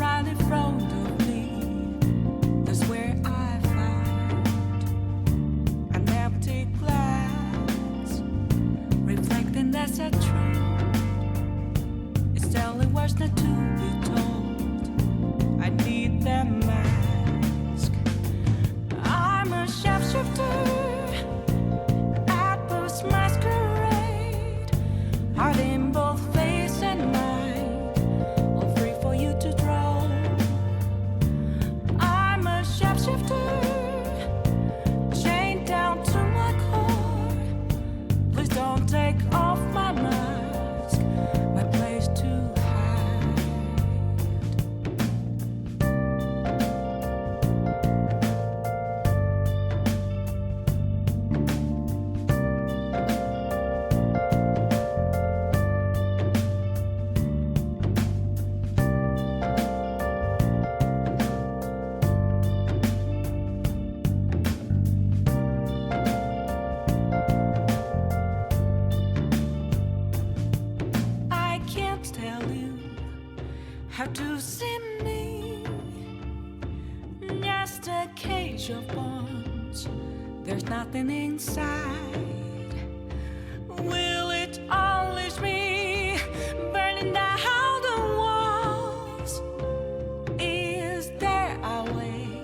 right in front of me. That's where I found an empty glass, reflecting that's a truth. It's telling words not to be told. I need that mask. I'm a shapeshifter at this masquerade, heart in both face and mind, all free for you to draw. I'm a shapeshifter, chained down to my core. Please don't take off my mask, my place to hide. I can't tell you how to see me. Just a cage of bones. There's nothing inside. Will it unleash me, burning down the walls? Is there a way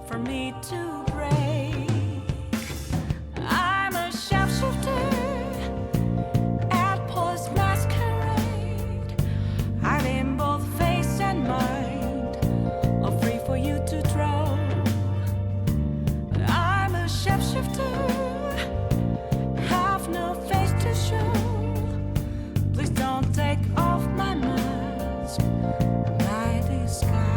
for me to break? I'm a shapeshifter at post masquerade, heart in both face and mind, all free for you to draw. I'm a shapeshifter, have no face to show. Please don't take off my mask, my disguise.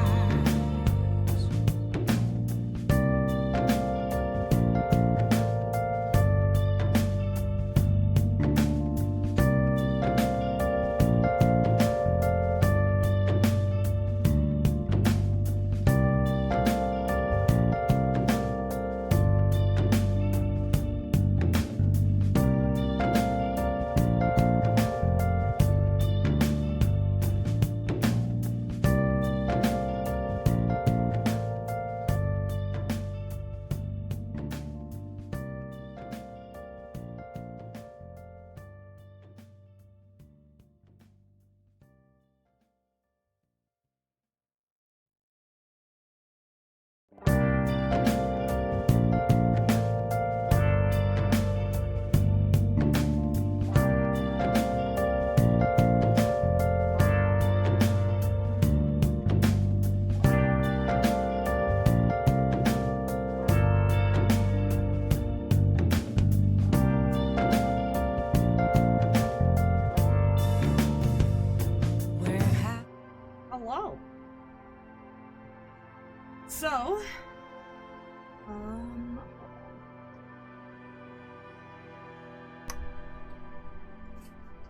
Where have Hello. So,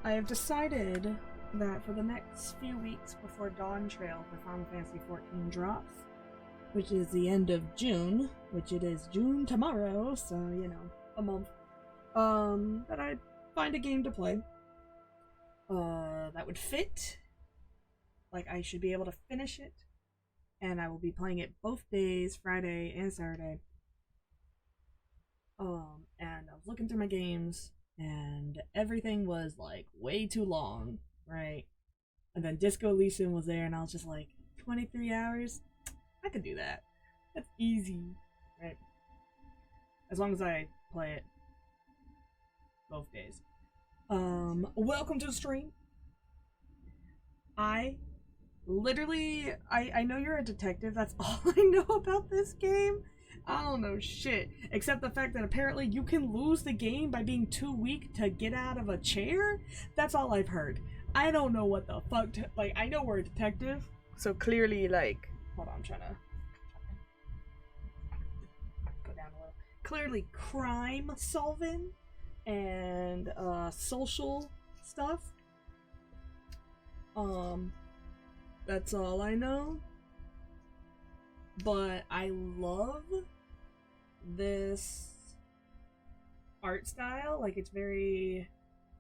I have decided that for the next few weeks before Dawn Trail for Final Fantasy XIV drops, which is the end of June, which it is June tomorrow, so, you know, a month, that I'd find a game to play, that would fit. Like, I should be able to finish it, and I will be playing it both days, Friday and Saturday. And I was looking through my games, and everything was, like, way too long, right? And then Disco Elysium was there, and I was just like, 23 hours? I could do that. That's easy, right? As long as I play it both days. Welcome to the stream. I know you're a detective. That's all I know about this game. I don't know shit. Except the fact that apparently you can lose the game by being too weak to get out of a chair. That's all I've heard. I don't know what the fuck like, I know we're a detective. So clearly, like... Hold on, I'm trying to... Go down a little. Clearly crime solving and social stuff. That's all I know. But I love this art style. Like, it's very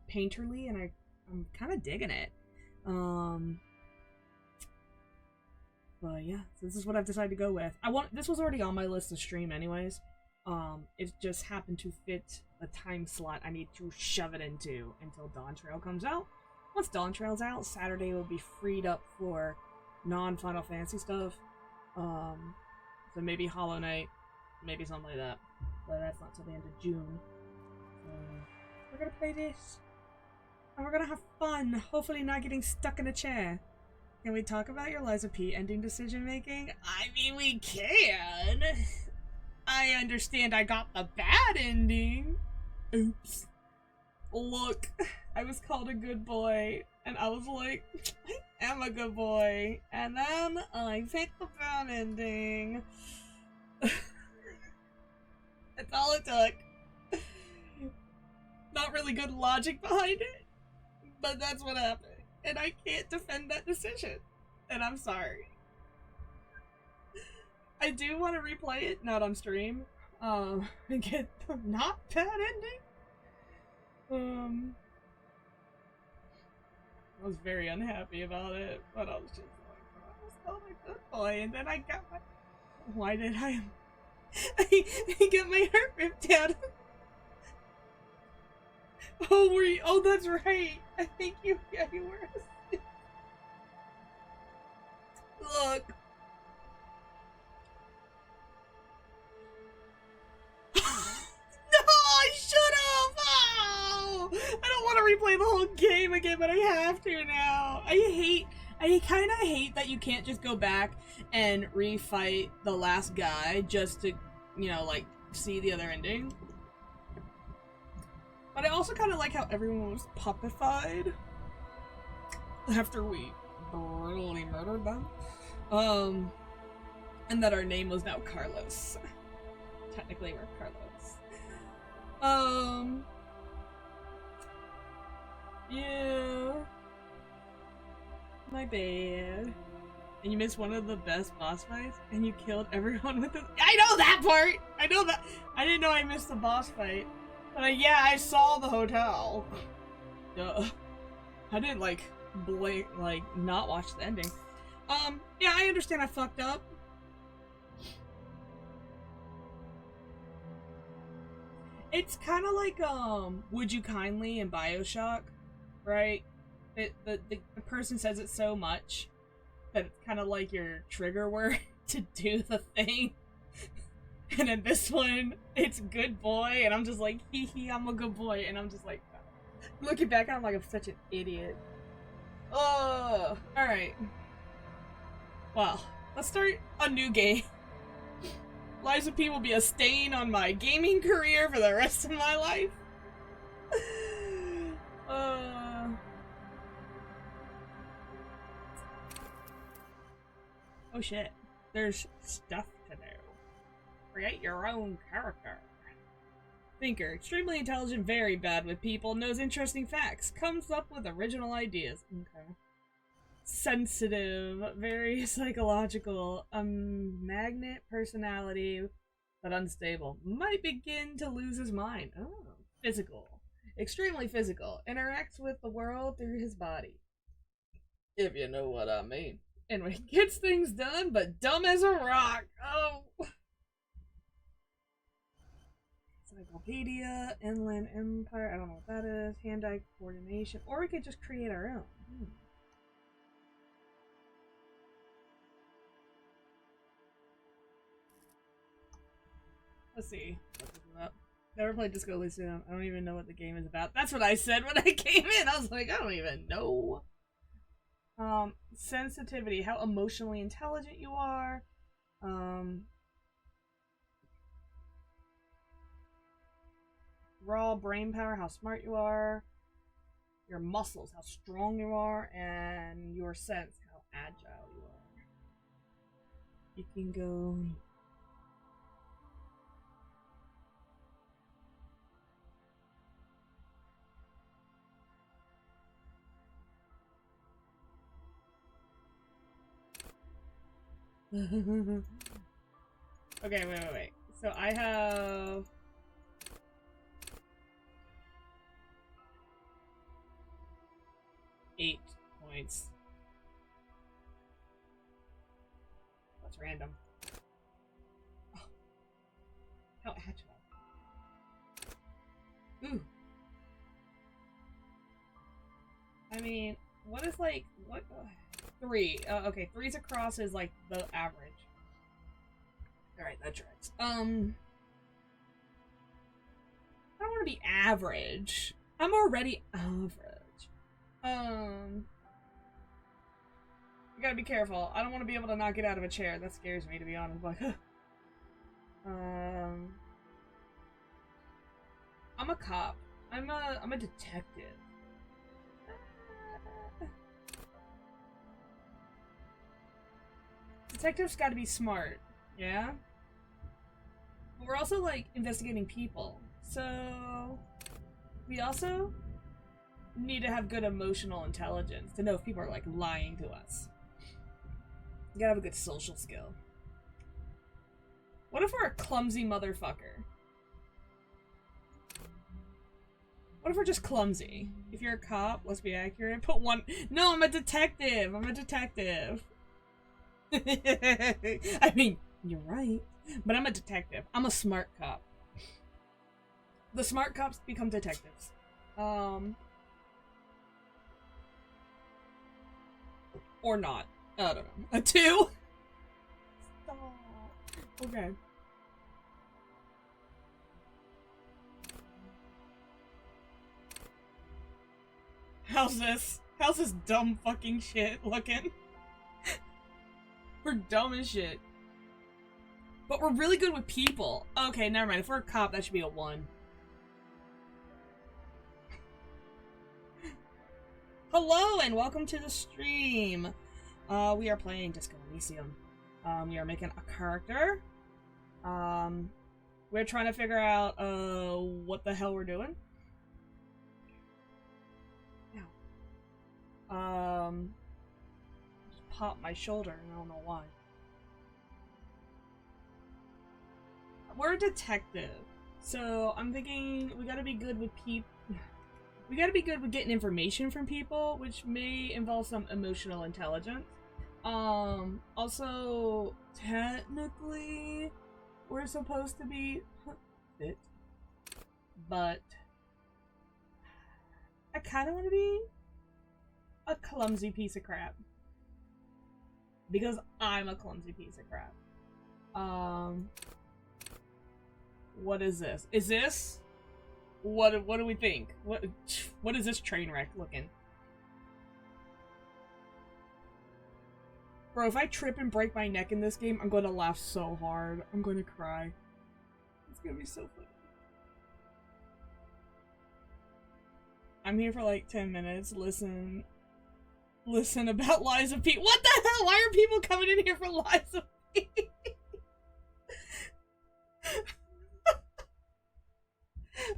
painterly, and I'm kind of digging it. But yeah, so this is what I've decided to go with. This was already on my list to stream anyways. It just happened to fit a time slot I need to shove it into until Dawn Trail comes out. Once Dawn Trail's out, Saturday will be freed up for non-Final Fantasy stuff. So maybe Hollow Knight, maybe something like that. But that's not till the end of June. So we're gonna play this. And we're gonna have fun, hopefully not getting stuck in a chair. Can we talk about your Liza P ending decision making? I mean, we can. I understand I got the bad ending. Oops. Look, I was called a good boy, and I was like, I am a good boy. And then I picked the bad ending. That's all it took. Not really good logic behind it, but that's what happened. And I can't defend that decision. And I'm sorry. I do want to replay it, not on stream. And get the not bad ending. I was very unhappy about it, but I was just like, I was called a good boy, and then I got my... Why did I get my heart ripped out? Oh, were you? Oh, that's right. I think you were. Look. No, I should've! Oh! I don't want to replay the whole game again, but I have to now. I kinda hate that you can't just go back and refight the last guy just to, you know, like, see the other ending. But I also kind of like how everyone was puppified after we brutally murdered them. And that our name was now Carlos. Technically, we're Carlos. Yeah. My bad. And you missed one of the best boss fights, and you killed everyone with it. I know that part! I know that! I didn't know I missed the boss fight. But yeah, I saw the hotel. Duh. I didn't, like, not watch the ending. Yeah, I understand I fucked up. It's kind of like, Would You Kindly in BioShock, right? The person says it so much that it's kind of like your trigger word to do the thing. And in this one, it's good boy, and I'm just like, hee hee, I'm a good boy, and I'm just like, looking back, I'm like, I'm such an idiot. Oh, alright. Well, let's start a new game. Liza P will be a stain on my gaming career for the rest of my life. Oh shit. There's stuff to do. Create your own character. Thinker, extremely intelligent, very bad with people, knows interesting facts, comes up with original ideas. Okay. Sensitive, very psychological, magnet personality, but unstable. Might begin to lose his mind. Oh. Physical. Extremely physical. Interacts with the world through his body. If you know what I mean. Anyway, gets things done, but dumb as a rock. Oh. Encyclopedia, Inland Empire, I don't know what that is, hand-eye coordination, or we could just create our own. Let's see. Never played Disco Elysium. I don't even know what the game is about. That's what I said when I came in. I was like, I don't even know. Sensitivity, how emotionally intelligent you are. Raw brain power, how smart you are. Your muscles, how strong you are. And your sense, how agile you are. You can go... Okay, wait. So I have... 8 points. That's random. Oh. How agile. Ooh. I mean, what is like, what? 3. Okay, 3's across is like the average. Alright, that tracks. I don't want to be average. I'm already average. You gotta be careful. I don't want to be able to not get out of a chair. That scares me, to be honest. Like, I'm a cop. I'm a detective. Detectives gotta be smart, yeah? But we're also, like, investigating people. So, we also need to have good emotional intelligence to know if people are, like, lying to us. You gotta have a good social skill. What if we're a clumsy motherfucker? What if we're just clumsy? If you're a cop, let's be accurate. Put one. No, I'm a detective. I'm a detective. I mean, you're right. But I'm a detective. I'm a smart cop. The smart cops become detectives. Or not. I don't know. A 2? Stop. Okay. How's this? How's this dumb fucking shit looking? We're dumb as shit. But we're really good with people. Okay, never mind. If we're a cop, that should be a 1. Hello and welcome to the stream. We are playing Disco Elysium. We are making a character. We're trying to figure out what the hell we're doing. Just popped my shoulder and I don't know why. We're a detective, so I'm thinking we gotta be good with people. We gotta be good with getting information from people, which may involve some emotional intelligence. Also, technically, we're supposed to be fit, but I kind of want to be a clumsy piece of crap. Because I'm a clumsy piece of crap. What is this? Is this? What do we think? What is this train wreck looking? Bro, if I trip and break my neck in this game, I'm gonna laugh so hard. I'm gonna cry. It's gonna be so funny. I'm here for like 10 minutes. Listen about lies of P. What the hell? Why are people coming in here for lies of P?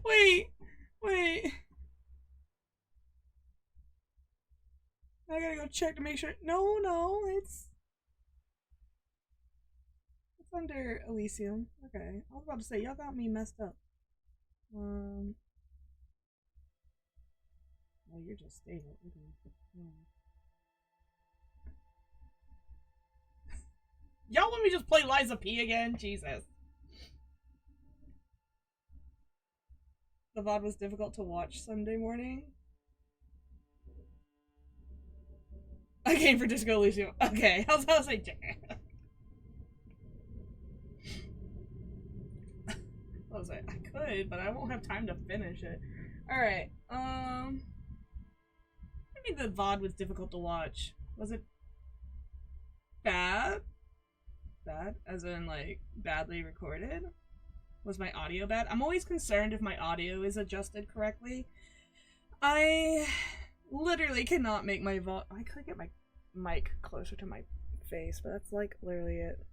Wait. I gotta go check to make sure. No, it's under Elysium. Okay, I was about to say y'all got me messed up. Oh, you're just stable. Okay. Y'all want me to just play Liza P again? Jesus. The VOD was difficult to watch Sunday morning. I came for Disco Elysium. Okay, I was about to say I could, but I won't have time to finish it. Alright, maybe the VOD was difficult to watch. Was it bad? Bad? As in, like, badly recorded? Was my audio bad? I'm always concerned if my audio is adjusted correctly. I literally cannot make my I could get my mic closer to my face, but that's like literally it.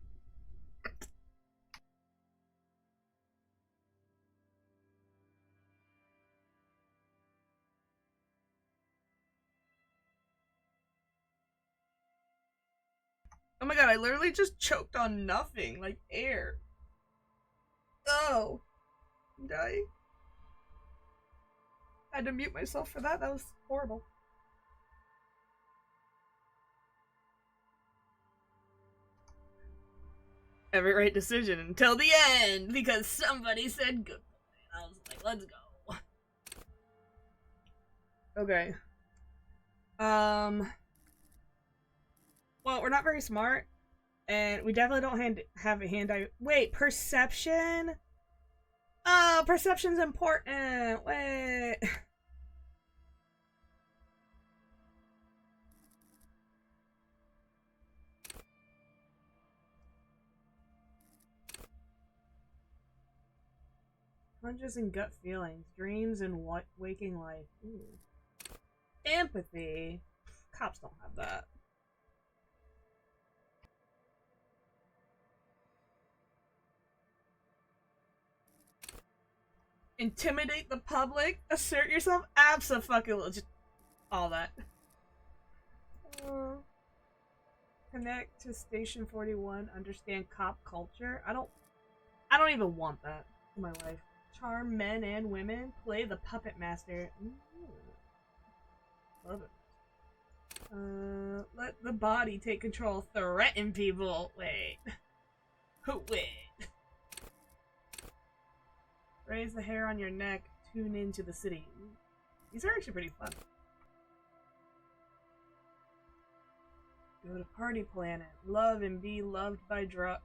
Oh my god, I literally just choked on nothing, like air. Oh. I'm dying. I had to mute myself for that. That was horrible. every right decision until the end because somebody said good boy. And I was like, let's go. Okay. Well, we're not very smart, and we definitely don't have a hand-eye. Wait, perception? Oh, perception's important. Wait. Hunches and gut feelings, dreams and waking life. Ooh. Empathy. Cops don't have that. Intimidate the public. Assert yourself. Abso-fucking-lutely. Just all that. Connect to Station 41. Understand cop culture. I don't even want that in my life. Charm men and women. Play the puppet master. Ooh. Love it. Let the body take control. Threaten people. Wait. Wait. Raise the hair on your neck. Tune into the city. These are actually pretty fun. Go to Party Planet. Love and be loved by drug.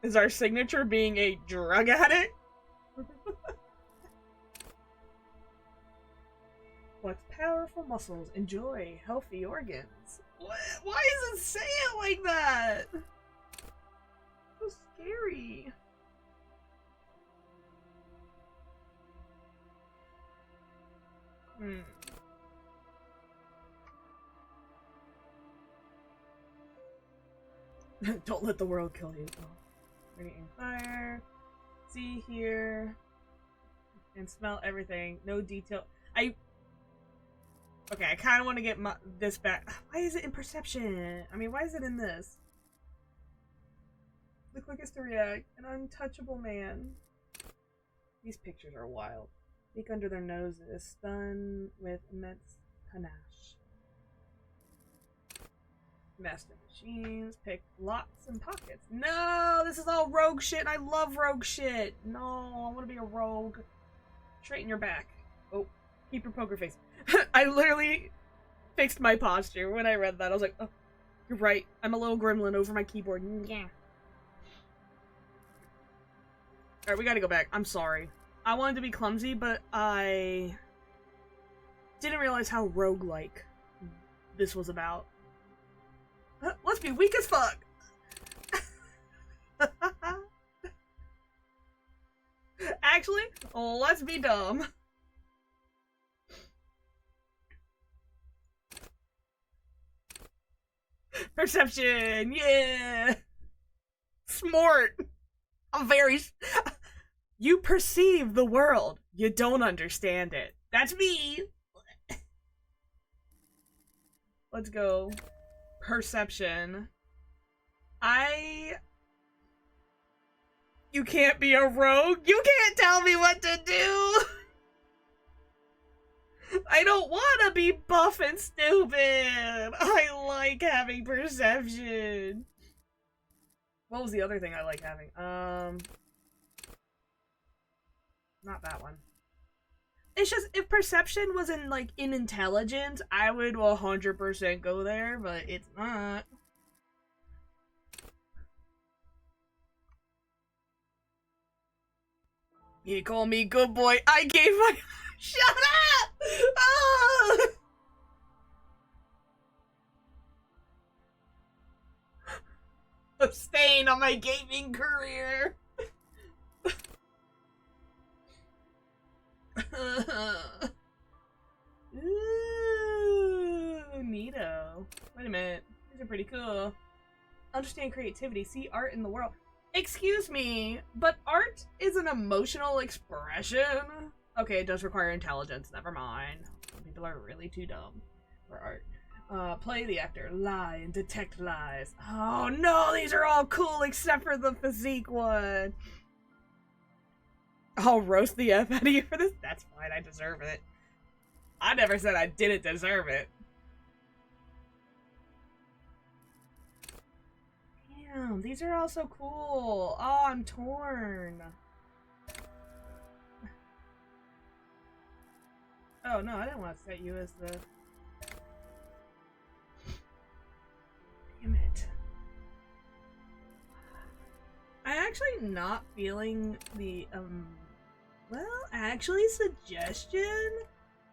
Is our signature being a drug addict? Flex powerful muscles. Enjoy healthy organs. What? Why does it say it like that? So scary. Don't let the world kill you. Oh. Radiating fire. See, hear, and smell everything. No detail. Okay, I kind of want to get this back. Why is it in perception? I mean, why is it in this? The quickest to react. An untouchable man. These pictures are wild. Peek under their noses. Stun with immense panache. Master machines. Pick locks and pockets. No! This is all rogue shit, and I love rogue shit! No, I want to be a rogue. Straighten your back. Oh, keep your poker face. I literally fixed my posture when I read that. I was like, oh, you're right. I'm a little gremlin over my keyboard. Yeah. Alright, we gotta go back. I'm sorry. I wanted to be clumsy, but I didn't realize how roguelike this was about. Let's be weak as fuck! Actually, let's be dumb. Perception! Yeah! Smart! I'm very... You perceive the world. You don't understand it. That's me! Let's go. Perception. You can't be a rogue. You can't tell me what to do! I don't want to be buff and stupid! I like having perception! What was the other thing I like having? Not that one. It's just, if perception was in intelligence, I would 100% go there, but it's not. You call me good boy, I gave my... Shut up! Oh! A stain on my gaming career. Ooh, neato. Wait a minute. These are pretty cool. Understand creativity. See art in the world. Excuse me, but art is an emotional expression? Okay, it does require intelligence. Never mind. Some people are really too dumb for art. Play the actor. Lie and detect lies. Oh no, these are all cool except for the physique one. I'll roast the F out of you for this? That's fine, I deserve it. I never said I didn't deserve it. These are all so cool. Oh, I'm torn. Oh no, I didn't want to set you as the... Damn it. I'm actually not feeling the, well, actually, suggestion?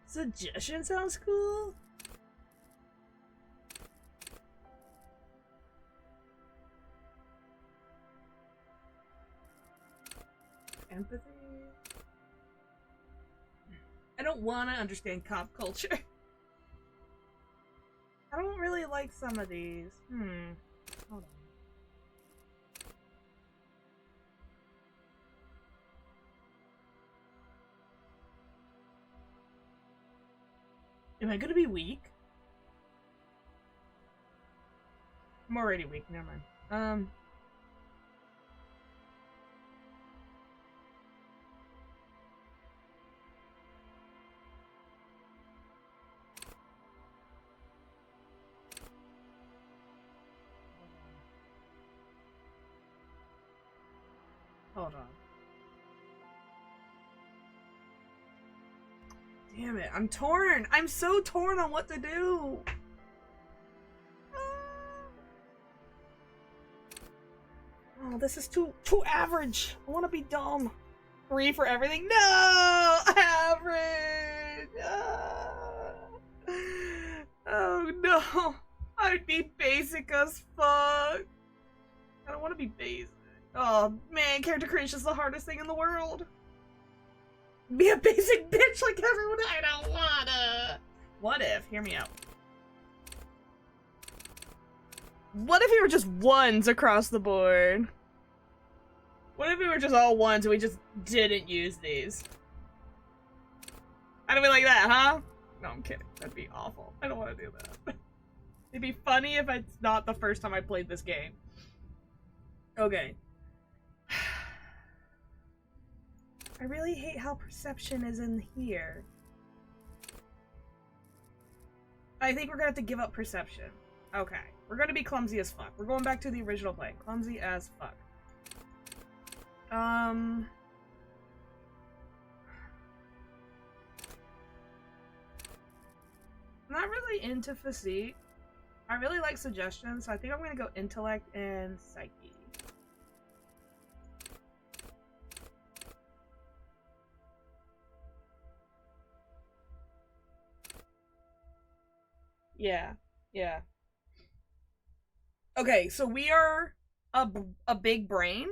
Suggestion sounds cool. Empathy. I don't want to understand cop culture. I don't really like some of these. Hold on. Am I gonna be weak? I'm already weak, never mind. Hold on. Damn it, I'm torn! I'm so torn on what to do! Oh, this is too average! I wanna be dumb! 3 for everything? No! Average! Oh no! I'd be basic as fuck! I don't wanna be basic. Oh man, character creation is the hardest thing in the world! Be a basic bitch like everyone. I don't wanna. What if? Hear me out. What if we were just ones across the board? What if we were just all ones and we just didn't use these? How do we like that, huh? No, I'm kidding. That'd be awful. I don't want to do that. It'd be funny if it's not the first time I played this game. Okay. I really hate how perception is in here. I think we're gonna have to give up perception. Okay. We're gonna be clumsy as fuck. We're going back to the original play. Clumsy as fuck. Not really into physique. I really like suggestions, so I think I'm gonna go intellect and psyche. Yeah, yeah. Okay, so we are a big brain.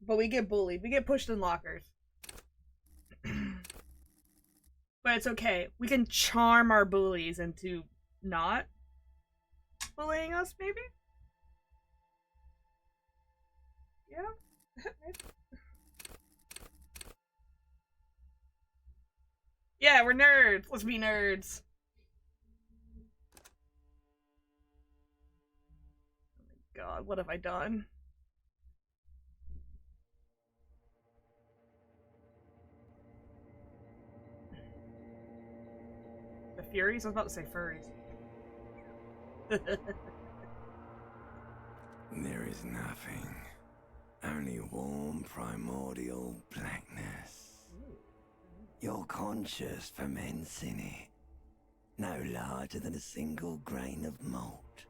But we get bullied. We get pushed in lockers. But it's okay. We can charm our bullies into not bullying us, maybe? Yeah? Yeah, we're nerds. Let's be nerds. Oh my god, what have I done? The Furies? I was about to say furries. There is nothing. Only warm primordial blackness. Your conscious ferments in it. No larger than a single grain of malt.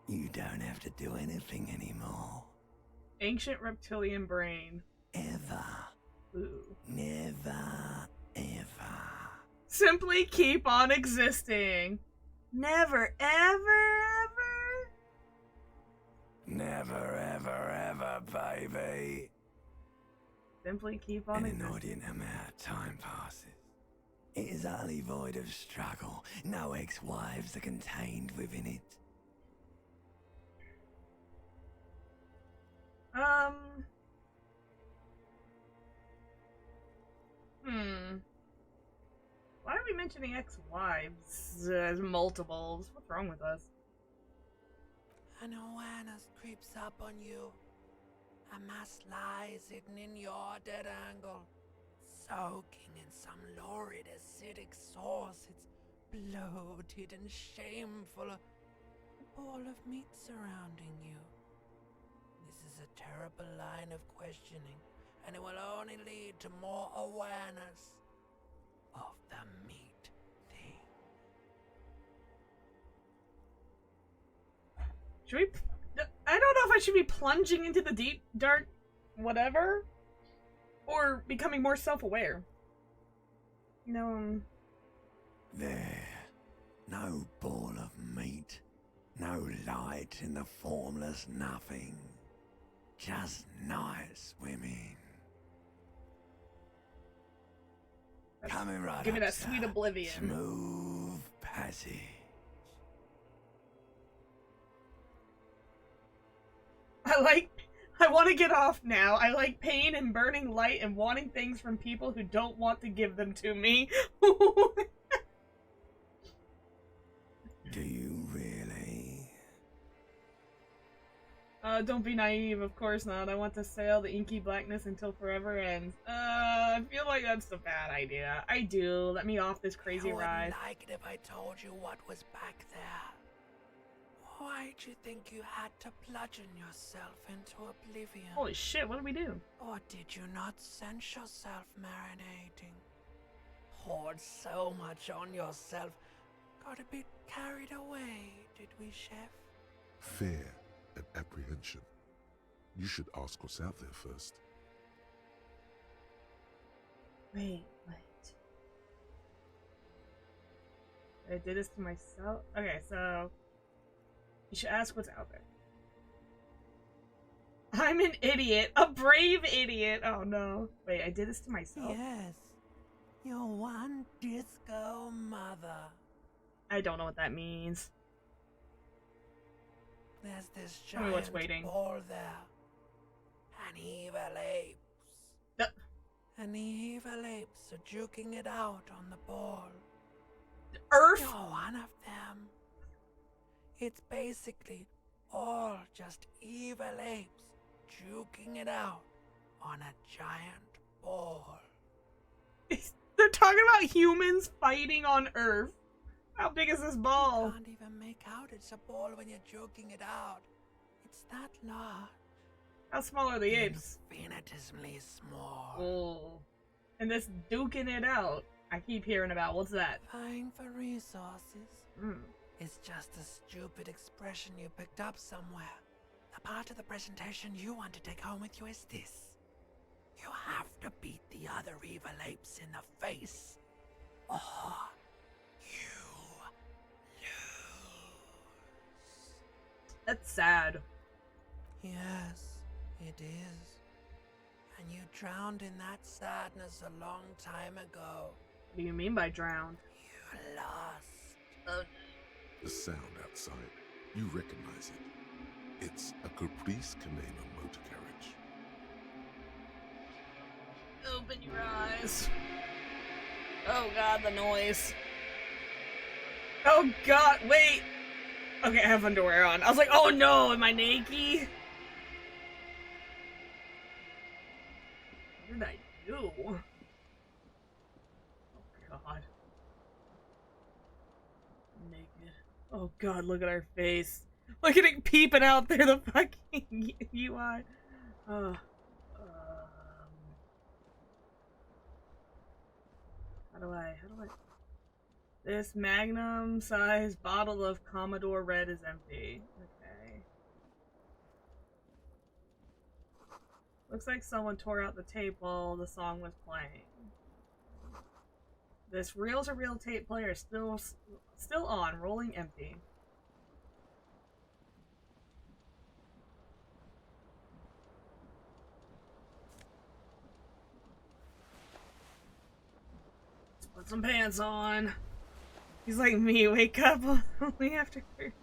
You don't have to do anything anymore. Ancient reptilian brain. Ever. Ooh. Never, ever. Simply keep on existing. Never, ever, ever. Never, ever, ever, baby. Simply keep on An existing. inordinate amount of time passes. It is utterly void of struggle. No ex-wives are contained within it. Why are we mentioning ex-wives as multiples? What's wrong with us? An awareness creeps up on you. A mass lies hidden in your dead angle, soaking in some lurid acidic source. Its bloated and shameful, a ball of meat surrounding you. This is a terrible line of questioning, and it will only lead to more awareness of the meat thing. Should we? I don't know if I should be plunging into the deep, dark, whatever, or becoming more self-aware. You know, There. No ball of meat. No light in the formless nothing. Just night swimming. Coming right give me up, that sweet sir. oblivion. Smooth passage. I want to get off now. I like pain and burning light and wanting things from people who don't want to give them to me. Do you really? Don't be naive, of course not. I want to sail the inky blackness until forever ends. I feel like that's a bad idea. I do. Let me off this crazy I wouldn't ride. like it if I told you what was back there. Why'd you think you had to bludgeon yourself into oblivion? Holy shit, what did we do? Or did you not sense yourself marinating? Poured so much on yourself, got a bit carried away, did we, Chef? Fear and apprehension. You should ask what's out there first. Wait. I did this to myself? Okay, so... You should ask what's out there. I'm an idiot. A brave idiot. Oh no. Wait, I did this to myself? Yes, your one disco mother. I don't know what that means. There's this Tell me what's giant waiting. ball there. And evil apes. Yep. And the evil apes are juking it out on the ball. Earth? You're one of them. It's basically all just evil apes juking it out on a giant ball. They're talking about humans fighting on Earth. How big is this ball? You can't even make out it's a ball when you're joking it out. It's that large. How small are the apes? Infinitesimally small. Oh. And this duking it out. I keep hearing about. What's that? Vying for resources. Hmm. It's just a stupid expression you picked up somewhere. The part of the presentation you want to take home with you is this. You have to beat the other evil apes in the face, or you lose. That's sad. Yes, it is. And you drowned in that sadness a long time ago. What do you mean by drowned? You lost. The sound outside, you recognize it. It's a Caprice Canema motor carriage. Open your eyes. Oh god, the noise. Oh god, wait! Okay, I have underwear on. I was like, oh no, am I naked? What did I do? Oh god. Naked. Oh god, look at our face. Look at it peeping out there, the fucking UI. How do I... This magnum-sized bottle of Commodore Red is empty. Okay. Looks like someone tore out the tape while the song was playing. This reel-to-reel tape player is still on, rolling empty. Let's put some pants on. He's like me, wake up only after. Wait,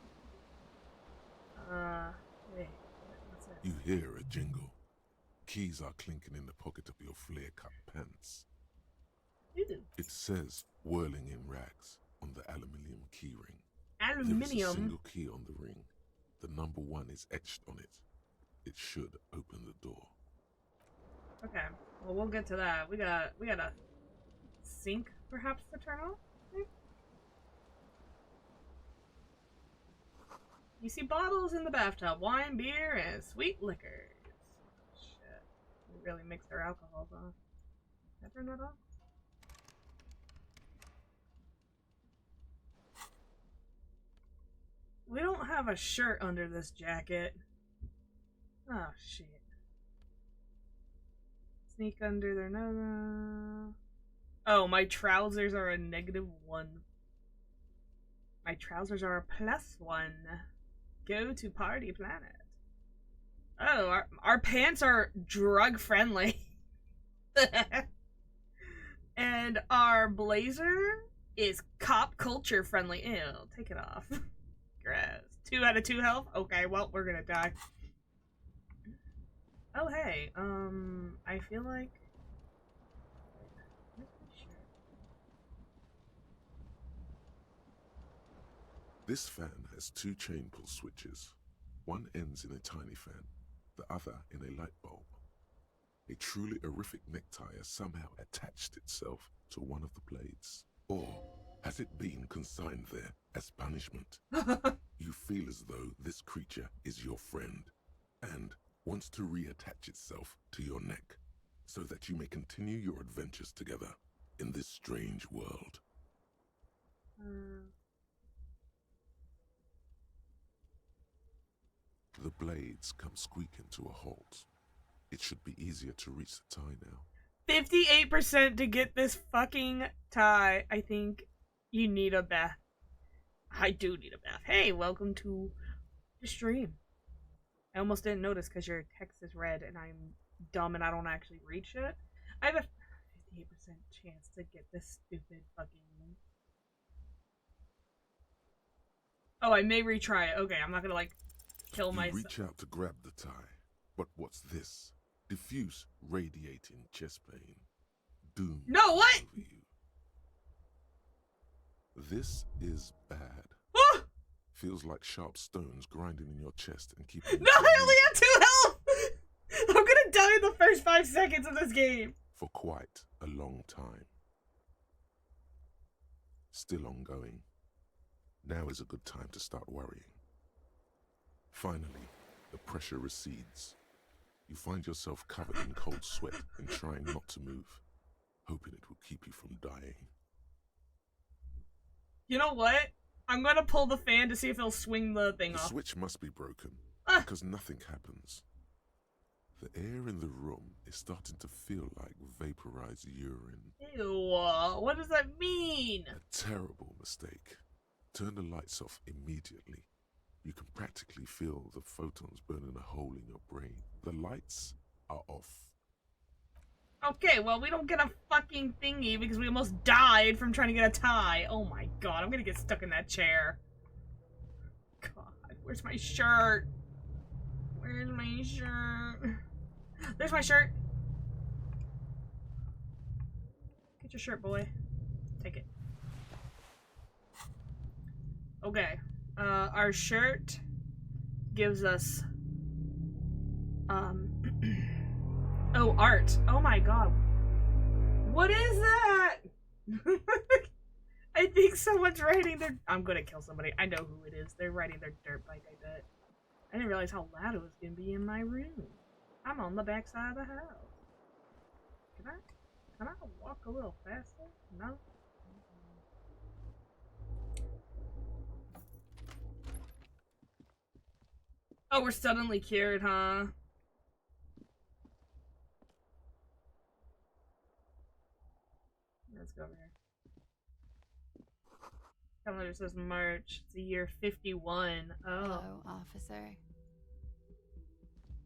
what's that? You hear a jingle. Keys are clinking in the pocket of your flare-cut pants. You do. It says "whirling in rags" on the aluminium key ring. There is a Aluminium. single key on the ring. The number 1 is etched on it. It should open the door. Okay, well we'll get to that. We got a sink perhaps to turn off. You see bottles in the bathtub, wine, beer, and sweet liquors. Shit. We really mix their alcohols on. Can I turn that off? We don't have a shirt under this jacket. Oh, shit. Sneak under their nose. Oh, my trousers are a -1. My trousers are a +1. Go to Party Planet. Oh, our pants are drug friendly. And our blazer is cop culture friendly. Ew, take it off. Gross. 2 out of 2 health? Okay, well, we're gonna die. Oh, hey, I feel like... This fan has 2 chain pull switches. One ends in a tiny fan, the other in a light bulb. A truly horrific necktie has somehow attached itself to one of the blades. Or has it been consigned there as punishment? You feel as though this creature is your friend and wants to reattach itself to your neck so that you may continue your adventures together in this strange world. The blades come squeaking to a halt. It should be easier to reach the tie now. 58% to get this fucking tie. I think you need a bath. I do need a bath. Hey, welcome to the stream. I almost didn't notice because your text is red and I'm dumb and I don't actually read shit. I have a 58% chance to get this stupid fucking... Oh, I may retry it. Okay, I'm not gonna, like, kill myself. You reach out to grab the tie, but what's this? Diffuse, radiating chest pain. Doom. No, what? Over you. This is bad. Feels like sharp stones grinding in your chest and keeping... No, I only have 2 health! I'm gonna die in the first 5 seconds of this game. For quite a long time. Still ongoing. Now is a good time to start worrying. Finally, the pressure recedes. You find yourself covered in cold sweat and trying not to move, hoping it will keep you from dying. You know what? I'm gonna pull the fan to see if it'll swing the thing The off. switch must be broken, because nothing happens. The air in the room is starting to feel like vaporized urine. Ew, what does that mean? A terrible mistake. Turn the lights off immediately. You can practically feel the photons burning a hole in your brain. The lights are off. Okay, well, we don't get a fucking thingy because we almost died from trying to get a tie. Oh my god, I'm gonna get stuck in that chair. God, where's my shirt? Where's my shirt? There's my shirt. Get your shirt, boy. Take it. Okay. Our shirt gives us, oh, art. Oh my god. What is that? I think someone's riding their... I'm gonna kill somebody. I know who it is. They're riding their dirt bike, I bet. I didn't realize how loud it was gonna be in my room. I'm on the back side of the house. Can I walk a little faster? No? Oh, we're suddenly cured, huh? Let's go over here. Calendar says March. It's the year 51. Oh. Hello, officer.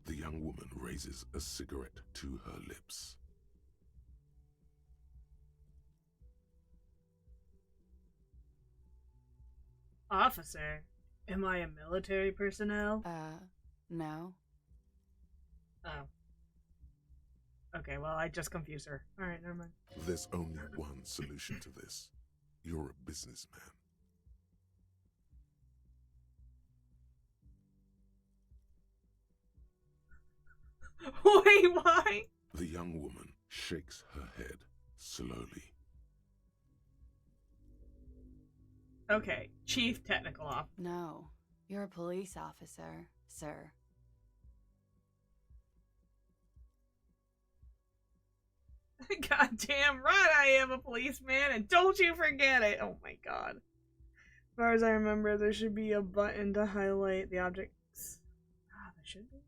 The young woman raises a cigarette to her lips. Officer? Am I a military personnel? No. Oh. Okay, well, I just confused her. Alright, never mind. There's only one solution to this. You're a businessman. Wait, why? The young woman shakes her head slowly. Okay, Chief Technical Officer. No. You're a police officer, sir. Goddamn right I am a policeman, and don't you forget it! Oh my god. As far as I remember, there should be a button to highlight the objects. Ah, there should be.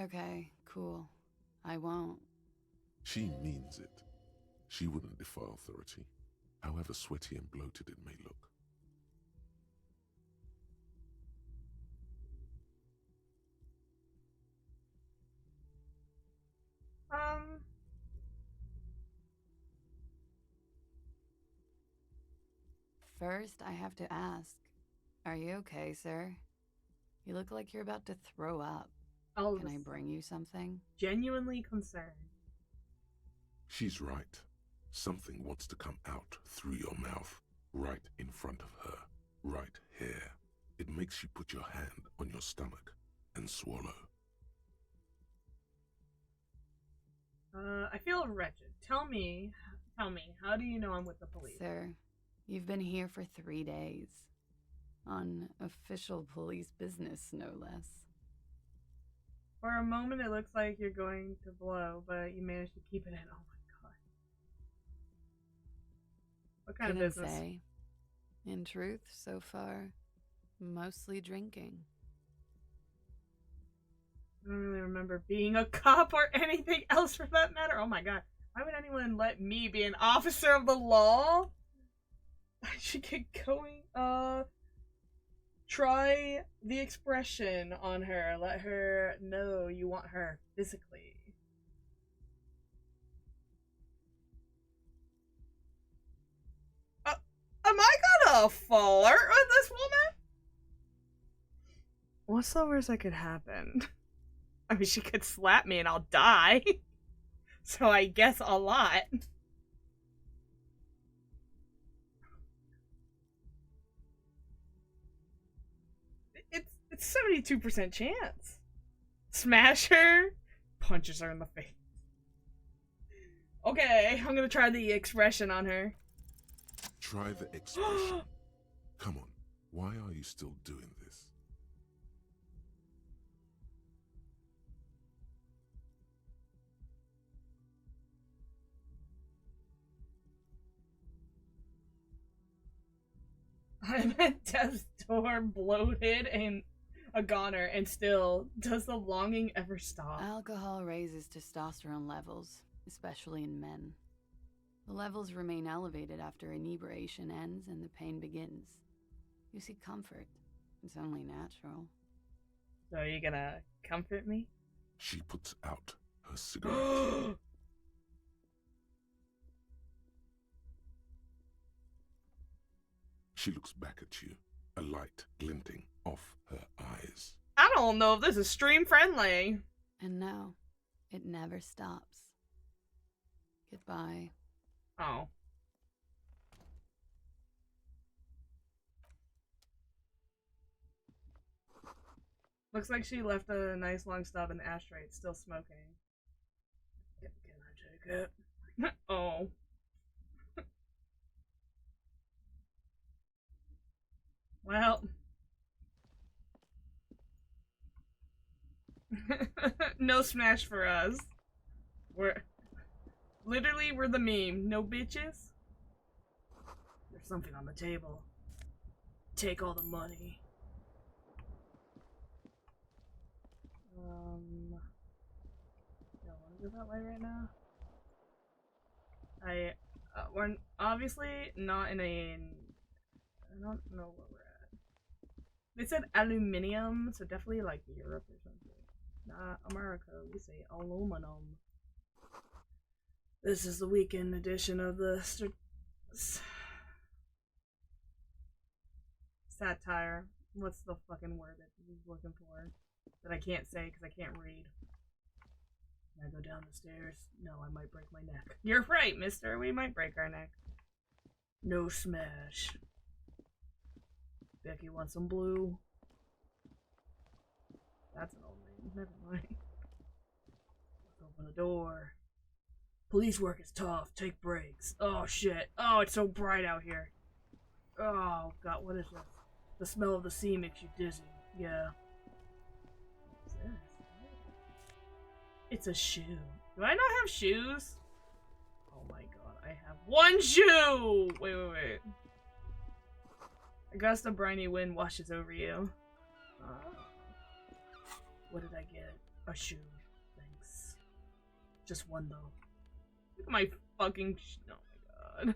Okay, cool. I won't. She means it. She wouldn't defy authority, however sweaty and bloated it may look. First, I have to ask, are you okay, sir? You look like you're about to throw up. Can I bring you something? Genuinely concerned. She's right. Something wants to come out through your mouth, right in front of her, right here. It makes you put your hand on your stomach and swallow. I feel wretched. Tell me, how do you know I'm with the police? Sir, you've been here for 3 days. On official police business, no less. For a moment, it looks like you're going to blow, but you managed to keep it in. Oh my god. What kind of Couldn't business? say. In truth, so far, mostly drinking. I don't really remember being a cop or anything else for that matter. Oh my god. Why would anyone let me be an officer of the law? I should get going. Try the expression on her. Let her know you want her physically. Am I gonna flirt with this woman? What's the worst that could happen? I mean, she could slap me and I'll die. So I guess a lot. It's 72% chance. Smash her, punches her in the face. Okay, I'm gonna try the expression on her. Try the expression. Come on, why are you still doing this? I'm at death's door, bloated and a goner, and still, does the longing ever stop? Alcohol raises testosterone levels, especially in men. The levels remain elevated after inebriation ends and the pain begins. You seek comfort. It's only natural. So are you gonna comfort me? She puts out her cigarette. She looks back at you, a light glinting off her eyes. I don't know if this is stream friendly. And no, it never stops. Goodbye. Oh. Looks like she left a nice long stub in the ashtray. It's still smoking. Can I take it? Oh. Well. No smash for us. We're the meme. No bitches. There's something on the table. Take all the money. Don't want to go that way right now. We're obviously not in a. I don't know where we're at. They said aluminium, so definitely like Europe or something. Not America. We say aluminum. This is the weekend edition of the satire. What's the fucking word that he's looking for? That I can't say because I can't read. Can I go down the stairs? No, I might break my neck. You're right, mister. We might break our neck. No smash. Becky wants some blue. That's an old name. Never mind. Let's open the door. Police work is tough. Take breaks. Oh shit. Oh, it's so bright out here. Oh god, what is this? The smell of the sea makes you dizzy. Yeah. What's this? It's a shoe. Do I not have shoes? Oh my god, I have one shoe! Wait. A gust of briny wind washes over you. What did I get? A shoe. Thanks. Just one though. Look at my fucking oh my god.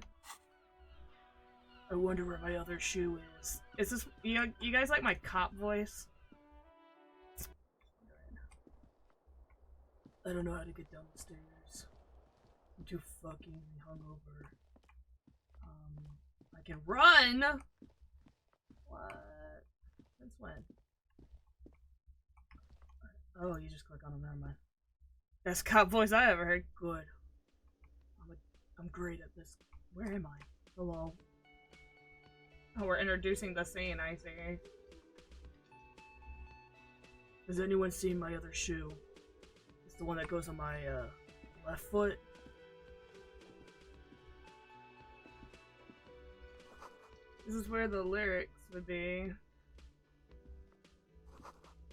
I wonder where my other shoe is. Is this you guys like my cop voice? I don't know how to get down the stairs. I'm too fucking hungover. I can run! What? Since when? Oh, you just click on them, never mind. Best cop voice I ever heard. Good. I'm great at this. Where am I? Hello. Oh, we're introducing the scene, I see. Has anyone seen my other shoe? It's the one that goes on my left foot. This is where the lyrics would be.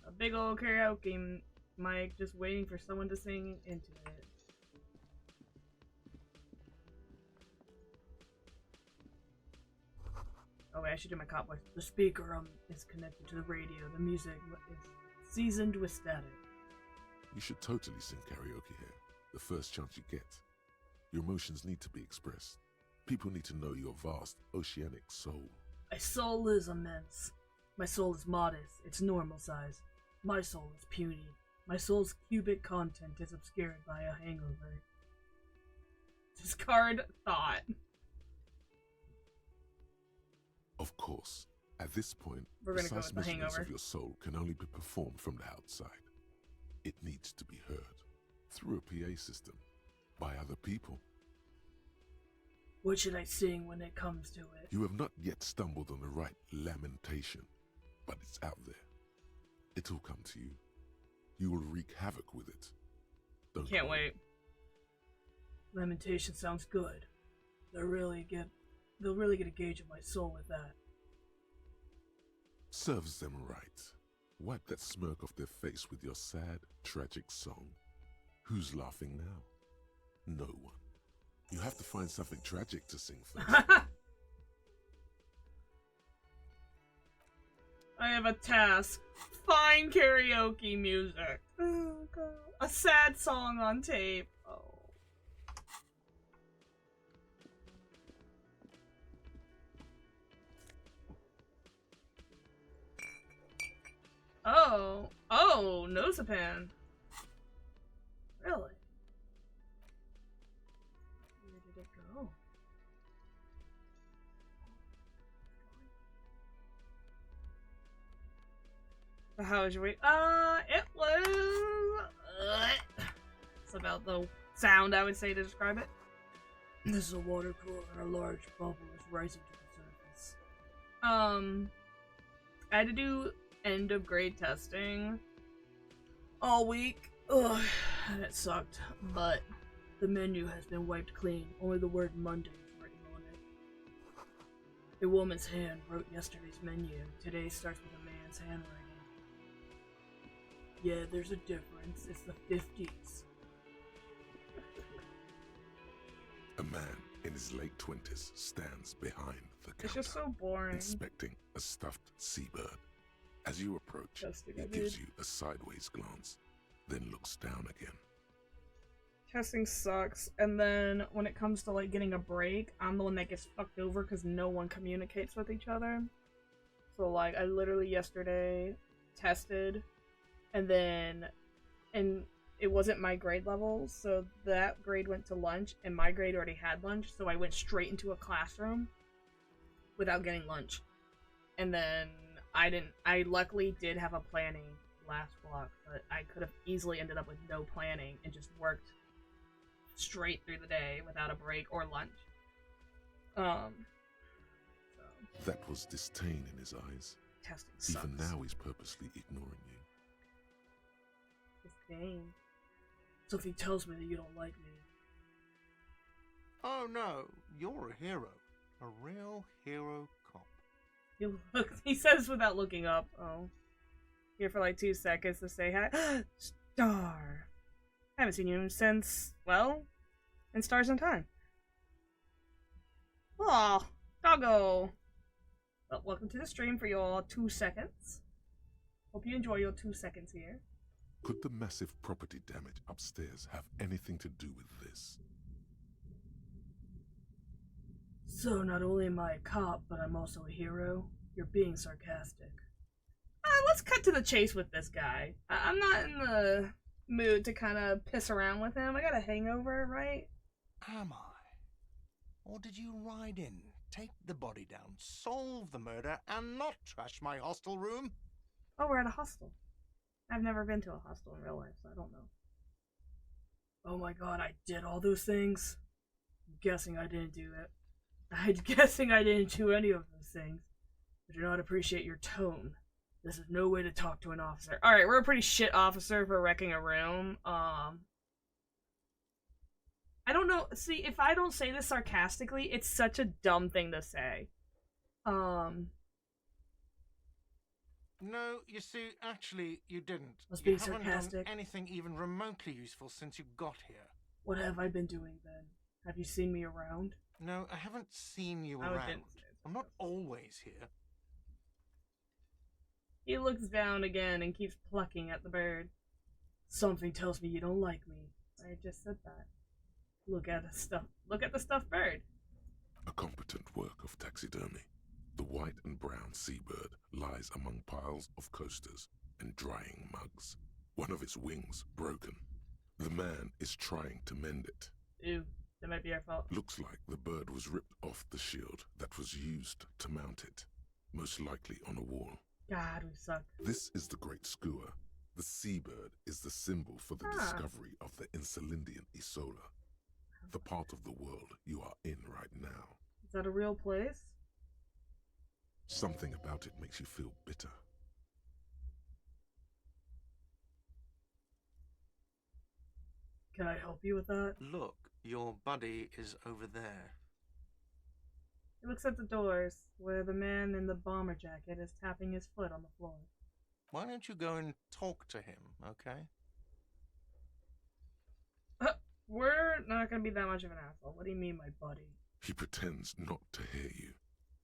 A big old karaoke mic just waiting for someone to sing into it. Oh wait, I should do my cop voice. The speaker is connected to the radio. The music is seasoned with static. You should totally sing karaoke here, the first chance you get. Your emotions need to be expressed. People need to know your vast, oceanic soul. My soul is immense. My soul is modest. It's normal size. My soul is puny. My soul's cubic content is obscured by a hangover. Discard thought. Of course, at this point, We're gonna go precise with the measurements hangover. of your soul can only be performed from the outside. It needs to be heard through a PA system by other people. What should I sing when it comes to it? You have not yet stumbled on the right lamentation, but it's out there. It'll come to you. You will wreak havoc with it. Don't Can't worry. wait. Lamentation sounds good. They'll really get a gauge of my soul with that. Serves them right. Wipe that smirk off their face with your sad, tragic song. Who's laughing now? No one. You have to find something tragic to sing first. I have a task. Find karaoke music. Oh god. A sad song on tape. Oh, Nosepan. Really? Where did it go? So how was your week? It was... It's about the sound, I would say, to describe it. This is a water cooler and a large bubble is rising to the surface. I had to do end of grade testing all week. Ugh, and it sucked, but the menu has been wiped clean. Only the word Monday is written on it. A woman's hand wrote yesterday's menu. Today starts with a man's handwriting. Yeah, there's a difference. It's the 50s. A man in his late 20s stands behind the counter, It's just so boring. inspecting a stuffed seabird. As you approach, Testing, he I gives did. you a sideways glance, then looks down again. Testing sucks, and then when it comes to like getting a break, I'm the one that gets fucked over because no one communicates with each other. So like, I literally yesterday tested, and it wasn't my grade level, so that grade went to lunch, and my grade already had lunch, so I went straight into a classroom without getting lunch. And then I luckily did have a planning last block, but I could have easily ended up with no planning and just worked straight through the day without a break or lunch. So That was disdain in his eyes. testing sucks. Even now he's purposely ignoring you. Disdain. Something tells me that you don't like me. Oh no, you're a hero. A real hero cop. He says without looking up. Oh. Here for like 2 seconds to say hi. Star. I haven't seen you since, well, in Stars in Time. Aw, doggo. Well, welcome to the stream for your 2 seconds. Hope you enjoy your 2 seconds here. Could the massive property damage upstairs have anything to do with this? So not only am I a cop, but I'm also a hero? You're being sarcastic. Let's cut to the chase with this guy. I'm not in the mood to kind of piss around with him. I got a hangover, right? Am I? Or did you ride in, take the body down, solve the murder, and not trash my hostel room? Oh, we're at a hostel. I've never been to a hostel in real life, so I don't know. Oh my god, I did all those things? I'm guessing I didn't do it. I'm guessing I didn't do any of those things. I do not appreciate your tone. This is no way to talk to an officer. Alright, we're a pretty shit officer for wrecking a room. I don't know. See, if I don't say this sarcastically, it's such a dumb thing to say. No, you see, actually, you didn't. Was You being haven't sarcastic. done anything even remotely useful since you got here. What have I been doing then? Have you seen me around? No, I haven't seen you I around. didn't. I'm not always here. He looks down again and keeps plucking at the bird. Something tells me you don't like me. I just said that. Look at the stuffed bird. A competent work of taxidermy. The white and brown seabird lies among piles of coasters and drying mugs. One of its wings broken. The man is trying to mend it. Ew, that might be our fault. Looks like the bird was ripped off the shield that was used to mount it, most likely on a wall. God, we suck. This is the Great Skua. The seabird is the symbol for the discovery of the Insulindian Isola, the part of the world you are in right now. Is that a real place? Something about it makes you feel bitter. Can I help you with that? Look, your buddy is over there. He looks at the doors, where the man in the bomber jacket is tapping his foot on the floor. Why don't you go and talk to him, okay? We're not gonna be that much of an asshole. What do you mean, my buddy? He pretends not to hear you,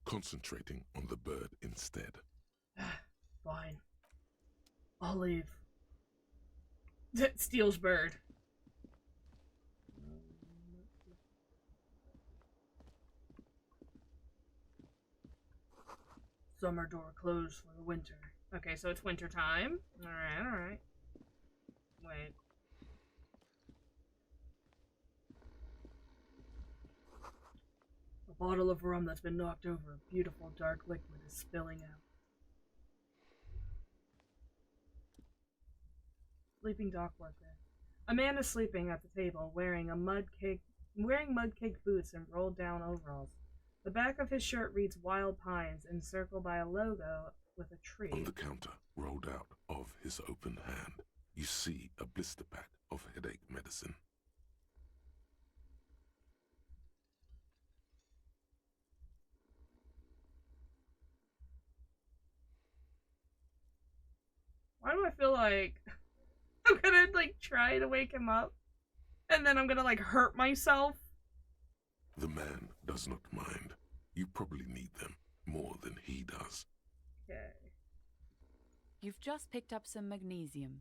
concentrating on the bird instead. Fine. I'll leave. Steals bird. Summer door closed for the winter. Okay, so it's winter time. Alright. Wait. A bottle of rum that's been knocked over, a beautiful dark liquid is spilling out. Sleeping dock worker. A man is sleeping at the table, wearing mud cake boots and rolled down overalls. The back of his shirt reads Wild Pines, encircled by a logo with a tree. On the counter, rolled out of his open hand, you see a blister pack of headache medicine. Why do I feel like I'm gonna try to wake him up and then I'm gonna hurt myself? The man does not mind. You probably need them more than he does. Okay. You've just picked up some magnesium.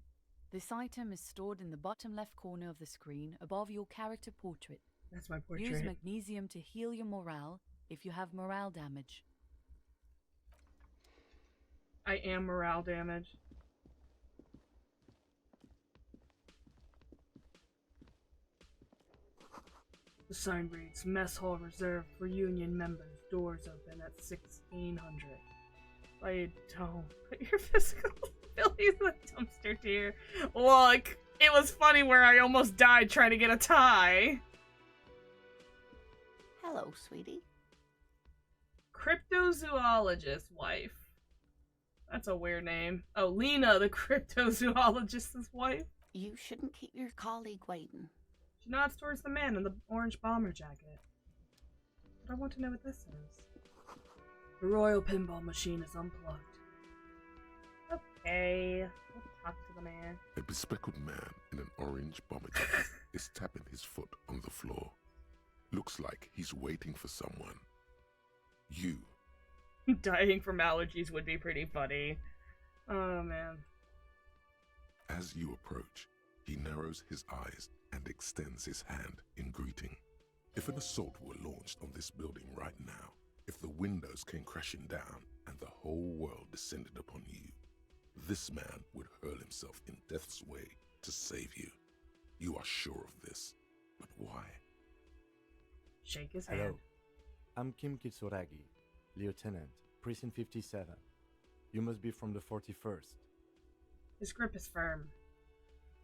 This item is stored in the bottom left corner of the screen above your character portrait. That's my portrait. Use magnesium to heal your morale if you have morale damage. I am morale damaged. The sign reads, Mess Hall reserved for Union members. Doors open at 1600. I don't put your physical abilities in the dumpster, dear. Look, it was funny where I almost died trying to get a tie. Hello, sweetie. Cryptozoologist wife. That's a weird name. Oh, Lena, the cryptozoologist's wife. You shouldn't keep your colleague waiting. She nods towards the man in the orange bomber jacket. But I want to know what this is. The royal pinball machine is unplugged. Okay, we'll talk to the man. A bespectacled man in an orange bomber jacket is tapping his foot on the floor. Looks like he's waiting for someone. You. Dying from allergies would be pretty funny. Oh, man. As you approach, he narrows his eyes and extends his hand in greeting. If an assault were launched on this building right now, if the windows came crashing down and the whole world descended upon you, this man would hurl himself in death's way to save you. You are sure of this, but why? Shake his hand. Hello, I'm Kim Kitsuragi, Lieutenant, Precinct 57. You must be from the 41st. His grip is firm.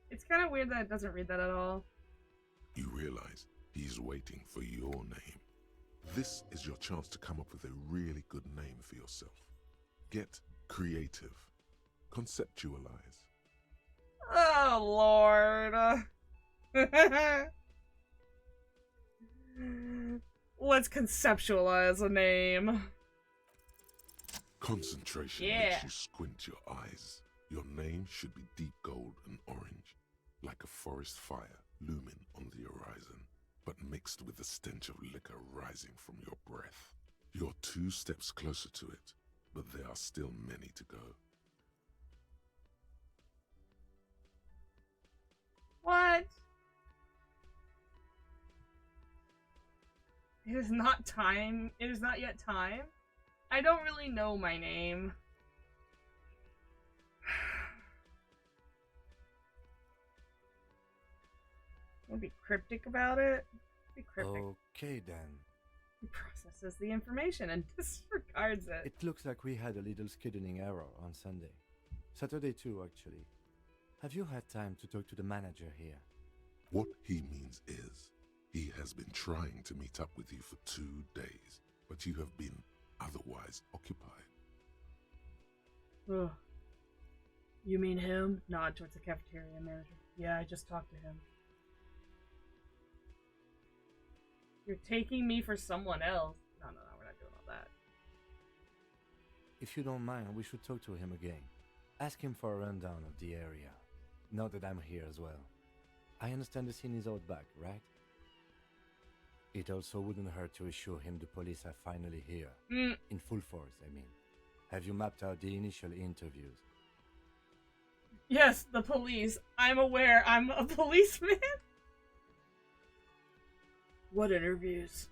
It's kind of weird that it doesn't read that at all. You realize he's waiting for your name. This is your chance to come up with a really good name for yourself. Get creative. Conceptualize. Oh, Lord. Let's conceptualize a name. Concentration makes you squint your eyes. Your name should be deep gold and orange, like a forest fire looming on the horizon, but mixed with the stench of liquor rising from your breath. You're 2 steps closer to it, but there are still many to go. What? It is not time. It is not yet time. I don't really know my name. We'll be cryptic about it. Be cryptic. Okay then. He processes the information and disregards it. It looks like we had a little scheduling error on Sunday. Saturday too, actually. Have you had time to talk to the manager here? What he means is, he has been trying to meet up with you for 2 days, but you have been otherwise occupied. Ugh. You mean him? Nod towards the cafeteria manager. Yeah, I just talked to him. You're taking me for someone else. No, we're not doing all that. If you don't mind, we should talk to him again. Ask him for a rundown of the area. Now that I'm here as well. I understand the scene is out back, right? It also wouldn't hurt to assure him the police are finally here. In full force, I mean. Have you mapped out the initial interviews? Yes, the police. I'm aware I'm a policeman. What interviews?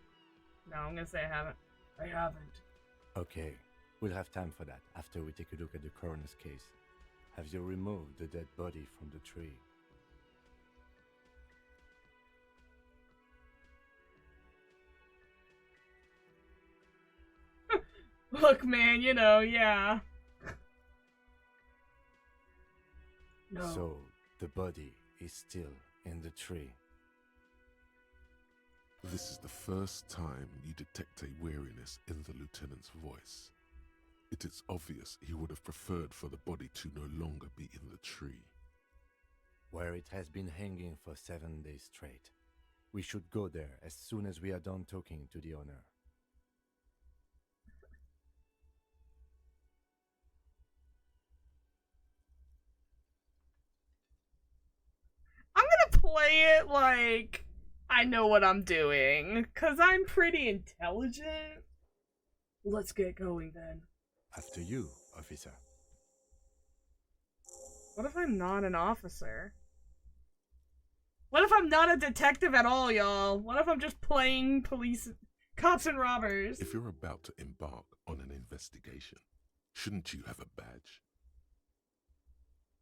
No, I'm gonna say I haven't. I haven't. Okay, we'll have time for that after we take a look at the coroner's case. Have you removed the dead body from the tree? Look, man, you know, yeah. No. So, the body is still in the tree. This is the first time you detect a weariness in the lieutenant's voice. It is obvious he would have preferred for the body to no longer be in the tree. Where it has been hanging for 7 days straight. We should go there as soon as we are done talking to the owner. I'm gonna play it like I know what I'm doing, cause I'm pretty intelligent. Let's get going then. After you, officer. What if I'm not an officer? What if I'm not a detective at all, y'all? What if I'm just playing police, cops and robbers? If you're about to embark on an investigation, shouldn't you have a badge?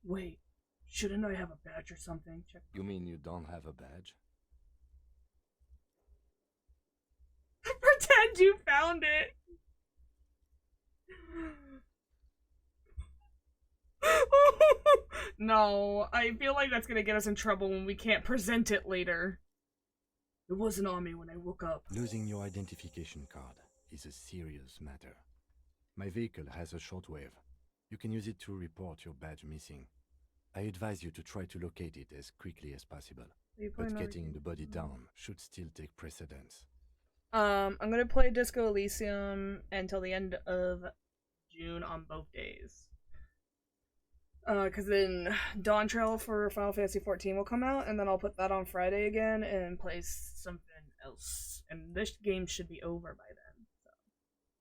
Wait, shouldn't I have a badge or something? Check. You mean you don't have a badge? Pretend you found it. No, I feel like that's gonna get us in trouble when we can't present it later. It wasn't on me when I woke up. Losing your identification card is a serious matter. My vehicle has a shortwave. You can use it to report your badge missing. I advise you to try to locate it as quickly as possible. You play but another getting game. the body down should still take precedence. I'm gonna play Disco Elysium until the end of June on both days. Cause then Dawn Trail for Final Fantasy 14 will come out, and then I'll put that on Friday again and play something else. And this game should be over by then. So.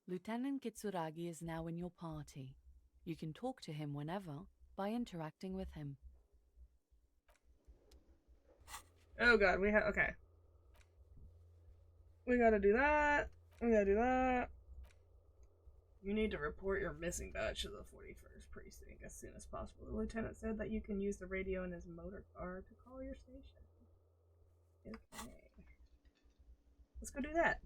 Lieutenant Kitsuragi is now in your party. You can talk to him whenever by interacting with him. Oh god, okay. We gotta do that. We gotta do that. You need to report your missing badge to the 41st Precinct as soon as possible. The lieutenant said that you can use the radio in his motor car to call your station. Okay. Let's go do that.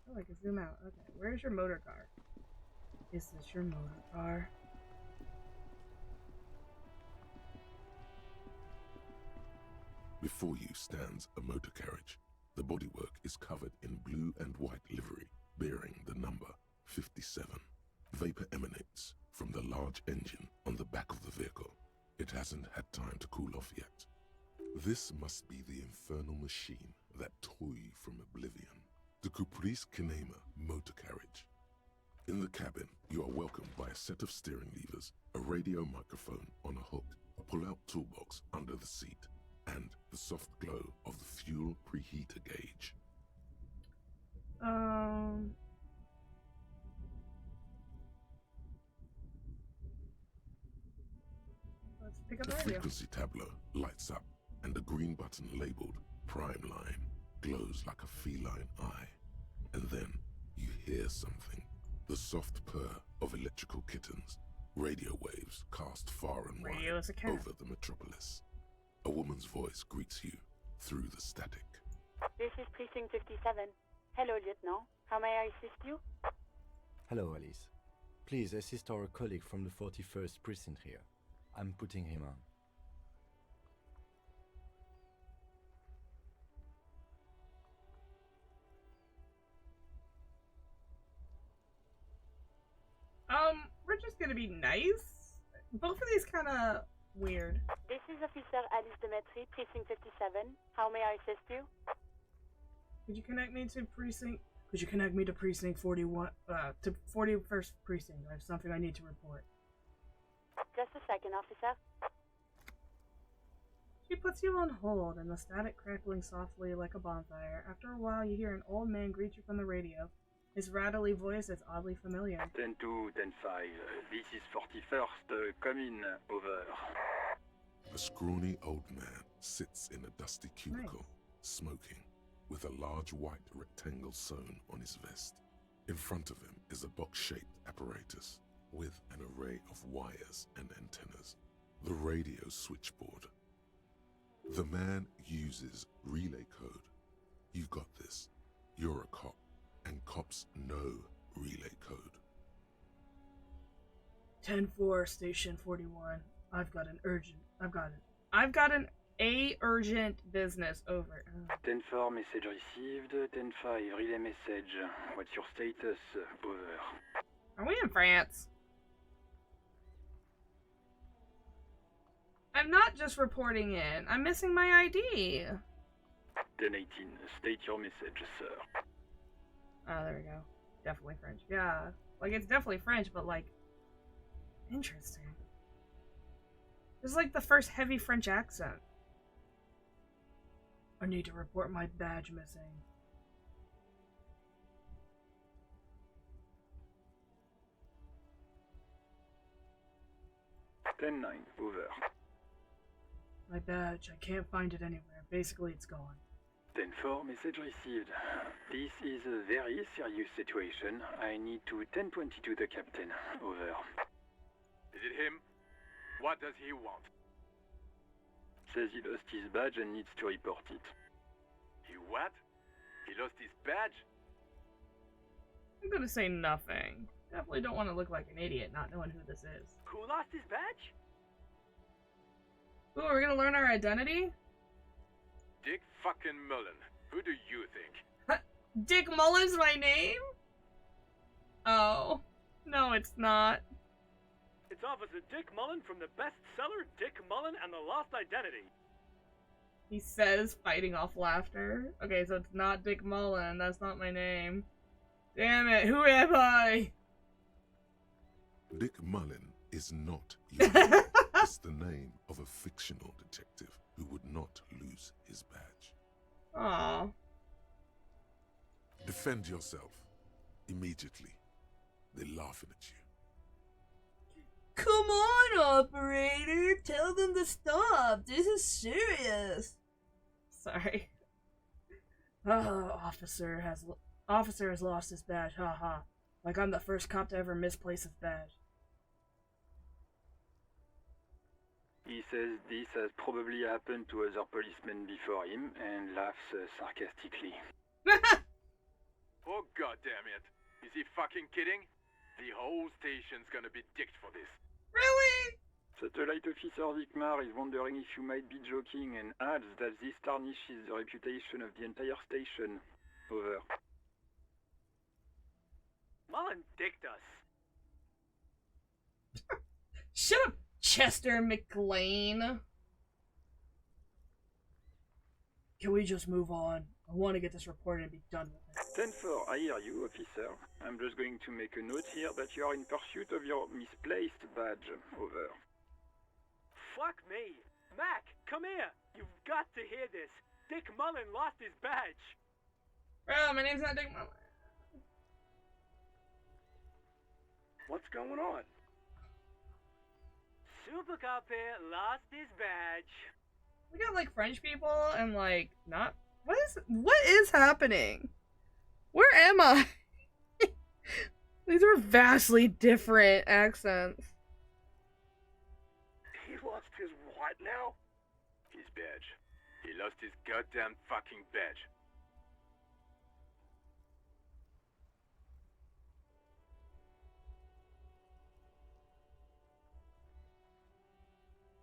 Oh, I can zoom out. Okay, where's your motor car? Is this your motor car? Before you stands a motor carriage. The bodywork is covered in blue and white livery, bearing the number 57. Vapor emanates from the large engine on the back of the vehicle. It hasn't had time to cool off yet. This must be the infernal machine that tore you from oblivion. The Caprice Kinema motor carriage. In the cabin, you are welcomed by a set of steering levers, a radio microphone on a hook, a pull-out toolbox under the seat, and the soft glow of the fuel preheater gauge. Let's pick up The the radio. frequency tableau lights up, and the green button labeled Prime Line glows like a feline eye. And then you hear something. The soft purr of electrical kittens, radio waves cast far and Radio is a wide cat. over the metropolis. A woman's voice greets you through the static. This is Precinct 57. Hello, Lieutenant. How may I assist you? Hello, Alice. Please assist our colleague from the 41st Precinct here. I'm putting him on. We're just gonna be nice. Both of these kind of weird. This is Officer Alice Demetri, Precinct 57. How may I assist you? Could you connect me to precinct? Could you connect me to Precinct 41? To 41st Precinct. I have something I need to report. Just a second, officer. She puts you on hold, and the static crackling softly like a bonfire. After a while, you hear an old man greet you from the radio. His rattly voice is oddly familiar. 10-2, 10-5. This is 41st. Come in. Over. A scrawny old man sits in a dusty cubicle, smoking, with a large white rectangle sewn on his vest. In front of him is a box-shaped apparatus with an array of wires and antennas. The radio switchboard. The man uses relay code. You got this. You're a cop, and cops know relay code. 10-4, Station 41. I've got an urgent business. Over. 10-4, message received. 10-5, relay message. What's your status? Over. Are we in France? I'm not just reporting in. I'm missing my ID. 10-18, state your message, sir. Oh, there we go. Definitely French. Yeah. Like, it's definitely French, but, like, interesting. This is like the first heavy French accent. I need to report my badge missing. Over. My badge, I can't find it anywhere. Basically, it's gone. 10-4, message received. This is a very serious situation. I need to 10-22 the captain. Over. Is it him? What does he want? Says he lost his badge and needs to report it. He what? He lost his badge? I'm gonna say nothing. Definitely don't want to look like an idiot not knowing who this is. Who lost his badge? Ooh, we're gonna learn our identity? Dick fucking Mullen. Who do you think? Dick Mullen's my name? Oh. No, it's not. It's Officer Dick Mullen from the bestseller Dick Mullen and the Lost Identity. He says, fighting off laughter. Okay, so it's not Dick Mullen. That's not my name. Damn it, who am I? Dick Mullen is not your name. It's the name of a fictional detective who would not lose his badge. Aw. Defend yourself. Immediately. They're laughing at you. Come on, operator! Tell them to stop! This is serious! Sorry. Oh, officer has lost his badge, haha. Like I'm the first cop to ever misplace his badge. He says this has probably happened to other policemen before him and laughs sarcastically. Oh goddamn it. Is he fucking kidding? The whole station's gonna be dicked for this. Really? Satellite Officer Vikmar is wondering if you might be joking and adds that this tarnishes the reputation of the entire station. Over. Mullen dicked us. Shut up, Chester McLean. Can we just move on? I want to get this reported and be done with it. 10-4, I hear you, officer. I'm just going to make a note here that you are in pursuit of your misplaced badge. Over. Fuck me! Mac, come here! You've got to hear this! Dick Mullen lost his badge! Bro, my name's not Dick Mullen. What's going on? Super Cop here lost his badge. We got like French people and like not. What is happening? Where am I? These are vastly different accents. He lost his what now? His badge. He lost his goddamn fucking badge.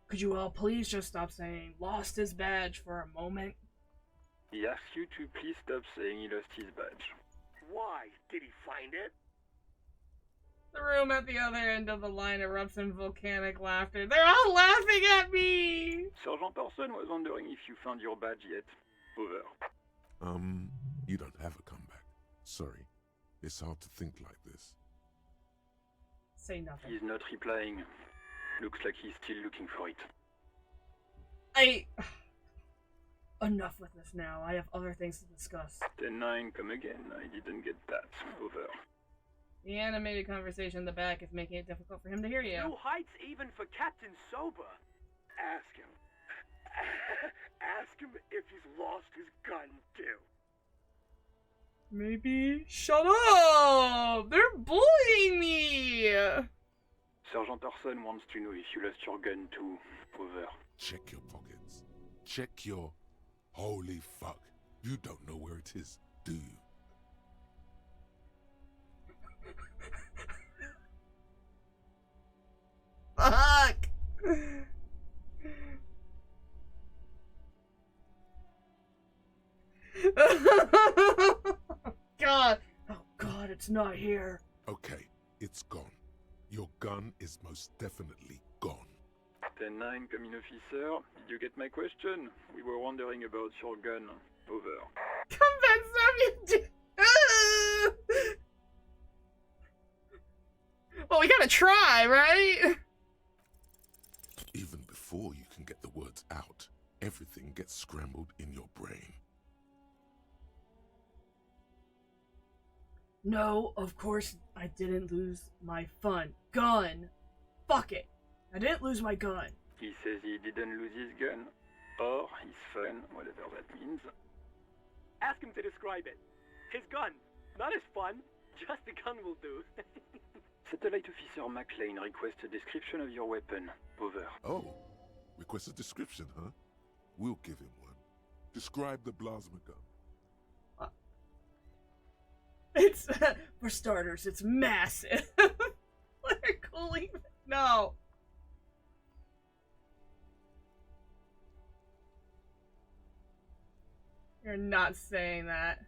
Could you all please just stop saying lost his badge for a moment? He asks you to please stop saying he lost his badge. Why? Did he find it? The room at the other end of the line erupts in volcanic laughter. They're all laughing at me! Sergeant Person was wondering if you found your badge yet. Over. You don't have a comeback. Sorry. It's hard to think like this. Say nothing. He's not replying. Looks like he's still looking for it. Enough with this now. I have other things to discuss. 10-9, come again. I didn't get that. Over. The animated conversation in the back is making it difficult for him to hear you. No heights even for Captain Sober. Ask him. Ask him if he's lost his gun, too. Maybe. Shut up! They're bullying me! Sergeant Orson wants to know if you lost your gun too. Over. Check your pockets. Check your... Holy fuck. You don't know where it is, do you? Fuck! God! Oh God, it's not here. Okay, it's gone. Your gun is most definitely gone. 10-9, coming officer. Did you get my question? We were wondering about your gun. Over. Come back, Sam, you Well, we gotta try, right? Even before you can get the words out, everything gets scrambled in your brain. No, of course I didn't lose my gun. Fuck it. I didn't lose my gun. He says he didn't lose his gun. Or his fun, whatever that means. Ask him to describe it. His gun. Not his fun. Just the gun will do. Satellite Officer McLean requests a description of your weapon. Over. Oh, request a description, huh? We'll give him one. Describe the plasma gun. It's, for starters, it's massive. Literally, no. You're not saying that.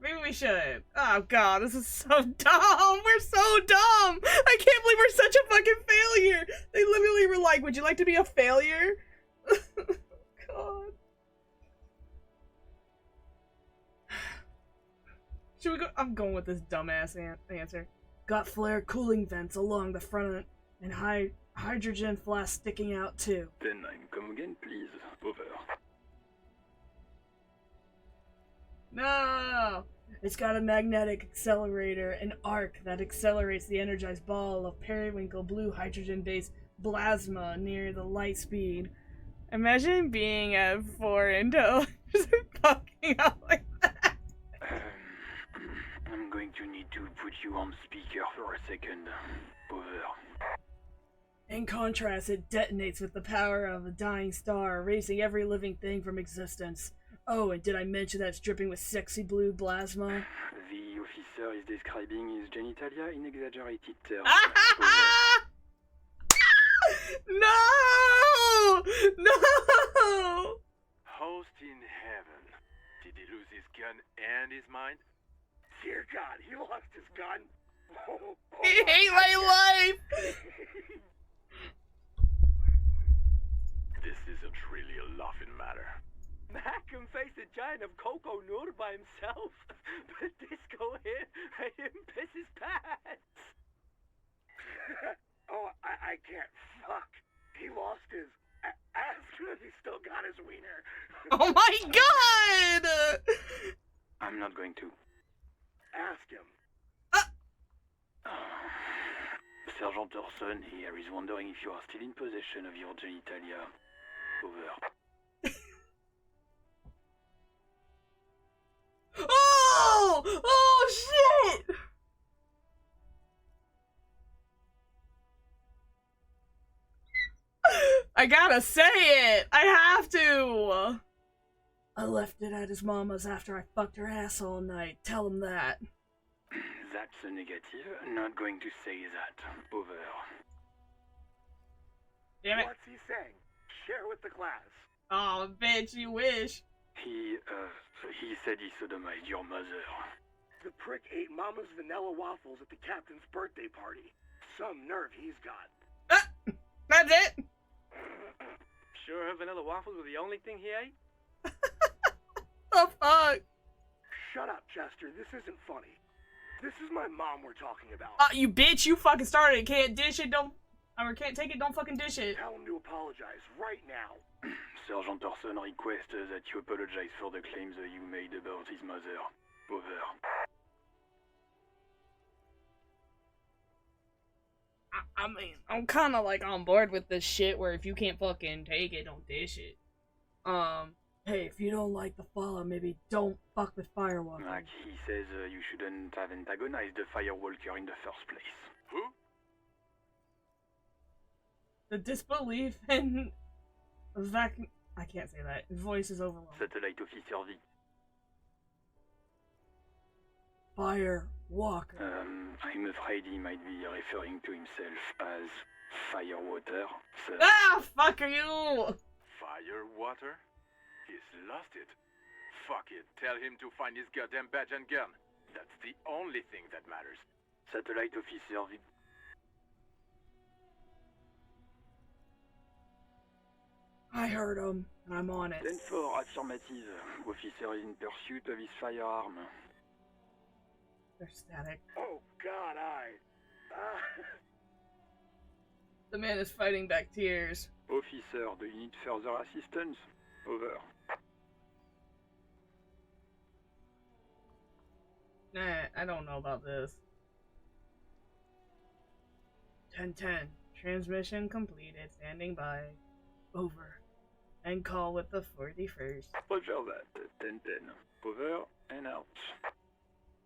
Maybe we should. Oh god, this is so dumb. We're so dumb. I can't believe we're such a fucking failure. They literally were like, would you like to be a failure? God. Should we go? I'm going with this dumbass answer. Got flare cooling vents along the front and hydrogen flask sticking out too. Then come again, please. Over. No! It's got a magnetic accelerator, an arc that accelerates the energized ball of periwinkle blue hydrogen-based plasma near the light speed. Imagine being a foreign to fucking out like that. I'm going to need to put you on speaker for a second. Over. In contrast, it detonates with the power of a dying star, erasing every living thing from existence. Oh, and did I mention that it's dripping with sexy blue plasma? The officer is describing his genitalia in exaggerated terms. No! No! Host in heaven. Did he lose his gun and his mind? Dear God, he lost his gun. Oh, I hate my life! This isn't really a laughing matter. Mac can face a giant of Coco Nur by himself, but Disco here made him piss his pants. Oh, I can't. Fuck. He lost his ass, but he still got his wiener. Oh my god! I'm not going to. Ask him. Sergeant Orson here is wondering if you are still in possession of your genitalia. Over. Oh! Oh shit! I gotta say it! I have to! I left it at his mama's after I fucked her ass all night. Tell him that. That's a negative. Not going to say that. Over. Damn it. What's he saying? Share with the class. Oh, bitch, you wish. He said he sodomized your mother. The prick ate Mama's vanilla waffles at the captain's birthday party. Some nerve he's got. That's it? Sure her vanilla waffles were the only thing he ate? The fuck? Shut up, Chester. This isn't funny. This is my mom we're talking about. You bitch, you fucking started it. Can't dish it, don't... Or can't take it, don't fucking dish it. Tell him to apologize right now. Sergeant Orson requests that you apologize for the claims that you made about his mother. Over. I mean, I'm kind of like on board with this shit where if you can't fucking take it, don't dish it. Hey, if you don't like the follow, maybe don't fuck with Firewalker. Like he says, you shouldn't have antagonized the Firewalker in the first place. Who? The disbelief in Zach. I can't say that. His voice is overwhelmed. Satellite Officer V. Firewalker. I'm afraid he might be referring to himself as Firewater, sir. Ah, fuck you! Firewater? He's lost it. Fuck it. Tell him to find his goddamn badge and gun. That's the only thing that matters. Satellite Officer V. I heard him, and I'm on it. 10-4, affirmative. Officer is in pursuit of his firearm. They're static. Oh, God, The man is fighting back tears. Officer, do you need further assistance? Over. Nah, I don't know about this. 10-10. Transmission completed. Standing by. Over. And call with the 41st. Roger that. 10-10. Over and out.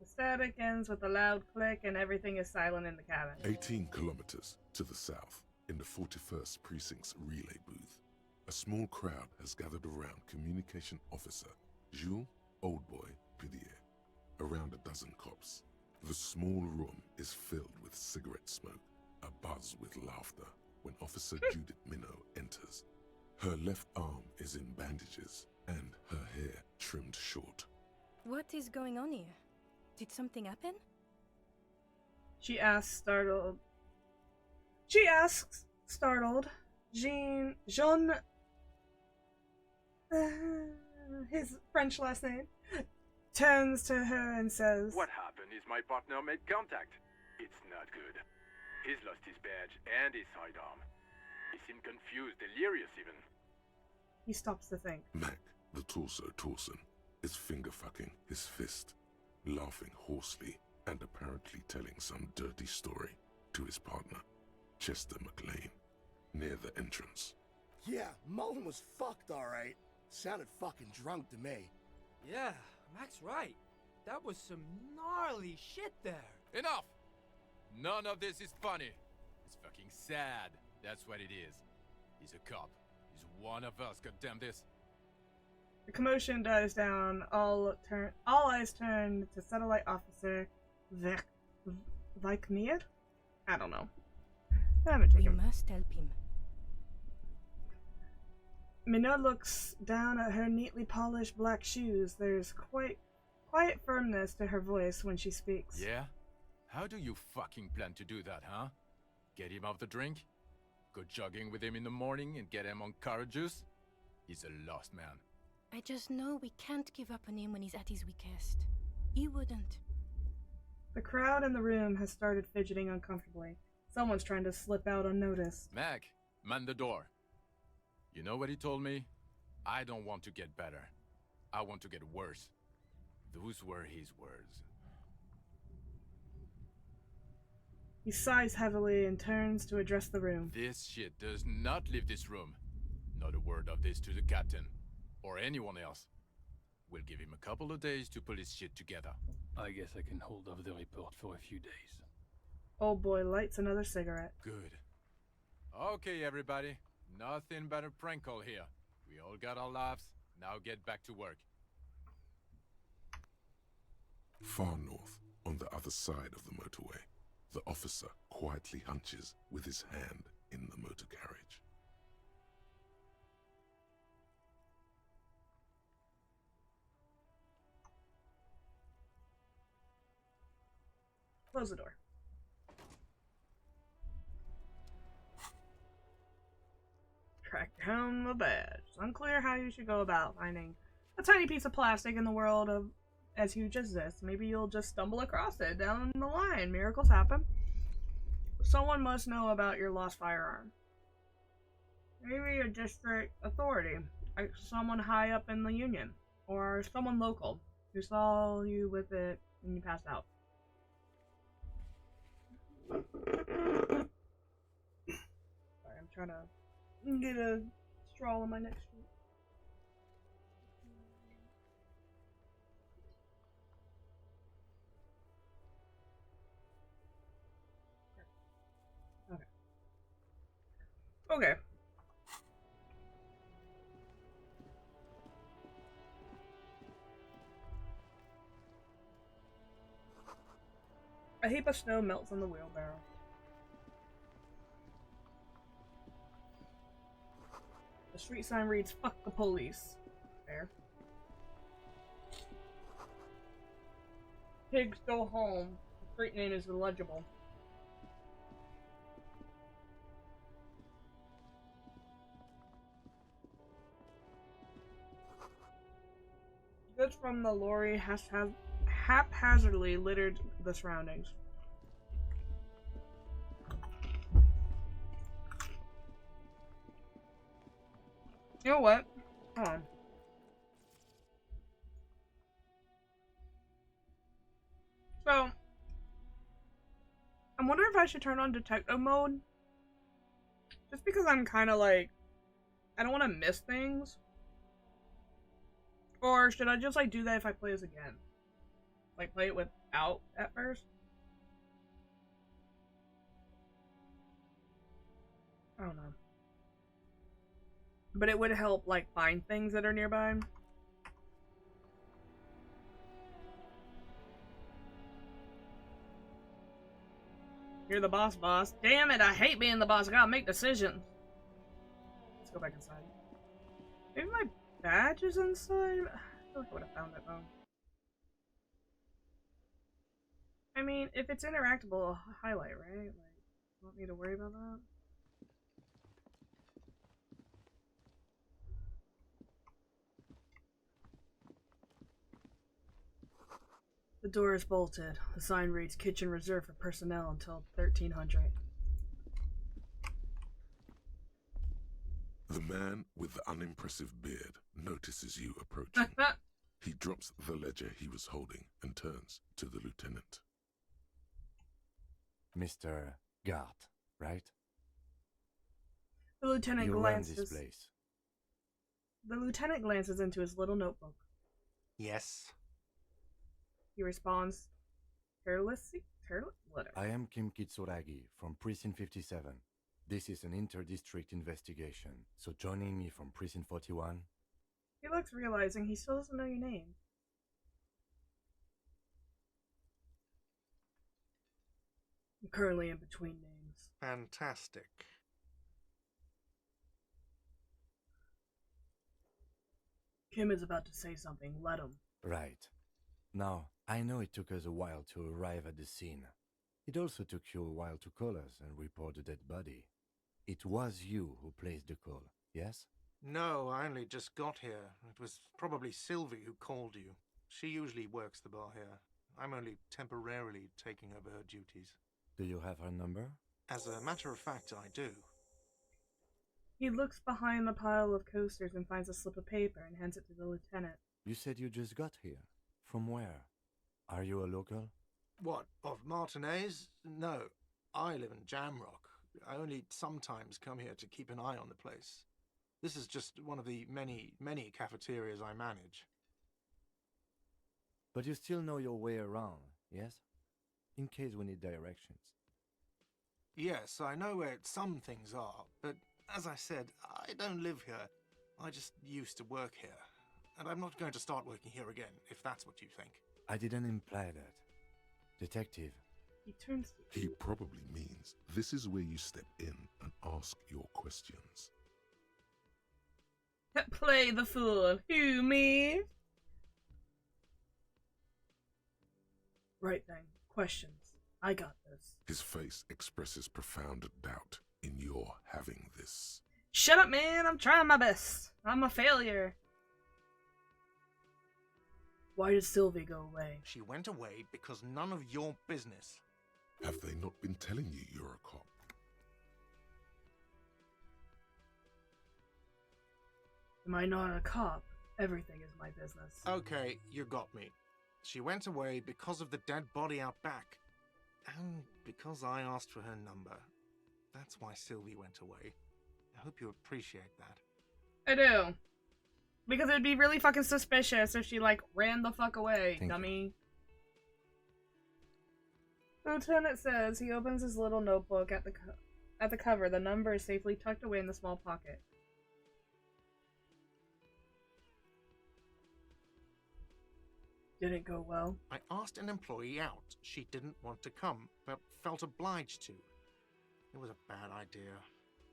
The static ends with a loud click and everything is silent in the cabin. 18 kilometers to the south, in the 41st Precinct's relay booth, a small crowd has gathered around Communication Officer Jules Oldboy Pidier, around a dozen cops. The small room is filled with cigarette smoke, abuzz with laughter, when Officer Judith Minnow enters. Her left arm is in bandages, and her hair trimmed short. What is going on here? Did something happen? She asks, startled. Jean, his French last name, turns to her and says, What happened is my partner made contact. It's not good. He's lost his badge and his sidearm. He seemed confused, delirious even. He stops to think. Mac, the torso Torson, is finger-fucking his fist, laughing hoarsely and apparently telling some dirty story to his partner, Chester McLean, near the entrance. Yeah, Mullen was fucked, alright. Sounded fucking drunk to me. Yeah, Mac's right. That was some gnarly shit there. Enough! None of this is funny. It's fucking sad. That's what it is. He's a cop. He's one of us, goddamn this. The commotion dies down. All eyes turn to Satellite Officer Vikmir? I don't know. I haven't taken. We must help him. Minot looks down at her neatly polished black shoes. There's quiet firmness to her voice when she speaks. Yeah? How do you fucking plan to do that, huh? Get him off the drink? Go jogging with him in the morning and get him on carrot juice? He's a lost man. I just know we can't give up on him when he's at his weakest. He wouldn't. The crowd in the room has started fidgeting uncomfortably. Someone's trying to slip out unnoticed. Mac, man the door. You know what he told me? I don't want to get better. I want to get worse. Those were his words. He sighs heavily and turns to address the room. This shit does not leave this room. Not a word of this to the captain. Or anyone else. We'll give him a couple of days to pull his shit together. I guess I can hold off the report for a few days. Old boy lights another cigarette. Good. Okay, everybody. Nothing but a prank call here. We all got our laughs. Now get back to work. Far north, on the other side of the motorway, the officer quietly hunches with his hand in the motor carriage. Close the door. Track down the badge. It's unclear how you should go about finding a tiny piece of plastic in the world of as huge as this. Maybe you'll just stumble across it down the line. Miracles happen. Someone must know about your lost firearm. Maybe a district authority, like someone high up in the union, or someone local who saw you with it when you passed out. Sorry, I'm trying to get a straw in my next street. Okay. A heap of snow melts on the wheelbarrow. The street sign reads, "Fuck the police." Fair. Pigs go home. The street name is illegible. Goods from the lorry haphazardly littered the surroundings. You know what? Hold on. So, I'm wondering if I should turn on detective mode. Just because I'm kind of like, I don't want to miss things. Or should I just like do that if I play this again? Like play it without at first? I don't know. But it would help like find things that are nearby. You're the boss, boss. Damn it, I hate being the boss. I gotta make decisions. Let's go back inside. Maybe my badge is inside? I feel like I would have found it though. I mean, if it's interactable, I'll highlight, right? Like, you want me to worry about that? The door is bolted. The sign reads kitchen reserved for personnel until 1300. The man with the unimpressive beard notices you approaching. He drops the ledger he was holding and turns to the lieutenant. Mr. Gart, right? The lieutenant You run this glances. place. The lieutenant glances into his little notebook. Yes. He responds, carelessly? Whatever. I am Kim Kitsuragi from Precinct 57. This is an inter-district investigation, so joining me from Precinct 41... He looks, realizing he still doesn't know your name. I'm currently in between names. Fantastic. Kim is about to say something. Let him. Right. Now, I know it took us a while to arrive at the scene. It also took you a while to call us and report the dead body. It was you who placed the call, yes? No, I only just got here. It was probably Sylvie who called you. She usually works the bar here. I'm only temporarily taking over her duties. Do you have her number? As a matter of fact, I do. He looks behind the pile of coasters and finds a slip of paper and hands it to the lieutenant. You said you just got here. From where? Are you a local? What, of Martinez? No, I live in Jamrock. I only sometimes come here to keep an eye on the place. This is just one of the many, many cafeterias I manage. But you still know your way around, yes? In case we need directions. Yes, I know where some things are, but as I said, I don't live here. I just used to work here. And I'm not going to start working here again, if that's what you think. I didn't imply that. Detective. He turns to He probably means this is where you step in and ask your questions. Play the fool. Who, me? Right then. Questions. I got this. His face expresses profound doubt in your having this. Shut up, man. I'm trying my best. I'm a failure. Why did Sylvie go away? She went away because none of your business. Have they not been telling you you're a cop? Am I not a cop? Everything is my business. Okay, you got me. She went away because of the dead body out back. And because I asked for her number. That's why Sylvie went away. I hope you appreciate that. I do. Because it'd be really fucking suspicious if she, like, ran the fuck away, dummy. Lieutenant says he opens his little notebook at the cover. The number is safely tucked away in the small pocket. Didn't go well. I asked an employee out. She didn't want to come, but felt obliged to. It was a bad idea.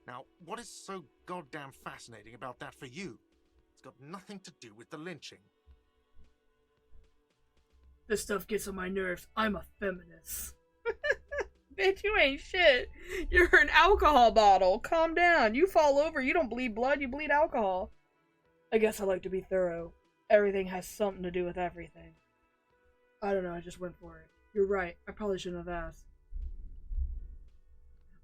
Now, what is so goddamn fascinating about that for you? It's got nothing to do with the lynching. This stuff gets on my nerves. I'm a feminist. Bitch, you ain't shit. You're an alcohol bottle. Calm down. You fall over. You don't bleed blood. You bleed alcohol. I guess I like to be thorough. Everything has something to do with everything. I don't know. I just went for it. You're right. I probably shouldn't have asked.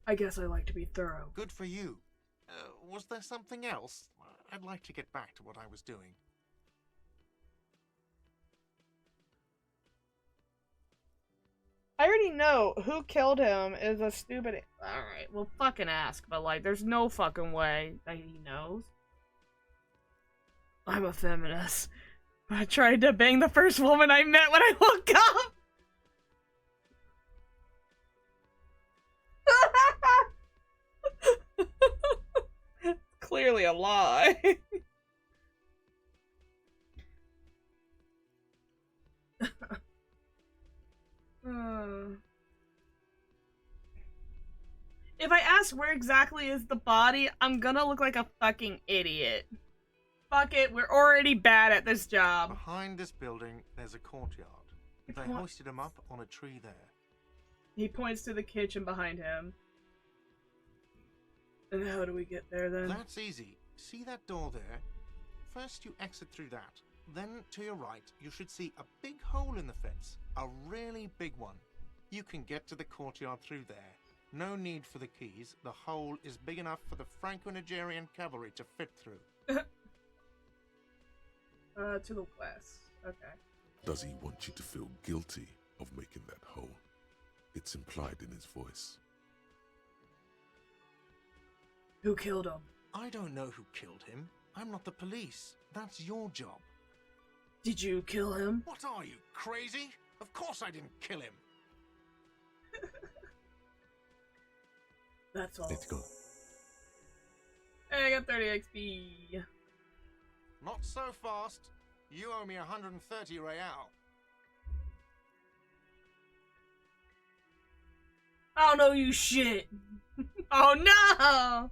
I guess I like to be thorough. Good for you. Was there something else? I'd like to get back to what I was doing. I already know who killed him is a stupid... Alright, well fucking ask, but like, there's no fucking way that he knows. I'm a feminist. I tried to bang the first woman I met when I woke up! Clearly a lie. If I ask where exactly is the body, I'm gonna look like a fucking idiot. Fuck it, we're already bad at this job. Behind this building, there's a courtyard. They hoisted him up on a tree there. He points to the kitchen behind him. And how do we get there then? That's easy. See that door there? First you exit through that. Then to your right, you should see a big hole in the fence. A really big one. You can get to the courtyard through there. No need for the keys. The hole is big enough for the Franco-Nigerian cavalry to fit through. To the west. Okay. Does he want you to feel guilty of making that hole? It's implied in his voice. Who killed him? I don't know who killed him. I'm not the police. That's your job. Did you kill him? What are you, crazy? Of course I didn't kill him. That's all. Let's go. Hey, I got 30 XP. Not so fast. You owe me 130 real. I don't know you shit. Oh no!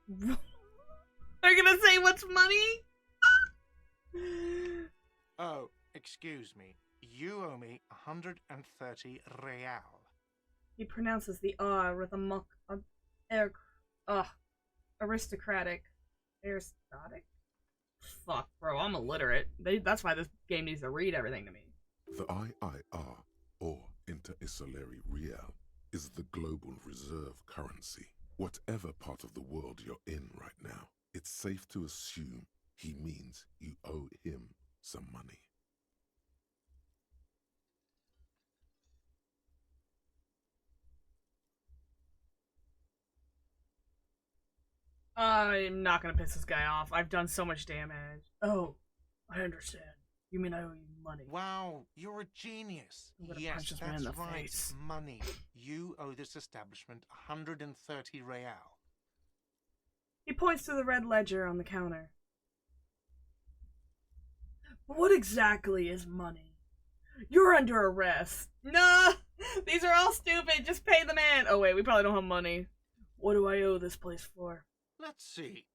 They're gonna say what's money? Oh, excuse me. You owe me 130 real. He pronounces the R with a aristocratic. Aristocratic? Fuck, bro, I'm illiterate. That's why this game needs to read everything to me. The IIR, or Inter-Isolary Real, is the global reserve currency. Whatever part of the world you're in right now, it's safe to assume he means you owe him some money. I'm not gonna piss this guy off. I've done so much damage. Oh, I understand. You mean I owe you money? Wow, you're a genius. I'm gonna Yes, punch this man in that's the right. face. Money. You owe this establishment 130 real. He points to the red ledger on the counter. But what exactly is money? You're under arrest. Nah! These are all stupid. Just pay the man. Oh wait, we probably don't have money. What do I owe this place for? Let's see.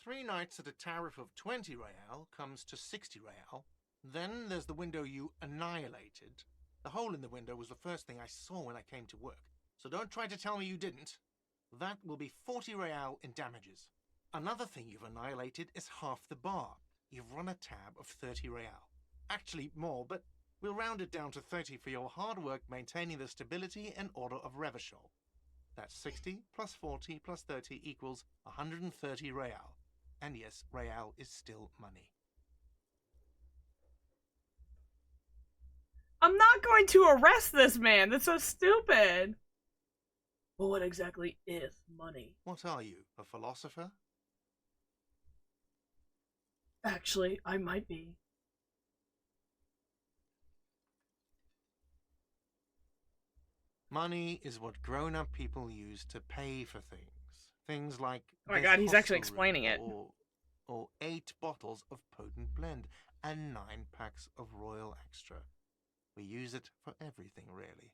3 nights at a tariff of 20 real comes to 60 real. Then there's the window you annihilated. The hole in the window was the first thing I saw when I came to work. So don't try to tell me you didn't. That will be 40 real in damages. Another thing you've annihilated is half the bar. You've run a tab of 30 real. Actually more, but we'll round it down to 30 for your hard work maintaining the stability and order of Revachol. That's 60 plus 40 plus 30 equals 130 real. And yes, real is still money. I'm not going to arrest this man. That's so stupid. Well, what exactly is money? What are you, a philosopher? Actually, I might be. Money is what grown-up people use to pay for things. Things like Oh my this god, he's actually hostelry explaining it. Or 8 bottles of potent blend and 9 packs of Royal Extra. We use it for everything, really.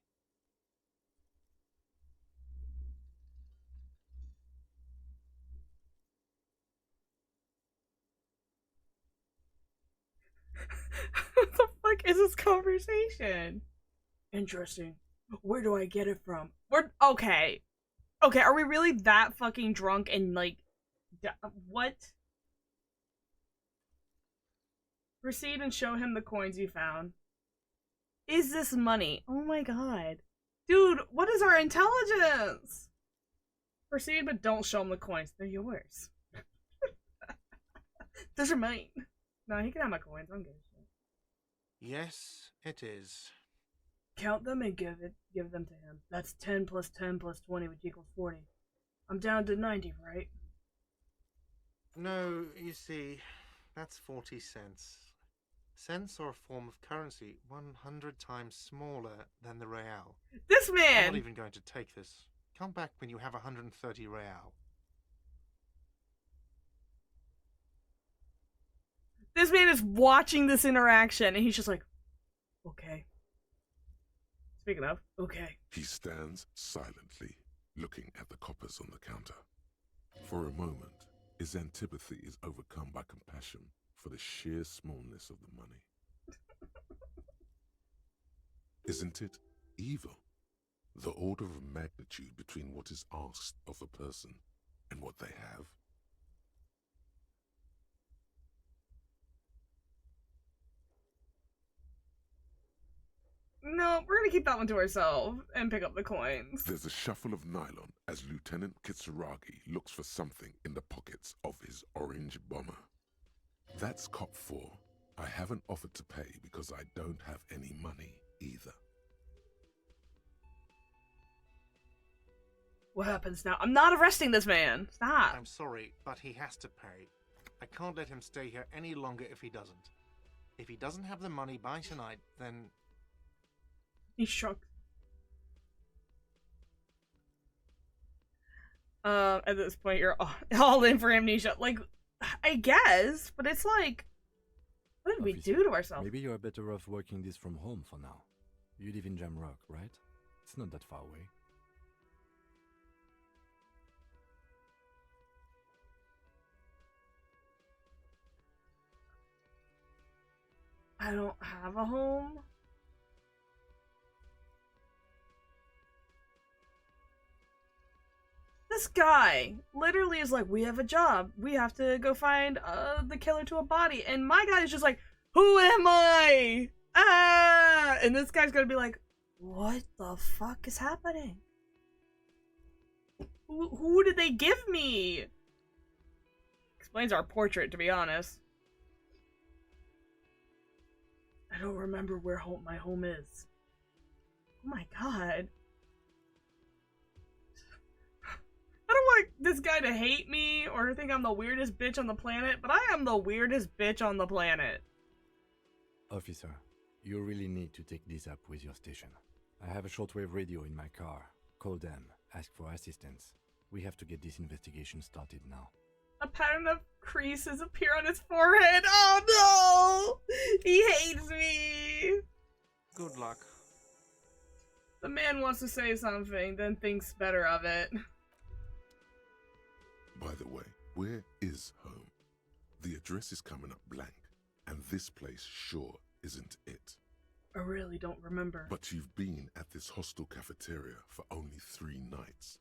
What the fuck is this conversation? Interesting. Where do I get it from? Okay. Okay, are we really that fucking drunk and like... what? Proceed and show him the coins you found. Is this money? Oh my god. Dude, what is our intelligence? Proceed, but don't show him the coins. They're yours. Those are mine. No, he can have my coins. I'm good. Yes, it is. Count them and give them to him. That's 10 plus 10 plus 20, which equals 40. I'm down to 90, right? No, you see, that's 40 cents. Cents are a form of currency 100 times smaller than the real. This man! I'm not even going to take this. Come back when you have 130 real. This man is watching this interaction, and he's just like, okay. Speaking of, okay. He stands silently, looking at the coppers on the counter. For a moment, his antipathy is overcome by compassion for the sheer smallness of the money. Isn't it evil? The order of magnitude between what is asked of a person and what they have. No, we're gonna keep that one to ourselves and pick up the coins. There's a shuffle of nylon as Lieutenant Kitsuragi looks for something in the pockets of his orange bomber. That's cop 4. I haven't offered to pay because I don't have any money either. What happens now? I'm not arresting this man. Stop. I'm sorry, but he has to pay. I can't let him stay here any longer if he doesn't. If he doesn't have the money by tonight, then... He's shocked. At this point, you're all in for amnesia. Like, I guess, but it's like, what did we do to ourselves? Maybe you're better off working this from home for now. You live in Jamrock, right? It's not that far away. I don't have a home. This guy literally is like, we have a job. We have to go find the killer to a body. And my guy is just like, who am I? Ah! And this guy's gonna be like, what the fuck is happening? Who did they give me? Explains our portrait, to be honest. I don't remember where my home is. Oh my god. I don't want this guy to hate me or think I'm the weirdest bitch on the planet, but I am the weirdest bitch on the planet. Officer, you really need to take this up with your station. I have a shortwave radio in my car. Call them, ask for assistance. We have to get this investigation started now. A pattern of creases appear on his forehead. Oh no! He hates me! Good luck. The man wants to say something, then thinks better of it. By the way, where is home? The address is coming up blank, and this place sure isn't it. I really don't remember. But you've been at this hostel cafeteria for only 3 nights.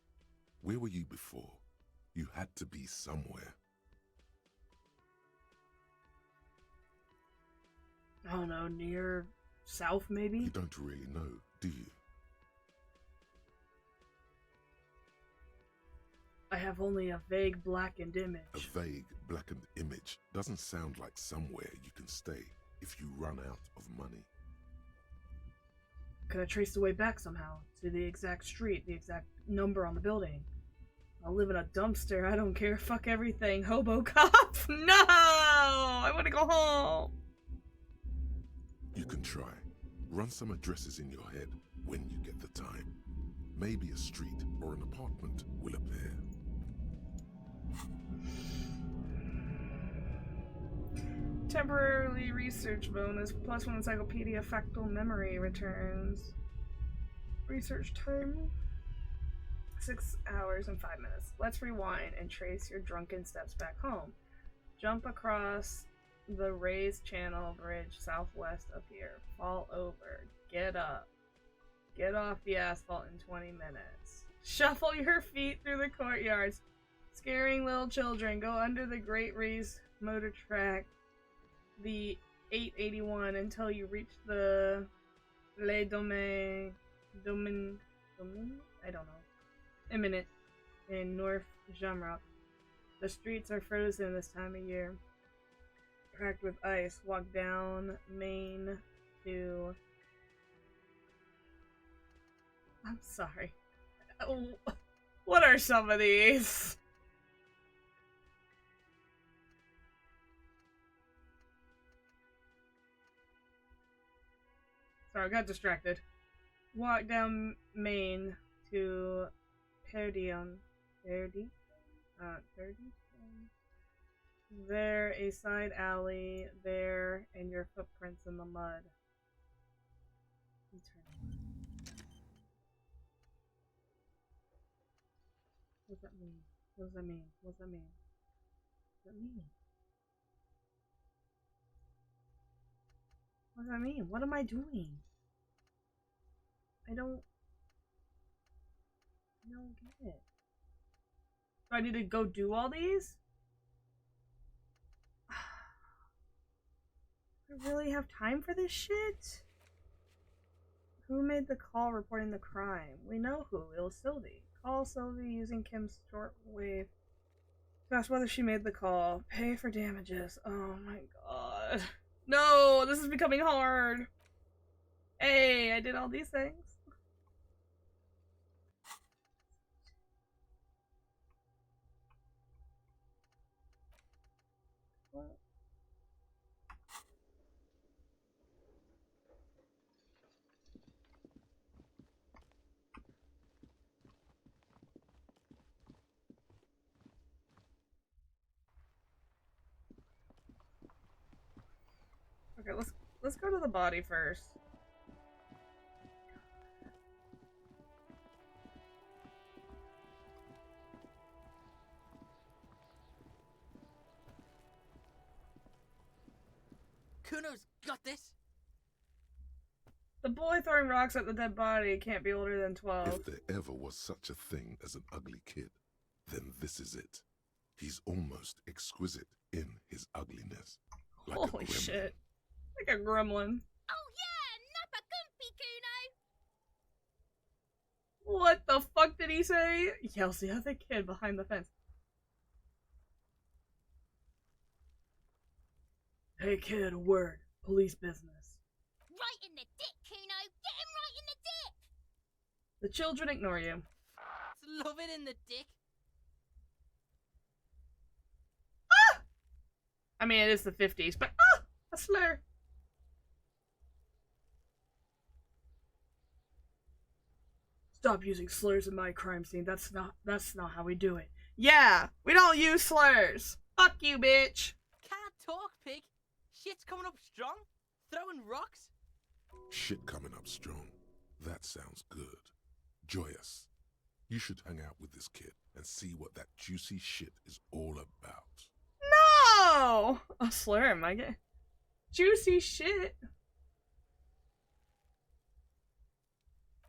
Where were you before? You had to be somewhere. I don't know, near south maybe? You don't really know, do you? I have only a vague blackened image. A vague blackened image doesn't sound like somewhere you can stay if you run out of money. Could I trace the way back somehow? To the exact street, the exact number on the building? I'll live in a dumpster, I don't care, fuck everything. Hobo cop! No! I wanna go home! You can try. Run some addresses in your head when you get the time. Maybe a street or an apartment will appear. Temporarily research bonus, +1 encyclopedia factual memory returns. Research time? 6 hours and 5 minutes. Let's rewind and trace your drunken steps back home. Jump across the raised channel bridge southwest of here. Fall over. Get up. Get off the asphalt in 20 minutes. Shuffle your feet through the courtyards, scaring little children. Go under the Great Race motor track, the 881, until you reach the Les Domaines. I don't know. Imminent in North Jamrock. The streets are frozen this time of year, cracked with ice. Walk down Main to... I'm sorry. What are some of these? Sorry, I got distracted. Walk down Main to Perdion. Perdi? Perdi? There, a side alley there, and your footprints in the mud. What does that mean? What does that mean? What does that mean? What does that mean? What does that mean? What am I doing? I don't get it. Do I need to go do all these? Do I really have time for this shit? Who made the call reporting the crime? We know who. It was Sylvie. Call Sylvie using Kim's shortwave to ask whether she made the call. Pay for damages. Oh my god. No, this is becoming hard. Hey, I did all these things. What? Okay, let's go to the body first. Kuno's got this. The boy throwing rocks at the dead body can't be older than 12. If there ever was such a thing as an ugly kid, then this is it. He's almost exquisite in his ugliness. Like Holy shit. Like a gremlin. Oh yeah, Nappa Gumpy Kuno! What the fuck did he say? Yells the other kid behind the fence. Hey kid, a word. Police business. Right in the dick, Kuno! Get him right in the dick! The children ignore you. Love it in the dick. Ah! I mean, it is the 50s, but a slur. Stop using slurs in my crime scene. That's not how we do it. Yeah, we don't use slurs. Fuck you, bitch. Can't talk, pig. Shit's coming up strong. Throwing rocks. Shit coming up strong. That sounds good. Joyous, you should hang out with this kid and see what that juicy shit is all about. No! A slur, am I getting juicy shit?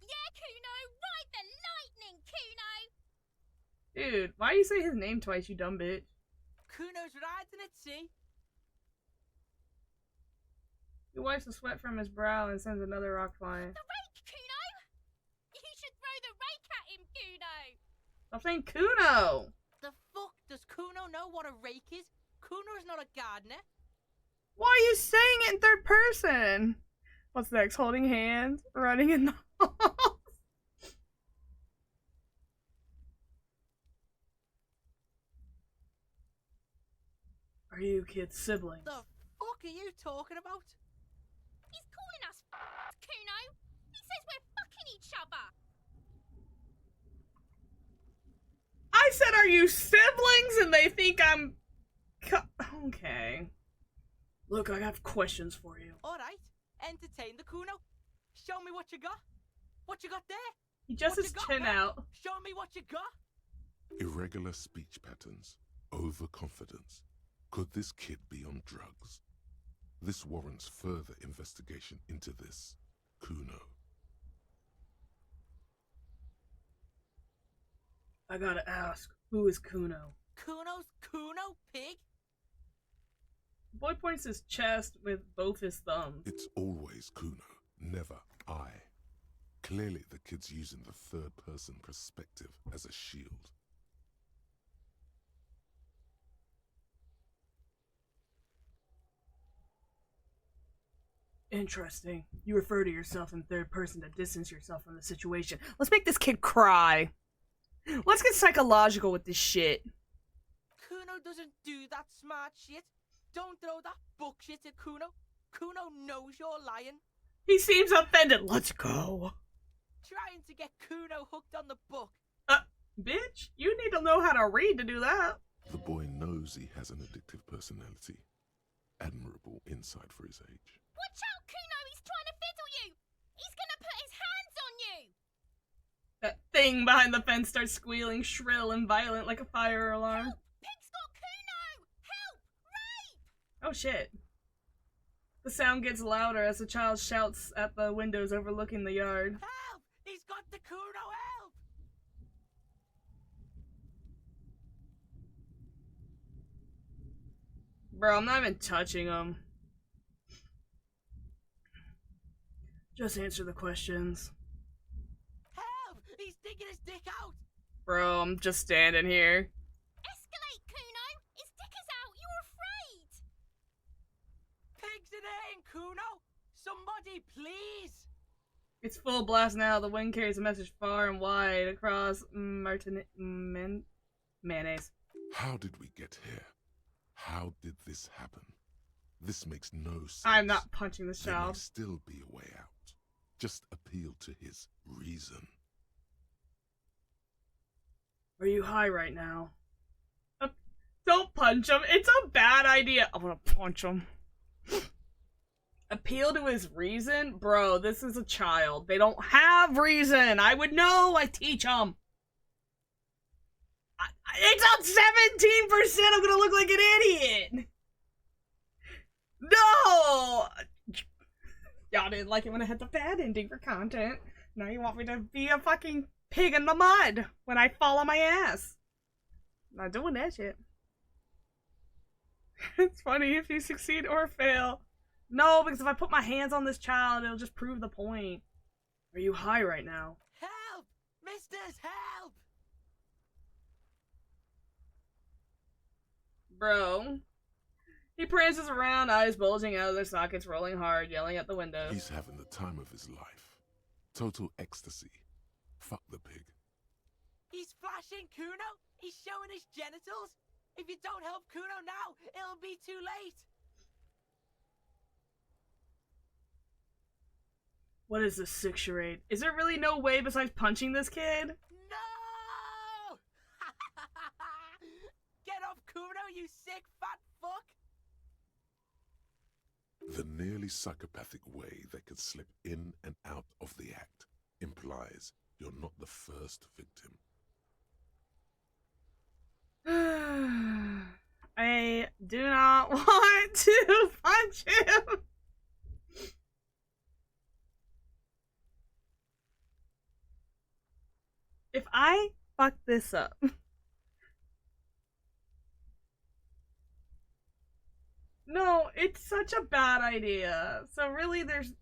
Yeah, Kuno! Ride the lightning, Kuno! Dude, why do you say his name twice, you dumb bitch? Kuno's riding at sea. He wipes the sweat from his brow and sends another rock flying. The rake, Kuno! You should throw the rake at him, Kuno! Stop saying Kuno! The fuck? Does Kuno know what a rake is? Kuno's not a gardener. Why are you saying it in third person? What's next? Holding hands? Running in the halls? Are you kids siblings? The fuck are you talking about? He's calling us Kuno! He says we're fucking each other! I said, are you siblings? And they think I'm... Okay. Look, I have questions for you. Alright, entertain the Kuno. Show me what you got. What you got there? He just his chin out. Show me what you got. Irregular speech patterns. Overconfidence. Could this kid be on drugs? This warrants further investigation into this Kuno. I gotta ask, who is Kuno? Kuno's Kuno, pig? The boy points his chest with both his thumbs. It's always Kuno, never I. Clearly the kid's using the third-person perspective as a shield. Interesting. You refer to yourself in third person to distance yourself from the situation. Let's make this kid cry. Let's get psychological with this shit. Kuno doesn't do that smart shit. Don't throw that bullshit at Kuno. Kuno knows you're lying. He seems offended. Let's go. Trying to get Kuno hooked on the book. Bitch, you need to know how to read to do that. The boy knows he has an addictive personality. Admirable insight for his age. Watch out, Kuno! He's trying to fiddle you! He's gonna put his hands on you! That thing behind the fence starts squealing shrill and violent like a fire alarm. Help! Pig's got Kuno! Help! Rape! Oh shit. The sound gets louder as the child shouts at the windows overlooking the yard. Help! He's got the Kuno, help! Bro, I'm not even touching him. Just answer the questions. Help! He's digging his dick out! Bro, I'm just standing here. Escalate, Kuno! His dick is out! You're afraid! Pigs in here, Kuno! Somebody, please! It's full blast now. The wind carries a message far and wide across mayonnaise. How did we get here? How did this happen? This makes no sense. I'm not punching this There may child. still be a way out. Just appeal to his reason. Are you high right now? Don't punch him. It's a bad idea. I'm gonna punch him. Appeal to his reason? Bro, this is a child. They don't have reason. I would know. I teach them. It's on 17%. I'm gonna look like an idiot. No! Y'all didn't like it when I had the bad ending for content. Now you want me to be a fucking pig in the mud when I fall on my ass. Not doing that shit. It's funny if you succeed or fail. No, because if I put my hands on this child, it'll just prove the point. Are you high right now? Help! Misters, help! Bro. He prances around, eyes bulging out of their sockets, rolling hard, yelling at the window. He's having the time of his life. Total ecstasy. Fuck the pig. He's flashing Kuno! He's showing his genitals! If you don't help Kuno now, it'll be too late! What is this 6 charade? Is there really no way besides punching this kid? No! Get up, Kuno, you sick fat fuck! The nearly psychopathic way they could slip in and out of the act implies you're not the first victim. I do not want to punch him. If I fuck this up, no, it's such a bad idea. So really, there's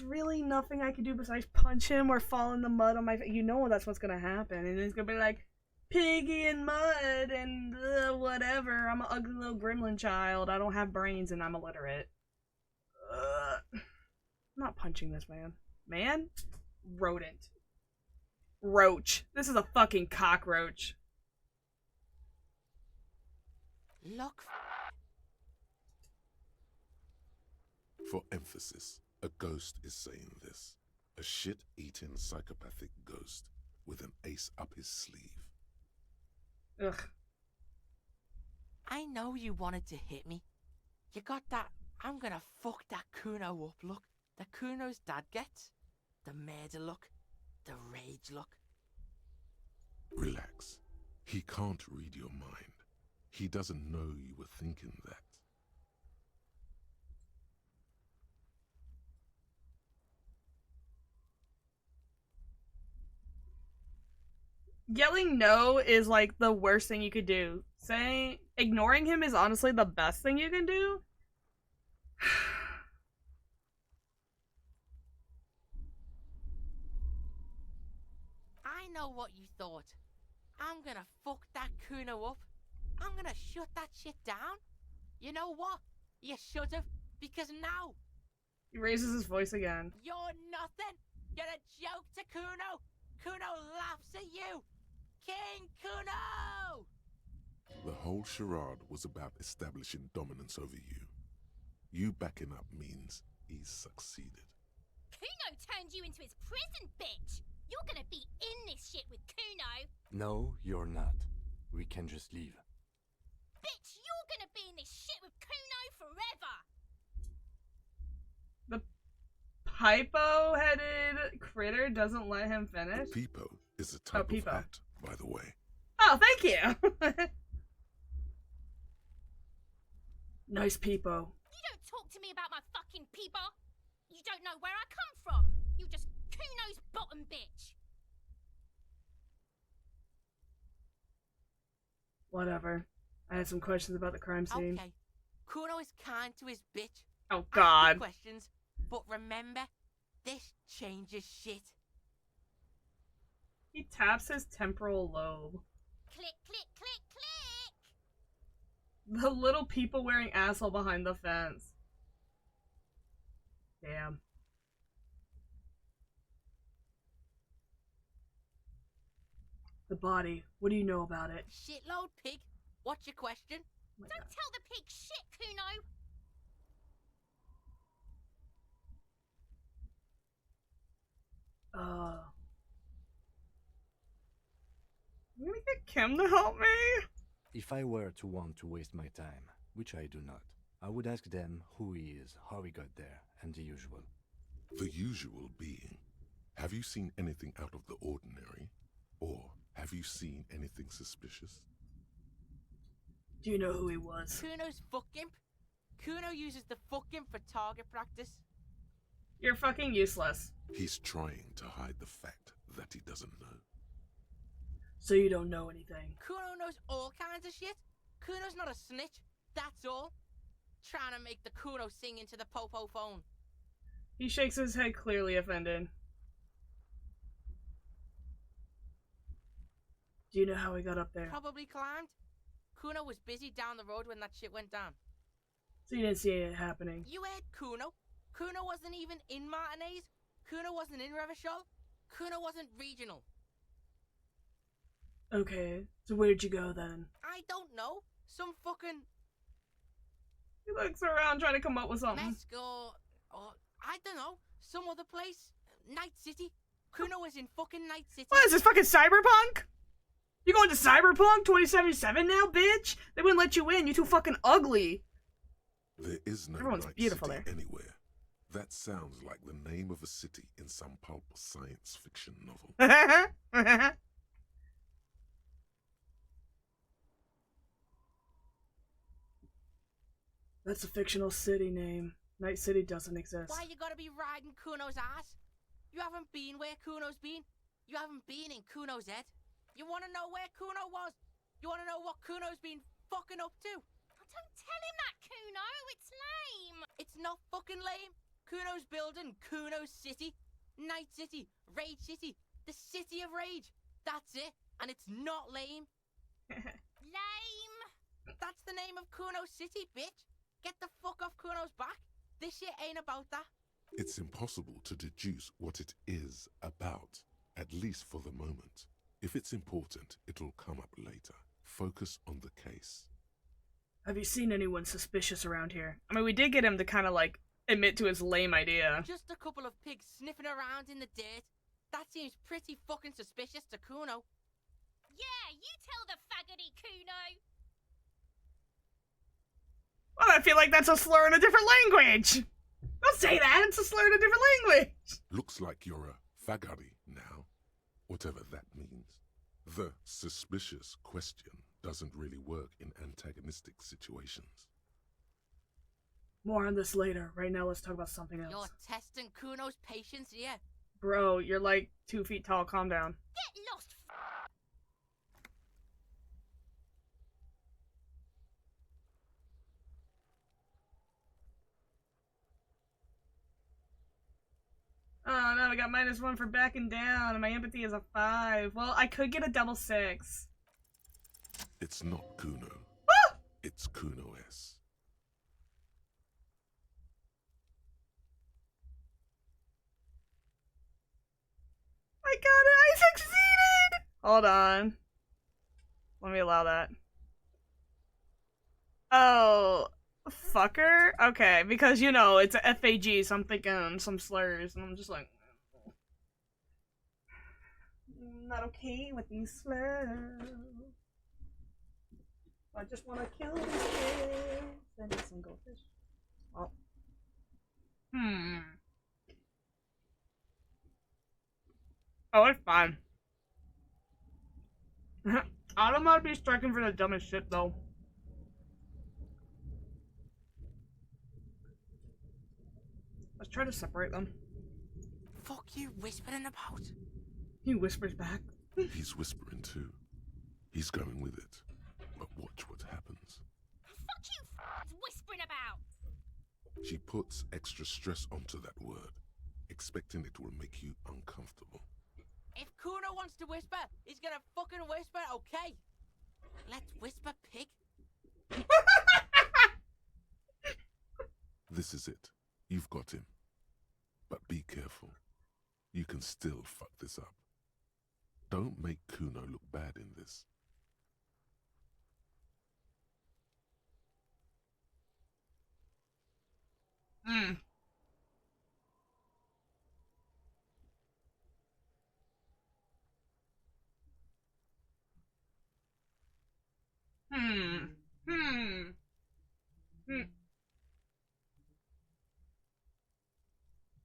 really nothing I can do besides punch him or fall in the mud on my face. You know that's what's gonna happen, and it's gonna be like piggy and mud and whatever. I'm an ugly little gremlin child. I don't have brains and I'm illiterate. I'm not punching this man. Man? Rodent. Roach. This is a fucking cockroach. Look. For emphasis, a ghost is saying this. A shit-eating psychopathic ghost with an ace up his sleeve. Ugh. I know you wanted to hit me. You got that I'm gonna fuck that Kuno up look that Kuno's dad gets. The murder look. The rage look. Relax. He can't read your mind. He doesn't know you were thinking that. Yelling no is like the worst thing you could do. Ignoring him is honestly the best thing you can do. I know what you thought. I'm gonna fuck that Kuno up. I'm gonna shut that shit down. You know what? You should've, because now He raises his voice again. you're nothing. You're a joke to Kuno. Kuno laughs at you. King Kuno! The whole charade was about establishing dominance over you. You backing up means he's succeeded. Kuno turned you into his prison, bitch! You're gonna be in this shit with Kuno! No, you're not. We can just leave. Bitch, you're gonna be in this shit with Kuno forever! The Pipo-headed critter doesn't let him finish? Peepo is a type of hat, by the way. Oh, thank you! Nice peepo. You don't talk to me about my fucking people. You don't know where I come from. You just Kuno's bottom bitch. Whatever. I had some questions about the crime scene. Okay. Kuno is kind to his bitch. Oh, Ask God. the questions, but remember, this changes shit. He taps his temporal lobe. Click, click, click, click. The little people wearing asshole behind the fence. Damn. The body. What do you know about it? Shitload, pig. What's your question? Don't tell the pig shit, Kuno. I'm gonna get Kim to help me. If I were to want to waste my time, which I do not, I would ask them who he is, how he got there, and the usual. The usual being, have you seen anything out of the ordinary? Or have you seen anything suspicious? Do you know who he was? Kuno's fuck imp. Kuno uses the fuck imp for target practice. You're fucking useless. He's trying to hide the fact that he doesn't know. So you don't know anything. Kuno knows all kinds of shit. Kuno's not a snitch, that's all. Trying to make the Kuno sing into the popo phone. He shakes his head, clearly offended. Do you know how he got up there? Probably climbed. Kuno was busy down the road when that shit went down. So you didn't see it happening? You heard Kuno. Kuno wasn't even in Martinez. Kuno wasn't in Revachol. Kuno wasn't regional. Okay, so where'd you go then? I don't know. Some fucking... He looks around trying to come up with something. Mesco, or I don't know, some other place. Night City. Kuno was in fucking Night City. What is this, fucking Cyberpunk? You going to Cyberpunk 2077 now, bitch? They wouldn't let you in, you too fucking ugly. There is no Everyone's Night beautiful City there. anywhere. That sounds like the name of a city in some pulp science fiction novel. That's a fictional city name. Night City doesn't exist. Why you gotta be riding Kuno's ass? You haven't been where Kuno's been. You haven't been in Kuno's head. You wanna know where Kuno was? You wanna know what Kuno's been fucking up to? Don't tell him that, Kuno. It's lame. It's not fucking lame. Kuno's building Kuno's City. Night City. Rage City. The City of Rage. That's it. And it's not lame. Lame. That's the name of Kuno's City, bitch. Get the fuck off Kuno's back. This shit ain't about that. It's impossible to deduce what it is about, at least for the moment. If it's important, it'll come up later. Focus on the case. Have you seen anyone suspicious around here? I mean, we did get him to kind of like admit to his lame idea. Just a couple of pigs sniffing around in the dirt. That seems pretty fucking suspicious to Kuno. Yeah, you tell the faggoty, Kuno. Well, I feel like that's a slur in a different language. Don't say that. It's a slur in a different language. Looks like you're a fagari now, whatever that means. The suspicious question doesn't really work in antagonistic situations. More on this later. Right now, let's talk about something else. You're testing Kuno's patience here. Bro, you're like 2 feet tall. Calm down. Get lost. Oh no, I got -1 for backing down, and my empathy is a 5. Well, I could get a double 6. It's not Kuno. It's Kuno S. I got it! I succeeded! Hold on. Let me allow that. Oh, fucker? Okay, because, you know, it's a FAG, so I'm thinking some slurs, and I'm just like... Not okay with these slurs. I just want to kill these kids. I need some goldfish. Oh. Oh, it's fine. I don't want to be striking for the dumbest shit, though. Let's try to separate them. Fuck you whispering about? He whispers back. He's whispering too. He's going with it. But watch what happens. Fuck you whispering about. She puts extra stress onto that word, expecting it will make you uncomfortable. If Kuno wants to whisper, he's gonna fucking whisper, okay? Let's whisper, pig. This is it. You've got him. But be careful. You can still fuck this up. Don't make Kuno look bad in this. Hmm.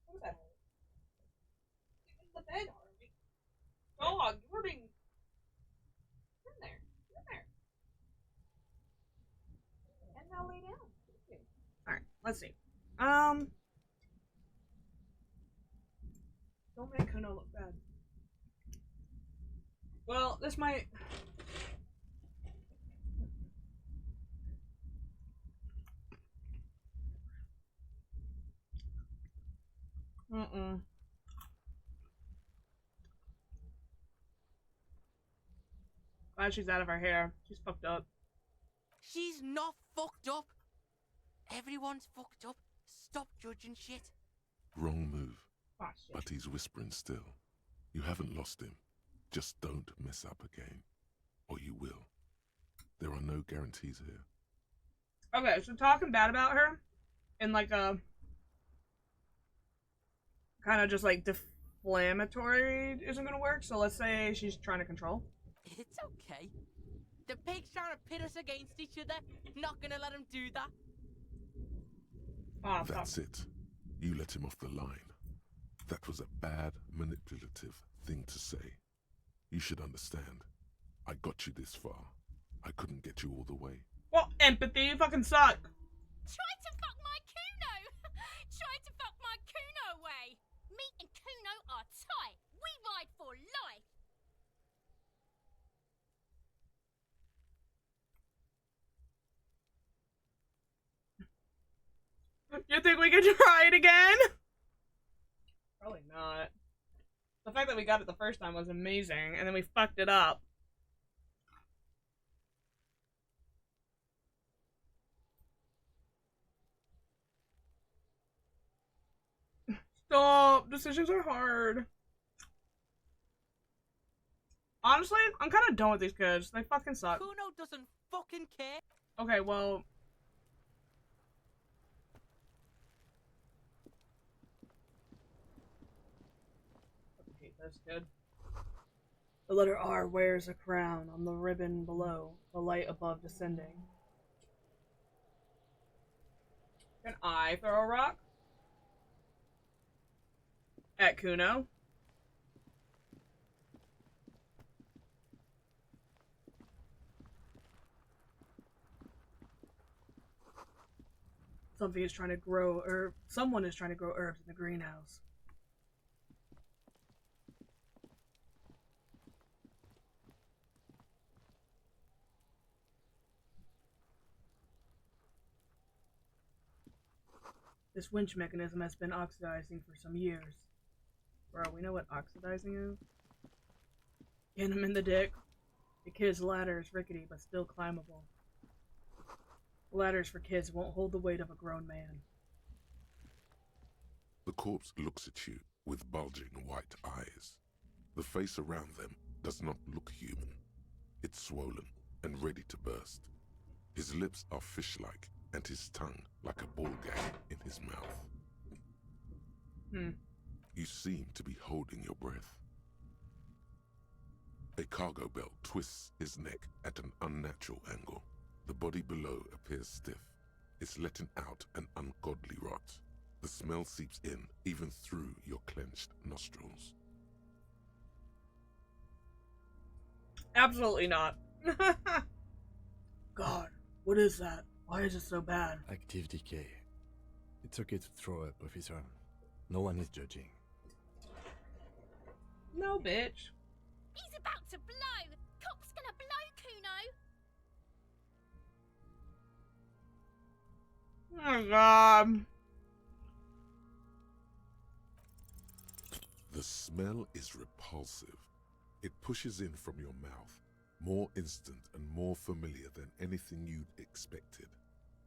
What was that? Get in the bed, Harvey. Dog, you were being... Get in there. Get in there. And now lay down. Alright, let's see. Don't make Kuno look bad. Well, this might... Glad she's out of her hair. She's fucked up. She's not fucked up. Everyone's fucked up. Stop judging shit. Wrong move. Oh, shit. But he's whispering still. You haven't lost him. Just don't mess up again. Or you will. There are no guarantees here. Okay, so talking bad about her in like a kind of just like deflammatory isn't gonna work. So let's say she's trying to control. It's okay. The pig's trying to pit us against each other. Not gonna let him do that. Oh, That's it. You let him off the line. That was a bad, manipulative thing to say. You should understand. I got you this far. I couldn't get you all the way. Well, empathy, you fucking suck. Try to fuck my Kuno. Try to fuck my Kuno away. Me and Kuno are tight. We ride for life. You think we could try it again? Probably not. The fact that we got it the first time was amazing, and then we fucked it up. Stop! Decisions are hard. Honestly, I'm kind of done with these kids. They fucking suck. Kuno doesn't fucking care. Okay, well... I hate this kid. The letter R wears a crown on the ribbon below, the light above descending. Can I throw a rock? At Kuno? Something is trying to grow, or someone is trying to grow herbs in the greenhouse. This winch mechanism has been oxidizing for some years. Bro, we know what oxidizing is? Get him in the dick. The kid's ladder is rickety but still climbable. Ladders for kids won't hold the weight of a grown man. The corpse looks at you with bulging white eyes. The face around them does not look human. It's swollen and ready to burst. His lips are fish-like and his tongue like a ball gag in his mouth. You seem to be holding your breath. A cargo belt twists his neck at an unnatural angle. The body below appears stiff. It's letting out an ungodly rot. The smell seeps in, even through your clenched nostrils. Absolutely not. God, what is that? Why is it so bad? Active decay. It's okay to throw up of his own. No one is judging. No, bitch. He's about to blow! Cop's gonna blow, Kuno! Oh my god. The smell is repulsive. It pushes in from your mouth, more instant and more familiar than anything you'd expected.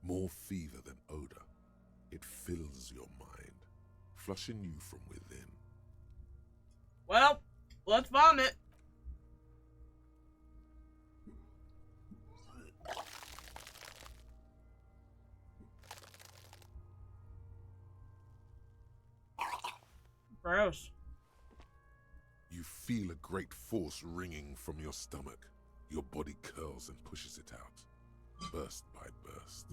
More fever than odor. It fills your mind, flushing you from within. Well, let's vomit. Gross. You feel a great force ringing from your stomach. Your body curls and pushes it out, burst by burst,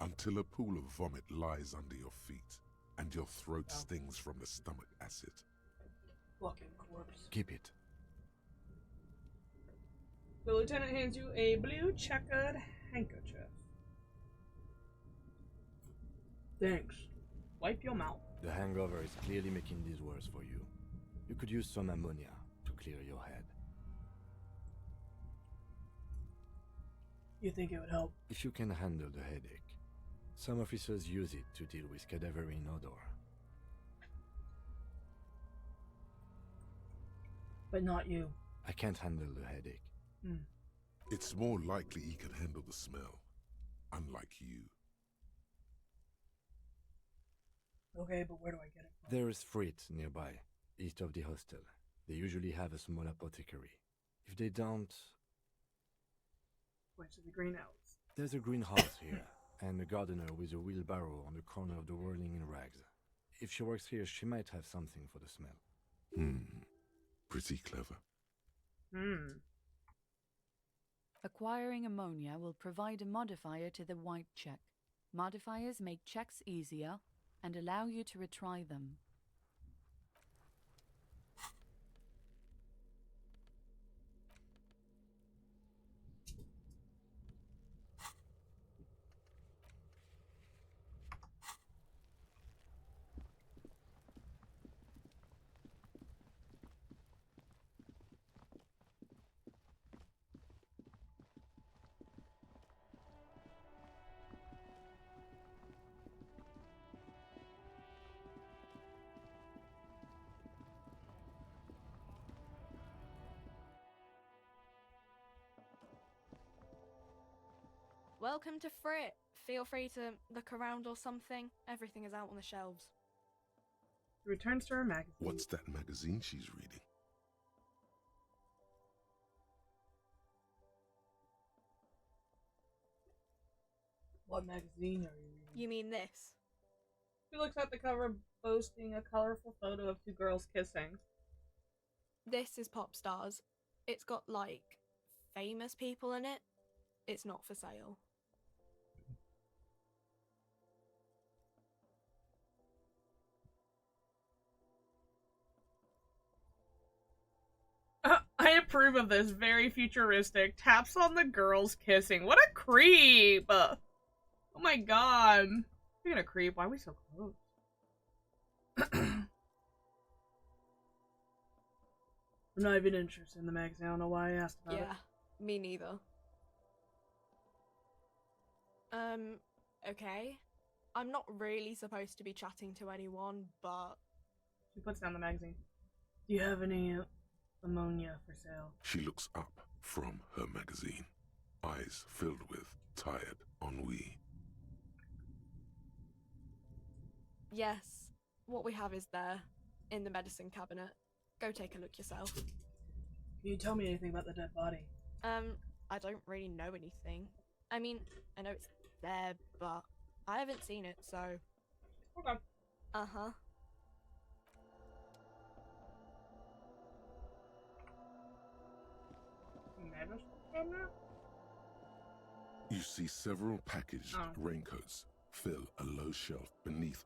until a pool of vomit lies under your feet, and your throat stings from the stomach acid. Fucking corpse. Keep it. The lieutenant hands you a blue checkered handkerchief. Thanks. Wipe your mouth. The hangover is clearly making this worse for you. You could use some ammonia to clear your head. You think it would help? If you can handle the headache. Some officers use it to deal with cadaverine odor. But not you. I can't handle the headache. It's more likely he can handle the smell, unlike you. Okay, but where do I get it from? There is Frit nearby, east of the hostel. They usually have a small apothecary. If they don't... Which is the greenhouse. There's a greenhouse here, and a gardener with a wheelbarrow on the corner of the whirling in rags. If she works here, she might have something for the smell. Pretty clever. Acquiring ammonia will provide a modifier to the white check. Modifiers make checks easier and allow you to retry them. Welcome to Frit. Feel free to look around or something. Everything is out on the shelves. Returns to her magazine. What's that magazine she's reading? What magazine are you reading? You mean this? She looks at the cover, boasting a colorful photo of two girls kissing. This is Pop Stars. It's got, like, famous people in it. It's not for sale. I approve of this. Very futuristic. Taps on the girls kissing. What a creep! Oh my god. You're gonna creep. Why are we so close? I'm not even interested in the magazine. I don't know why I asked about it. Yeah, me neither. Okay. I'm not really supposed to be chatting to anyone, but... She puts down the magazine. Do you have any ammonia for sale? She looks up from her magazine, eyes filled with tired ennui. Yes, what we have is there, in the medicine cabinet. Go take a look yourself. Can you tell me anything about the dead body? I don't really know anything. I mean, I know it's there, but I haven't seen it, so... Okay. Uh-huh. You see several packaged raincoats fill a low shelf beneath.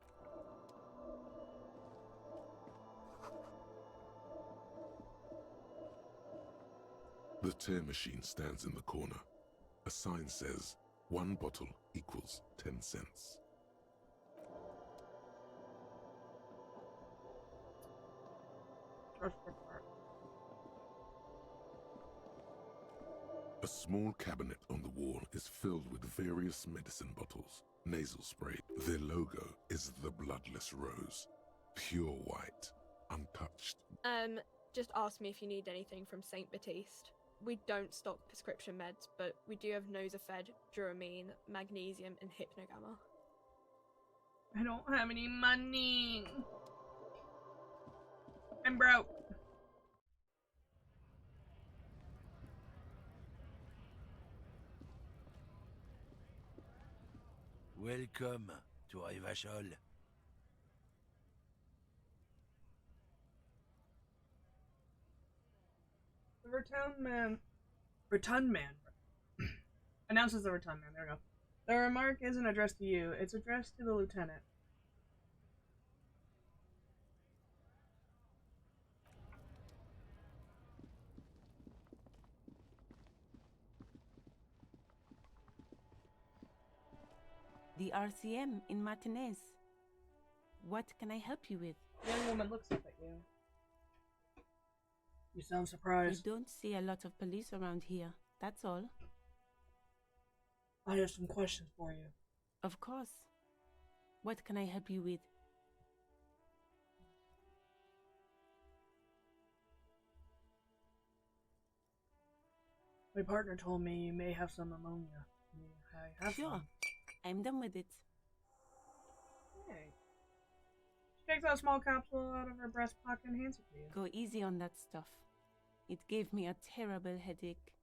The tear machine stands in the corner. A sign says, 1 bottle equals 10 cents. A small cabinet on the wall is filled with various medicine bottles, nasal spray. Their logo is the bloodless rose, pure white, untouched. Just ask me if you need anything from Saint Baptiste. We don't stock prescription meds, but we do have Nosafed, Duramine, Magnesium, and Hypnogamma. I don't have any money. I'm broke. Welcome to Rivachol. The Rotund Man announces the Rotund Man. There we go. The remark isn't addressed to you. It's addressed to the lieutenant. The RCM in Martinez. What can I help you with? The young woman looks up at you. You sound surprised. I don't see a lot of police around here. That's all. I have some questions for you. Of course. What can I help you with? My partner told me you may have some ammonia. I have Sure. some. I'm done with it. Hey. She takes out a small capsule out of her breast pocket and hands it to you. Go easy on that stuff. It gave me a terrible headache.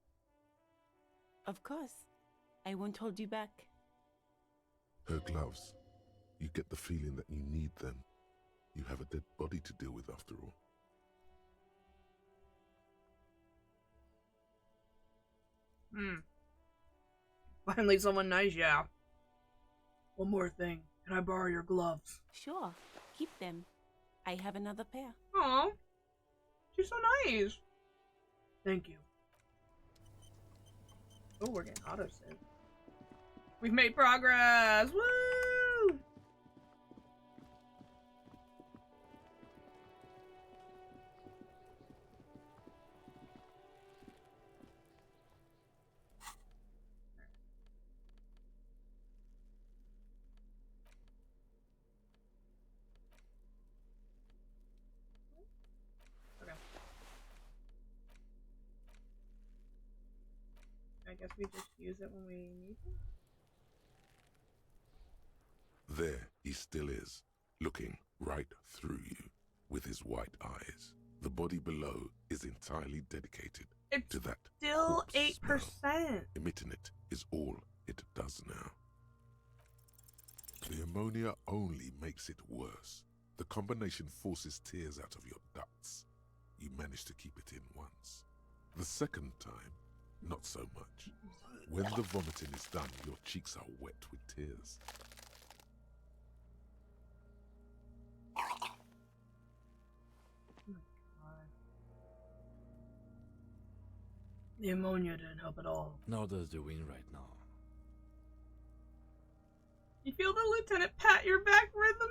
Of course. I won't hold you back. Her gloves. You get the feeling that you need them. You have a dead body to deal with after all. Finally someone nice, yeah. One more thing. Can I borrow your gloves? Sure. Keep them. I have another pair. Aw. She's so nice. Thank you. Oh, we're getting auto save. We've made progress! Woo! Okay. I guess we just use it when we need it. There he still is, looking right through you with his white eyes. The body below is entirely dedicated to that. Still corpse 8%. smell. Emitting it is all it does now. The ammonia only makes it worse. The combination forces tears out of your ducts. You manage to keep it in once. The second time, not so much. When the vomiting is done, your cheeks are wet with tears. The ammonia didn't help at all. Nor does the wind right now. You feel the lieutenant pat your back rhythm?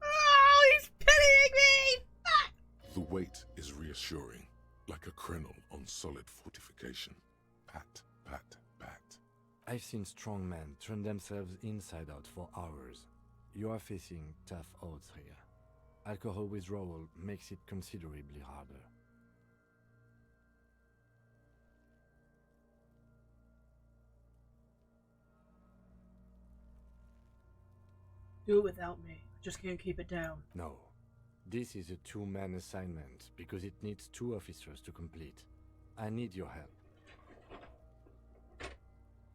Oh, he's pitying me! Fuck! The weight is reassuring, like a crenel on solid fortification. Pat, pat, pat. I've seen strong men turn themselves inside out for hours. You are facing tough odds here. Alcohol withdrawal makes it considerably harder. Do it without me. I just can't keep it down. No. This is a two-man assignment because it needs 2 officers to complete. I need your help.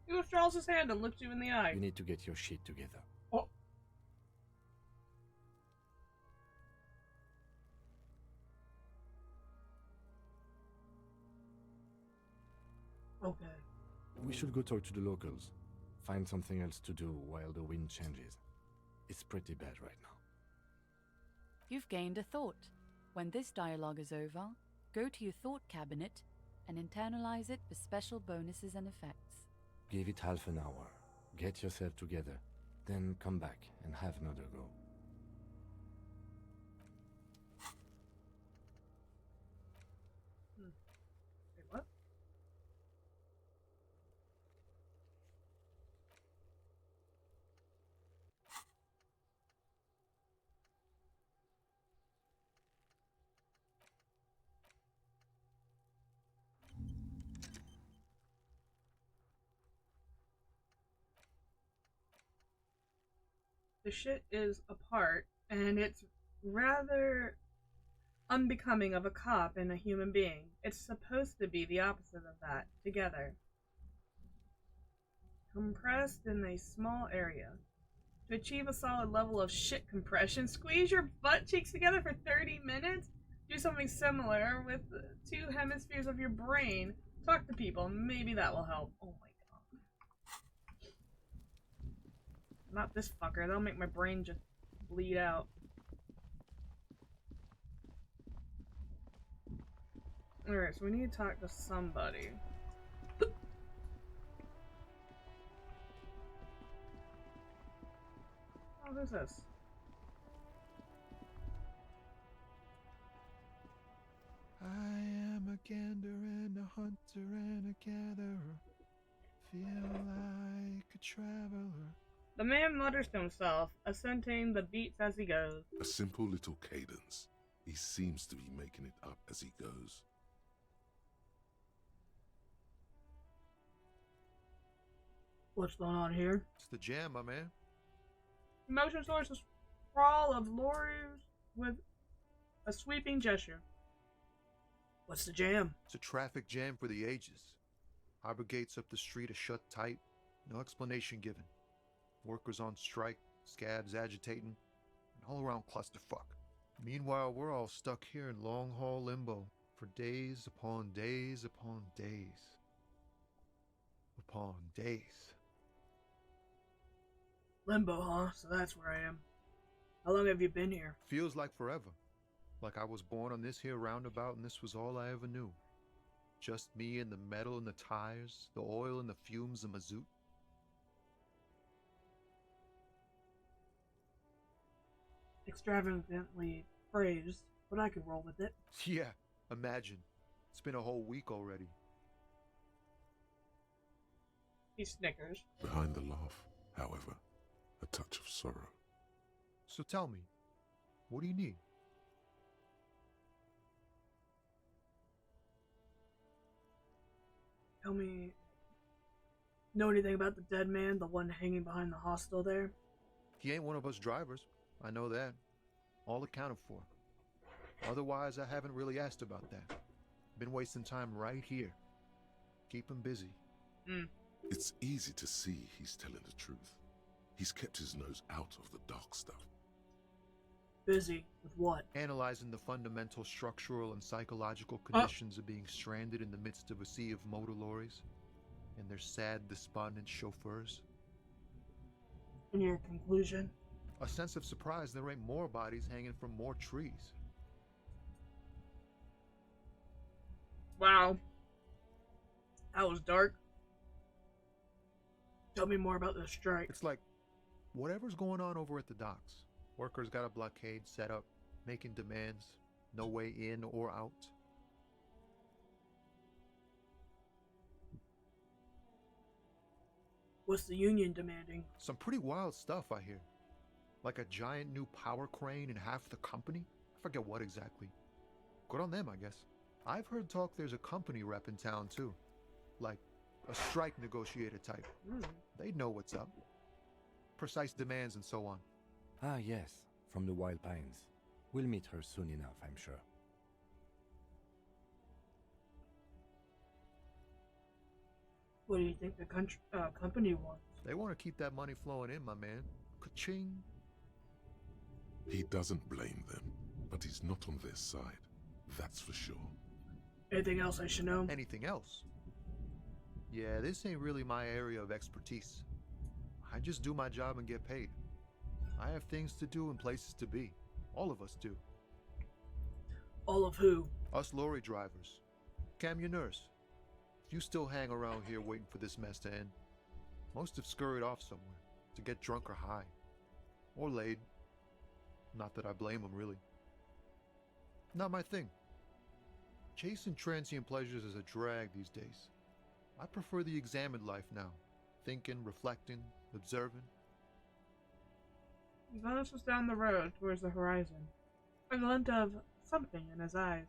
He withdraws his hand and looks you in the eye. You need to get your shit together. Oh. Okay. We should go talk to the locals. Find something else to do while the wind changes. It's pretty bad right now. You've gained a thought. When this dialogue is over, go to your thought cabinet and internalize it for special bonuses and effects. Give it half an hour. Get yourself together. Then come back and have another go. the shit is apart, and it's rather unbecoming of a cop and a human being. It's supposed to be the opposite of that, together. Compressed in a small area. To achieve a solid level of shit compression, squeeze your butt cheeks together for 30 minutes? Do something similar with the two hemispheres of your brain. Talk to people, maybe that will help. Oh my god. Not this fucker, that'll make my brain just bleed out. Alright, so we need to talk to somebody. Oh, who's this? I am a gander and a hunter and a gatherer. Feel like a traveler. The man mutters to himself, accenting the beats as he goes. A simple little cadence. He seems to be making it up as he goes. What's going on here? It's the jam, my man. Motion towards the sprawl of lorries with a sweeping gesture. What's the jam? It's a traffic jam for the ages. Harbor gates up the street are shut tight. No explanation given. Workers on strike, scabs agitating, an all-around clusterfuck. Meanwhile, we're all stuck here in long-haul limbo for days upon days upon days. Upon days. Limbo, huh? So that's where I am. How long have you been here? Feels like forever. Like I was born on this here roundabout and this was all I ever knew. Just me and the metal and the tires, the oil and the fumes of mazout. Extravagantly phrased, but I could roll with it. Yeah, imagine. It's been a whole week already. He snickers. Behind the laugh, however, a touch of sorrow. So tell me, what do you need? Tell me, know anything about the dead man, the one hanging behind the hostel there? He ain't one of us drivers. I know that. All accounted for. Otherwise, I haven't really asked about that. Been wasting time right here. Keep him busy. It's easy to see he's telling the truth. He's kept his nose out of the dark stuff. Busy with what? Analyzing the fundamental structural and psychological conditions of being stranded in the midst of a sea of motor lorries and their sad, despondent chauffeurs. And your conclusion? A sense of surprise there ain't more bodies hanging from more trees. Wow. That was dark. Tell me more about the strike. It's like whatever's going on over at the docks. Workers got a blockade set up, making demands, no way in or out. What's the union demanding? Some pretty wild stuff, I hear. Like a giant new power crane in half the company? I forget what exactly. Good on them, I guess. I've heard talk there's a company rep in town, too. Like a strike negotiator type. They'd know what's up. Precise demands and so on. Ah, yes, from the Wild Pines. We'll meet her soon enough, I'm sure. What do you think the company wants? They want to keep that money flowing in, my man. Ka-ching. He doesn't blame them, but he's not on their side. That's for sure. Anything else I should know? Anything else? Yeah, this ain't really my area of expertise. I just do my job and get paid. I have things to do and places to be. All of us do. All of who? Us lorry drivers. Cam, your nurse. You still hang around here waiting for this mess to end. Most have scurried off somewhere to get drunk or high. Or laid. Not that I blame them, really. Not my thing. Chasing transient pleasures is a drag these days. I prefer the examined life now. Thinking, reflecting, observing. He glances down the road towards the horizon. A glint of something in his eyes.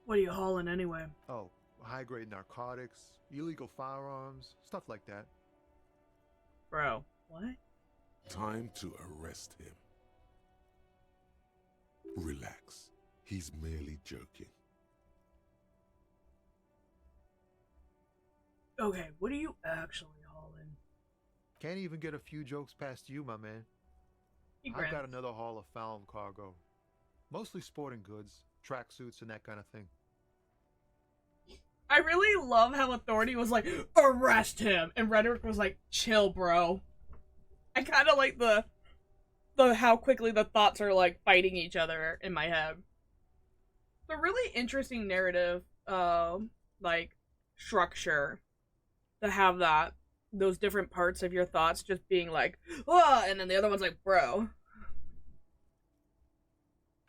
What are you hauling anyway? Oh, high-grade narcotics, illegal firearms, stuff like that. Bro, what? Time to arrest him. Relax. He's merely joking. Okay, what are you actually hauling? Can't even get a few jokes past you, my man. I've got another haul of found cargo. Mostly sporting goods, tracksuits, and that kind of thing. I really love how Authority was like, arrest him! And Rhetoric was like, chill, bro. I kind of like the how quickly the thoughts are like fighting each other in my head. It's a really interesting narrative, like, structure to have those different parts of your thoughts just being like, ah, and then the other one's like, bro.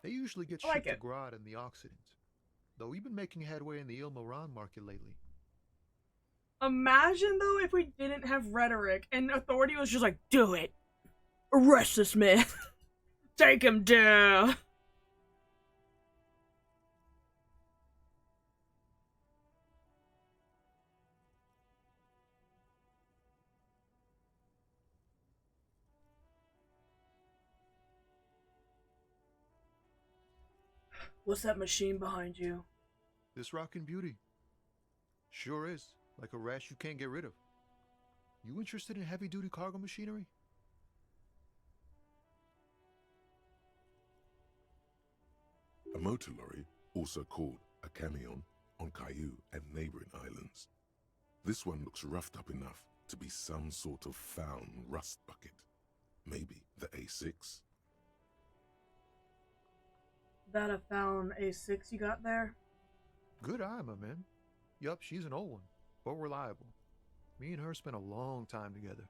They usually get shipped to Grodd in the Occident, though we've been making headway in the Il Moran market lately. Imagine, though, if we didn't have Rhetoric and Authority was just like, do it. Arrest this man. Take him down. What's that machine behind you? This rockin' beauty. Sure is. Like a rash you can't get rid of. You interested in heavy-duty cargo machinery? A motor lorry, also called a camion, on Caillou and neighboring islands. This one looks roughed up enough to be some sort of found rust bucket. Maybe the A6? That a found A6 you got there? Good eye, my man. Yup, she's an old one, but reliable. Me and her spent a long time together.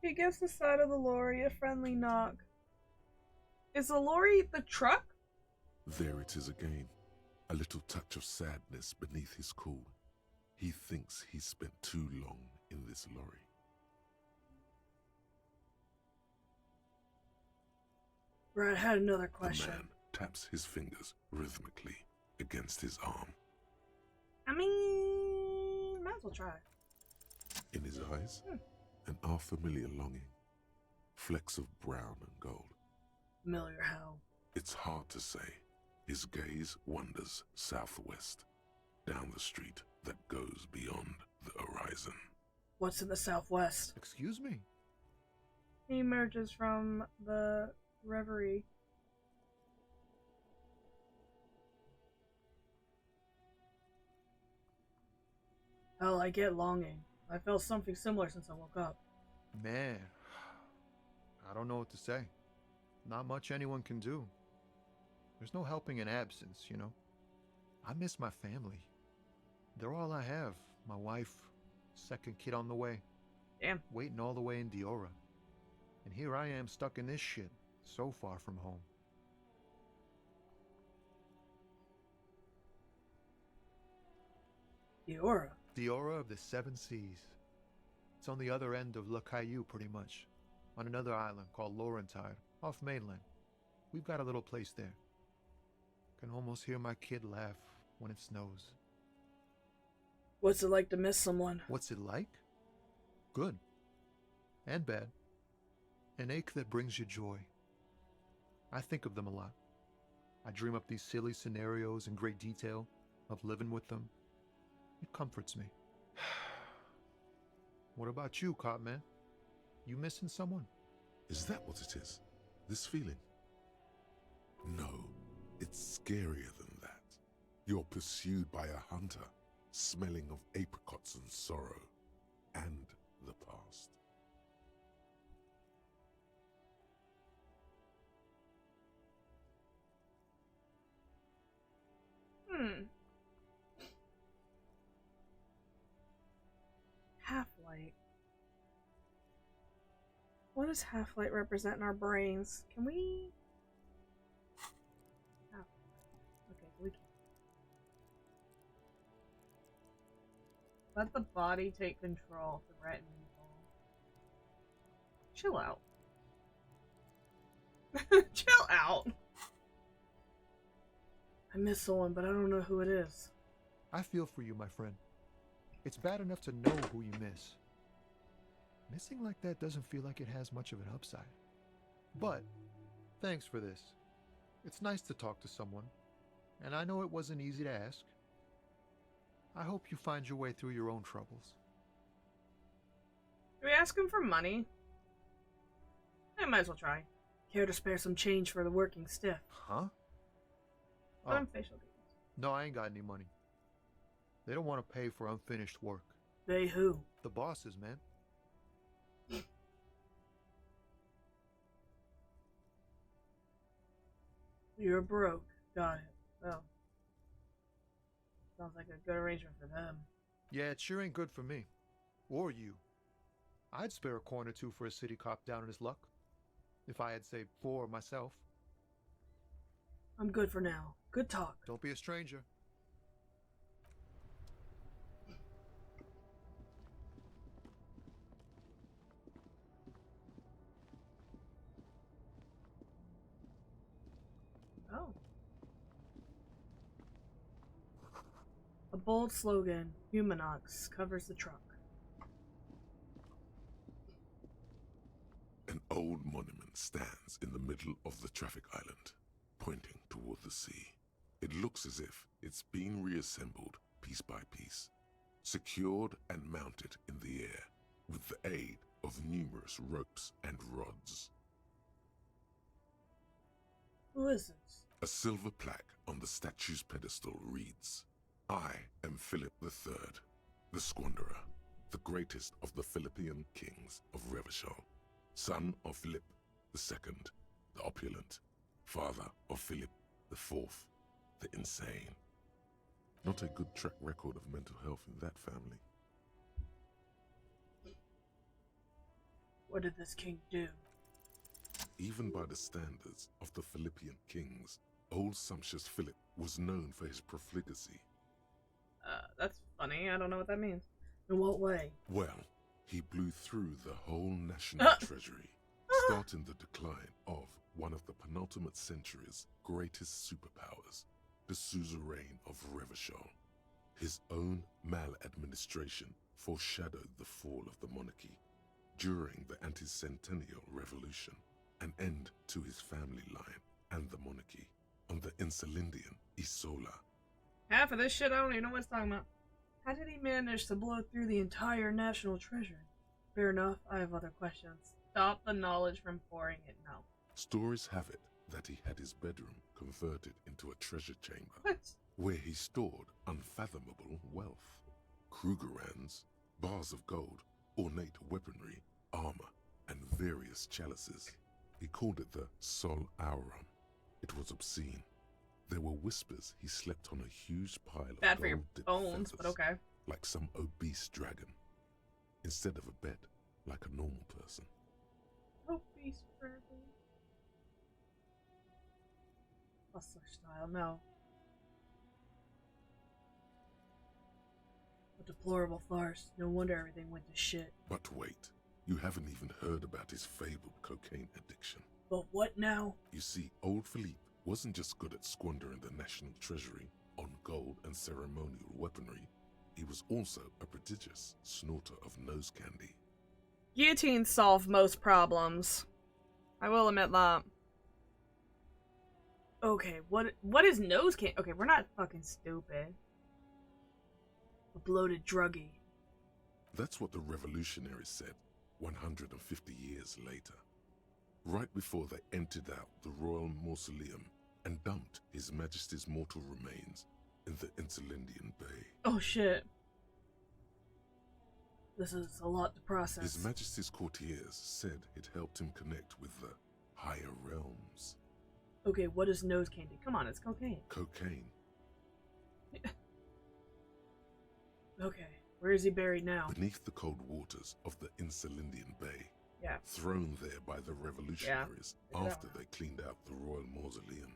He gives the side of the lorry a friendly knock. Is the lorry the truck? There it is again. A little touch of sadness beneath his cool. He thinks he's spent too long in this lorry. Brad had another question. The man taps his fingers rhythmically against his arm. I mean, might as well try. In his eyes, an unfamiliar longing. Flecks of brown and gold. Familiar how? It's hard to say. His gaze wanders southwest, down the street that goes beyond the horizon. What's in the southwest? Excuse me? He emerges from the reverie. Hell, I get longing. I felt something similar since I woke up. Man, I don't know what to say. Not much anyone can do. There's no helping in absence, you know. I miss my family. They're all I have. My wife, second kid on the way. Damn. Waiting all the way in Diora. And here I am stuck in this shit, so far from home. Diora? Diora of the Seven Seas. It's on the other end of Le Caillou, pretty much. On another island called Laurentide, off mainland. We've got a little place there. Can almost hear my kid laugh when it snows. What's it like to miss someone? What's it like? Good. And bad. An ache that brings you joy. I think of them a lot. I dream up these silly scenarios in great detail of living with them. It comforts me. What about you, Copman? You missing someone? Is that what it is? This feeling? No, it's scarier than that. You're pursued by a hunter, smelling of apricots and sorrow, and the past. Half-light. What does half-light represent in our brains? Can we... Okay, we can. Let the body take control of the retinue. Chill out. Chill out. I miss someone, but I don't know who it is. I feel for you, my friend. It's bad enough to know who you miss. Missing like that doesn't feel like it has much of an upside. But, thanks for this. It's nice to talk to someone, and I know it wasn't easy to ask. I hope you find your way through your own troubles. Do we ask him for money? I might as well try. Care to spare some change for the working stiff? Huh? Some facial games. No, I ain't got any money. They don't want to pay for unfinished work. They who? The bosses, man. You're broke. Got it. Well, sounds like a good arrangement for them. Yeah, it sure ain't good for me. Or you. I'd spare a coin or two for a city cop down in his luck. If I had saved 4 myself. I'm good for now. Good talk. Don't be a stranger. Oh. A bold slogan, Humanox, covers the truck. An old monument stands in the middle of the traffic island, pointing toward the sea. It looks as if it's been reassembled piece by piece, secured and mounted in the air with the aid of numerous ropes and rods. Who is this? A silver plaque on the statue's pedestal reads, "I am Philip III, the Squanderer, the greatest of the Philippian kings of Revachol, son of Philip II, the opulent, father of Philip IV, the insane." Not a good track record of mental health in that family. What did this king do? Even by the standards of the Philippian kings, old sumptuous Philip was known for his profligacy. That's funny. I don't know what that means. In what way? Well, he blew through the whole national treasury, starting the decline of one of the penultimate century's greatest superpowers, the suzerain of Revachol. His own maladministration foreshadowed the fall of the monarchy. During the anti-centennial revolution, an end to his family line and the monarchy on the Insulindian Isola. Half of this shit I don't even know what it's talking about. How did he manage to blow through the entire national treasure? Fair enough, I have other questions. Stop the knowledge from pouring it now. Stories have it that he had his bedroom converted into a treasure chamber, where he stored unfathomable wealth. Krugerrands, bars of gold, ornate weaponry, armor, and various chalices. He called it the Sol Aurum. It was obscene. There were whispers he slept on a huge pile of Bad for your gold-dipped bones, but feathers, okay. like some obese dragon, instead of a bed, like a normal person. Obese dragon. Hustler style, no. A deplorable farce. No wonder everything went to shit. But wait, you haven't even heard about his fabled cocaine addiction. But what now? You see, old Philippe wasn't just good at squandering the national treasury on gold and ceremonial weaponry, he was also a prodigious snorter of nose candy. Guillotines solve most problems. I will admit that. Okay, what is nose candy? Okay, we're not fucking stupid. A bloated druggie. That's what the revolutionaries said 150 years later. Right before they emptied out the royal mausoleum and dumped His Majesty's mortal remains in the Insulindian Bay. Oh shit. This is a lot to process. His Majesty's courtiers said it helped him connect with the higher realms. Okay, what is nose candy? Come on, it's cocaine. Cocaine. Okay, where is he buried now? Beneath the cold waters of the Insulindian Bay. Yeah. Thrown there by the revolutionaries after they cleaned out the royal mausoleum.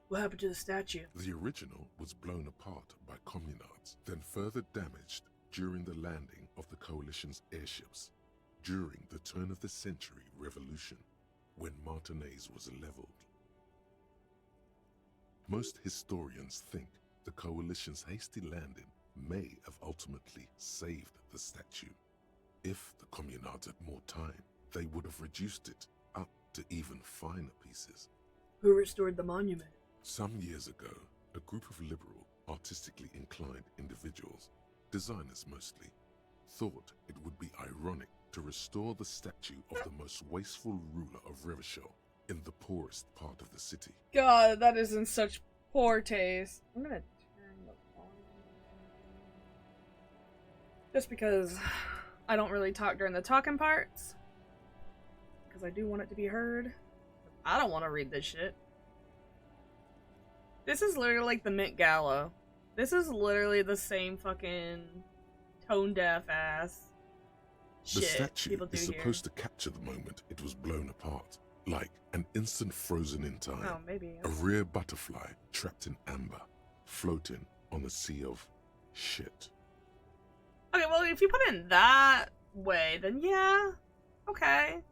What happened to the statue? The original was blown apart by communards, then further damaged during the landing of the coalition's airships during the turn of the century revolution, when Martinez was leveled. Most historians think the Coalition's hasty landing may have ultimately saved the statue. If the Communards had more time, they would have reduced it up to even finer pieces. Who restored the monument? Some years ago, a group of liberal, artistically inclined individuals, designers mostly, thought it would be ironic to restore the statue of the most wasteful ruler of Revachol in the poorest part of the city. God, that is in such poor taste. I'm gonna turn the volume just because I don't really talk during the talking parts. Because I do want it to be heard. I don't want to read this shit. This is literally like the Met Gala. This is literally the same fucking tone-deaf ass shit The statue people do is here. supposed to capture the moment it was blown apart, like an instant frozen in time. Oh, maybe. A rare butterfly trapped in amber, floating on a sea of shit. Okay, well, if you put it in that way, then yeah, okay.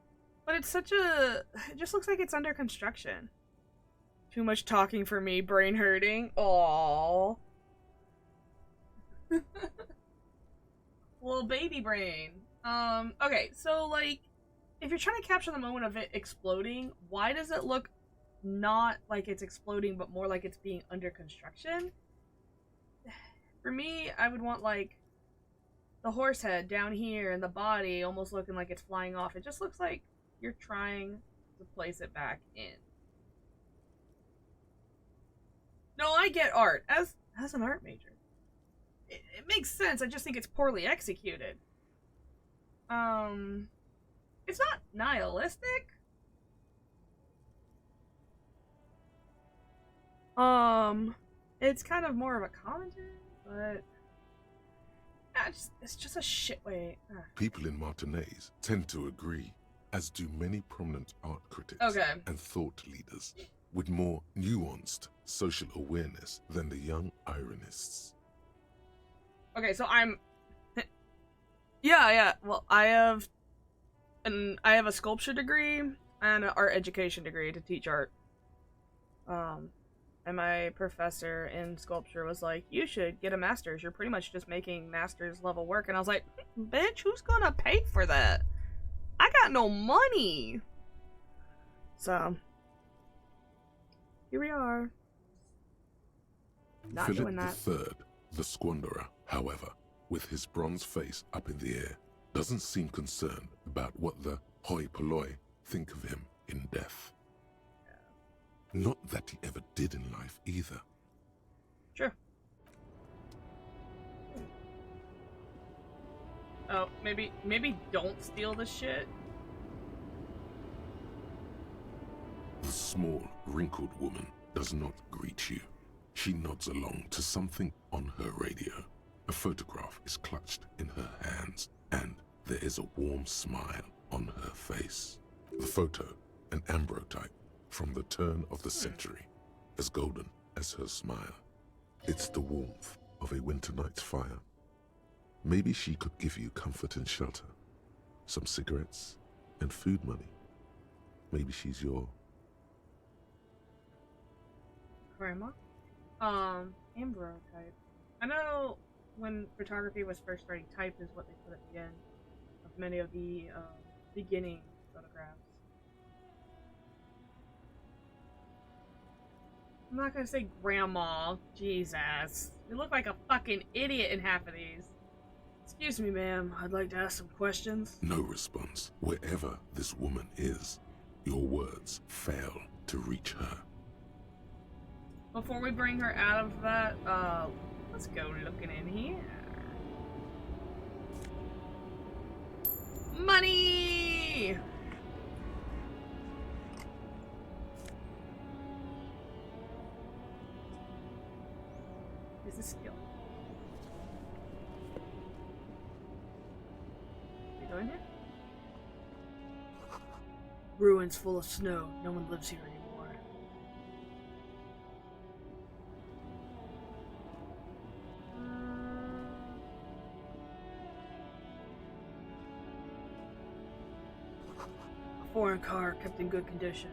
But it's such a... It just looks like it's under construction. Too much talking for me, brain hurting. Aww. Little baby brain. Okay, so, like, if you're trying to capture the moment of it exploding, why does it look not like it's exploding, but more like it's being under construction? For me, I would want, like, the horse head down here and the body almost looking like it's flying off. It just looks like you're trying to place it back in. No, I get art. As an art major, it makes sense. I just think it's poorly executed. It's not nihilistic. It's kind of more of a commentary, but it's just a shit way. People in Martinaise tend to agree, as do many prominent art critics and thought leaders with more nuanced social awareness than the young ironists. Okay, so I'm... yeah, well, I have a sculpture degree and an art education degree to teach art. And my professor in sculpture was like, you should get a master's. You're pretty much just making master's level work. And I was like, bitch, who's gonna pay for that? I got no money. So, here we are. Not Philip doing that. III, the Squanderer, however, with his bronze face up in the air, doesn't seem concerned about what the hoi polloi think of him in death. Not that he ever did in life either. Sure. Oh, maybe don't steal the shit. The small, wrinkled woman does not greet you. She nods along to something on her radio. A photograph is clutched in her hands, and there is a warm smile on her face. The photo, an ambrotype from the turn of the century, as golden as her smile. It's the warmth of a winter night's fire. Maybe she could give you comfort and shelter, some cigarettes and food money. Maybe she's your... Grandma? Ambrotype. I know when photography was first starting, type is what they put at the end of many of the beginning photographs. I'm not gonna say grandma. Jesus. You look like a fucking idiot in half of these. Excuse me, ma'am. I'd like to ask some questions. No response. Wherever this woman is, your words fail to reach her. Before we bring her out of that, let's go looking in here. Money! Is a skill. We going here? Ruins full of snow. No one lives here anymore. A foreign car kept in good condition.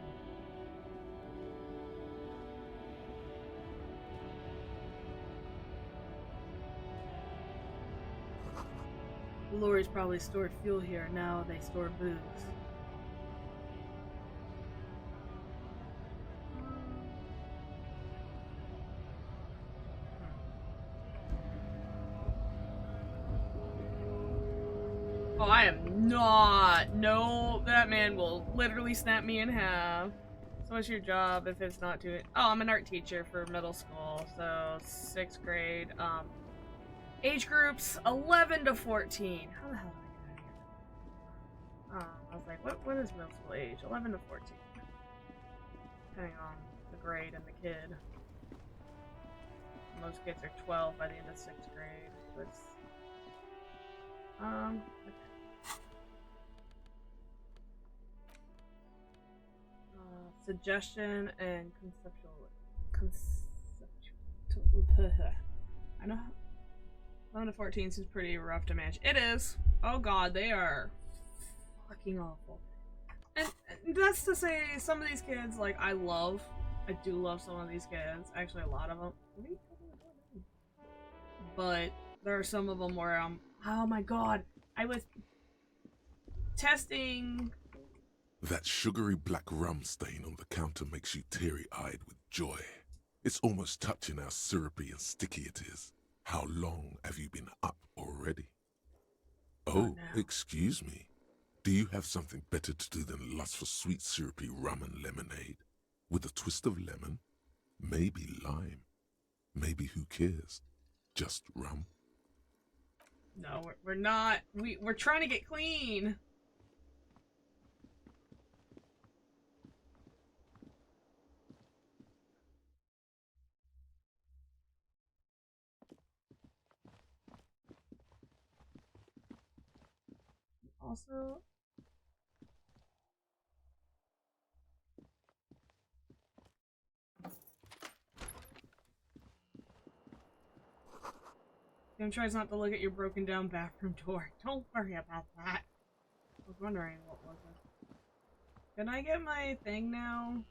The lorries probably stored fuel here. Now they store booze. Oh, I am not. No, that man will literally snap me in half. So what's your job if it's not doing... Oh, I'm an art teacher for middle school, so 6th grade. Age groups 11 to 14. How the hell did I get out of here? I was like, what is middle school age? 11 to 14. Depending on the grade and the kid. Most kids are 12 by the end of 6th grade. So it's... okay. Suggestion and I know 11 to 14 seems pretty rough to manage. It is. Oh god, they are fucking awful. And that's to say, some of these kids, like, I do love some of these kids. Actually, a lot of them. But there are some of them where oh my god, I was testing. That sugary black rum stain on the counter makes you teary-eyed with joy. It's almost touching how syrupy and sticky it is. How long have you been up already? Oh, excuse me. Do you have something better to do than lust for sweet syrupy rum and lemonade? With a twist of lemon? Maybe lime? Maybe who cares? Just rum? No, we're not. We're trying to get clean. Also, Tim tries not to look at your broken down bathroom door. Don't worry about that. I was wondering what was it. Can I get my thing now?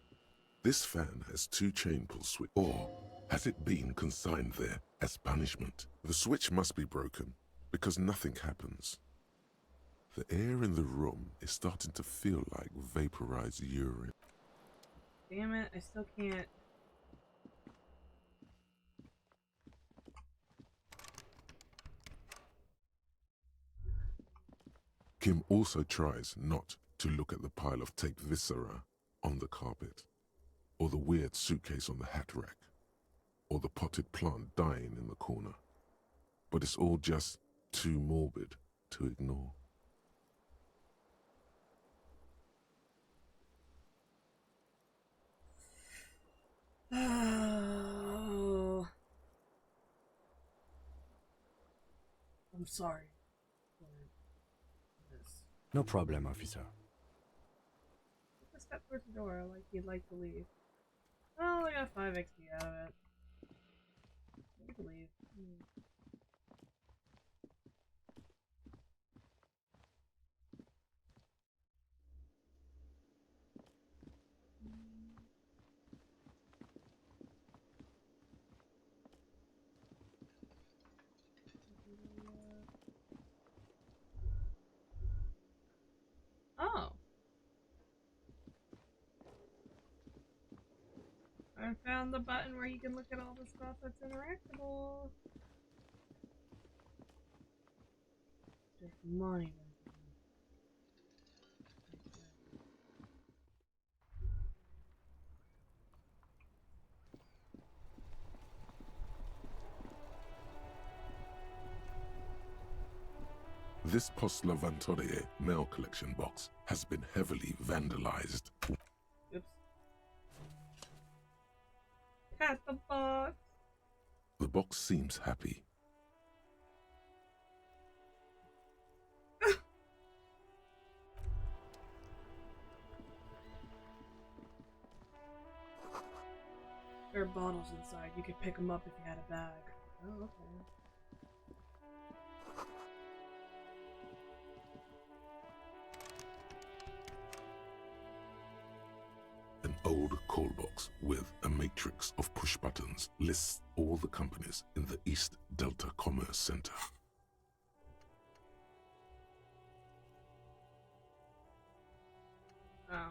This fan has 2 chain pull switches. Or has it been consigned there as punishment? The switch must be broken because nothing happens. The air in the room is starting to feel like vaporized urine. Damn it, I still can't. Kim also tries not to look at the pile of taped viscera on the carpet, or the weird suitcase on the hat rack, or the potted plant dying in the corner. But it's all just too morbid to ignore. Oh. I'm sorry for this. No problem, officer. Take a step towards the door like you'd like to leave. Oh, I got 5 XP out of it. I can leave. Oh. I found the button where you can look at all the stuff that's interactable. There's money. This Post Levantorie mail collection box has been heavily vandalized. Oops. At the box. The box seems happy. There are bottles inside. You could pick them up if you had a bag. Oh, okay. An old call box with a matrix of push buttons lists all the companies in the East Delta Commerce Center. Oh.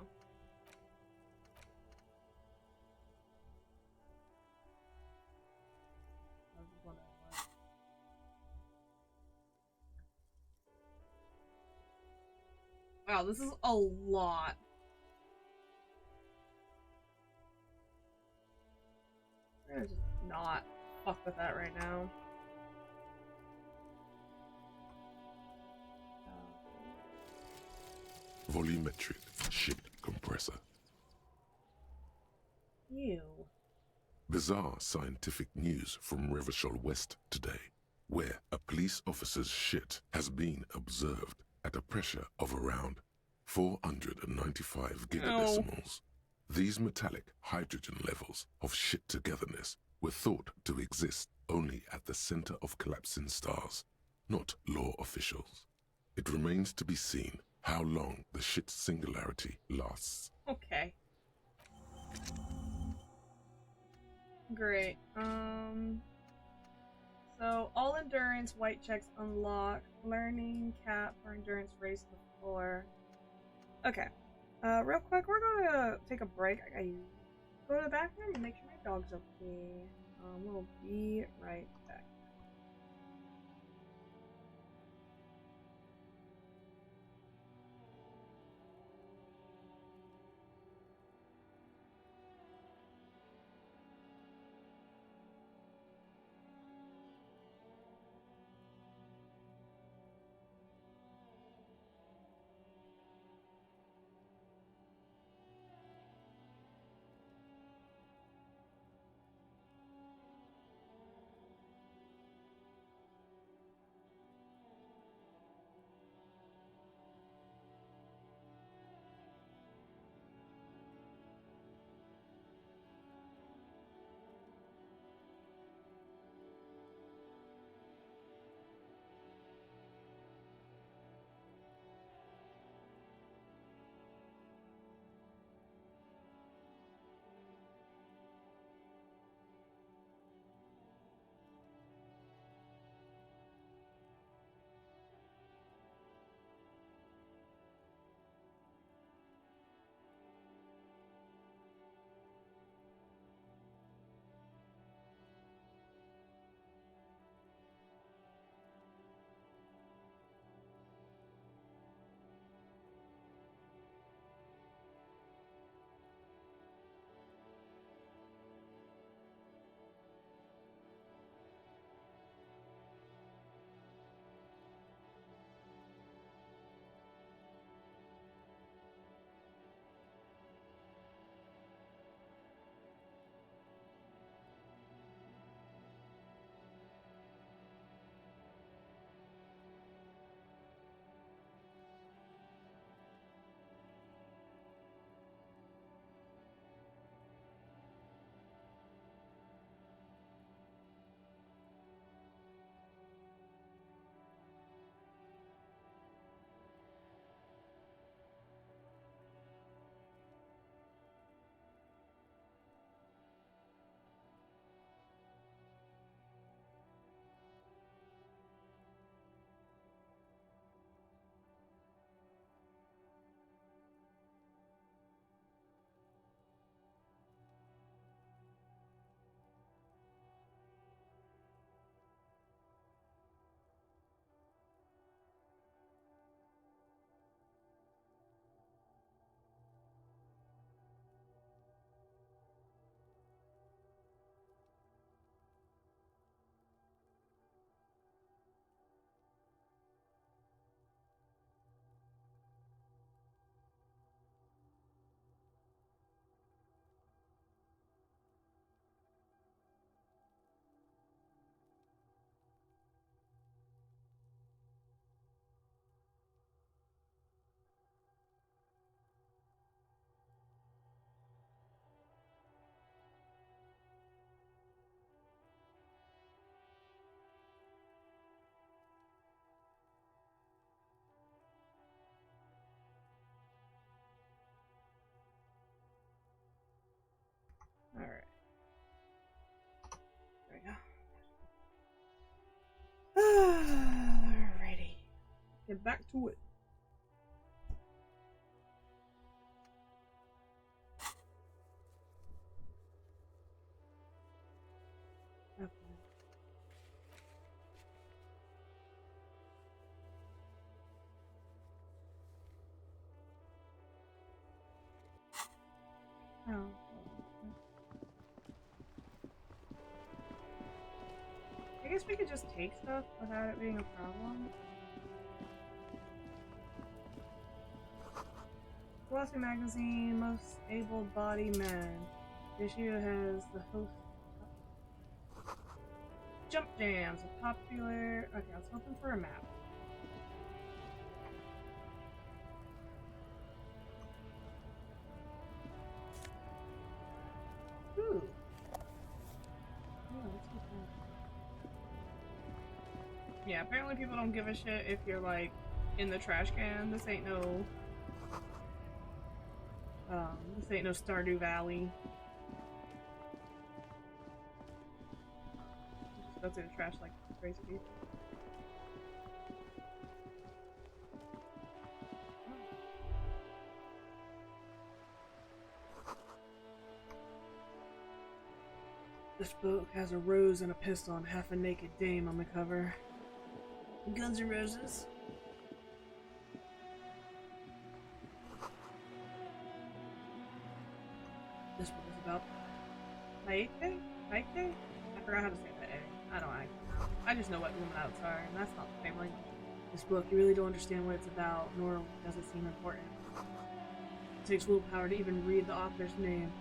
I was just wondering what. Wow, this is a lot. I'm gonna just not fuck with that right now. Volumetric ship compressor. Ew. Bizarre scientific news from Revachol West today, where a police officer's shit has been observed at a pressure of around 495 gigadecimals. These metallic hydrogen levels of shit togetherness were thought to exist only at the center of collapsing stars, not law officials. It remains to be seen how long the shit singularity lasts. Okay. Great. So all endurance white checks unlock. Learning cap for endurance race to the floor. Okay. Real quick, we're gonna take a break. I gotta go to the bathroom and make sure my dog's okay. We'll be right back. Alright. There we go. Alrighty. Get back to it. Oh. I guess we could just take stuff without it being a problem. Glossy magazine, most able-bodied men. Issue has the host. Jump jams, a popular. Okay, I was hoping for a map. Ooh. Yeah, let's get that. Yeah, apparently people don't give a shit if you're like in the trash can. This ain't no Stardew Valley. Just go through the trash like crazy people. This book has a rose and a pistol and half a naked dame on the cover. Guns N' Roses. This book is about Maite? I forgot how to say that A. I don't actually know. I just know what women outs are, and that's not the same language. This book, you really don't understand what it's about, nor does it seem important. It takes willpower to even read the author's name.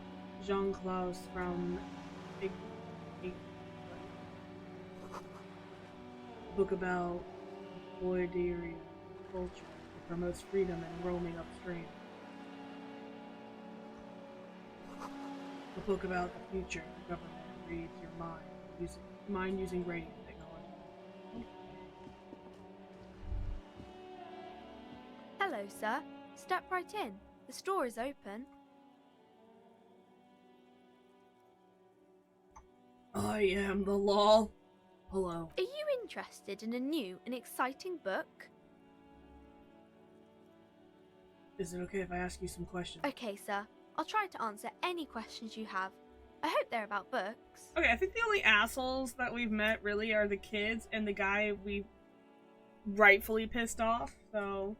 Jean Claus from a book about embroidery culture that promotes freedom and roaming upstream. A book about the future. The government reads your mind using radio technology. Hello, sir. Step right in. The store is open. I am the law. Hello. Are you interested in a new and exciting book? Is it okay if I ask you some questions? Okay, sir. I'll try to answer any questions you have. I hope they're about books. Okay, I think the only assholes that we've met really are the kids and the guy we rightfully pissed off, so...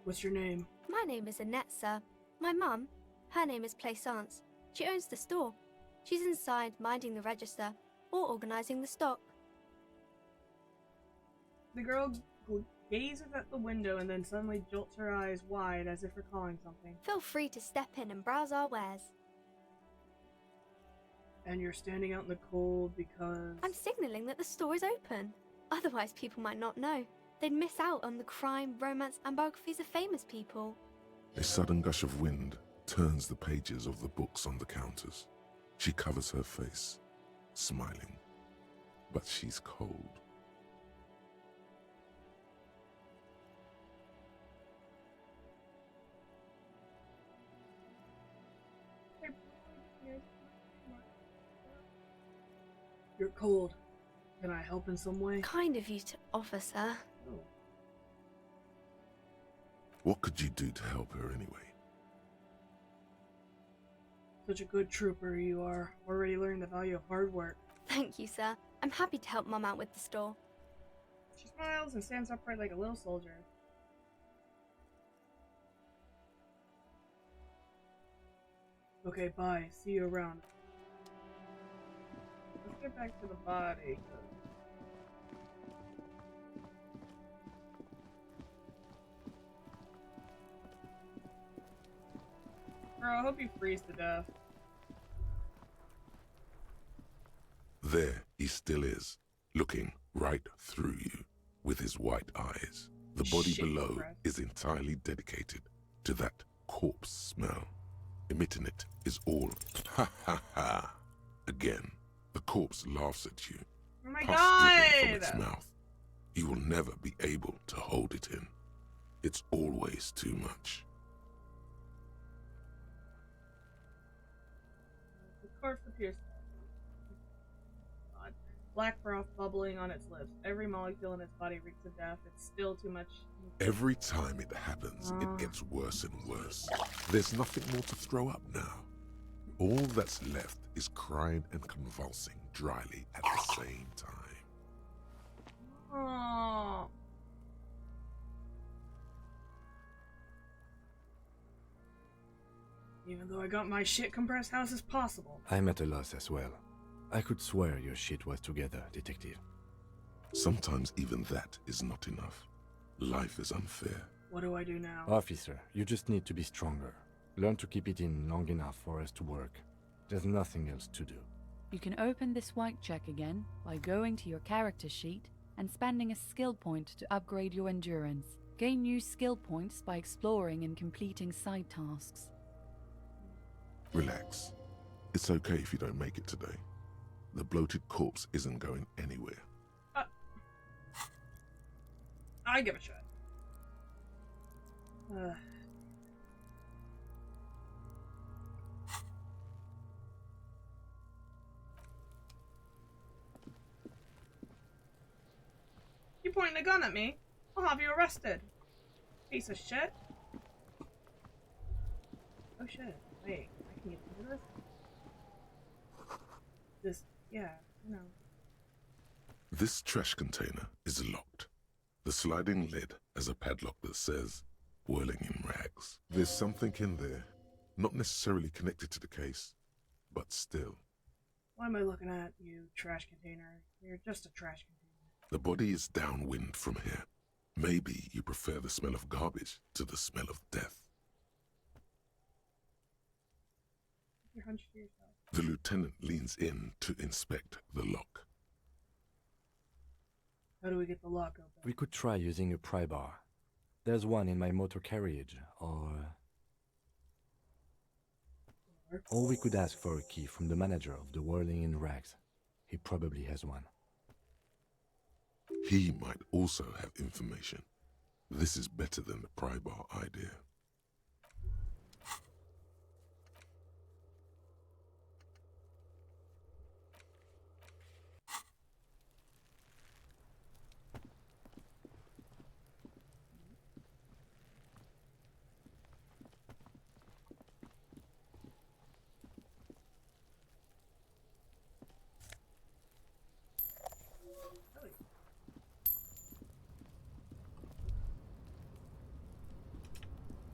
What's your name? My name is Annette, sir. My mum, her name is Plaisance. She owns the store. She's inside minding the register or organising the stock. The girl gazes at the window and then suddenly jolts her eyes wide as if recalling something. Feel free to step in and browse our wares. And you're standing out in the cold because... I'm signalling that the store is open. Otherwise people might not know. They'd miss out on the crime, romance and biographies of famous people. A sudden gush of wind turns the pages of the books on the counters. She covers her face, smiling. But she's cold. You're cold. Can I help in some way? Kind of you to offer, sir. Oh. What could you do to help her anyway? Such a good trooper you are. Already learned the value of hard work. Thank you, sir. I'm happy to help Mum out with the store. She smiles and stands upright like a little soldier. Okay, bye. See you around. Let's get back to the body. Girl, I hope you freeze to death. There he still is, looking right through you with his white eyes. The body below is entirely dedicated to that corpse smell. Emitting it is all ha ha ha. Again, the corpse laughs at you. Oh my Pus dripping from its mouth. You will never be able to hold it in. It's always too much. The corpse appears. God. Black froth bubbling on its lips. Every molecule in its body reeks of death. It's still too much. Every time it happens, it gets worse and worse. There's nothing more to throw up now. All that's left is crying and convulsing dryly at the same time. Aww. Even though I got my shit compressed house as possible. I'm at a loss as well. I could swear your shit was together, detective. Sometimes even that is not enough. Life is unfair. What do I do now? Officer, you just need to be stronger. Learn to keep it in long enough for us to work. There's nothing else to do. You can open this white check again by going to your character sheet and spending a skill point to upgrade your endurance. Gain new skill points by exploring and completing side tasks. Relax. It's okay if you don't make it today. The bloated corpse isn't going anywhere. I give a shit. You pointing a gun at me? I'll have you arrested. Piece of shit. Oh shit. Wait, I can even do this? Yeah, I know. This trash container is locked. The sliding lid has a padlock that says, whirling in rags. There's something in there, not necessarily connected to the case, but still. Why am I looking at you, trash container? You're just a trash container. The body is downwind from here. Maybe you prefer the smell of garbage to the smell of death. You're hunched to yourself. The lieutenant leans in to inspect the lock. How do we get the lock open? We could try using a pry bar. There's one in my motor carriage, or we could ask for a key from the manager of the Whirling in Rags. He probably has one. He might also have information. This is better than the pry bar idea.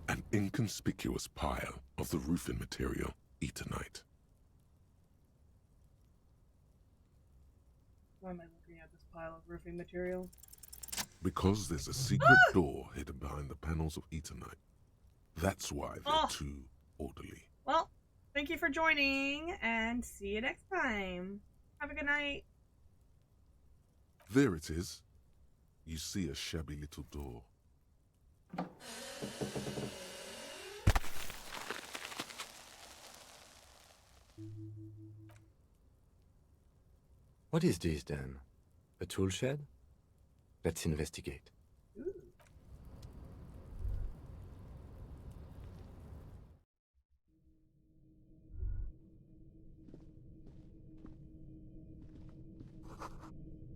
An inconspicuous pile of the roofing material, Eternite. Why am I looking at this pile of roofing material? Because there's a secret door hidden behind the panels of Eternite. That's why they're too orderly. Well, thank you for joining, and see you next time. Have a good night. There it is. You see a shabby little door. What is this then? A tool shed? Let's investigate.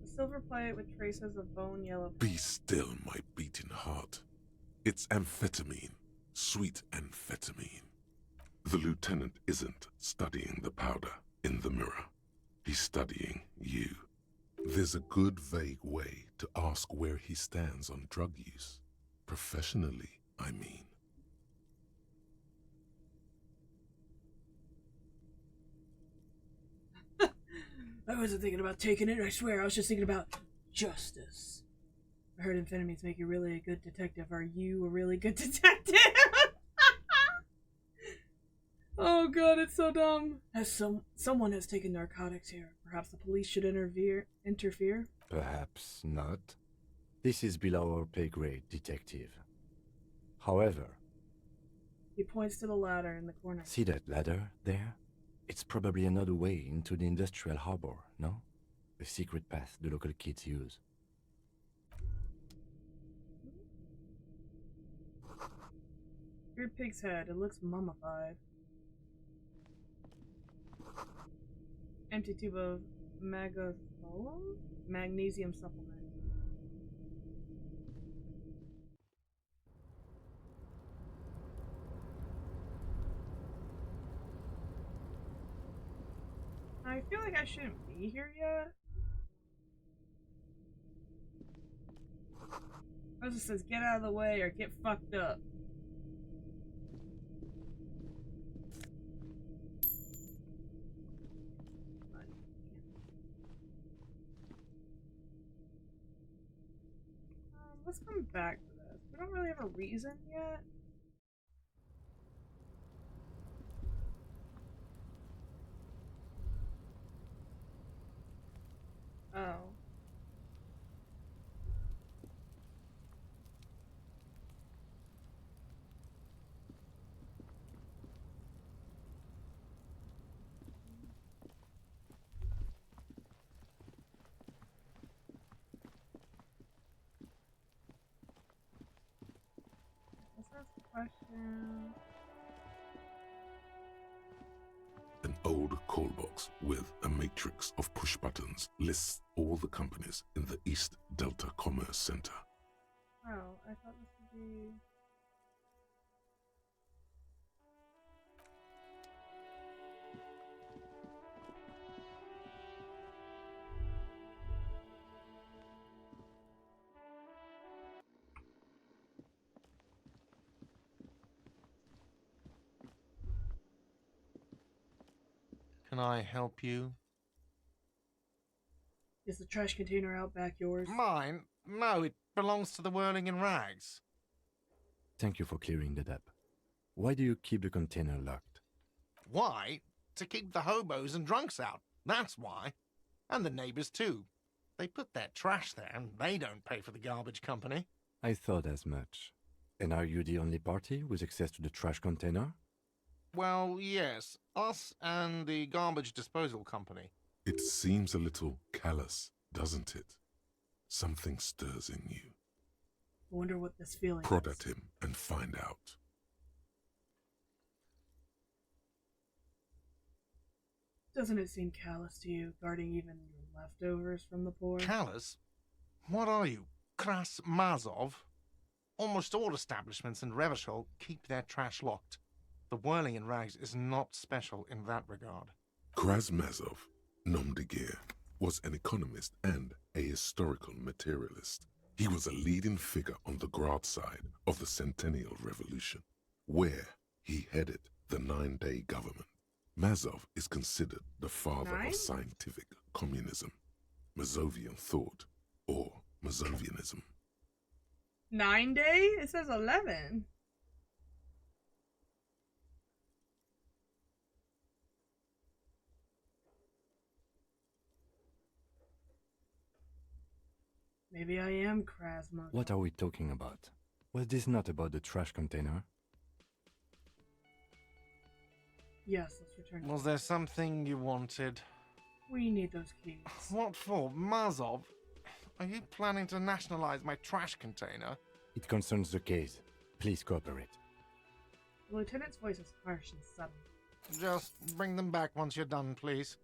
A silver plate with traces of bone yellow. Be still, my beating heart. It's amphetamine. Sweet amphetamine. The lieutenant isn't studying the powder in the mirror. He's studying you. There's a good vague way to ask where he stands on drug use. Professionally, I mean. I wasn't thinking about taking it, I swear. I was just thinking about justice. I heard amphetamines make you really a good detective. Are you a really good detective? Oh god, it's so dumb. Someone has taken narcotics here. Perhaps the police should interfere? Perhaps not. This is below our pay grade, detective. However... He points to the ladder in the corner. See that ladder there? It's probably another way into the industrial harbor, no? A secret path the local kids use. Weird pig's head. It looks mummified. Empty tube of magnesium supplement. I feel like I shouldn't be here yet. It just says get out of the way or get fucked up. Let's come back to this. We don't really have a reason yet. Oh. Let's ask a question. An old call box with a matrix of push buttons lists all the companies in the East Delta Commerce Center. Oh, I thought this would be... Can I help you? Is the trash container out back yours? Mine? No, it belongs to the Whirling in Rags. Thank you for clearing that up. Why do you keep the container locked? Why? To keep the hobos and drunks out. That's why. And the neighbors too. They put their trash there and they don't pay for the garbage company. I thought as much. And are you the only party with access to the trash container? Well, yes. Us and the garbage disposal company. It seems a little callous, doesn't it? Something stirs in you. I wonder what this feeling Prod is. at him and find out. Doesn't it seem callous to you, guarding even your leftovers from the poor? Callous? What are you, Kras Mazov? Almost all establishments in Revachol keep their trash locked. The Whirling in Rags is not special in that regard. Krasmazov, nom de guerre, was an economist and a historical materialist. He was a leading figure on the Grad side of the Centennial Revolution, where he headed the 9-day government. Mazov is considered the father of scientific communism, Mazovian thought, or Mazovianism. 9 day? It says 11. Maybe I am Krasmo. What are we talking about? Was this not about the trash container? Yes, let's return. Was there something you wanted? We need those keys. What for? Mazov? Are you planning to nationalize my trash container? It concerns the case. Please cooperate. The lieutenant's voice is harsh and sudden. Just bring them back once you're done, please.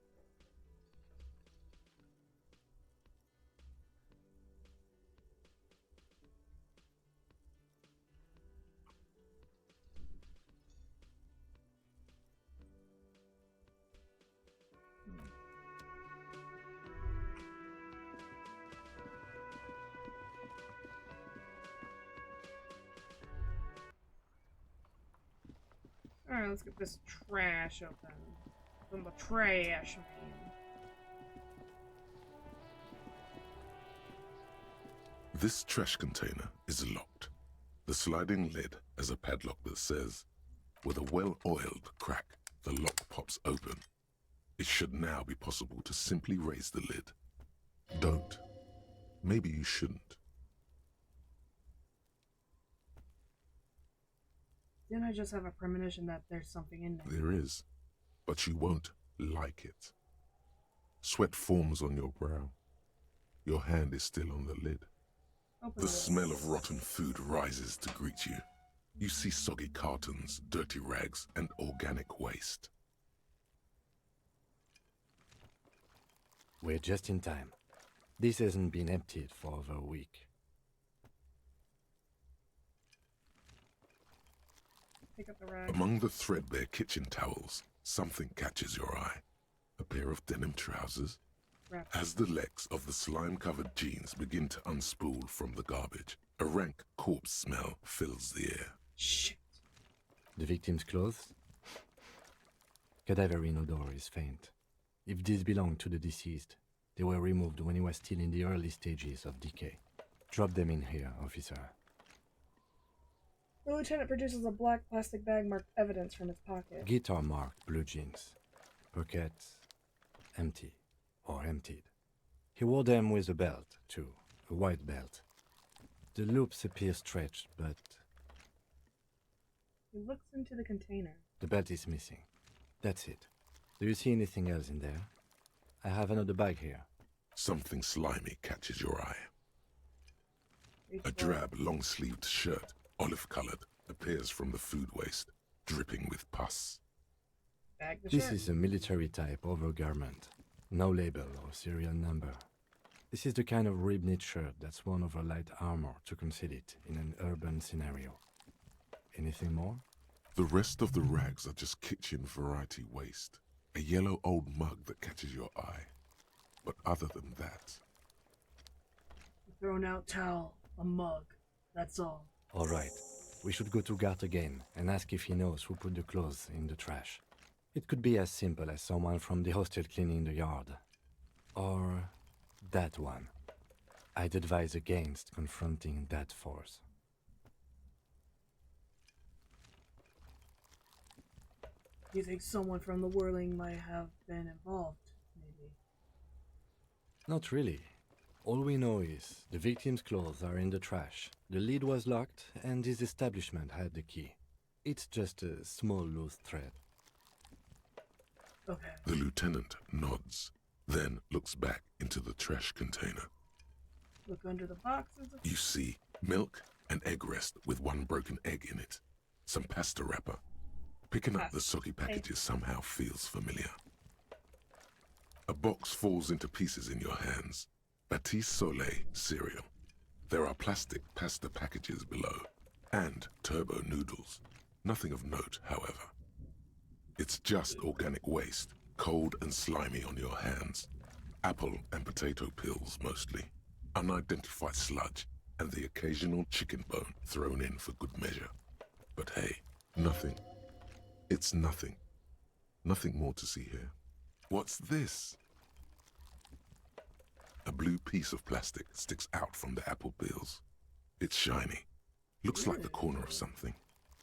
Alright, let's get this trash open. From the trash man. This trash container is locked. The sliding lid has a padlock that says, with a well-oiled crack, the lock pops open. It should now be possible to simply raise the lid. Don't. Maybe you shouldn't. Didn't I just have a premonition that there's something in there? There is, but you won't like it. Sweat forms on your brow. Your hand is still on the lid. The smell of rotten food rises to greet you. You see soggy cartons, dirty rags, and organic waste. We're just in time. This hasn't been emptied for over a week. Pick up the rag. Among the threadbare kitchen towels, something catches your eye. A pair of denim trousers. As the legs of the slime-covered jeans begin to unspool from the garbage, a rank corpse smell fills the air. Shit. The victim's clothes? Cadaverine odor is faint. If these belong to the deceased, they were removed when he was still in the early stages of decay. Drop them in here, officer. The lieutenant produces a black plastic bag marked evidence from his pocket. Guitar marked blue jeans. Pockets empty or emptied. He wore them with a belt, too. A white belt. The loops appear stretched, but He looks into the container. the belt is missing. That's it. Do you see anything else in there? I have another bag here. Something slimy catches your eye. A drab, long-sleeved shirt, olive-colored, appears from the food waste, dripping with pus. This is a military-type overgarment. No label or serial number. This is the kind of rib-knit shirt that's worn over light armor to conceal it in an urban scenario. Anything more? The rest of the rags are just kitchen variety waste. A yellow old mug that catches your eye. But other than that... A thrown-out towel, a mug, that's all. All right. We should go to Gart again and ask if he knows who put the clothes in the trash. It could be as simple as someone from the hostel cleaning the yard. Or that one. I'd advise against confronting that force. You think someone from the whirling might have been involved, maybe? Not really. All we know is the victim's clothes are in the trash. The lid was locked and his establishment had the key. It's just a small loose thread. Okay. The lieutenant nods, then looks back into the trash container. Look under the boxes. You see milk and egg rest with one broken egg in it. Some pasta wrapper. Picking up the soggy packages somehow feels familiar. A box falls into pieces in your hands. Batiste Soleil cereal. There are plastic pasta packages below, and turbo noodles. Nothing of note, however. It's just organic waste, cold and slimy on your hands. Apple and potato peels, mostly. Unidentified sludge, and the occasional chicken bone thrown in for good measure. But hey, nothing. It's nothing. Nothing more to see here. What's this? A blue piece of plastic sticks out from the apple peels. It's shiny. Looks like the corner of something.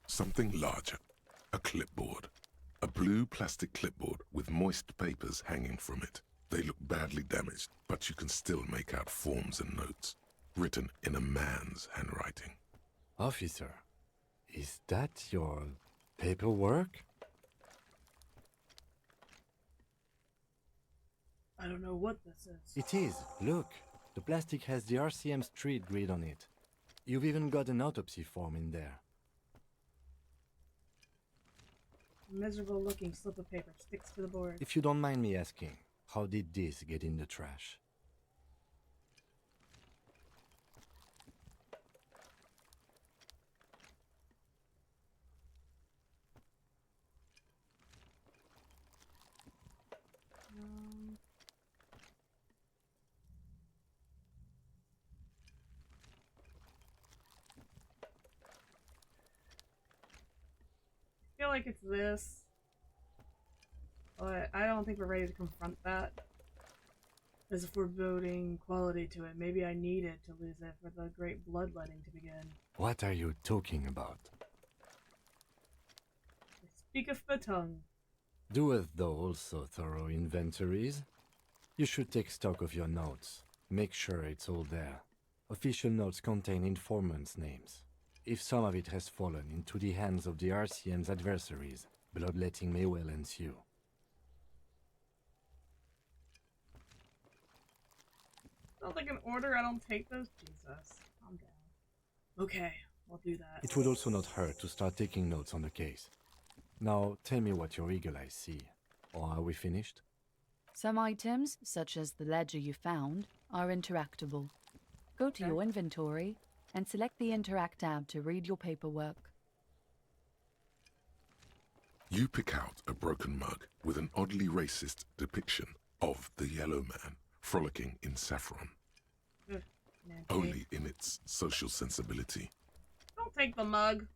Something larger. A clipboard. A blue plastic clipboard with moist papers hanging from it. They look badly damaged, but you can still make out forms and notes, written in a man's handwriting. Officer, is that your paperwork? I don't know what this is. It is. Look, the plastic has the RCM street grid on it. You've even got an autopsy form in there. A miserable-looking slip of paper sticks to the board. If you don't mind me asking, how did this get in the trash? I feel like it's this, but I don't think we're ready to confront that. There's a foreboding quality to it. Maybe I need it to lose it for the great bloodletting to begin. What are you talking about? I speak of the tongue. Doeth thou also thorough inventories? You should take stock of your notes. Make sure it's all there. Official notes contain informants' names. If some of it has fallen into the hands of the RCM's adversaries, bloodletting may well ensue. Sounds like an order. I don't take those. Jesus, calm down. Okay, I'll do that. It would also not hurt to start taking notes on the case. Now, tell me what your eagle eyes see. Or are we finished? Some items, such as the ledger you found, are interactable. Go to your inventory and select the Interact tab to read your paperwork. You pick out a broken mug with an oddly racist depiction of the yellow man frolicking in saffron. Only in its social sensibility. Don't take the mug.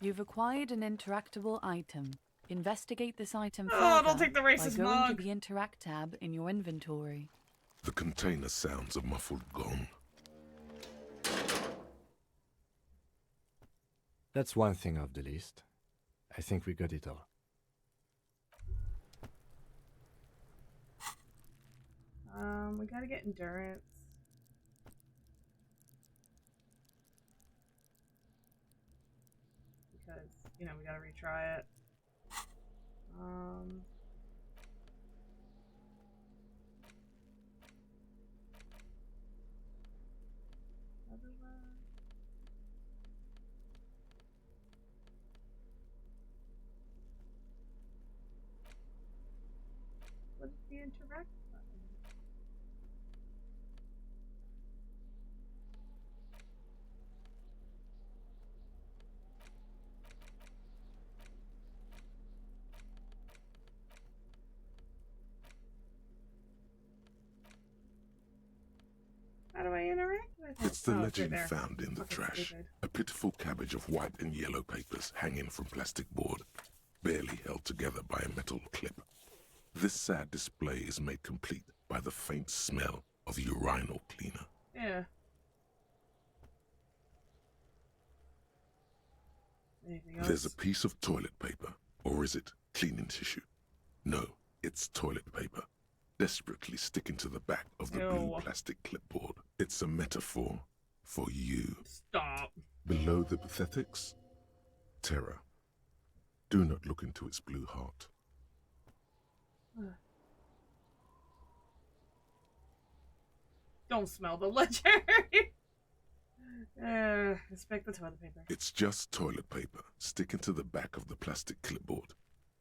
You've acquired an interactable item. Investigate this item Oh, further don't take the by racist going mug. to the Interact tab in your inventory. The container sounds a muffled gong. That's one thing off the list. I think we got it all. We gotta get endurance. Because, you know, we gotta retry it. What is the interact button? How do I interact with it? It's the Oh, legend right there. found in the Fucking trash. stupid. A pitiful cabbage of white and yellow papers hanging from plastic board, barely held together by a metal clip. This sad display is made complete by the faint smell of urinal cleaner. Yeah. Anything else? There's a piece of toilet paper, or is it cleaning tissue? No, it's toilet paper, desperately sticking to the back of the blue Ew. plastic clipboard. It's a metaphor for you. Stop. Below the pathetics, terror. Do not look into its blue heart. Don't smell the ledger. Inspect the toilet paper. It's just toilet paper sticking to the back of the plastic clipboard.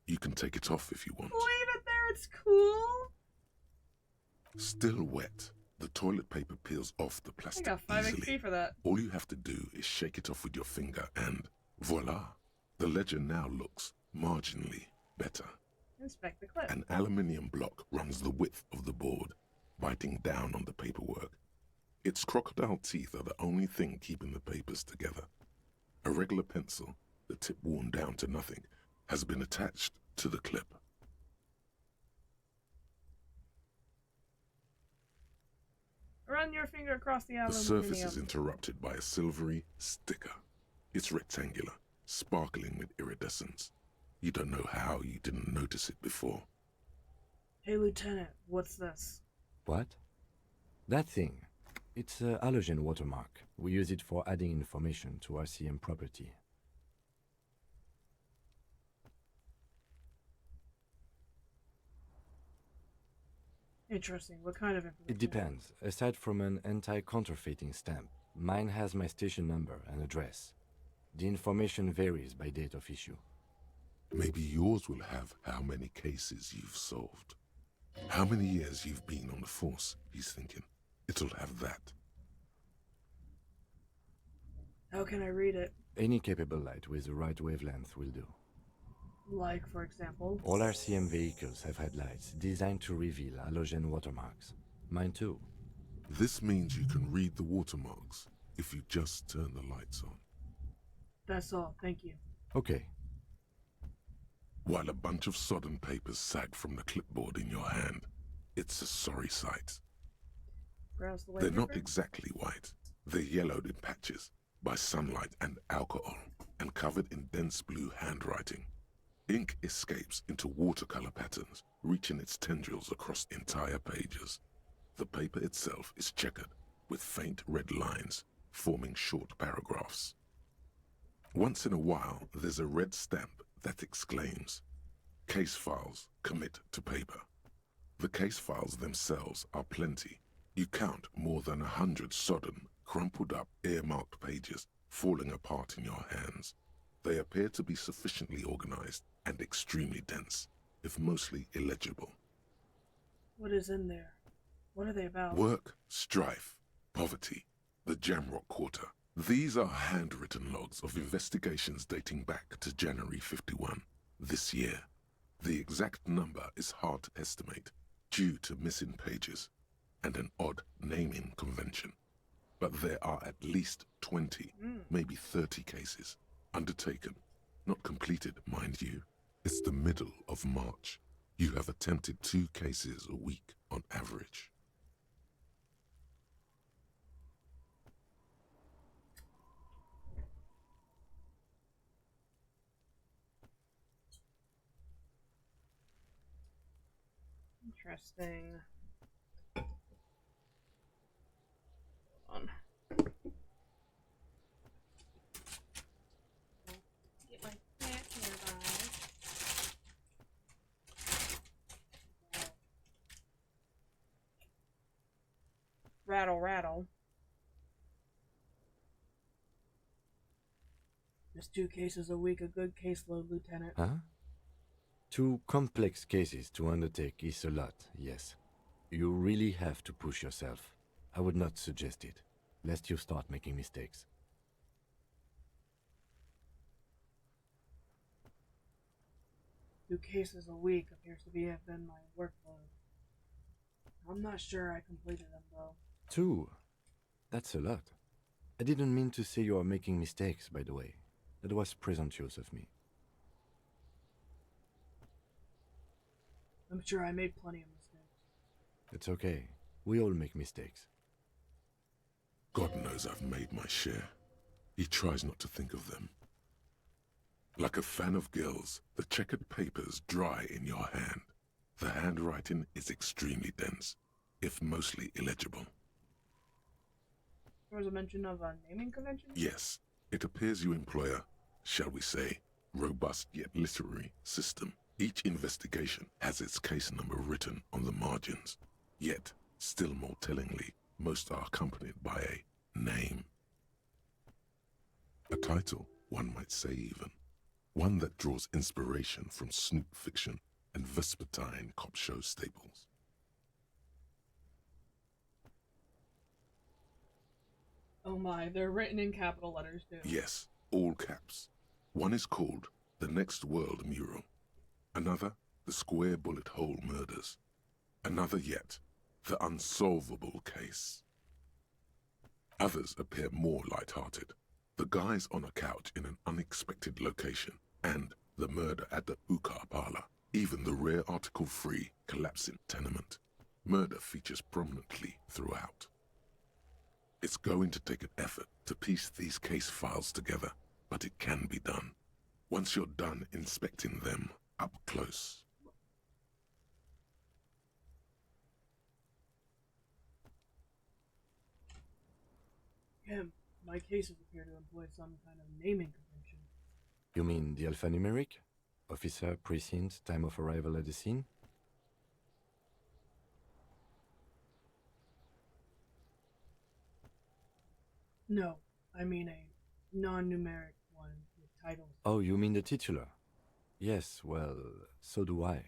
You can take it off if you want. Leave it there, it's cool. Still wet, the toilet paper peels off the I plastic got 5 easily. XP for that. All you have to do is shake it off with your finger and voila! The ledger now looks marginally better. Inspect the clip. An aluminium block runs the width of the board, biting down on the paperwork. Its crocodile teeth are the only thing keeping the papers together. A regular pencil, the tip worn down to nothing, has been attached to the clip. Run your finger across the The aluminium. surface is interrupted by a silvery sticker. It's rectangular, sparkling with iridescence. You don't know how you didn't notice it before. Hey, Lieutenant, what's this? What? That thing. It's a halogen watermark. We use it for adding information to RCM property. Interesting. What kind of information? It depends. Aside from an anti-counterfeiting stamp, mine has my station number and address. The information varies by date of issue. Maybe yours will have how many cases you've solved. How many years you've been on the force, he's thinking. It'll have that. How can I read it? Any capable light with the right wavelength will do. Like, for example? All RCM vehicles have headlights designed to reveal halogen watermarks. Mine too. This means you can read the watermarks if you just turn the lights on. That's all. Thank you. Okay. While a bunch of sodden papers sag from the clipboard in your hand, it's a sorry sight. Browse the They're white not paper. exactly white. They're yellowed in patches by sunlight and alcohol, and covered in dense blue handwriting. Ink escapes into watercolor patterns, reaching its tendrils across entire pages. The paper itself is checkered, with faint red lines, forming short paragraphs. Once in a while, there's a red stamp that exclaims, "Case files, commit to paper." The case files themselves are plenty. You count more than 100 sodden, crumpled up, earmarked pages falling apart in your hands. They appear to be sufficiently organized and extremely dense, if mostly illegible. What is in there? What are they about? Work, strife, poverty, the Jamrock Quarter. These are handwritten logs of investigations dating back to January 51, this year. The exact number is hard to estimate due to missing pages and an odd naming convention. But there are at least 20, maybe 30 cases undertaken, not completed, mind you. It's the middle of March. You have attempted 2 cases a week on average. Interesting. Hold on. Get my cat nearby. Rattle, rattle. Just 2 cases a week, a good caseload, Lieutenant. Huh? 2 complex cases to undertake is a lot, yes. You really have to push yourself. I would not suggest it, lest you start making mistakes. Two cases a week appears to have been my workload. I'm not sure I completed them, though. 2? That's a lot. I didn't mean to say you are making mistakes, by the way. That was presumptuous of me. I'm sure I made plenty of mistakes. It's okay. We all make mistakes. God knows I've made my share. He tries not to think of them. Like a fan of girls, the checkered papers dry in your hand. The handwriting is extremely dense, if mostly illegible. There was a mention of a naming convention? Yes, it appears you employ a, shall we say, robust yet literary system. Each investigation has its case number written on the margins. Yet, still more tellingly, most are accompanied by a name. A title, one might say even. One that draws inspiration from snoop fiction and vespertine cop show staples. Oh my, they're written in capital letters too. Yes, all caps. One is called The Next World Mural. Another, The Square Bullet Hole Murders. Another yet, The Unsolvable Case. Others appear more light-hearted. The guys on a couch in an unexpected location, and the murder at the hookah parlor. Even the rare article-free collapsing tenement. Murder features prominently throughout. It's going to take an effort to piece these case files together, but it can be done. Once you're done inspecting them up close. Yeah, my cases appear to employ some kind of naming convention. You mean the alphanumeric? Officer, precinct, time of arrival at the scene? No, I mean a non-numeric one with titles. Oh, you mean the titular? Yes, well, so do I.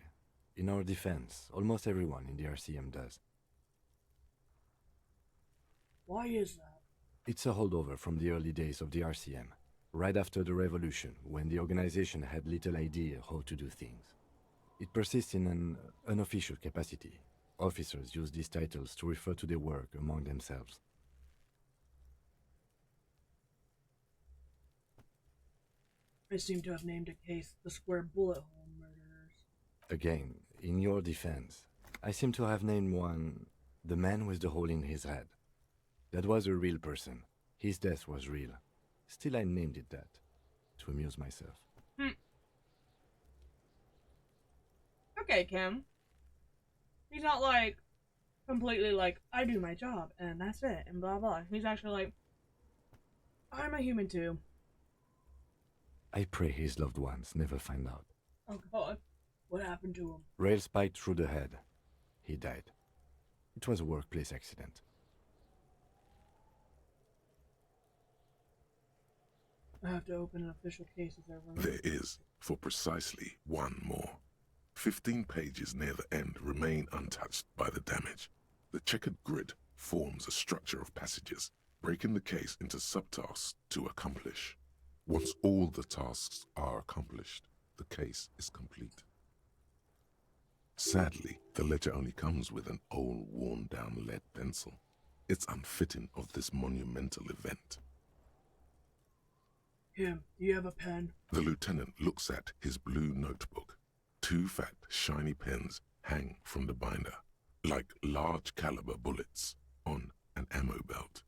In our defense, almost everyone in the RCM does. Why is that? It's a holdover from the early days of the RCM, right after the revolution, when the organization had little idea how to do things. It persists in an unofficial capacity. Officers use these titles to refer to their work among themselves. I seem to have named a case the Square Bullet Hole Murderers. Again, in your defense, I seem to have named one the man with the hole in his head. That was a real person. His death was real. Still, I named it that, to amuse myself. Okay, Kim. He's not like, completely like, I do my job, and that's it, and blah blah. He's actually like, I'm a human too. I pray his loved ones never find out. Oh god. What happened to him? Rail spiked through the head. He died. It was a workplace accident. I have to open an official case as I run. There is, for precisely one more. 15 pages near the end remain untouched by the damage. The checkered grid forms a structure of passages, breaking the case into subtasks to accomplish. Once all the tasks are accomplished, the case is complete. Sadly, the ledger only comes with an old, worn-down lead pencil. It's unfitting of this monumental event. Kim, do you have a pen? The lieutenant looks at his blue notebook. 2 fat, shiny pens hang from the binder, like large caliber bullets on an ammo belt.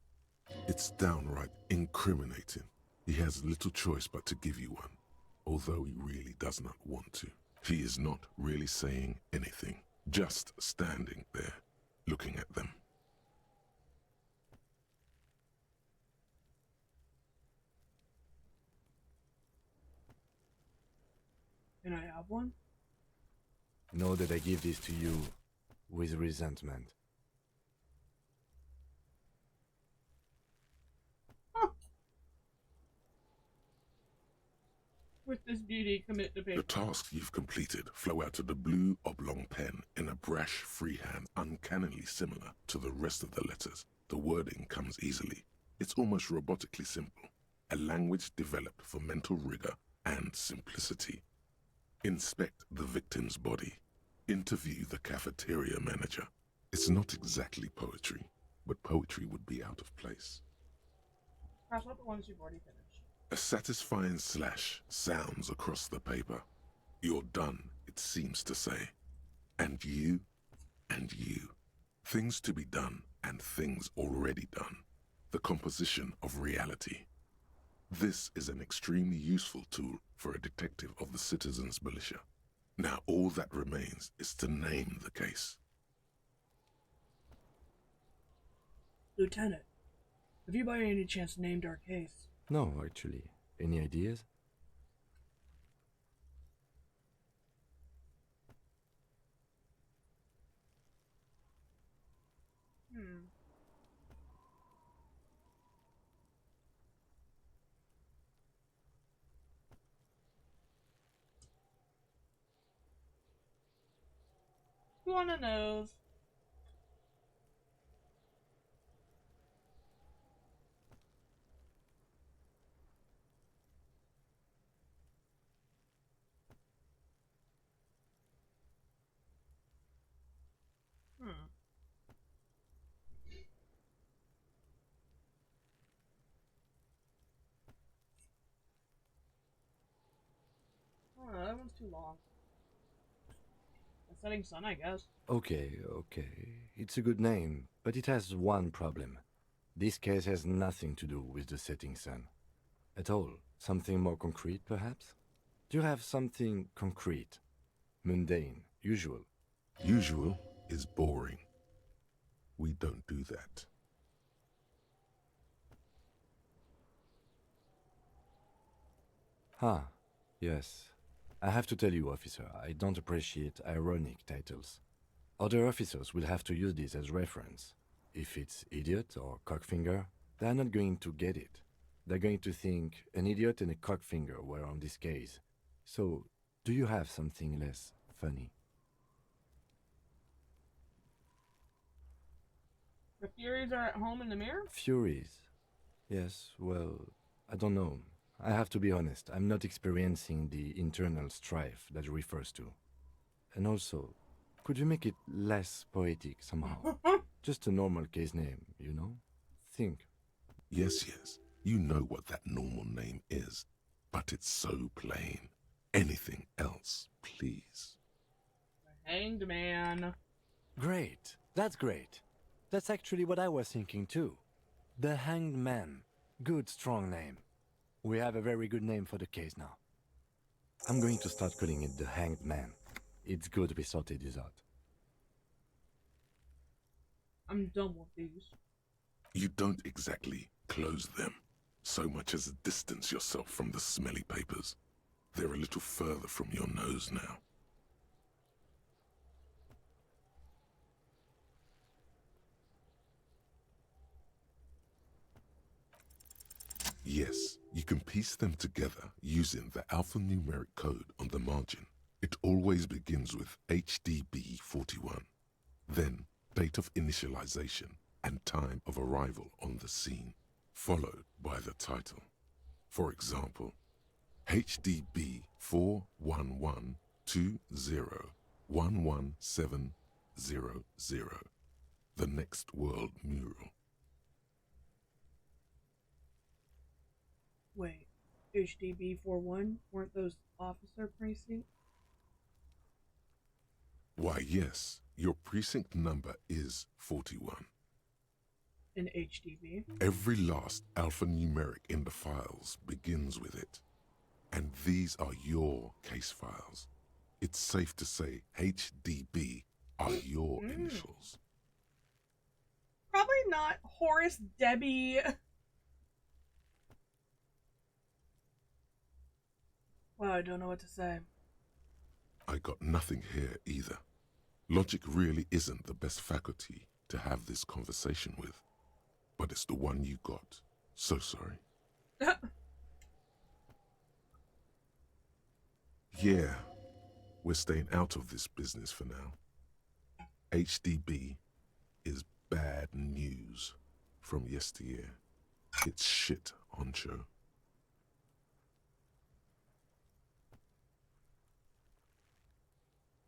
It's downright incriminating. He has little choice but to give you one, although he really does not want to. He is not really saying anything, just standing there, looking at them. Can I have one? Know that I give this to you with resentment. With this beauty, commit the paper. The tasks you've completed flow out of the blue oblong pen in a brash freehand, uncannily similar to the rest of the letters. The wording comes easily. It's almost robotically simple, a language developed for mental rigor and simplicity. Inspect the victim's body. Interview the cafeteria manager. It's not exactly poetry, but poetry would be out of place. Pass out the ones you've already finished. A satisfying slash sounds across the paper. You're done, it seems to say. And you, and you. Things to be done and things already done. The composition of reality. This is an extremely useful tool for a detective of the citizens' militia. Now all that remains is to name the case. Lieutenant, have you by any chance named our case? No, actually. Any ideas? Who wanna knows? Oh, that one's too long. The setting sun, I guess. Okay. It's a good name, but it has one problem. This case has nothing to do with the setting sun. At all. Something more concrete, perhaps? Do you have something concrete? Mundane, usual? Usual is boring. We don't do that. Ah, yes. I have to tell you, officer, I don't appreciate ironic titles. Other officers will have to use this as reference. If it's idiot or cockfinger, they're not going to get it. They're going to think an idiot and a cockfinger were on this case. So, do you have something less funny? The Furies are at home in the mirror? Furies? Yes, well, I don't know. I have to be honest, I'm not experiencing the internal strife that refers to. And also, could you make it less poetic somehow? Just a normal case name, you know? Think. Yes. You know what that normal name is, but it's so plain. Anything else, please. The Hanged Man. Great. That's great. That's actually what I was thinking too. The Hanged Man. Good, strong name. We have a very good name for the case now. I'm going to start calling it the Hanged Man. It's good we sorted this out. I'm done with these. You don't exactly close them, so much as distance yourself from the smelly papers. They're a little further from your nose now. Yes, you can piece them together using the alphanumeric code on the margin. It always begins with HDB 41, then date of initialization and time of arrival on the scene, followed by the title. For example, HDB 41120111700, the Next World Mural. Wait, HDB 41? Weren't those officer precincts? Why, yes, your precinct number is 41. In HDB? Every last alphanumeric in the files begins with it. And these are your case files. It's safe to say HDB are your initials. Probably not Horace Debbie. Wow, I don't know what to say. I got nothing here either. Logic really isn't the best faculty to have this conversation with. But it's the one you got. So sorry. Yeah, we're staying out of this business for now. HDB is bad news from yesteryear. It's shit, honcho.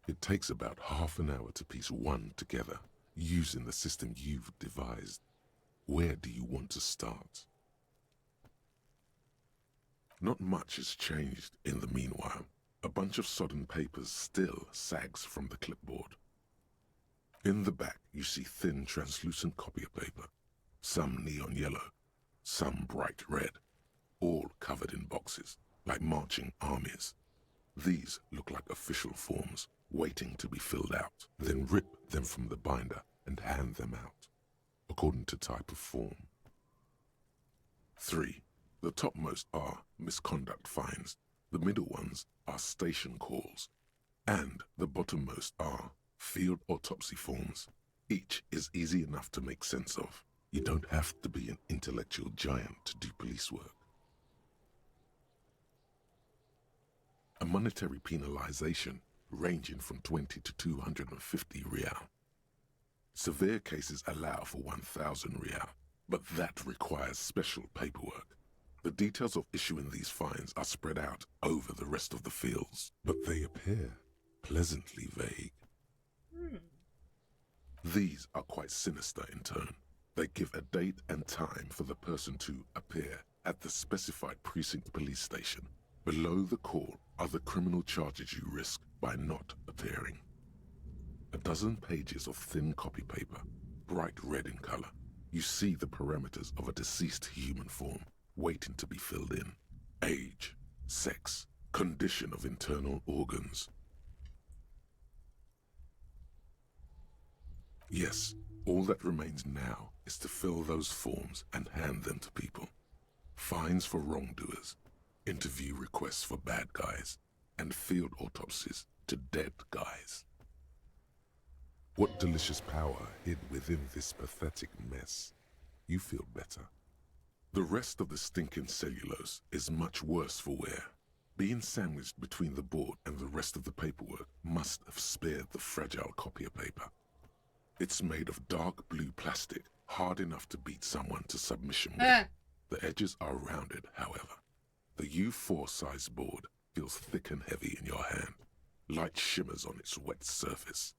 It takes about half an hour to piece one together, using the system you've devised. Where do you want to start? Not much has changed in the meanwhile. A bunch of sodden papers still sags from the clipboard. In the back, you see thin, translucent copier paper. Some neon yellow, some bright red, all covered in boxes, like marching armies. These look like official forms, waiting to be filled out. Then rip them from the binder and hand them out, according to type of form. 3. The topmost are misconduct fines. The middle ones are station calls. And the bottommost are field autopsy forms. Each is easy enough to make sense of. You don't have to be an intellectual giant to do police work. A monetary penalization ranging from 20 to 250 real. Severe cases allow for 1,000 real, but that requires special paperwork. The details of issuing these fines are spread out over the rest of the fields, but they appear pleasantly vague. These are quite sinister in turn. They give a date and time for the person to appear at the specified precinct police station. Below the call are the criminal charges you risk by not appearing. A dozen pages of thin copy paper, bright red in color. You see the parameters of a deceased human form, waiting to be filled in. Age, sex, condition of internal organs. Yes, all that remains now is to fill those forms and hand them to people. Fines for wrongdoers, interview requests for bad guys, and field autopsies to dead guys. What delicious power hid within this pathetic mess. You feel better. The rest of the stinking cellulose is much worse for wear. Being sandwiched between the board and the rest of the paperwork must have spared the fragile copier paper. It's made of dark blue plastic, hard enough to beat someone to submission with. The edges are rounded, however. The U4 size board feels thick and heavy in your hand. Light shimmers on its wet surface.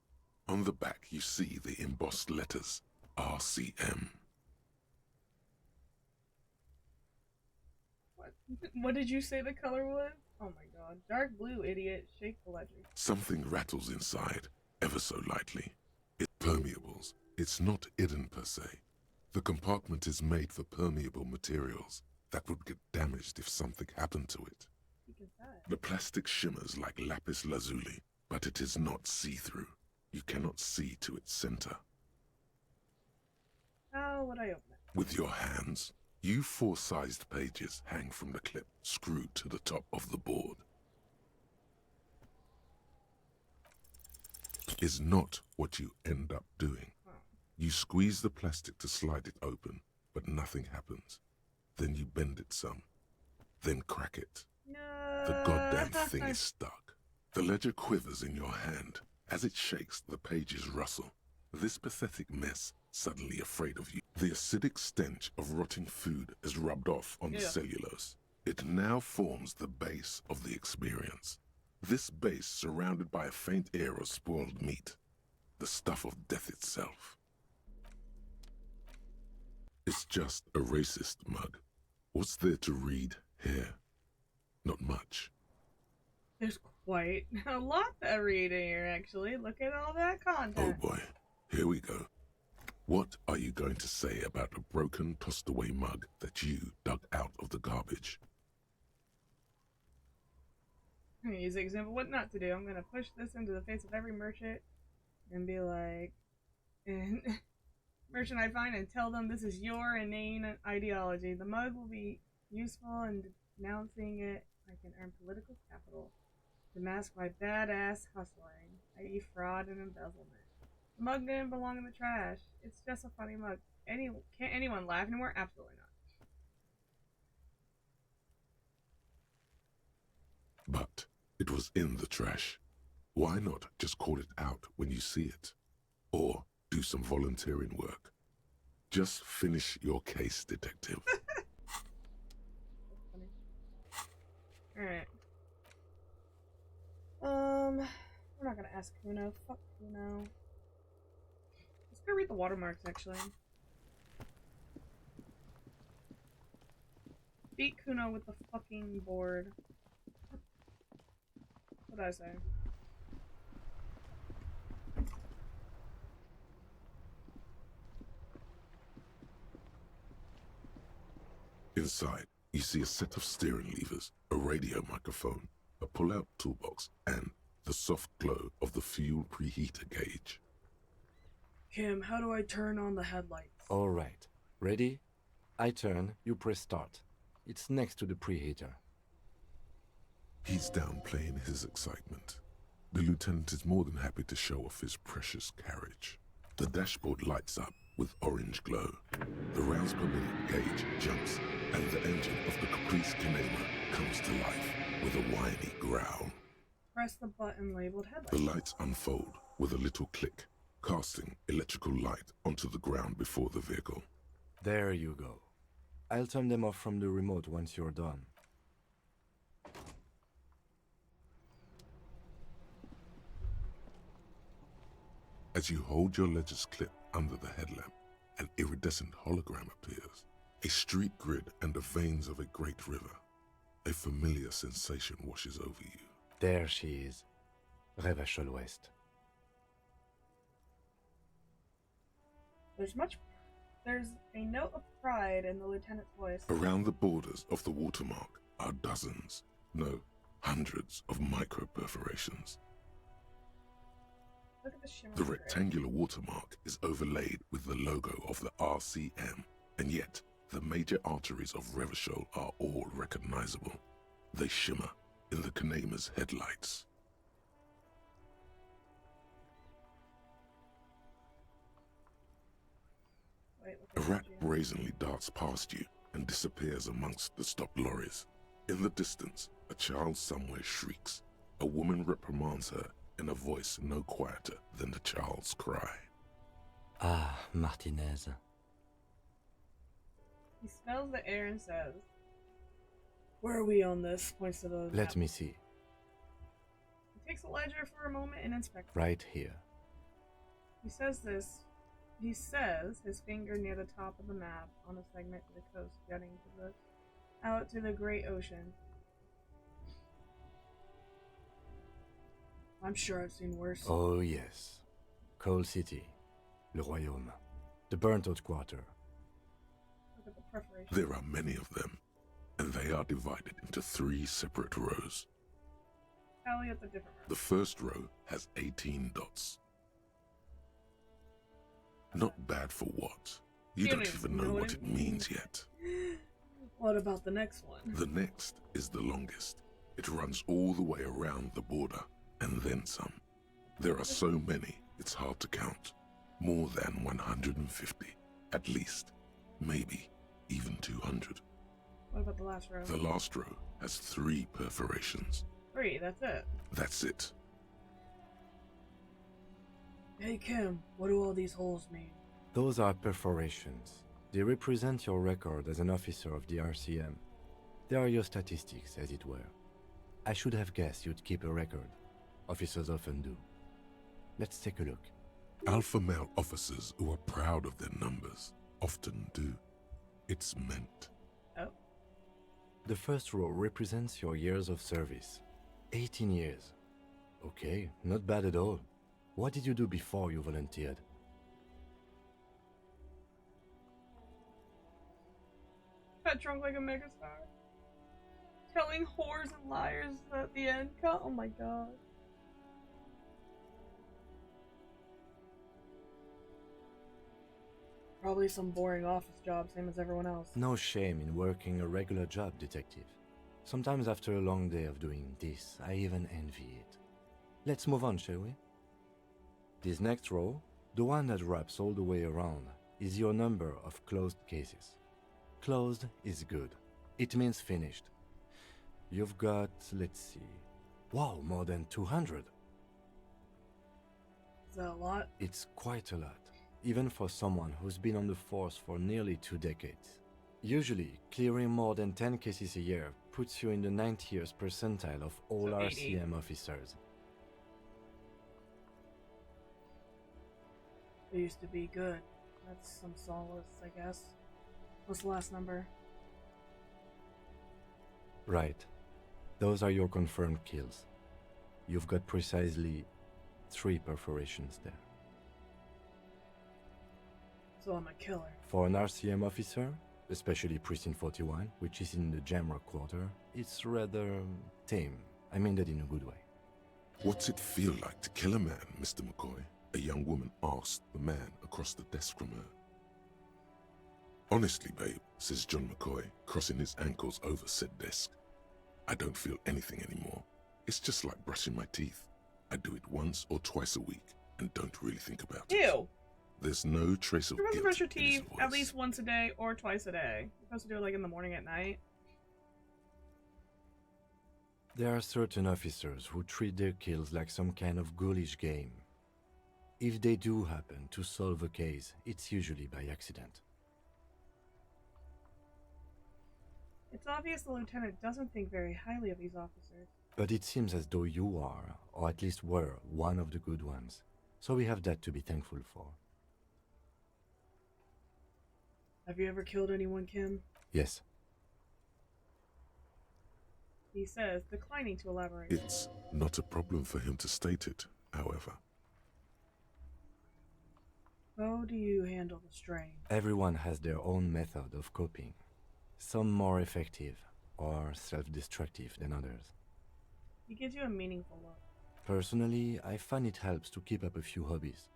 On the back, you see the embossed letters, RCM. What did you say the color was? Oh my god. Dark blue, idiot. Shake the ledger. Something rattles inside, ever so lightly. It's permeables. It's not hidden per se. The compartment is made for permeable materials that would get damaged if something happened to it. The plastic shimmers like lapis lazuli, but it is not see-through. You cannot see to its center. How would I open it? With your hands, U4-sized pages hang from the clip screwed to the top of the board. Is not what you end up doing. You squeeze the plastic to slide it open, but nothing happens. Then you bend it some, then crack it. The goddamn thing is stuck. The ledger quivers in your hand. As it shakes, the pages rustle. This pathetic mess, suddenly afraid of you. The acidic stench of rotting food is rubbed off on the cellulose. It now forms the base of the experience. This base surrounded by a faint air of spoiled meat. The stuff of death itself. It's just a racist mug. What's there to read here? Not much. There's quite a lot to read here, actually. Look at all that content. Oh boy, here we go. What are you going to say about a broken, tossed-away mug that you dug out of the garbage? I'm gonna use the example what not to do. I'm gonna push this into the face of every merchant and be like, and merchant I find and tell them this is your inane ideology. The mug will be useful in denouncing it. I can earn political capital to mask my badass hustling, i.e. fraud and embezzlement. The mug didn't belong in the trash. It's just a funny mug. Can't anyone laugh anymore? Absolutely not. But it was in the trash. Why not just call it out when you see it? Or do some volunteering work. Just finish your case, detective. Alright. We're not gonna ask Kuno. Fuck Kuno. Let's go read the watermarks, actually. Beat Kuno with the fucking board. What did I say? Inside, you see a set of steering levers, a radio microphone, a pull-out toolbox, and the soft glow of the fuel preheater gauge. Kim, how do I turn on the headlights? Alright. Ready? I turn, you press start. It's next to the preheater. He's downplaying his excitement. The lieutenant is more than happy to show off his precious carriage. The dashboard lights up with orange glow. The rounds per minute gauge jumps, and the engine of the Caprice Canema comes to life with a whiny growl. Press the button labeled headlights. The lights unfold with a little click, casting electrical light onto the ground before the vehicle. There you go. I'll turn them off from the remote once you're done. As you hold your ledger's clip under the headlamp, an iridescent hologram appears. A street grid and the veins of a great river. A familiar sensation washes over you. There she is. Revachol West. There's a note of pride in the lieutenant's voice. Around the borders of the watermark are dozens, no, hundreds of micro-perforations. Look at the shimmer. The rectangular watermark is overlaid with the logo of the RCM, and yet the major arteries of Revachol are all recognizable. They shimmer in the Canema's headlights. A rat brazenly darts past you and disappears amongst the stopped lorries. In the distance, a child somewhere shrieks. A woman reprimands her in a voice no quieter than the child's cry. Ah, Martinez. He smells the air and says, "Where are we on this?" Points to the Let map. me see. He takes a ledger for a moment and inspects it. Right here. He says, his finger near the top of the map on a segment of the coast jutting out to the great ocean. I'm sure I've seen worse. Oh yes. Coal City. Le Royaume. The burnt-out quarter. Look at the preparation. There are many of them, and they are divided into 3 separate rows. Tally up the different rows. The first row has 18 dots. Not bad for what? You don't even know what it means yet. What about the next one? The next is the longest. It runs all the way around the border, and then some. There are so many, it's hard to count. More than 150, at least. Maybe even 200. What about the last row? The last row has 3 perforations. 3, that's it. That's it. Hey Kim, what do all these holes mean? Those are perforations. They represent your record as an officer of the RCM. They are your statistics, as it were. I should have guessed you'd keep a record. Officers often do. Let's take a look. Alpha male officers who are proud of their numbers often do. It's meant. Oh. The first row represents your years of service. 18 years. Okay, not bad at all. What did you do before you volunteered? Got drunk like a megastar. Telling whores and liars at the end. Oh my god. Probably some boring office job, same as everyone else. No shame in working a regular job, detective. Sometimes after a long day of doing this, I even envy it. Let's move on, shall we? This next row, the one that wraps all the way around, is your number of closed cases. Closed is good. It means finished. You've got, let's see, wow, more than 200. Is that a lot? It's quite a lot, even for someone who's been on the force for nearly 2 decades. Usually, clearing more than 10 cases a year puts you in the 90th percentile of all So 80. RCM officers. It used to be good. That's some solace, I guess. What's the last number? Right. Those are your confirmed kills. You've got precisely 3 perforations there. So I'm a killer. For an RCM officer, especially Precinct 41, which is in the Jamrock quarter, it's rather tame. I mean that in a good way. What's it feel like to kill a man, Mr. McCoy? A young woman asked the man across the desk from her. Honestly, babe, says John McCoy, crossing his ankles over said desk. I don't feel anything anymore. It's just like brushing my teeth. I do it once or twice a week and don't really think about it. Ew. There's no trace of You're supposed to guilt brush your in his teeth voice. at least once a day or twice a day. You're supposed to do it like in the morning at night. There are certain officers who treat their kills like some kind of ghoulish game. If they do happen to solve a case, it's usually by accident. It's obvious the lieutenant doesn't think very highly of these officers. But it seems as though you are, or at least were, one of the good ones. So we have that to be thankful for. Have you ever killed anyone, Kim? Yes. He says, declining to elaborate. It's not a problem for him to state it, however. How do you handle the strain? Everyone has their own method of coping. Some more effective or self-destructive than others. He gives you a meaningful look. Personally, I find it helps to keep up a few hobbies.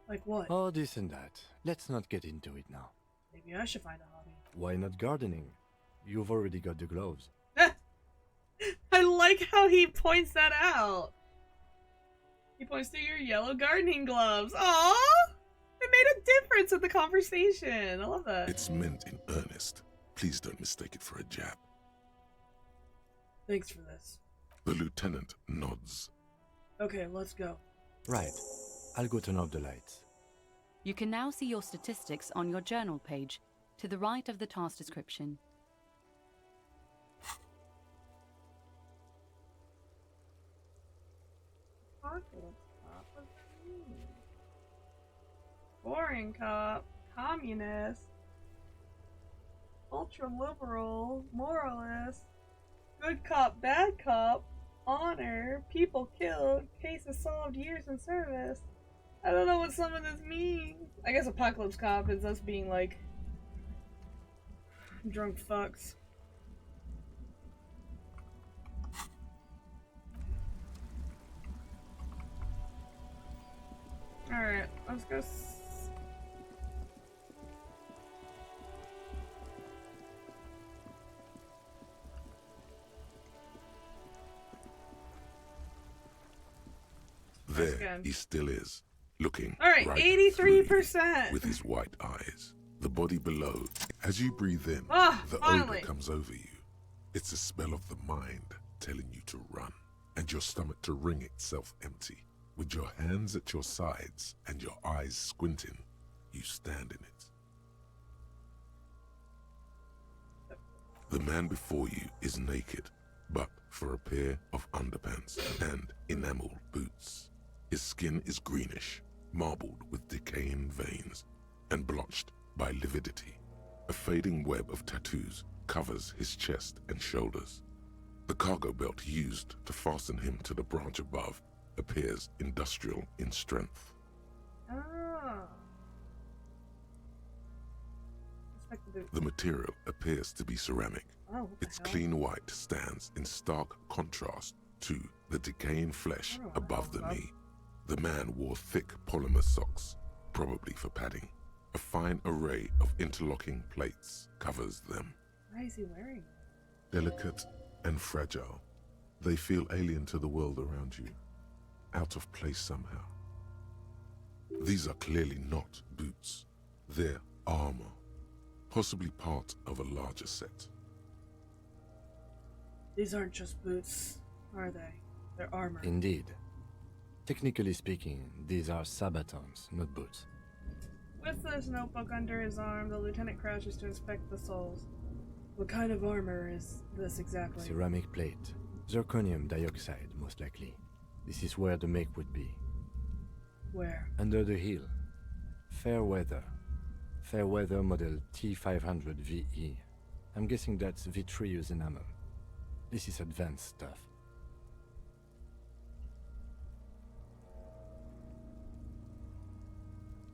Like what? Oh, this and that. Let's not get into it now. Maybe I should find a hobby. Why not gardening? You've already got the gloves. I like how he points that out. He points to your yellow gardening gloves. Aww! It made a difference in the conversation. I love that. It's meant in earnest. Please don't mistake it for a jab. Thanks for this. The lieutenant nods. Okay, let's go. Right. I'll go turn off the lights. You can now see your statistics on your journal page, to the right of the task description. Boring cop, communist, ultra liberal, moralist, good cop, bad cop, honor, people killed, cases solved, years in service. I don't know what some of this means. I guess apocalypse cop is us being like drunk fucks. Alright, let's go. There he still is, looking Alright, right 83%! through you with his white eyes. The body below. As you breathe in, the finally. odor comes over you. It's a spell of the mind telling you to run, and your stomach to wring itself empty. With your hands at your sides and your eyes squinting, you stand in it. The man before you is naked, but for a pair of underpants and enameled boots. His skin is greenish, marbled with decaying veins, and blotched by lividity. A fading web of tattoos covers his chest and shoulders. The cargo belt used to fasten him to the branch above appears industrial in strength. Ah. Respect the boot. The material appears to be ceramic. Oh, what the Its hell? clean white stands in stark contrast to the decaying flesh Oh, above the wow. knee. The man wore thick polymer socks, probably for padding. A fine array of interlocking plates covers them. Why is he wearing it? Delicate and fragile, they feel alien to the world around you, out of place somehow. These are clearly not boots. They're armor, possibly part of a larger set. These aren't just boots, are they? They're armor. Indeed. Technically speaking, these are sabatons, not boots. With this notebook under his arm, the lieutenant crouches to inspect the soles. What kind of armor is this exactly? Ceramic plate. Zirconium dioxide, most likely. This is where the make would be. Where? Under the heel. Fairweather. Fairweather model T500 VE. I'm guessing that's vitreous enamel. This is advanced stuff.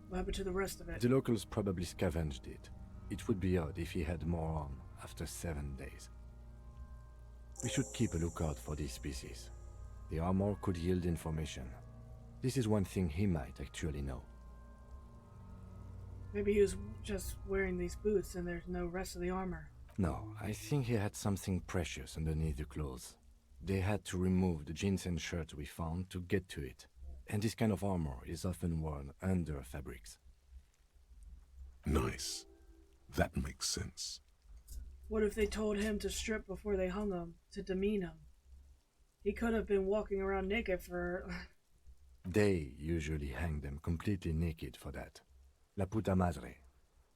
What happened to the rest of it? The locals probably scavenged it. It would be odd if he had more on after 7 days. We should keep a lookout for these species. The armor could yield information. This is one thing he might actually know. Maybe he was just wearing these boots and there's no rest of the armor. No, I think he had something precious underneath the clothes. They had to remove the jeans and shirt we found to get to it. And this kind of armor is often worn under fabrics. Nice. That makes sense. What if they told him to strip before they hung him, to demean him? He could have been walking around naked for... They usually hang them completely naked for that. La puta madre,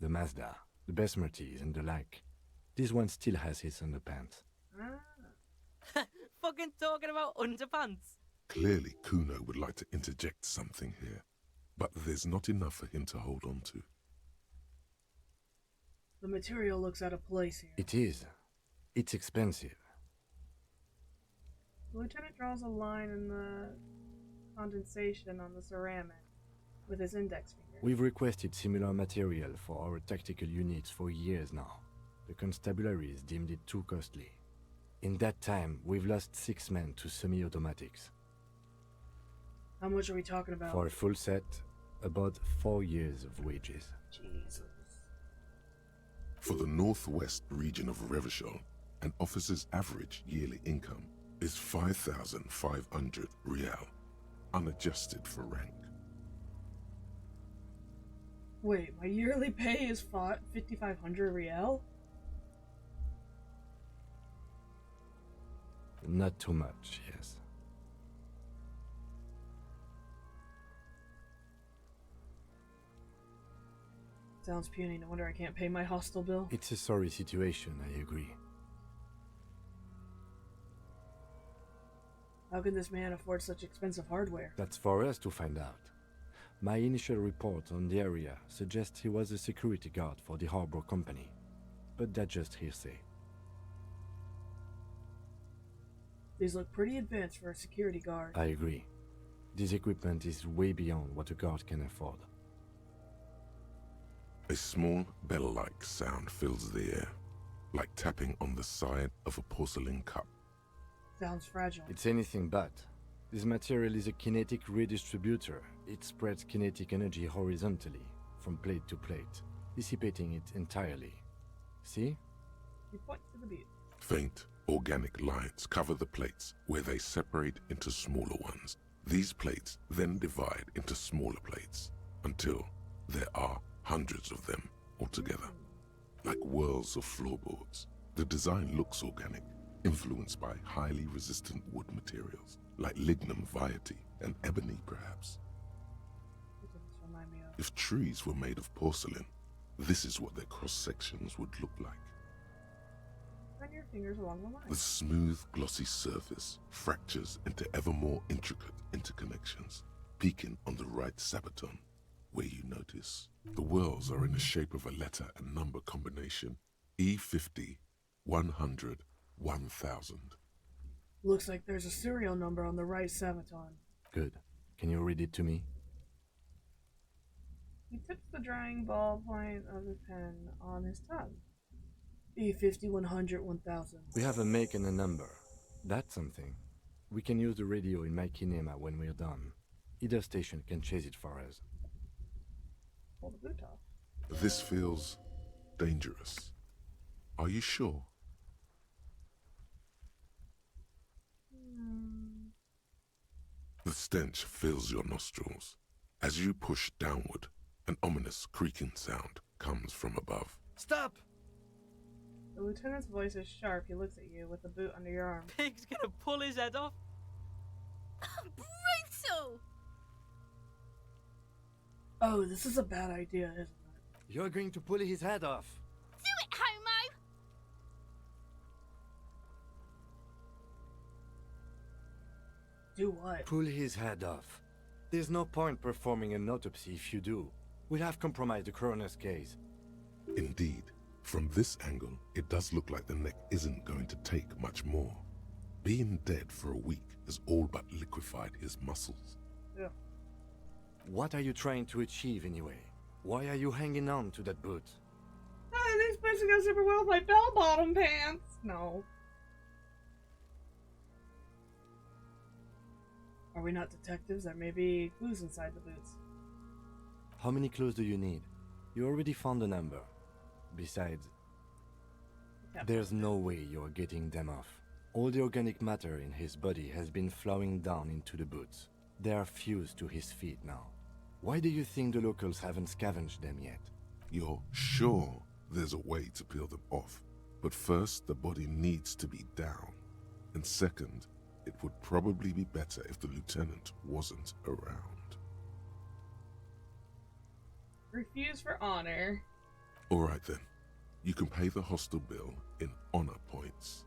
the Mazda, the Besmerties and the like. This one still has his underpants. Fucking talking about underpants. Clearly, Kuno would like to interject something here, but there's not enough for him to hold on to. The material looks out of place here. It is. It's expensive. The lieutenant draws a line in the condensation on the ceramic with his index finger. We've requested similar material for our tactical units for years now. The constabularies deemed it too costly. In that time, we've lost 6 men to semi-automatics. How much are we talking about? For a full set, about 4 years of wages. Jesus. For the northwest region of Revachol, an officer's average yearly income is 5,500 real, unadjusted for rank. Wait, my yearly pay is 5,500 real? Not too much, yes. Sounds puny, no wonder I can't pay my hostel bill. It's a sorry situation, I agree. How can this man afford such expensive hardware? That's for us to find out. My initial report on the area suggests he was a security guard for the harbor company, but that's just hearsay. These look pretty advanced for a security guard. I agree. This equipment is way beyond what a guard can afford. A small bell-like sound fills the air, like tapping on the side of a porcelain cup. Sounds fragile. It's anything but. This material is a kinetic redistributor. It spreads kinetic energy horizontally, from plate to plate, dissipating it entirely. See? He points to the bead. Faint, organic lines cover the plates where they separate into smaller ones. These plates then divide into smaller plates until there are hundreds of them altogether, like whirls of floorboards. The design looks organic, influenced by highly resistant wood materials, like lignum vitae and ebony perhaps. If trees were made of porcelain, this is what their cross-sections would look like. Run your fingers along the line. The smooth, glossy surface fractures into ever more intricate interconnections, peaking on the right sabaton, where you notice the whirls are in the shape of a letter and number combination E50 100, 1000. Looks like there's a serial number on the right Sabaton. Good. Can you read it to me? He tips the drying ballpoint of the pen on his tongue. E50, 100, 1000. We have a make and a number. That's something. We can use the radio in my kinema when we're done. Either station can chase it for us. Pull the boot off. This feels dangerous. Are you sure? The stench fills your nostrils. As you push downward, an ominous creaking sound comes from above. Stop! The lieutenant's voice is sharp. He looks at you with the boot under your arm. Pig's gonna pull his head off. Brutal! Oh, this is a bad idea, isn't it? You're going to pull his head off. Do it, homo! Do what? Pull his head off. There's no point performing an autopsy if you do. We'll have compromised the coroner's case. Indeed, from this angle, it does look like the neck isn't going to take much more. Being dead for a week has all but liquefied his muscles. Yeah. What are you trying to achieve anyway? Why are you hanging on to that boot? These boots go super well with my bell-bottom pants. No. Are we not detectives? There may be clues inside the boots. How many clues do you need? You already found a number. Besides, there's no way you're getting them off. All the organic matter in his body has been flowing down into the boots. They are fused to his feet now. Why do you think the locals haven't scavenged them yet? You're sure there's a way to peel them off, but first the body needs to be down. And second, it would probably be better if the lieutenant wasn't around. Refuse for honor. Alright then, you can pay the hostel bill in honor points.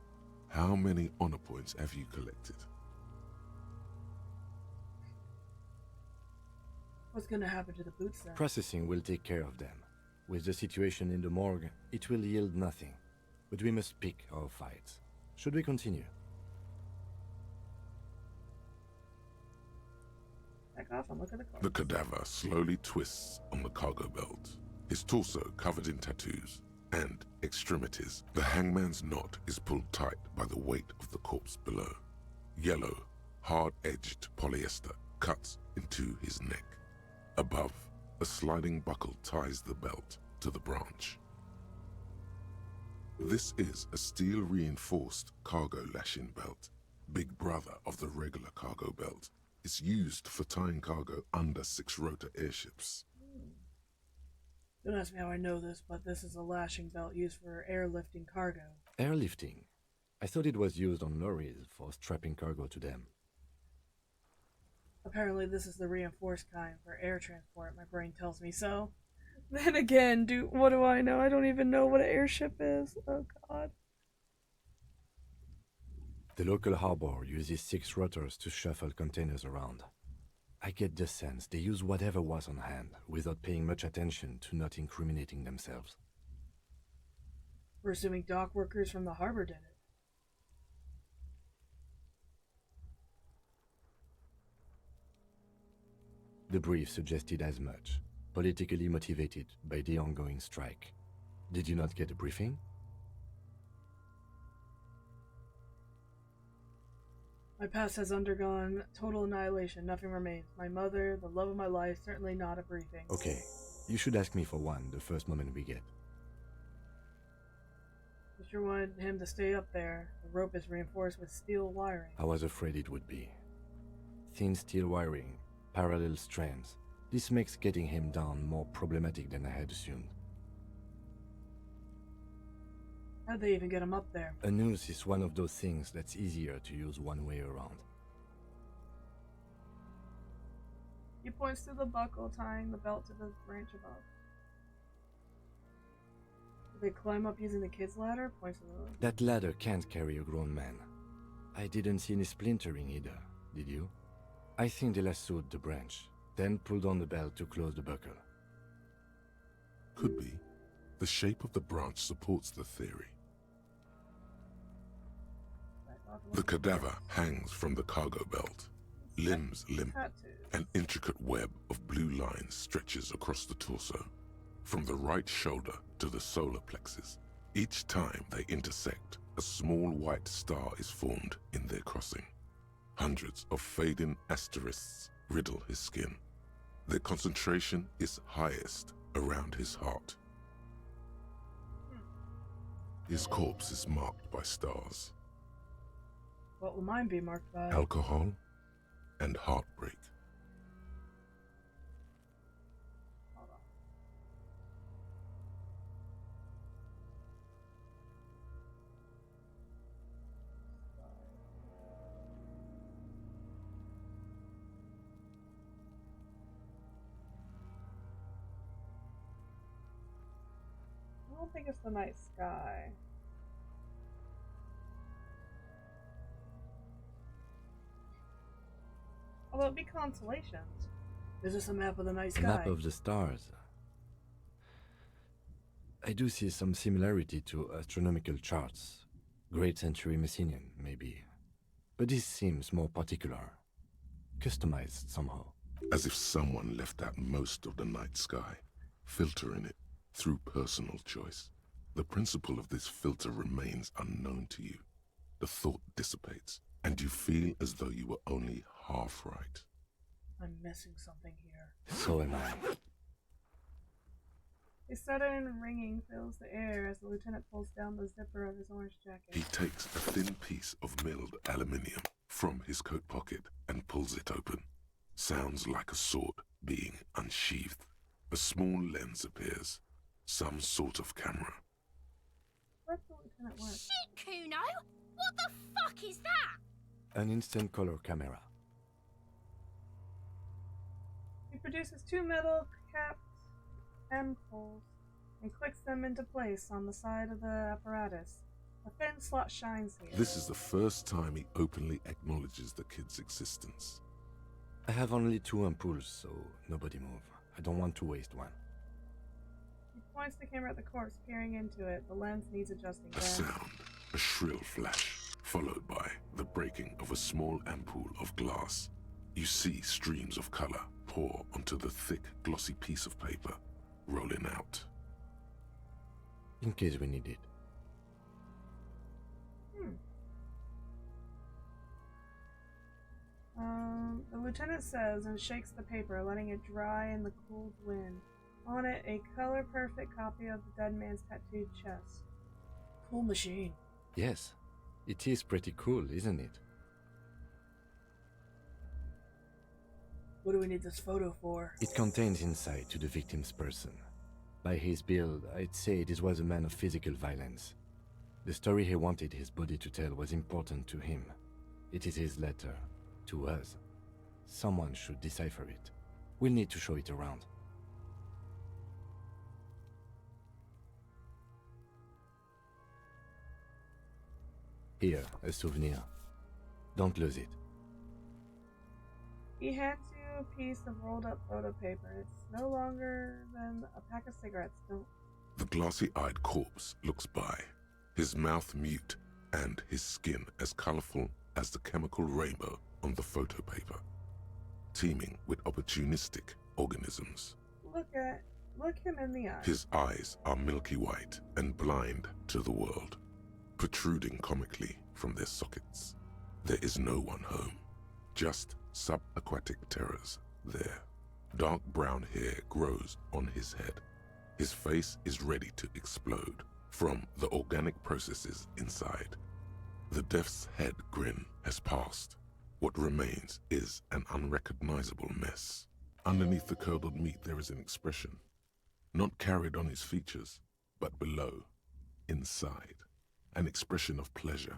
How many honor points have you collected? What's gonna happen to the boots then? Processing will take care of them. With the situation in the morgue, it will yield nothing. But we must pick our fights. Should we continue? Back off and look at the car. The cadaver slowly twists on the cargo belt, his torso covered in tattoos and extremities. The hangman's knot is pulled tight by the weight of the corpse below. Yellow, hard-edged polyester cuts into his neck. Above, a sliding buckle ties the belt to the branch. This is a steel-reinforced cargo lashing belt, big brother of the regular cargo belt. It's used for tying cargo under 6-rotor airships. Don't ask me how I know this, but this is a lashing belt used for airlifting cargo. Airlifting? I thought it was used on lorries for strapping cargo to them. Apparently this is the reinforced kind for air transport. My brain tells me so. Then again, what do I know? I don't even know what an airship is. Oh god. The local harbor uses 6 rotors to shuffle containers around. I get the sense they use whatever was on hand, without paying much attention to not incriminating themselves. We're assuming dock workers from the harbor did it. The brief suggested as much, politically motivated by the ongoing strike. Did you not get a briefing? My past has undergone total annihilation. Nothing remains. My mother, the love of my life, certainly not a briefing. Okay, you should ask me for one the first moment we get. I sure wanted him to stay up there. The rope is reinforced with steel wiring. I was afraid it would be. Thin steel wiring, parallel strands. This makes getting him down more problematic than I had assumed. How'd they even get him up there? A noose is one of those things that's easier to use one way around. He points to the buckle tying the belt to the branch above. Did they climb up using the kid's ladder? Points to the... That ladder can't carry a grown man. I didn't see any splintering either, did you? I think they lassoed the branch, then pulled on the belt to close the buckle. Could be. The shape of the branch supports the theory. The cadaver hangs from the cargo belt, limbs limp. An intricate web of blue lines stretches across the torso, from the right shoulder to the solar plexus. Each time they intersect, a small white star is formed in their crossing. Hundreds of fading asterisks riddle his skin. Their concentration is highest around his heart. His corpse is marked by stars. What will mine be marked by? Alcohol and heartbreak. I don't think it's the night sky. Although it'd be constellations. Is this a map of the night sky? Map of the stars. I do see some similarity to astronomical charts. Great century Messinian, maybe. But this seems more particular. Customized somehow. As if someone left out most of the night sky, filtering it through personal choice. The principle of this filter remains unknown to you. The thought dissipates, and you feel as though you were only half right. I'm missing something here. So am I. A sudden ringing fills the air as the lieutenant pulls down the zipper of his orange jacket. He takes a thin piece of milled aluminium from his coat pocket and pulls it open. Sounds like a sword being unsheathed. A small lens appears. Some sort of camera. Where's the lieutenant work? Shit, Kuno! What the fuck is that? An instant color camera. He produces two metal capped M poles and clicks them into place on the side of the apparatus. A thin slot shines here. This is the first time he openly acknowledges the kid's existence. I have only 2 ampoules, so nobody move. I don't want to waste one. He points the camera at the corpse, peering into it. The lens needs adjusting. A sound, a shrill flash, followed by the breaking of a small ampoule of glass. You see streams of color pour onto the thick, glossy piece of paper, rolling out. In case we need it. The lieutenant says and shakes the paper, letting it dry in the cold wind. On it, a color-perfect copy of the dead man's tattooed chest. Cool machine. Yes, it is pretty cool, isn't it? What do we need this photo for? It contains insight to the victim's person. By his build, I'd say this was a man of physical violence. The story he wanted his body to tell was important to him. It is his letter, to us. Someone should decipher it. We'll need to show it around. Here, a souvenir. Don't lose it. He hands you a piece of rolled up photo paper. It's no longer than a pack of cigarettes. Don't. The glossy-eyed corpse looks by, his mouth mute and his skin as colorful as the chemical rainbow on the photo paper, teeming with opportunistic organisms. Look him in the eye. His eyes are milky white and blind to the world, protruding comically from their sockets. There is no one home, just subaquatic terrors there. Dark brown hair grows on his head. His face is ready to explode from the organic processes inside. The death's head grin has passed. What remains is an unrecognizable mess. Underneath the curdled meat there is an expression, not carried on his features, but below, inside, an expression of pleasure.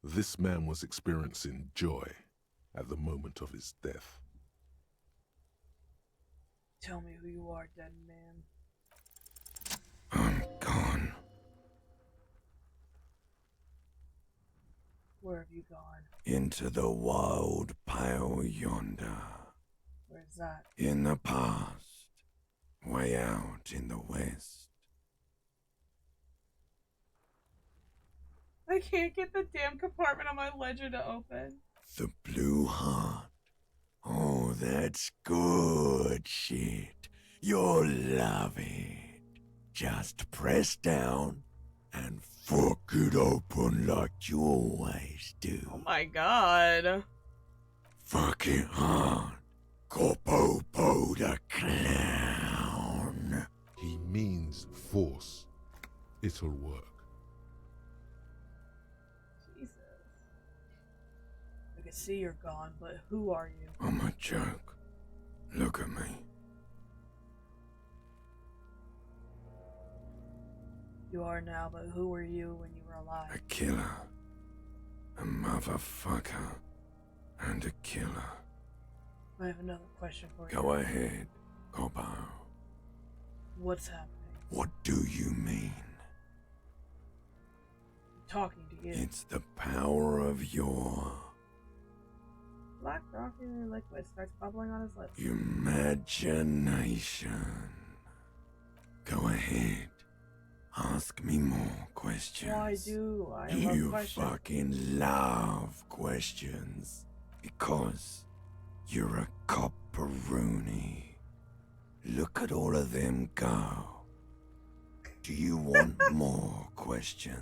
This man was experiencing joy at the moment of his death. Tell me who you are, dead man. I'm gone. Where have you gone? Into the wild pale yonder. Where's that? In the past. Way out in the west. I can't get the damn compartment on my ledger to open. The blue heart. Oh, that's good shit. You'll love it. Just press down and fuck it open like you always do. Oh my god. Fuck it hard. Corpo the clown. He means force. It'll work. Jesus. I can see you're gone, but who are you? I'm a joke. Look at me. You are now, but who were you when you were alive? A killer. A motherfucker. And a killer. I have another question for you. Go ahead, Corpo. What's happening? What do you mean? I'm talking to you. It's the power of your Black rocky liquid starts bubbling on his lips. imagination. Go ahead. Ask me more questions. Why do I love You questions? fucking love questions. Because you're a copperoony. Look at all of them go. Do you want more questions?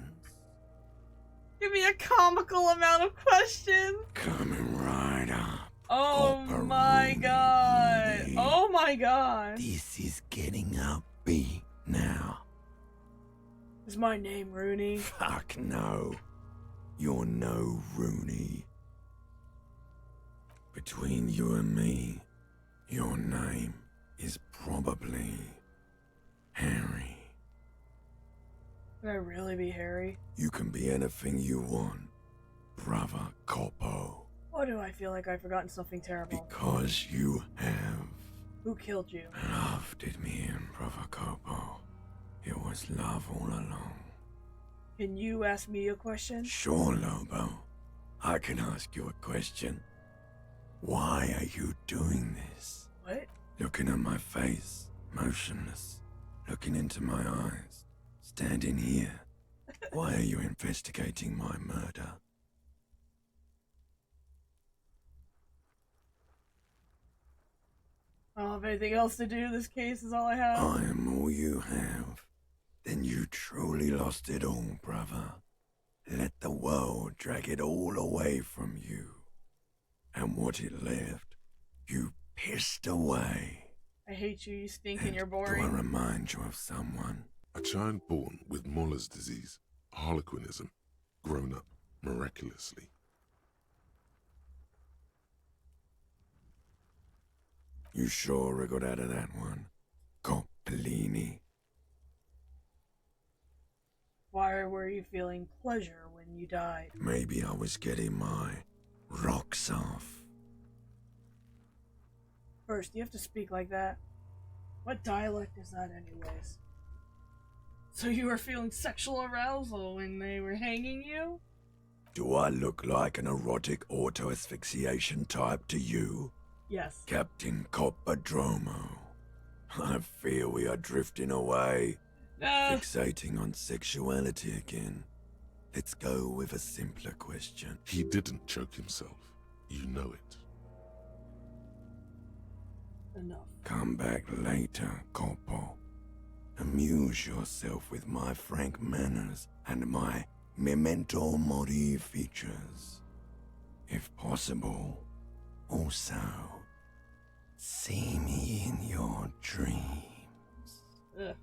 Give me a comical amount of questions. Coming right up. Oh my god. Oh my god. This is getting upbeat now. Is my name Rooney? Fuck no. You're no Rooney. Between you and me, your name is probably Harry. Could I really be Harry? You can be anything you want, brother Corpo. Why do I feel like I've forgotten something terrible? Because you have. Who killed you? Love did me in, brother Corpo. It was love all along. Can you ask me a question? Sure, Lobo. I can ask you a question. Why are you doing this? What? Looking at my face, motionless, looking into my eyes, standing here. Why are you investigating my murder? I don't have anything else to do. This case is all I have. I am all you have. Then you truly lost it all, brother. Let the world drag it all away from you. And what it left, you pissed away. I hate you. You stink and you're Do I boring. remind you of someone? A child born with Muller's disease, harlequinism, grown up miraculously. You sure wriggled out of that one, Coppellini. Why were you feeling pleasure when you died? Maybe I was getting my rocks off. First, you have to speak like that. What dialect is that anyways? So you were feeling sexual arousal when they were hanging you? Do I look like an erotic auto-asphyxiation type to you? Yes. Captain Coppodromo. I fear we are drifting away, fixating on sexuality again. Let's go with a simpler question. He didn't choke himself. You know it. Enough. Come back later, Corpo. Amuse yourself with my frank manners and my memento mori features. If possible, also, see me in your dreams. Ugh.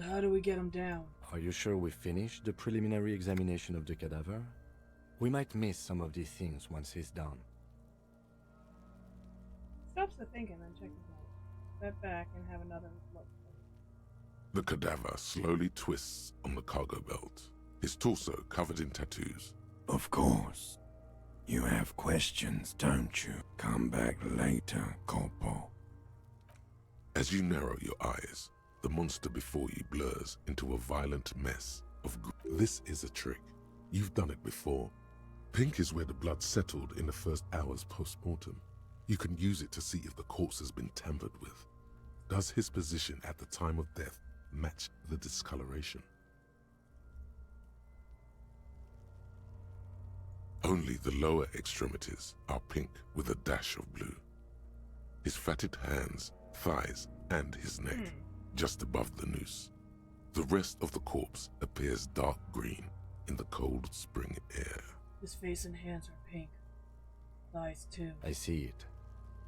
How do we get him down? Are you sure we finished the preliminary examination of the cadaver? We might miss some of these things once he's done. Stops to think and then check his out. Step back and have another look. The cadaver slowly twists on the cargo belt, his torso covered in tattoos. Of course. You have questions, don't you? Come back later, Corpo. As you narrow your eyes, the monster before you blurs into a violent mess of This is a trick. You've done it before. Pink is where the blood settled in the first hours post-mortem. You can use it to see if the corpse has been tampered with. Does his position at the time of death match the discoloration? Only the lower extremities are pink with a dash of blue. His fatted hands, thighs, and his neck, just above the noose. The rest of the corpse appears dark green in the cold spring air. His face and hands are pink. Thighs too. I see it.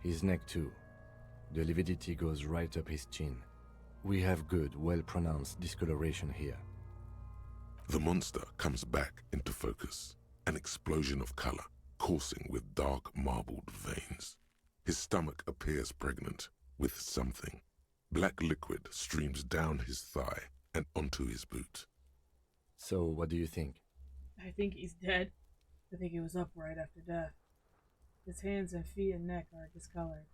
His neck too. The lividity goes right up his chin. We have good, well-pronounced discoloration here. The monster comes back into focus, an explosion of color, coursing with dark marbled veins. His stomach appears pregnant with something. Black liquid streams down his thigh and onto his boot. So, what do you think? I think he's dead. I think he was up right after death. His hands and feet and neck are discolored.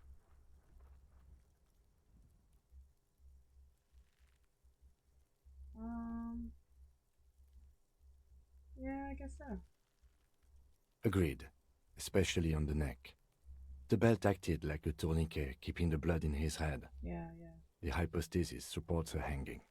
Yeah, I guess so. Agreed, especially on the neck. The belt acted like a tourniquet, keeping the blood in his head. Yeah. The hypostasis supports a hanging.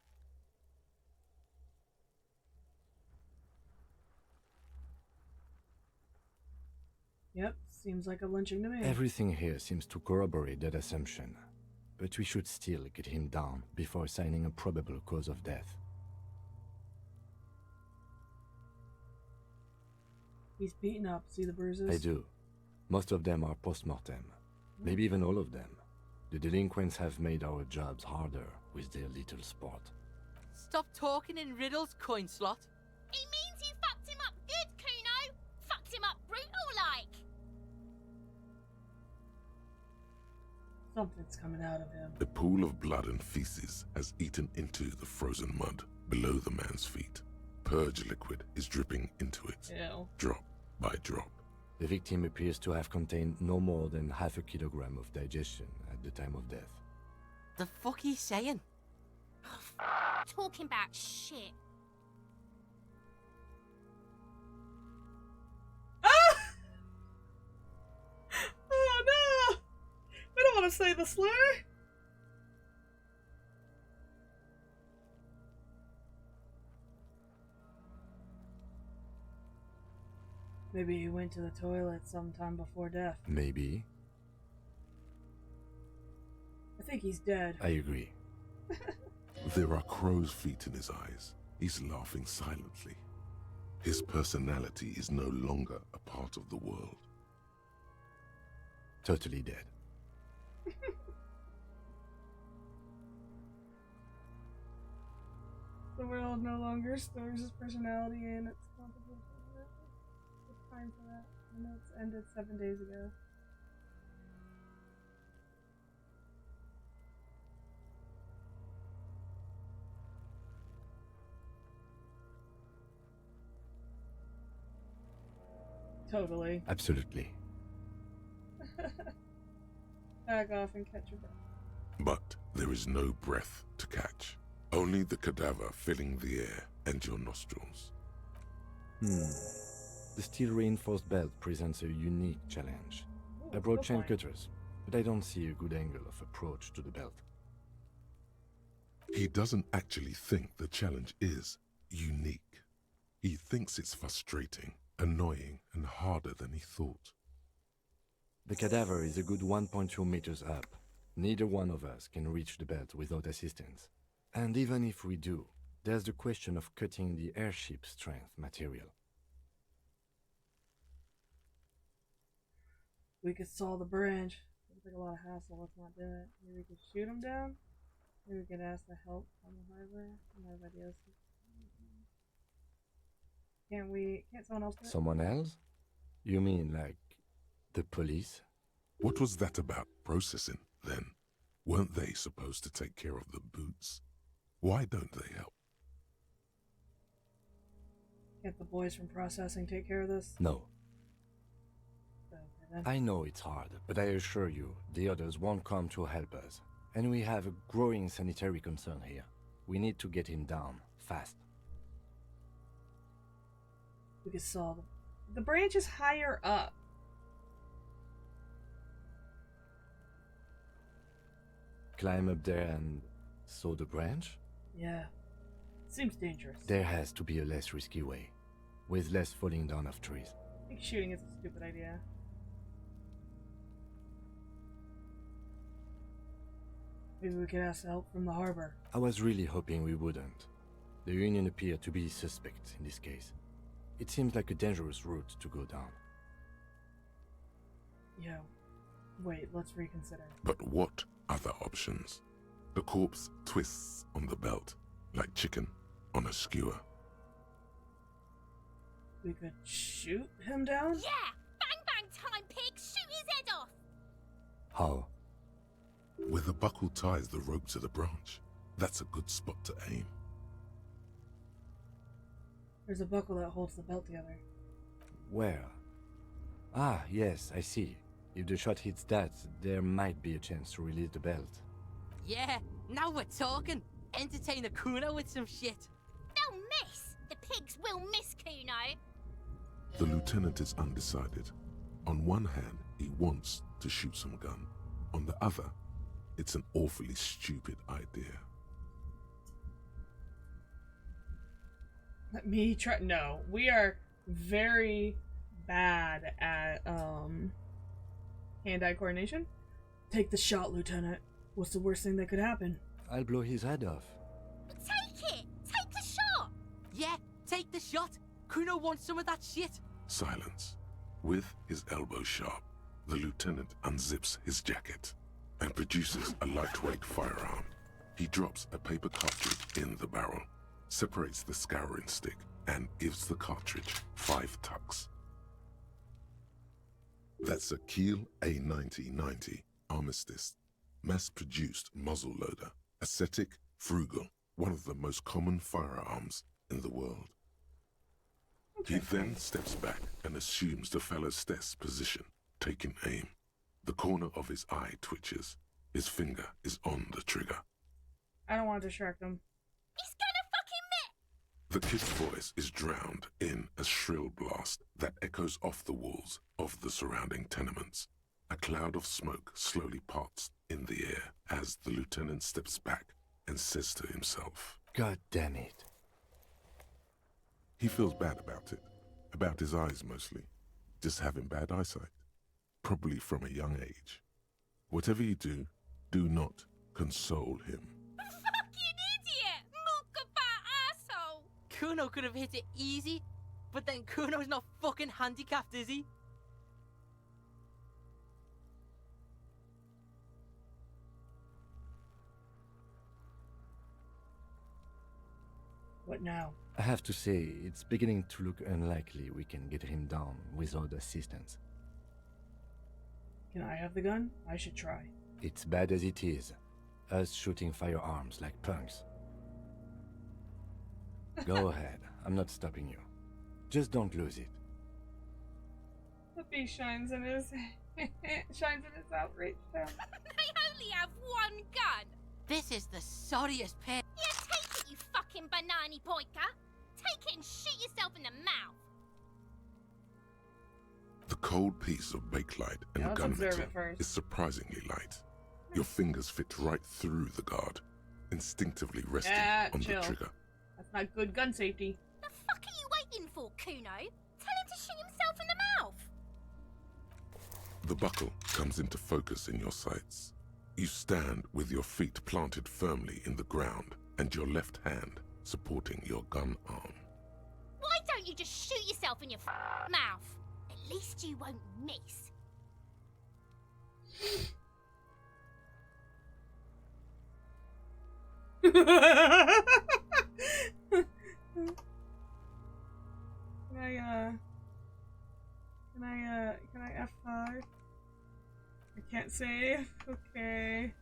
Yep, seems like a lynching to me. Everything here seems to corroborate that assumption, but we should still get him down before assigning a probable cause of death. He's beaten up. See the bruises? I do. Most of them are post-mortem. Maybe even all of them. The delinquents have made our jobs harder with their little sport. Stop talking in riddles, coin slot. He means you fucked him up good, Kuno. Fucked him up brutal-like. Something's coming out of him. A pool of blood and feces has eaten into the frozen mud below the man's feet. Purge liquid is dripping into it, drop by drop. The victim appears to have contained no more than half a kilogram of digestion at the time of death. The fuck he's saying? Talking about shit. Oh no! We don't want to say the slur! Maybe he went to the toilet sometime before death. Maybe. I think he's dead. I agree. There are crow's feet in his eyes. He's laughing silently. His personality is no longer a part of the world. Totally dead. The world no longer stores his personality in its composition. It's time for that. I know it's ended 7 days ago. Totally. Absolutely. Back off and catch your breath. But there is no breath to catch. Only the cadaver filling the air and your nostrils. The steel-reinforced belt presents a unique challenge. I brought chain cutters, but I don't see a good angle of approach to the belt. He doesn't actually think the challenge is unique. He thinks it's frustrating, annoying, and harder than he thought. The cadaver is a good 1.2 meters up. Neither one of us can reach the belt without assistance. And even if we do, there's the question of cutting the airship strength material. We could saw the branch. It's like a lot of hassle. Let's not do it. Maybe we could shoot him down. Maybe we could ask for help from the harbor. I have ideas. Can't someone else do it? Someone else? You mean like the police? What was that about processing, then? Weren't they supposed to take care of the boots? Why don't they help? Can't the boys from processing take care of this? No. Okay, then. I know it's hard, but I assure you, the others won't come to help us. And we have a growing sanitary concern here. We need to get him down, fast. We could saw the branch is higher up. Climb up there and saw the branch? Yeah. Seems dangerous. There has to be a less risky way, with less falling down of trees. I think shooting is a stupid idea. Maybe we could ask help from the harbor. I was really hoping we wouldn't. The Union appeared to be suspect in this case. It seems like a dangerous route to go down. Yeah. Wait, let's reconsider. But what other options? The corpse twists on the belt, like chicken on a skewer. We could shoot him down? Yeah! Bang bang time, pig! Shoot his head off! How? Where the buckle ties the rope to the branch. That's a good spot to aim. There's a buckle that holds the belt together. Where? Ah, yes, I see. If the shot hits that, there might be a chance to release the belt. Yeah, now we're talking. Entertain the Kuno with some shit. They'll miss! The pigs will miss Kuno! The lieutenant is undecided. On one hand, he wants to shoot some gun. On the other, it's an awfully stupid idea. Let me try. No, we are very bad at hand-eye coordination. Take the shot, Lieutenant. What's the worst thing that could happen? I'll blow his head off. Take it! Take the shot! Yeah, take the shot. Kuno wants some of that shit. Silence. With his elbow sharp, the lieutenant unzips his jacket and produces a lightweight firearm. He drops a paper cartridge in the barrel, separates the scouring stick, and gives the cartridge 5 tucks. That's a Kiel A9090 Armistice, mass-produced muzzle loader, ascetic, frugal, one of the most common firearms in the world. He then steps back and assumes the fellow's desk position, taking aim. The corner of his eye twitches. His finger is on the trigger. I don't want to distract him. He's gonna fucking miss! The kid's voice is drowned in a shrill blast that echoes off the walls of the surrounding tenements. A cloud of smoke slowly parts in the air as the lieutenant steps back and says to himself, God damn it. He feels bad about it. About his eyes mostly. Just having bad eyesight. Probably from a young age. Whatever you do, do not console him. Fucking idiot! Mookabat asshole! Kuno could have hit it easy, but then Kuno's not fucking handicapped, is he? What now? I have to say, it's beginning to look unlikely we can get him down without assistance. Can I have the gun? I should try. It's bad as it is. Us shooting firearms like punks. Go ahead. I'm not stopping you. Just don't lose it. The bee shines in his outrage down. They only have one gun! This is the sorriest pair. Yeah, take it, you fucking banana poika! Take it and shoot yourself in the mouth! The cold piece of bakelite and let's observe gunmetal it first. is surprisingly light. Your fingers fit right through the guard, instinctively resting on chill. the trigger. That's not good gun safety. The fuck are you waiting for, Kuno? Tell him to shoot himself in the mouth! The buckle comes into focus in your sights. You stand with your feet planted firmly in the ground and your left hand supporting your gun arm. Why don't you just shoot yourself in your mouth? At least you won't miss. Can I F5? I can't save. Okay.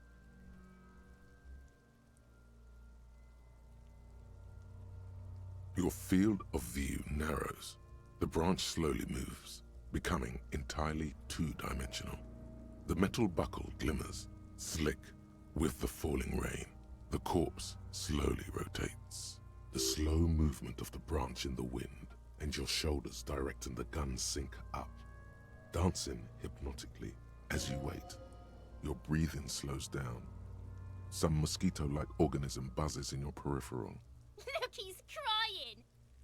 Your field of view narrows. The branch slowly moves, becoming entirely two-dimensional. The metal buckle glimmers, slick with the falling rain. The corpse slowly rotates. The slow movement of the branch in the wind, and your shoulders directing the gun sync up, dancing hypnotically as you wait. Your breathing slows down. Some mosquito-like organism buzzes in your peripheral. Look, he's crying.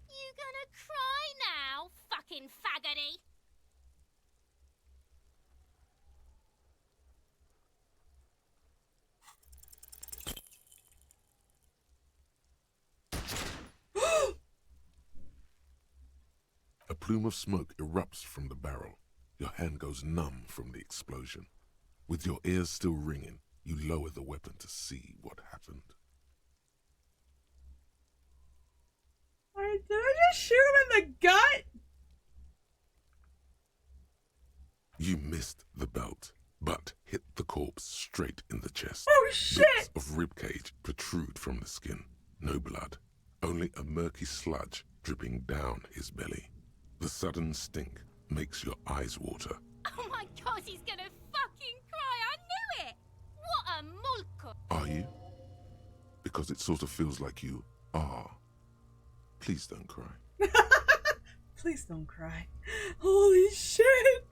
You gonna cry now, fucking faggoty? A plume of smoke erupts from the barrel. Your hand goes numb from the explosion. With your ears still ringing, you lower the weapon to see what happened. Wait, did I just shoot him in the gut? You missed the belt, but hit the corpse straight in the chest. Oh shit! Bits of ribcage protrude from the skin. No blood, only a murky sludge dripping down his belly. The sudden stink makes your eyes water. Oh my god, he's gonna fucking cry. I knew it. What a mulko. Are you? Because it sort of feels like you are. Please don't cry. Please don't cry. Holy shit!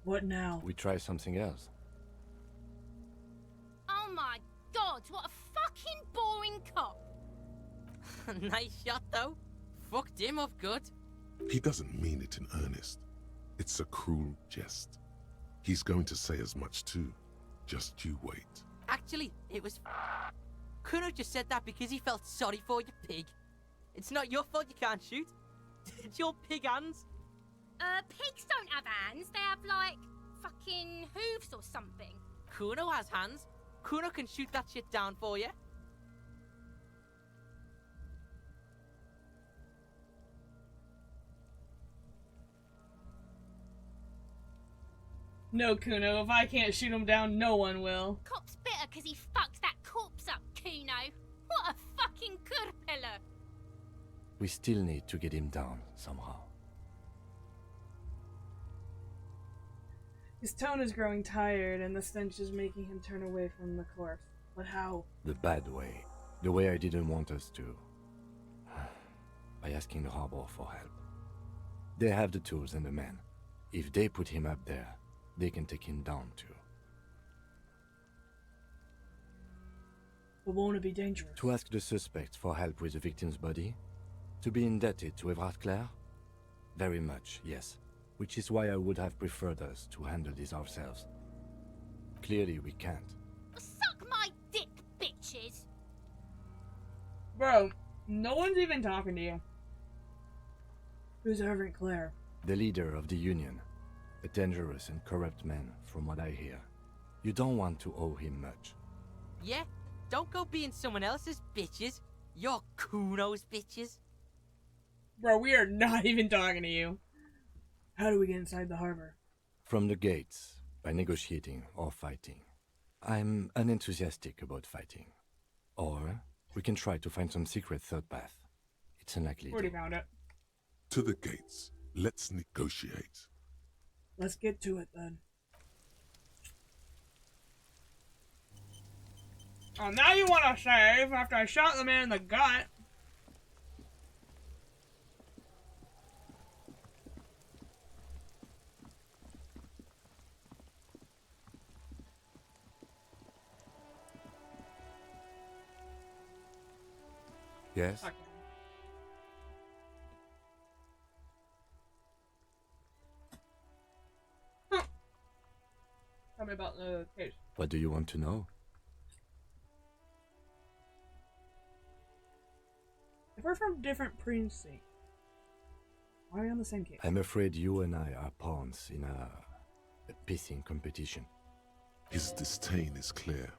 What now? We try something else. Oh my god, what a fucking boring cop. Nice shot, though. Fucked him up good. He doesn't mean it in earnest. It's a cruel jest. He's going to say as much too. Just you wait. Actually, it was... Kuno just said that because he felt sorry for you, pig. It's not your fault you can't shoot. It's your pig hands. Pigs don't have hands. They have, like, fucking hooves or something. Kuno has hands. Kuno can shoot that shit down for you. No, Kuno, if I can't shoot him down, no one will. Cop's bitter because he fucked that corpse up, Kuno. What a fucking kurpiller. We still need to get him down somehow. His tone is growing tired, and the stench is making him turn away from the corpse. But how? The bad way. The way I didn't want us to. By asking the harbor for help. They have the tools and the men. If they put him up there, they can take him down too. But won't it be dangerous? To ask the suspects for help with the victim's body? To be indebted to Everard Clare? Very much, yes. Which is why I would have preferred us to handle this ourselves. Clearly we can't. Suck my dick, bitches. Bro, no one's even talking to you. Who's Everett Clare? The leader of the Union. A dangerous and corrupt man, from what I hear. You don't want to owe him much. Yeah? Don't go being someone else's bitches. You're Kuno's bitches. Bro, we are not even talking to you. How do we get inside the harbor? From the gates, by negotiating or fighting. I'm unenthusiastic about fighting. Or we can try to find some secret third path. It's unlikely. Already found it. To the gates. Let's negotiate. Let's get to it then. Oh, now you want to save after I shot the man in the gut. Yes? Okay. Tell me about the case. What do you want to know? If we're from different precincts, why are we on the same case? I'm afraid you and I are pawns in a pissing competition. His disdain is clear.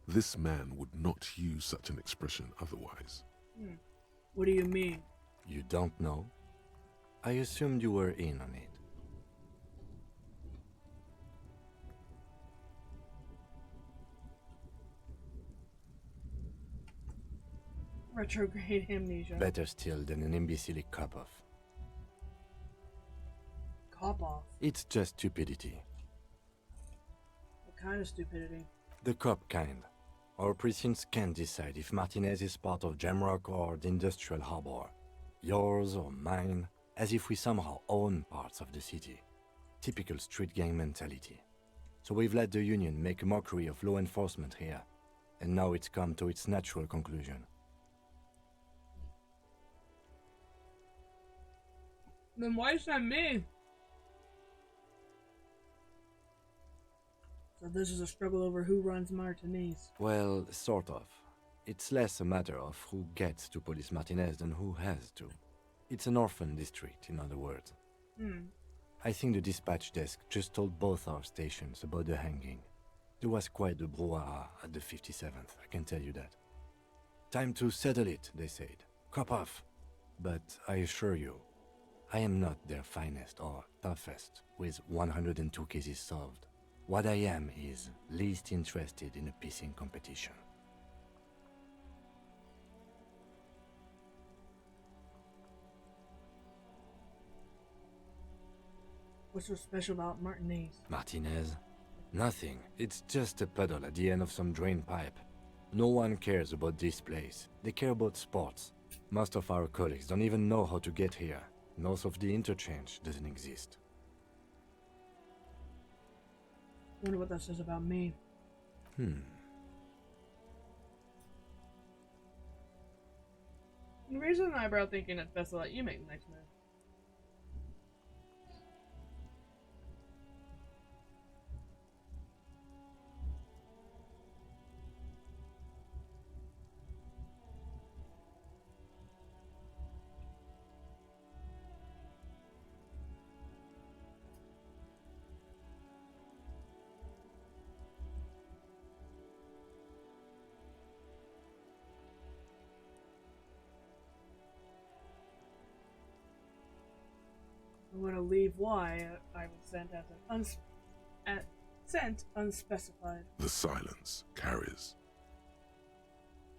This man would not use such an expression otherwise. What do you mean? You don't know? I assumed you were in on it. Retrograde amnesia. Better still than an imbecilic cop-off. Cop-off? It's just stupidity. What kind of stupidity? The cop kind. Our precincts can't decide if Martinez is part of Jamrock or the Industrial Harbor. Yours or mine, as if we somehow own parts of the city. Typical street gang mentality. So we've let the Union make a mockery of law enforcement here, and now it's come to its natural conclusion. Then why send me? So this is a struggle over who runs Martinez. Well, sort of. It's less a matter of who gets to Police Martinez than who has to. It's an orphan district, in other words. I think the dispatch desk just told both our stations about the hanging. There was quite the brouhaha at the 57th, I can tell you that. Time to settle it, they said. Cop off. But I assure you, I am not their finest or toughest with 102 cases solved. What I am is least interested in a pissing competition. What's so special about Martinez? Martinez? Nothing. It's just a puddle at the end of some drain pipe. No one cares about this place. They care about sports. Most of our colleagues don't even know how to get here. North of the interchange doesn't exist. Wonder what that says about me. The reason eyebrow thinking it's best to let you make the next move. I'm gonna leave why I was sent as an sent unspecified. The silence carries.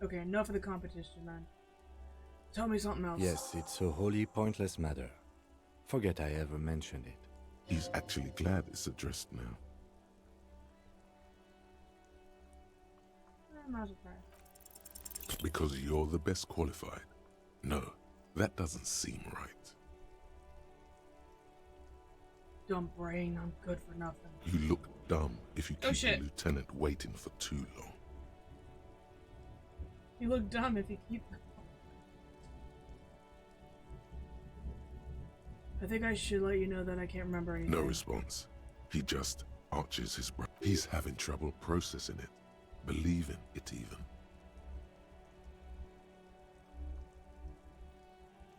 Okay, enough of the competition then. Tell me something else. Yes, it's a wholly pointless matter. Forget I ever mentioned it. He's actually glad it's addressed now. I'm not surprised. Because you're the best qualified. No, that doesn't seem right. Dumb brain, I'm good for nothing. You look dumb if you Oh, keep shit. the lieutenant waiting for too long. You look dumb if you keep... I think I should let you know that I can't remember anything. No response. He just arches his brow. He's having trouble processing it, believing it even.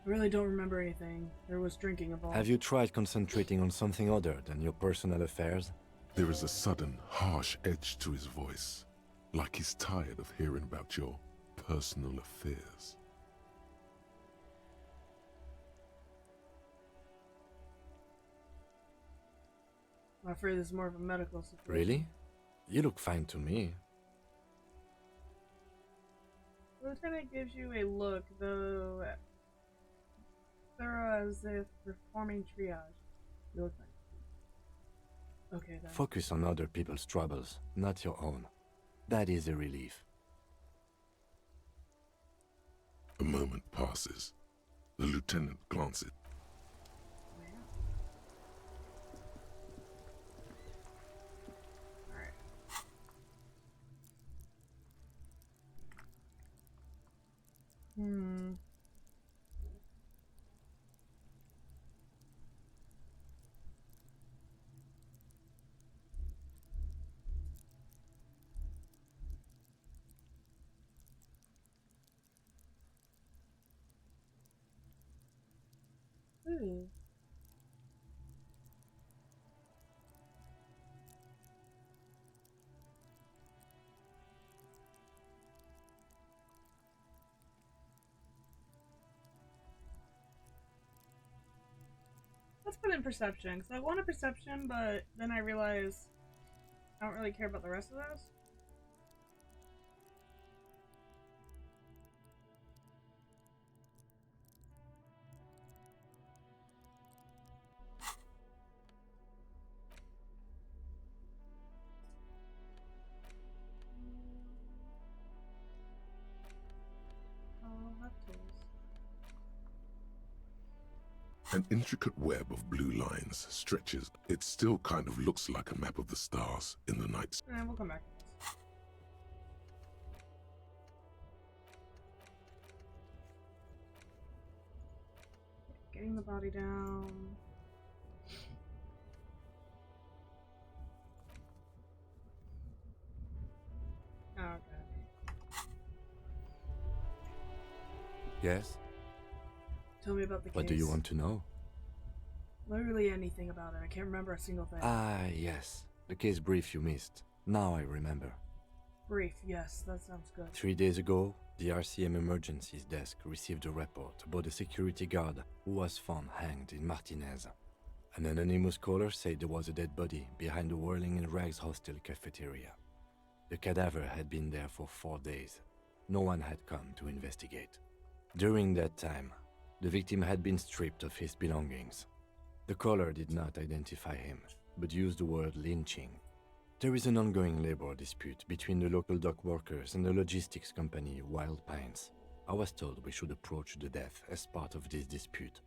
I really don't remember anything. There was drinking involved. Have you tried concentrating on something other than your personal affairs? There is a sudden, harsh edge to his voice, like he's tired of hearing about your personal affairs. I'm afraid this is more of a medical situation. Really? You look fine to me. The lieutenant gives you a look, though thorough as if performing triage. You look fine. Okay then. Focus on other people's troubles, not your own. That is a relief. A moment passes. The lieutenant glances. Hmm. Ooh. Let's put in perception, because I want a perception, but then I realize I don't really care about the rest of those. Oh, left tools. An intricate web of blue lines stretches. It still kind of looks like a map of the stars in the night. And we'll come back. Getting the body down. Okay. Yes? Tell me about the case. What do you want to know? Literally anything about it. I can't remember a single thing. Ah, yes. The case brief you missed. Now I remember. Brief, yes, that sounds good. 3 days ago, the RCM Emergencies Desk received a report about a security guard who was found hanged in Martinez. An anonymous caller said there was a dead body behind the Whirling in Rags hostel cafeteria. The cadaver had been there for 4 days. No one had come to investigate. During that time, the victim had been stripped of his belongings. The caller did not identify him, but used the word lynching. There is an ongoing labor dispute between the local dock workers and the logistics company Wild Pines. I was told we should approach the death as part of this dispute.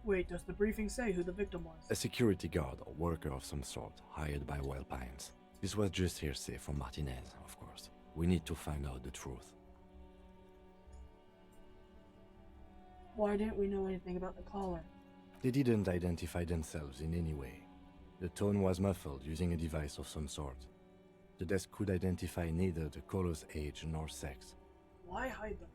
Wait, does the briefing say who the victim was? A security guard or worker of some sort hired by Wild Pines. This was just hearsay from Martinez, of course. We need to find out the truth. Why didn't we know anything about the caller? They didn't identify themselves in any way. The tone was muffled using a device of some sort. The desk could identify neither the caller's age nor sex. Why hide themselves?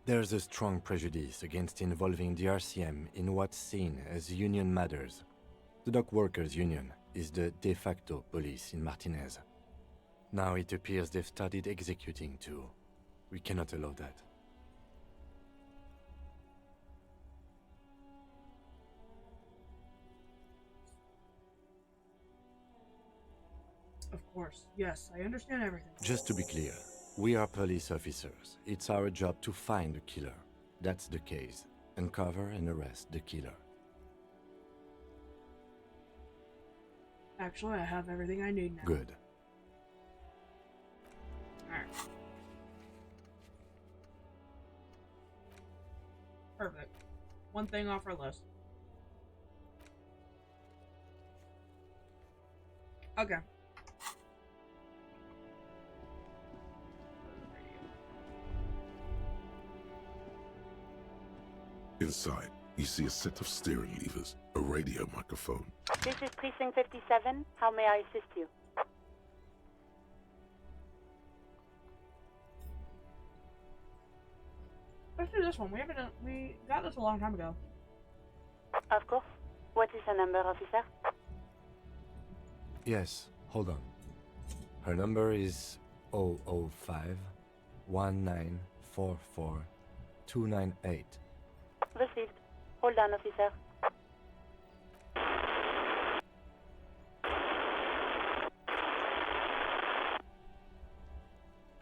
There's a strong prejudice against involving the RCM in what's seen as union matters. The dock workers' union is the de facto police in Martinez. Now it appears they've started executing too. We cannot allow that. Of course, yes, I understand everything. Just to be clear, we are police officers. It's our job to find the killer. That's the case. Uncover and arrest the killer. Actually, I have everything I need now. Good. Alright. Perfect. One thing off our list. Okay. Inside, you see a set of steering levers, a radio microphone. This is Precinct 57. How may I assist you? Let's do this one. We got this a long time ago. Of course. What is the number, officer? Yes, hold on. Her number is 005 1944 298. Received. Hold on, officer.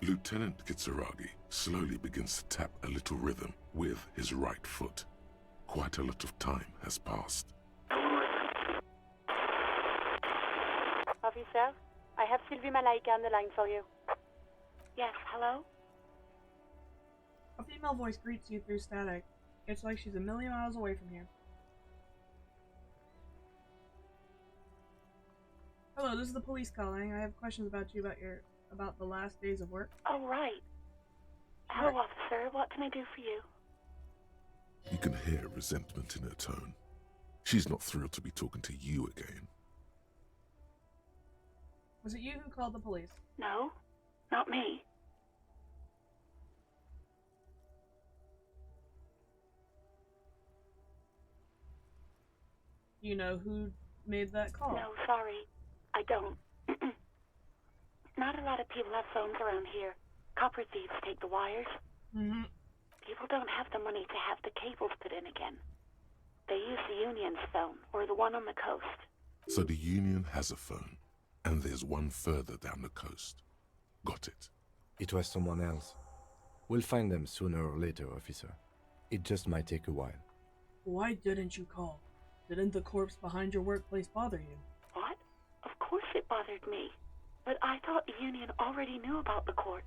Lieutenant Kitsuragi slowly begins to tap a little rhythm with his right foot. Quite a lot of time has passed. Officer, I have Sylvie Malaika on the line for you. Yes, hello? A female voice greets you through static. It's like she's a million miles away from here. Hello, this is the police calling. I have questions about you about the last days of work. Oh, right. Hello, officer. What can I do for you? You can hear resentment in her tone. She's not thrilled to be talking to you again. Was it you who called the police? No, not me. You know who made that call? No, sorry. I don't. Not a lot of people have phones around here. Copper thieves take the wires. Mm-hmm. People don't have the money to have the cables put in again. They use the union's phone, or the one on the coast. So the union has a phone, and there's one further down the coast. Got it. It was someone else. We'll find them sooner or later, officer. It just might take a while. Why didn't you call? Didn't the corpse behind your workplace bother you? What? Of course it bothered me. But I thought the union already knew about the corpse.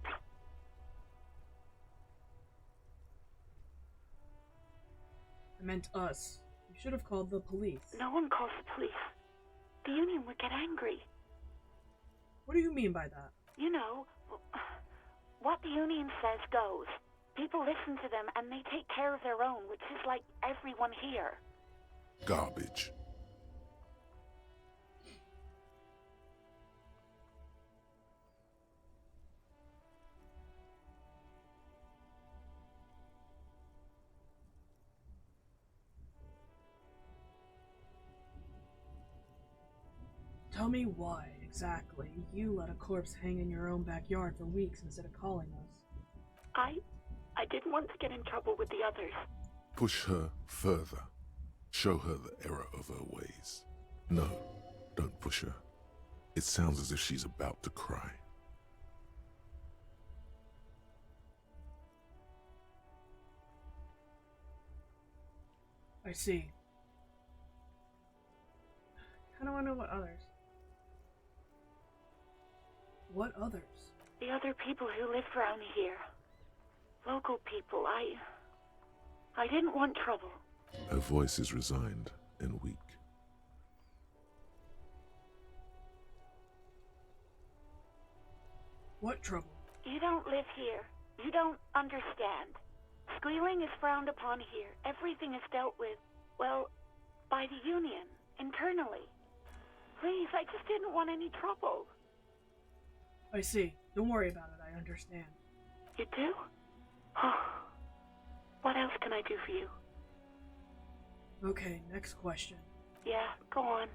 I meant us. You should have called the police. No one calls the police. The Union would get angry. What do you mean by that? You know, what the Union says goes. People listen to them and they take care of their own, which is like everyone here. Garbage. Tell me why, exactly, you let a corpse hang in your own backyard for weeks instead of calling us. I didn't want to get in trouble with the others. Push her further. Show her the error of her ways. No, don't push her. It sounds as if she's about to cry. I see. Kinda wanna know what others. What others? The other people who live around here. Local people. I didn't want trouble. Her voice is resigned and weak. What trouble? You don't live here. You don't understand. Squealing is frowned upon here. Everything is dealt with, well, by the Union, internally. Please, I just didn't want any trouble. I see. Don't worry about it, I understand. You do? What else can I do for you? Okay, next question. Yeah, go on.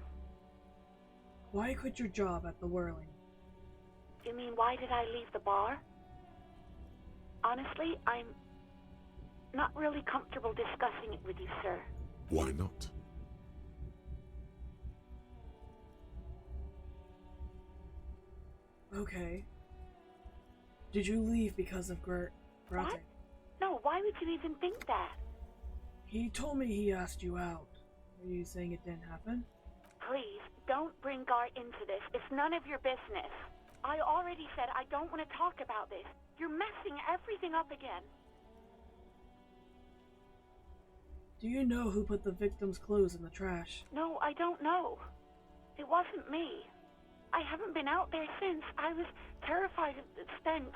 Why quit your job at the Whirling? You mean, why did I leave the bar? Honestly, I'm not really comfortable discussing it with you, sir. Why not? Okay. Did you leave because of Gratic? What? No, why would you even think that? He told me he asked you out. Are you saying it didn't happen? Please, don't bring Gar into this. It's none of your business. I already said I don't want to talk about this. You're messing everything up again. Do you know who put the victim's clothes in the trash? No, I don't know. It wasn't me. I haven't been out there since. I was terrified of the stench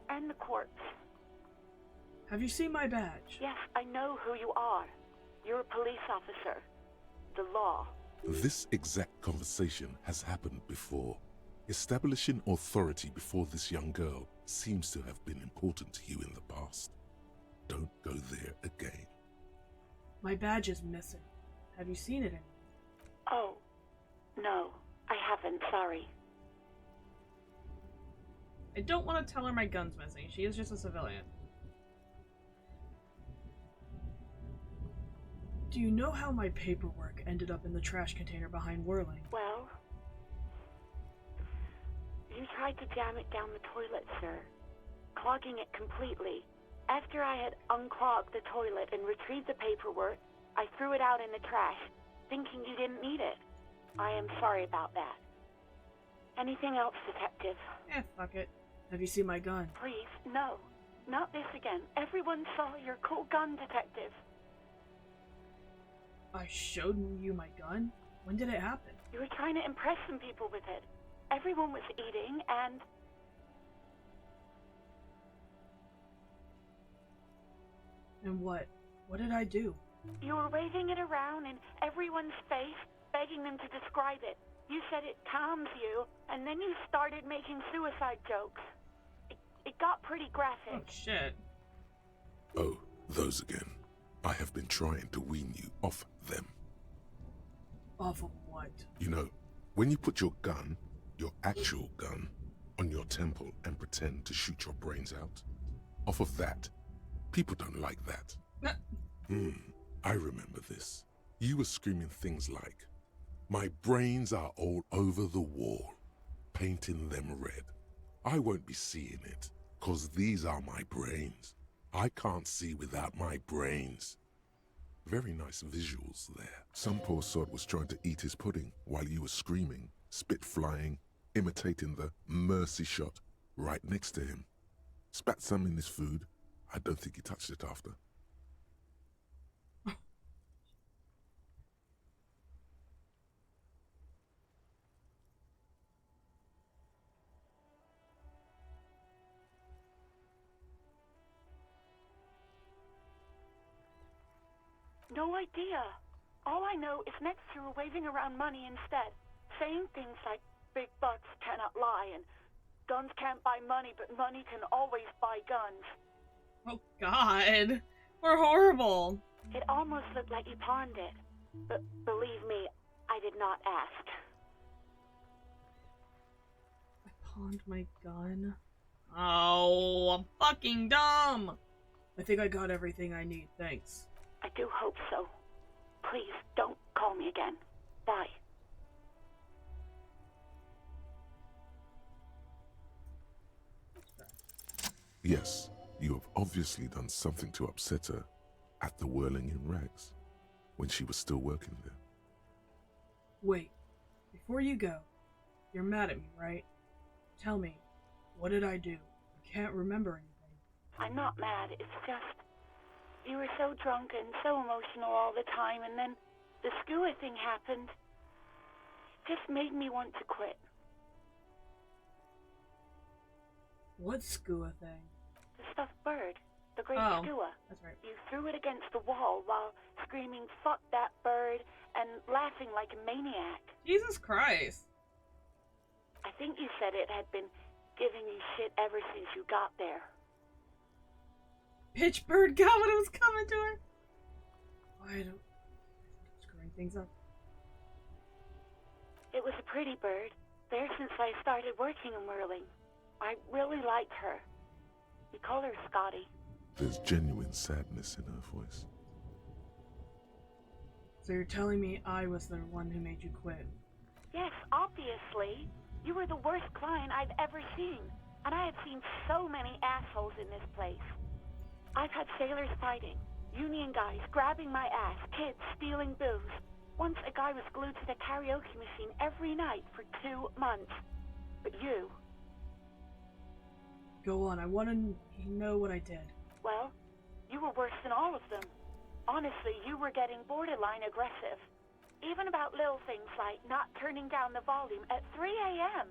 and the corpse. Have you seen my badge? Yes, I know who you are. You're a police officer. The law. This exact conversation has happened before. Establishing authority before this young girl seems to have been important to you in the past. Don't go there again. My badge is missing. Have you seen it anywhere? Oh, no, I haven't, sorry. I don't want to tell her my gun's missing. She is just a civilian. Do you know how my paperwork ended up in the trash container behind Whirling? Well, you tried to jam it down the toilet, sir, clogging it completely. After I had unclogged the toilet and retrieved the paperwork, I threw it out in the trash, thinking you didn't need it. I am sorry about that. Anything else, Detective? Fuck it. Have you seen my gun? Please, no. Not this again. Everyone saw your cool gun, Detective. I showed you my gun? When did it happen? You were trying to impress some people with it. Everyone was eating, and... And what? What did I do? You were waving it around in everyone's face, begging them to describe it. You said it calms you, and then you started making suicide jokes. It got pretty graphic. Oh, shit. Oh, those again. I have been trying to wean you off them. Off of what? You know, when you put your gun, your actual gun, on your temple and pretend to shoot your brains out, off of that, people don't like that. I remember this. You were screaming things like, "My brains are all over the wall, painting them red. I won't be seeing it, 'cause these are my brains. I can't see without my brains." Very nice visuals there. Some poor sod was trying to eat his pudding while you were screaming, spit flying, imitating the mercy shot right next to him. Spat some in his food. I don't think he touched it after. No idea. All I know is next to her waving around money instead, saying things like big bucks cannot lie and guns can't buy money, but money can always buy guns. Oh God, we're horrible. It almost looked like he pawned it, but believe me, I did not ask. I pawned my gun. Oh, I'm fucking dumb. I think I got everything I need, thanks. I do hope so. Please, don't call me again. Bye. Yes, you have obviously done something to upset her at the Whirling in Rags, when she was still working there. Wait, before you go, you're mad at me, right? Tell me, what did I do? I can't remember anything. I'm not mad, it's just... You were so drunk and so emotional all the time, and then the skua thing happened. It just made me want to quit. What skua thing? The stuffed bird. The great skua. That's right. You threw it against the wall while screaming, "Fuck that bird," and laughing like a maniac. Jesus Christ. I think you said it had been giving you shit ever since you got there. Pitchbird got what it was coming to her. I don't... screwing things up. It was a pretty bird. There since I started working in Whirling. I really liked her. We call her Scotty. There's genuine sadness in her voice. So you're telling me I was the one who made you quit? Yes, obviously. You were the worst client I've ever seen. And I have seen so many assholes in this place. I've had sailors fighting, union guys grabbing my ass, kids stealing booze. Once a guy was glued to the karaoke machine every night for 2 months. But you... Go on, I want to know what I did. Well, you were worse than all of them. Honestly, you were getting borderline aggressive. Even about little things like not turning down the volume at 3 a.m.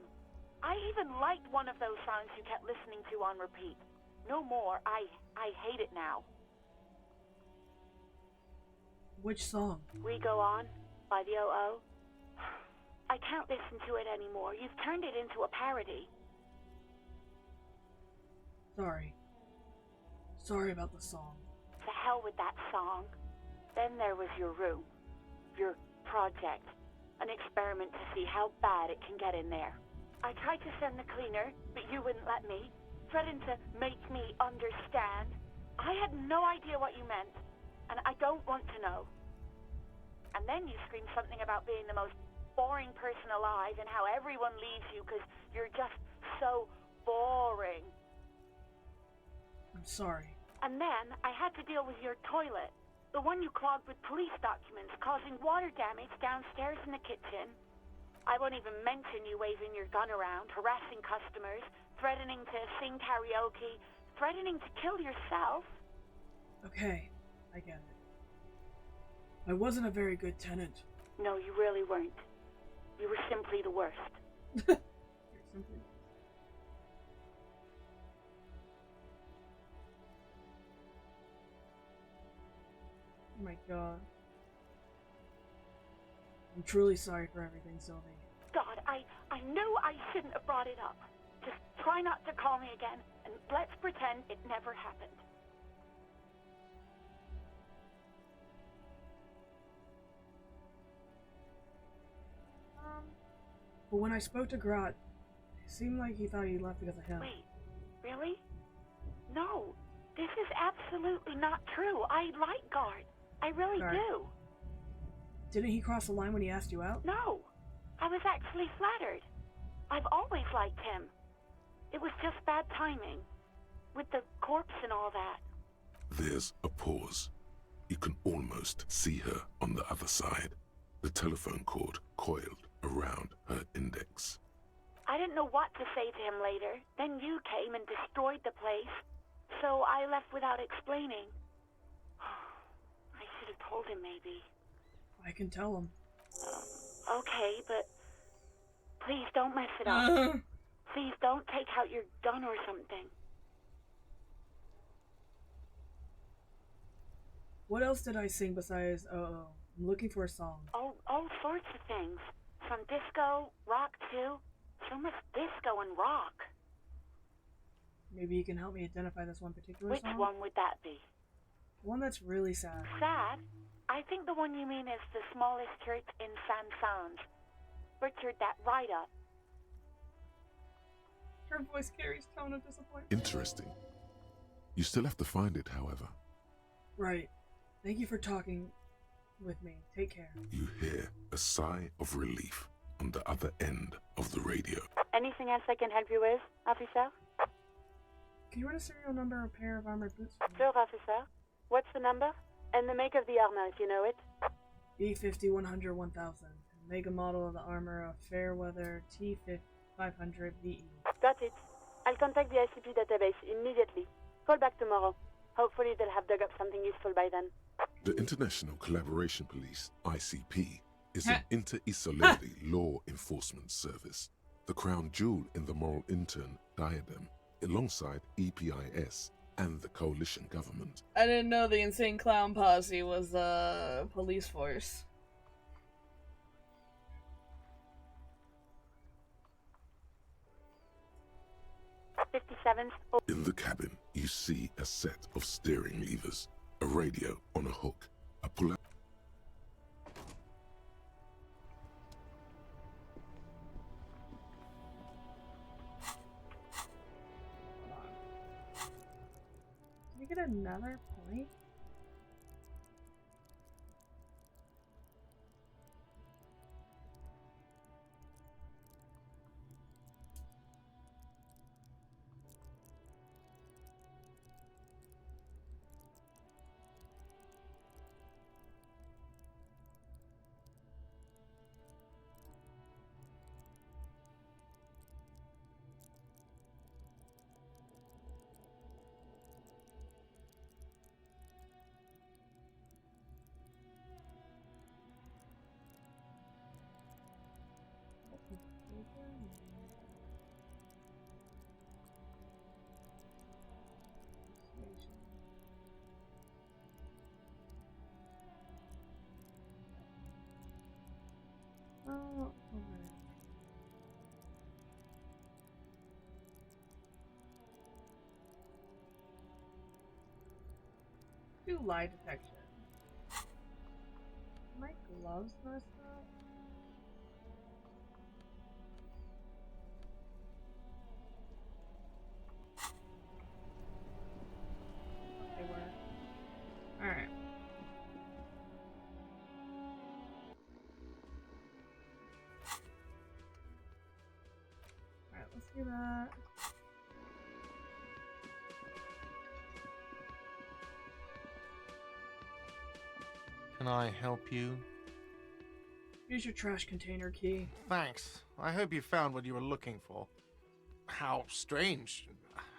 I even liked one of those songs you kept listening to on repeat. No more. I hate it now. Which song? We Go On, by the O.O. I can't listen to it anymore. You've turned it into a parody. Sorry. Sorry about the song. To hell with that song. Then there was your room. Your project. An experiment to see how bad it can get in there. I tried to send the cleaner, but you wouldn't let me. Threatened to make me understand. I had no idea what you meant, and I don't want to know. And then you screamed something about being the most boring person alive and how everyone leaves you because you're just so boring. I'm sorry. And then I had to deal with your toilet. The one you clogged with police documents, causing water damage downstairs in the kitchen. I won't even mention you waving your gun around, harassing customers, threatening to sing karaoke, threatening to kill yourself. Okay, I get it. I wasn't a very good tenant. No, you really weren't. You were simply the worst. You're simply... Oh my god. I'm truly sorry for everything, Sylvie. God, I knew I shouldn't have brought it up. Just try not to call me again, and let's pretend it never happened. But when I spoke to Grot, it seemed like he thought he left because of him. Wait, really? No, this is absolutely not true. I like Guard. I really do. Didn't he cross the line when he asked you out? No, I was actually flattered. I've always liked him. It was just bad timing, with the corpse and all that. There's a pause. You can almost see her on the other side. The telephone cord coiled around her index. I didn't know what to say to him later. Then you came and destroyed the place. So I left without explaining. I should have told him, maybe. I can tell him. Okay, but please don't mess it up. Please don't take out your gun or something. What else did I sing besides I'm looking for a song. All sorts of things. From disco, rock too. So much disco and rock. Maybe you can help me identify this one particular Which song? one would that be? One that's really sad. Sad? I think the one you mean is the smallest church in Saint-Saëns. Butchered that right up. Her voice carries tone of disappointment. Interesting. You still have to find it, however. Right. Thank you for talking with me. Take care. You hear a sigh of relief on the other end of the radio. Anything else I can help you with, officer? Can you run a serial number or a pair of armored boots for me? Sure, officer. What's the number? And the make of the armor, if you know it. B50 100 1000. Mega model of the armor of Fairweather T500 VE. Got it. I'll contact the ICP database immediately. Call back tomorrow. Hopefully they'll have dug up something useful by then. The International Collaboration Police, ICP, is an inter-Isolati law enforcement service, the crown jewel in the moral intern diadem, alongside EPIS and the coalition government. I didn't know the Insane Clown Posse was a police force. In the cabin, you see a set of steering levers, a radio on a hook, a pull-out. Did we get another point? Oh, okay. Do lie detection. My gloves messed up. They were. Alright. Alright, let's do that. Can I help you? Here's your trash container key. Thanks. I hope you found what you were looking for. How strange.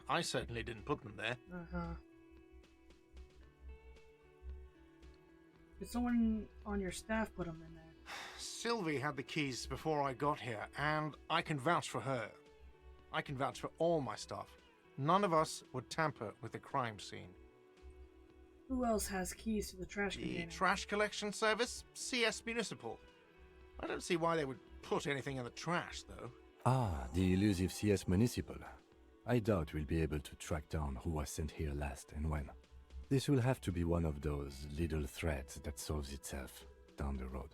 I certainly didn't put them there. Uh-huh. Did someone on your staff put them in there? Sylvie had the keys before I got here, and I can vouch for her. I can vouch for all my staff. None of us would tamper with the crime scene. Who else has keys to the trash The container? trash collection service? CS Municipal. I don't see why they would put anything in the trash, though. Ah, the elusive CS Municipal. I doubt we'll be able to track down who was sent here last and when. This will have to be one of those little threads that solves itself down the road.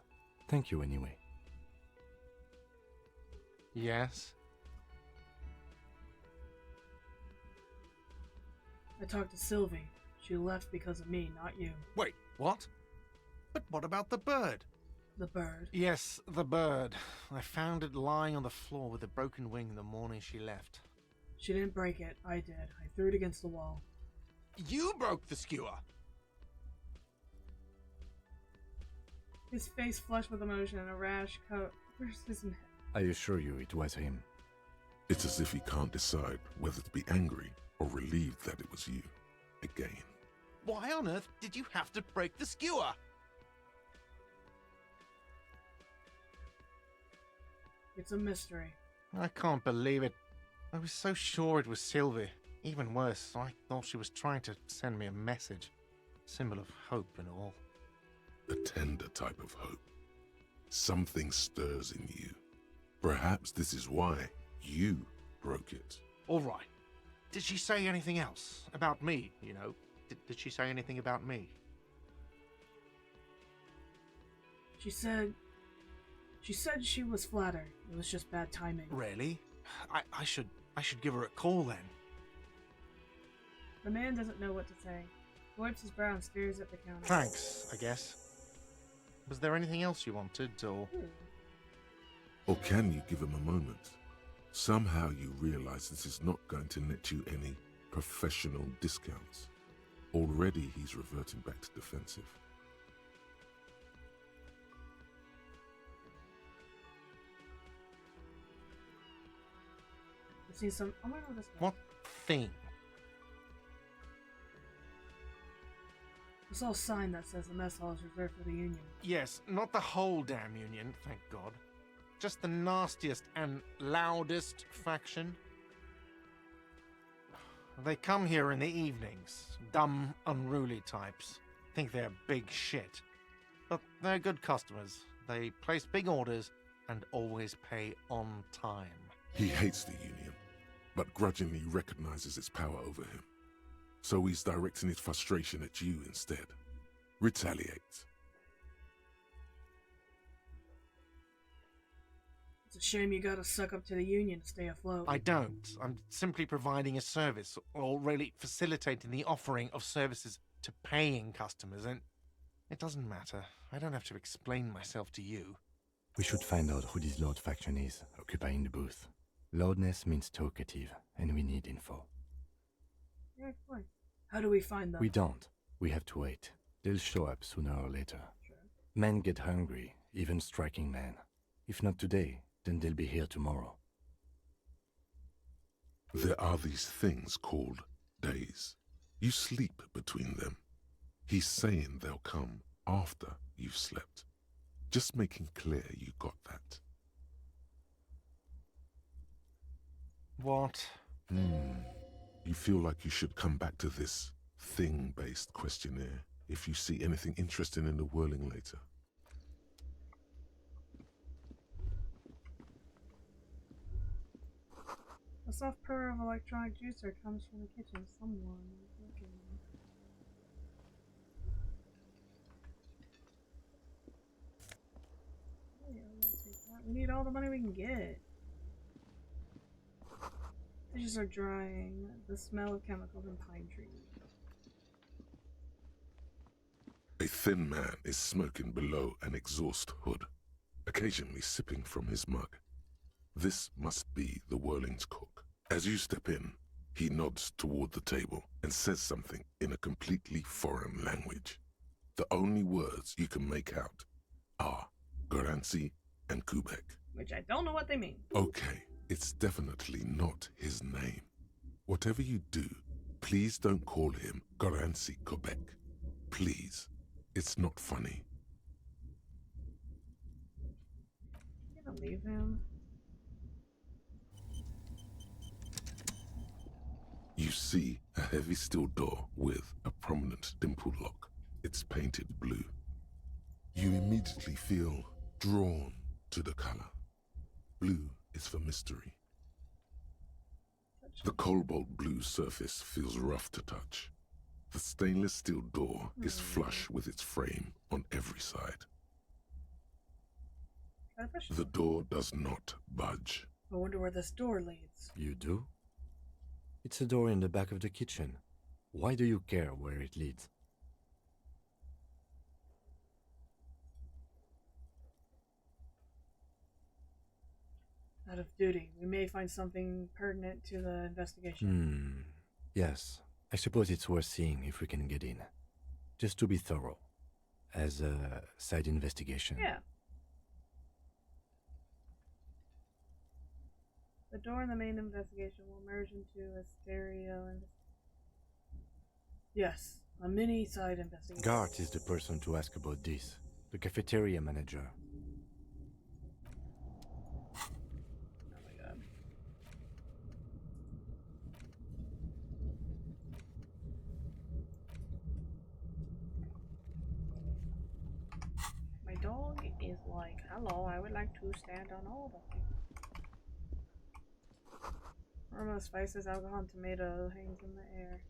Thank you anyway. Yes? I talked to Sylvie. She left because of me, not you. Wait, what? But what about the bird? The bird? Yes, the bird. I found it lying on the floor with a broken wing the morning she left. She didn't break it. I did. I threw it against the wall. You broke the skewer! His face flushed with emotion and a rash coat. Where's his neck? I assure you it was him. It's as if he can't decide whether to be angry or relieved that it was you. Again. Why on earth did you have to break the skewer? It's a mystery. I can't believe it. I was so sure it was Sylvie. Even worse, I thought she was trying to send me a message. Symbol of hope and all. A tender type of hope. Something stirs in you. Perhaps this is why you broke it. All right. Did she say anything else about me, you know? Did she say anything about me? She said she was flattered. It was just bad timing. Really? I should give her a call then. The man doesn't know what to say. He wipes his brow and stares at the counter. Thanks, I guess. Was there anything else you wanted, or... Or can you give him a moment? Somehow you realize this is not going to net you any professional discounts. Already he's reverting back to defensive. I've seen some... I wonder what this is. What thing? I saw a sign that says the mess hall is reserved for the Union. Yes, not the whole damn Union, thank God. Just the nastiest and loudest faction. They come here in the evenings. Dumb, unruly types. Think they're big shit. But they're good customers. They place big orders and always pay on time. He hates the Union, but grudgingly recognizes its power over him. So he's directing his frustration at you instead. Retaliate. It's a shame you gotta suck up to the Union to stay afloat. I don't. I'm simply providing a service, or really facilitating the offering of services to paying customers, and it doesn't matter. I don't have to explain myself to you. We should find out who this Lord faction is, occupying the booth. Loudness means talkative, and we need info. Yeah, of course. How do we find them? We don't. We have to wait. They'll show up sooner or later. Sure. Men get hungry, even striking men. If not today, then they'll be here tomorrow. There are these things called days. You sleep between them. He's saying they'll come after you've slept. Just making clear you got that. What? You feel like you should come back to this thing-based questionnaire if you see anything interesting in the whirling later. A soft purr of electronic juicer comes from the kitchen. Someone is looking. Oh, yeah, we gotta take that. We need all the money we can get. Dishes are drying. The smell of chemicals and pine trees. A thin man is smoking below an exhaust hood, occasionally sipping from his mug. This must be the Whirling's cook. As you step in, he nods toward the table and says something in a completely foreign language. The only words you can make out are Garancy and Kubek. Which I don't know what they mean. Okay, it's definitely not his name. Whatever you do, please don't call him Garancy Kubek. Please. It's not funny. I'm gonna leave him. You see a heavy steel door with a prominent dimple lock. It's painted blue. You immediately feel drawn to the color. Blue is for mystery. The cobalt blue surface feels rough to touch. The stainless steel door is flush with its frame on every side. The door does not budge. I wonder where this door leads. You do? It's a door in the back of the kitchen. Why do you care where it leads? Out of duty. We may find something pertinent to the investigation. Yes. I suppose it's worth seeing if we can get in. Just to be thorough. As a side investigation. Yeah. The door in the main investigation will merge into a stereo and... Yes, a mini side investigation. Gart is the person to ask about this. The cafeteria manager. Oh my god. He's like, hello, I would like to stand on all the things. Aroma spices, alcohol, and tomato hangs in the air.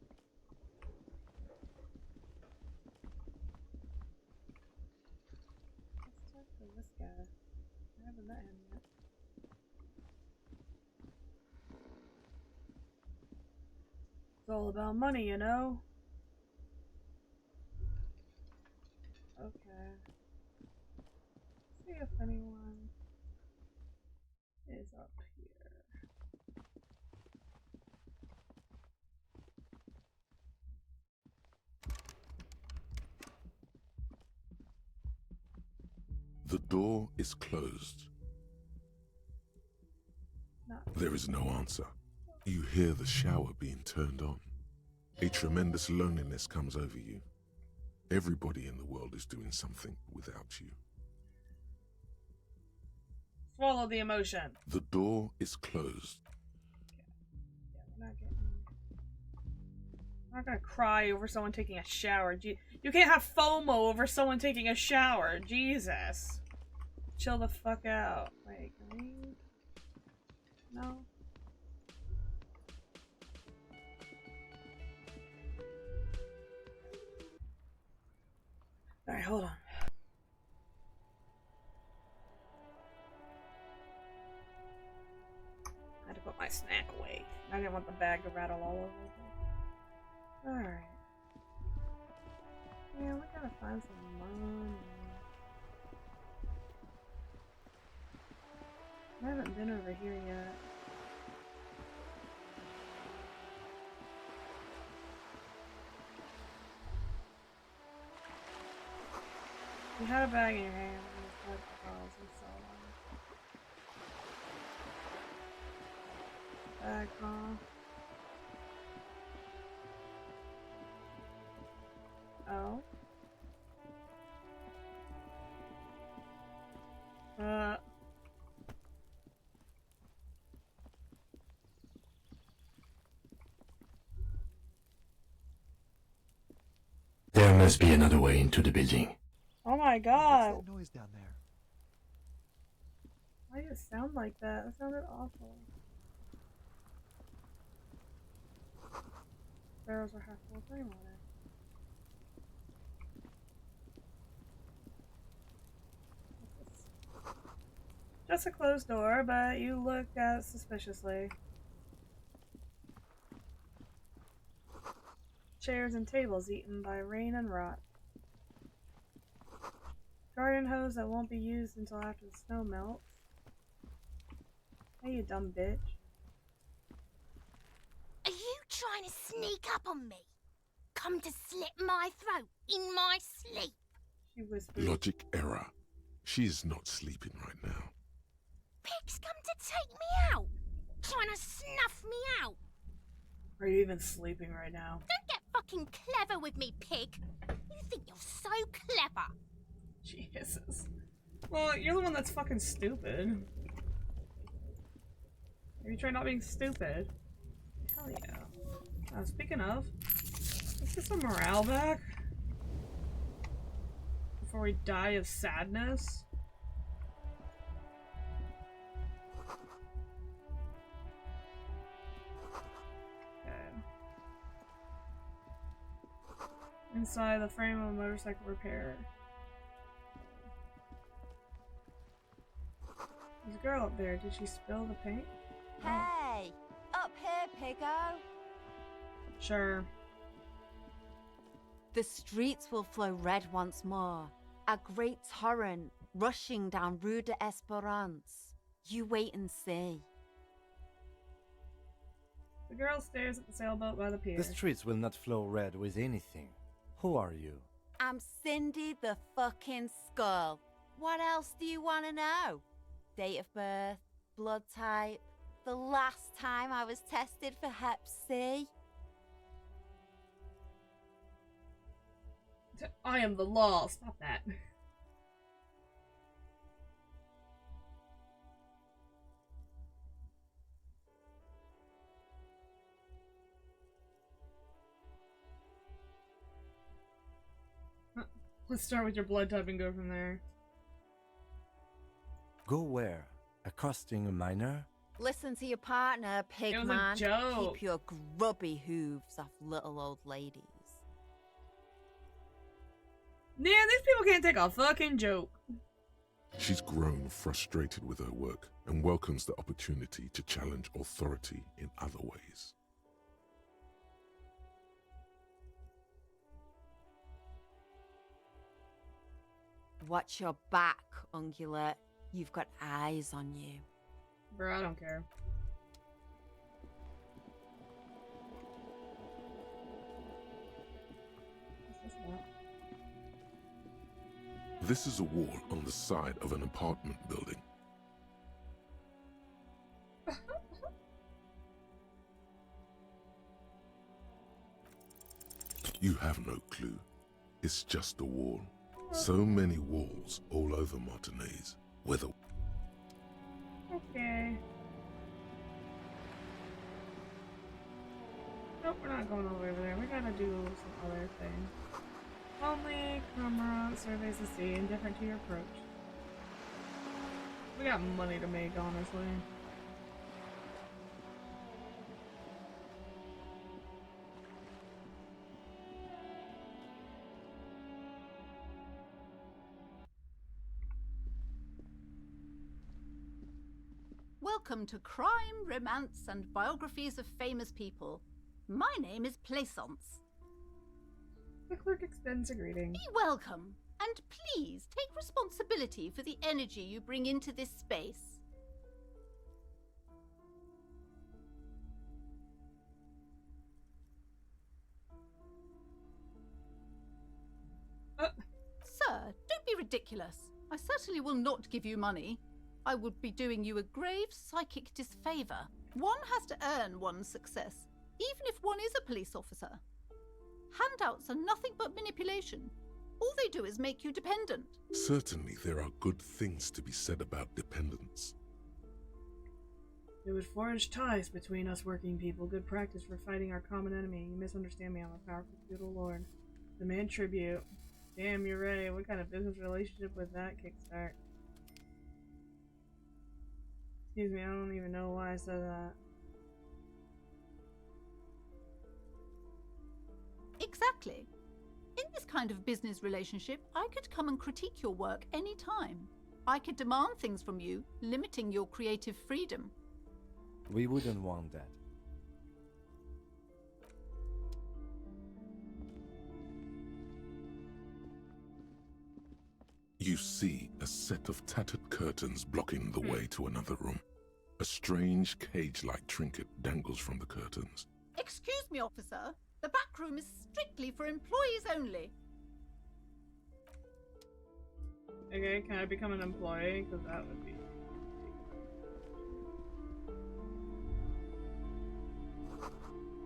Let's talk to this guy. I haven't met him yet. It's all about money, you know? Okay. See if anyone is up here. The door is closed. No. There is no answer. You hear the shower being turned on. A tremendous loneliness comes over you. Everybody in the world is doing something without you. Swallow the emotion. The door is closed. Yeah, we're not gonna cry over someone taking a shower. You can't have FOMO over someone taking a shower. Jesus. Chill the fuck out. Wait, can we? No? Alright, hold on. I had to put my snack away. I didn't want the bag to rattle all over. Alright. Yeah, we gotta find some money. I haven't been over here yet. You had a bag in your hand and you collect the bottles and sell them. Bag, huh? Oh. There must be another way into the building. Oh my god! What's that noise down there? Why did it sound like that? That sounded awful. Barrels are half full of rainwater. Just a closed door, but you look at it suspiciously. Chairs and tables eaten by rain and rot. Garden hose that won't be used until after the snow melts. Hey, you dumb bitch. Are you trying to sneak up on me? Come to slit my throat in my sleep? She whispered. Logic error. She is not sleeping right now. Pig's come to take me out. Trying to snuff me out. Are you even sleeping right now? Don't get fucking clever with me, pig. You think you're so clever. Jesus. Well, you're the one that's fucking stupid. Have you tried not being stupid? Hell yeah. Speaking of, let's get some morale back. Before we die of sadness. Inside the frame of a motorcycle repair. There's a girl up there. Did she spill the paint? Hey! Up here, Piggo! Sure. The streets will flow red once more. A great torrent rushing down Rue de Esperance. You wait and see. The girl stares at the sailboat by the pier. The streets will not flow red with anything. Who are you? I'm Cindy the fucking Skull. What else do you want to know? Date of birth, blood type, the last time I was tested for Hep C. I am the law. Stop that. Let's start with your blood type and go from there. Go where? Accosting a minor? Listen to your partner, It was a pigman. joke. Keep your grubby hooves off little old ladies. Yeah, these people can't take a fucking joke. She's grown frustrated with her work and welcomes the opportunity to challenge authority in other ways. Watch your back, Ungulate. You've got eyes on you. Bro, I don't care. What's this about? This is a wall on the side of an apartment building. You have no clue. It's just a wall. So many walls all over Martinez. Whether Okay. Nope, we're not going all the way over there. We gotta do some other thing. Only Cormorant surveys the sea, indifferent to your approach. We got money to make, honestly. Welcome to Crime, Romance, and Biographies of Famous People. My name is Plaisance. The clerk extends a greeting. Be welcome, and please take responsibility for the energy you bring into this space. Sir, don't be ridiculous. I certainly will not give you money. I would be doing you a grave psychic disfavour. One has to earn one's success, even if one is a police officer. Handouts are nothing but manipulation. All they do is make you dependent. certainly there are good things to be said about dependence. It would forge ties between us working people. Good practice for fighting our common enemy. You misunderstand me. I'm a powerful feudal lord. Demand tribute. Damn, you're right. What kind of business relationship would that kickstart? Excuse me, I don't even know why I said that. Exactly. In this kind of business relationship, I could come and critique your work any time. I could demand things from you, limiting your creative freedom. We wouldn't want that. You see a set of tattered curtains blocking the way to another room. A strange cage-like trinket dangles from the curtains. Excuse me, officer. The back room is strictly for employees only. Okay, can I become an employee? Because that would be...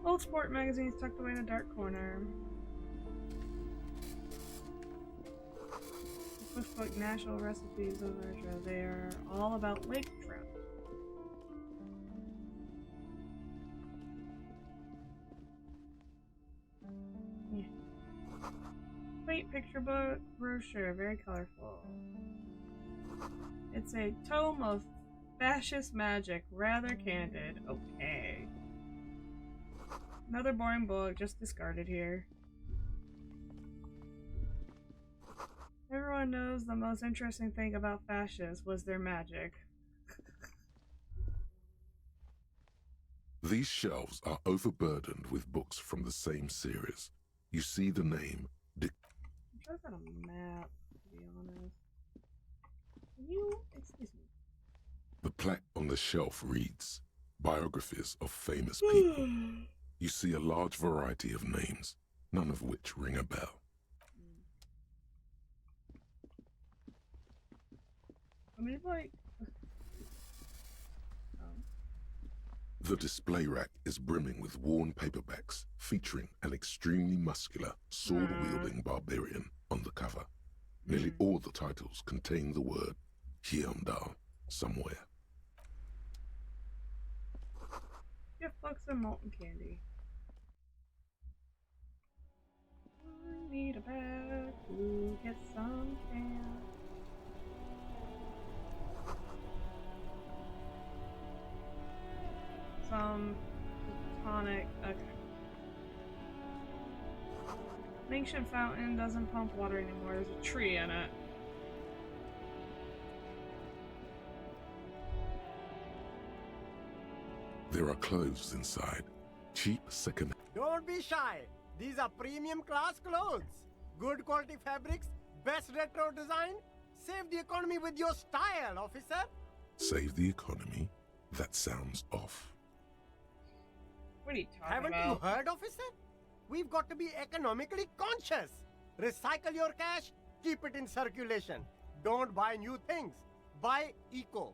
Old sport magazines tucked away in a dark corner. Cookbook National Recipes of Russia. They are all about lake trout. Yeah. Quaint picture book brochure, very colorful. It's a tome of fascist magic, rather candid. Okay. Another boring book, just discarded here. Everyone knows the most interesting thing about fascists was their magic. These shelves are overburdened with books from the same series. You see the name I'm sure I've got a map, to be honest. Can you excuse me? The plaque on the shelf reads, Biographies of Famous People. You see a large variety of names, none of which ring a bell. I mean, like... The display rack is brimming with worn paperbacks featuring an extremely muscular, sword-wielding barbarian on the cover. Nearly all the titles contain the word Hyundai somewhere. Gift books and molten candy. I need a bag to get some can. Some tonic. Okay. An ancient fountain doesn't pump water anymore. There's a tree in it. There are clothes inside. Cheap second. Don't be shy. These are premium class clothes. Good quality fabrics, best retro design. Save the economy with your style, officer. Save the economy? That sounds off. What are you talking Haven't about? you heard, officer? We've got to be economically conscious. Recycle your cash, keep it in circulation. Don't buy new things. Buy eco.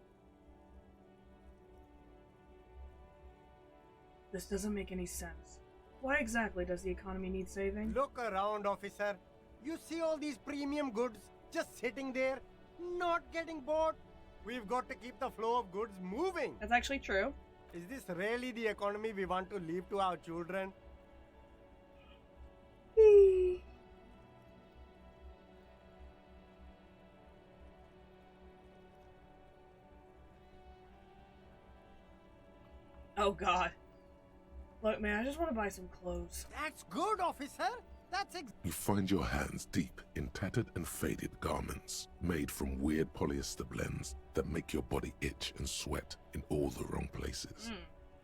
This doesn't make any sense. Why exactly does the economy need saving? Look around, officer. You see all these premium goods just sitting there, not getting bought? We've got to keep the flow of goods moving. That's actually true. Is this really the economy we want to leave to our children? Oh god. Look, man, I just want to buy some clothes. That's good, officer. That's You find your hands deep in tattered and faded garments made from weird polyester blends that make your body itch and sweat in all the wrong places.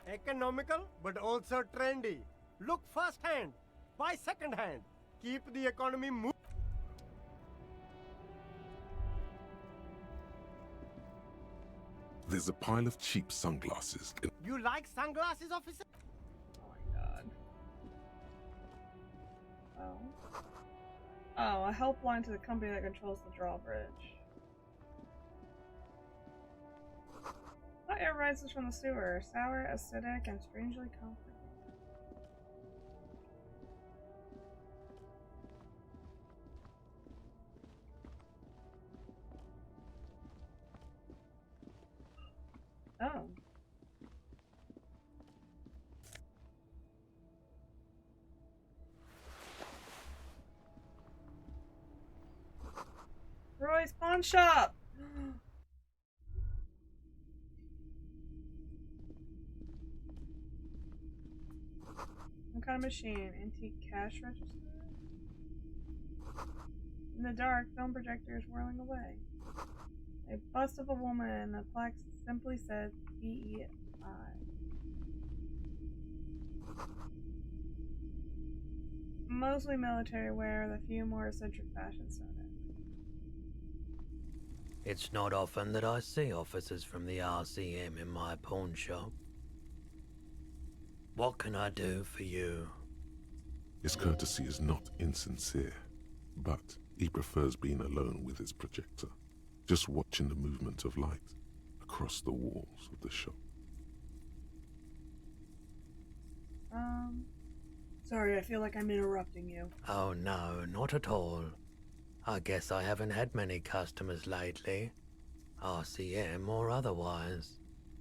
economical, but also trendy. Look first-hand, buy second-hand. Keep the economy moving. There's a pile of cheap sunglasses. You like sunglasses, officer? Oh my god. Oh, a helpline to the company that controls the drawbridge. Hot air rises from the sewer. Sour, acidic, and strangely comforting. Oh. Roy's pawn shop! Some kind of machine. Antique cash register? In the dark, film projectors whirling away. A bust of a woman. The plaque simply says PEI. Mostly military wear with a few more eccentric fashions on it. It's not often that I see officers from the RCM in my pawn shop. What can I do for you? His courtesy is not insincere, but he prefers being alone with his projector, just watching the movement of light across the walls of the shop. Sorry, I feel like I'm interrupting you. Oh no, not at all. I guess I haven't had many customers lately, RCM or otherwise.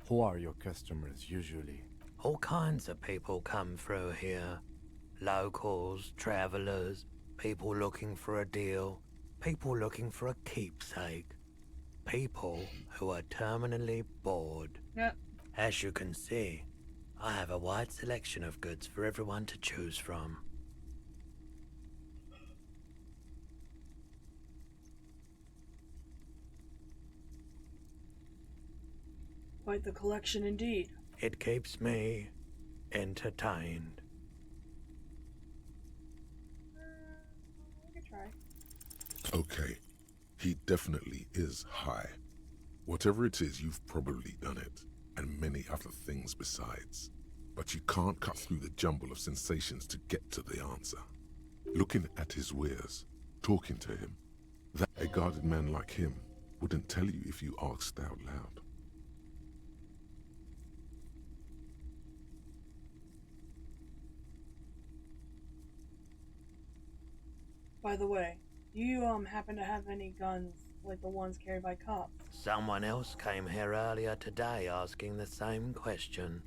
Who are your customers usually? All kinds of people come through here. Locals, travelers, people looking for a deal, people looking for a keepsake. People who are terminally bored. Yep. As you can see, I have a wide selection of goods for everyone to choose from. Quite the collection indeed. It keeps me entertained. We could try. Okay, he definitely is high. Whatever it is, you've probably done it, and many other things besides. But you can't cut through the jumble of sensations to get to the answer. Looking at his wares, talking to him, that a guarded man like him wouldn't tell you if you asked out loud. By the way, do you happen to have any guns like the ones carried by cops? Someone else came here earlier today asking the same question.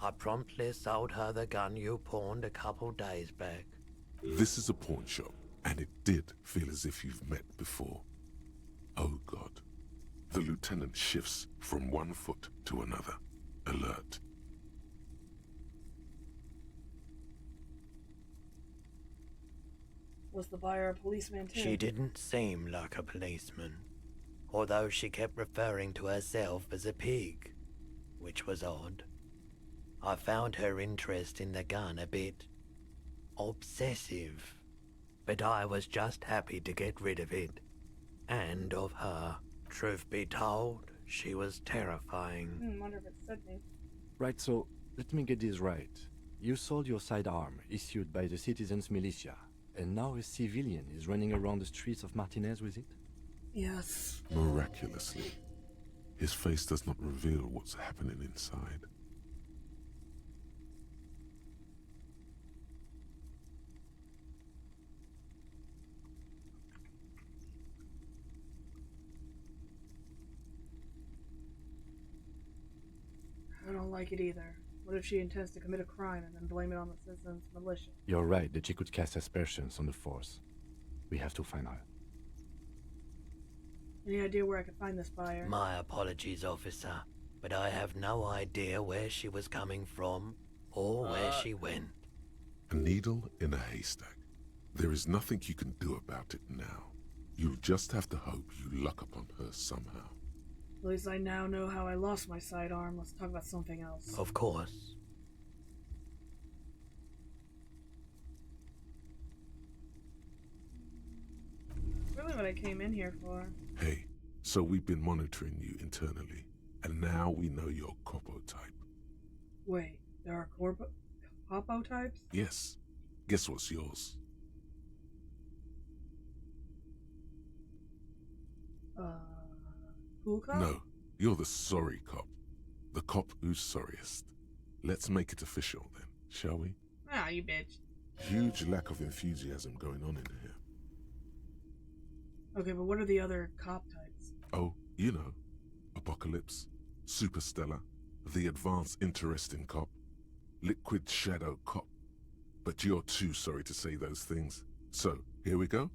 I promptly sold her the gun you pawned a couple days back. This is a pawn shop, and it did feel as if you've met before. Oh God. The lieutenant shifts from one foot to another, alert. Was the buyer a policeman too? She didn't seem like a policeman, although she kept referring to herself as a pig, which was odd. I found her interest in the gun a bit obsessive, but I was just happy to get rid of it, and of her. Truth be told, she was terrifying. Wonder if it's Sydney. Right, so let me get this right. You sold your sidearm, issued by the citizens' militia, and now a civilian is running around the streets of Martinez with it? Yes. Miraculously, his face does not reveal what's happening inside. I don't like it either. What if she intends to commit a crime and then blame it on the citizens' militia? You're right that she could cast aspersions on the force. We have to find her. Any idea where I could find this buyer? My apologies, officer, but I have no idea where she was coming from or where she went. A needle in a haystack. There is nothing you can do about it now. You'll just have to hope you luck upon her somehow. At least I now know how I lost my sidearm. Let's talk about something else. Of course. Really what I came in here for. Hey, so we've been monitoring you internally, and now we know your Corpo type. Wait, there are Corpo types? Yes. Guess what's yours? Cool cop? No, you're the sorry cop. The cop who's sorriest. Let's make it official then, shall we? Ah, you bitch. Huge lack of enthusiasm going on in here. Okay, but what are the other cop types? Oh, you know. Apocalypse, Superstellar, the Advanced Interesting Cop, Liquid Shadow Cop. But you're too sorry to say those things. So, here we go.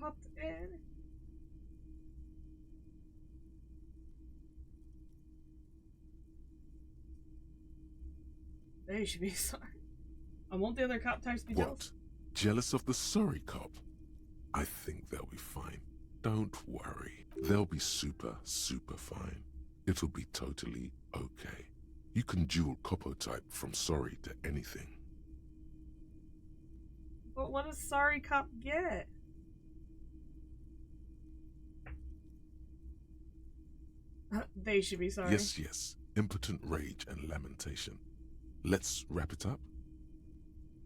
Hopped in. They should be sorry. Won't the other cop types be jealous? What? Jealous of the sorry cop? I think they'll be fine. Don't worry. They'll be super, super fine. It'll be totally okay. You can dual Corpo type from sorry to anything. But what does sorry cop get? They should be sorry. Yes, yes. Impotent rage and lamentation. Let's wrap it up?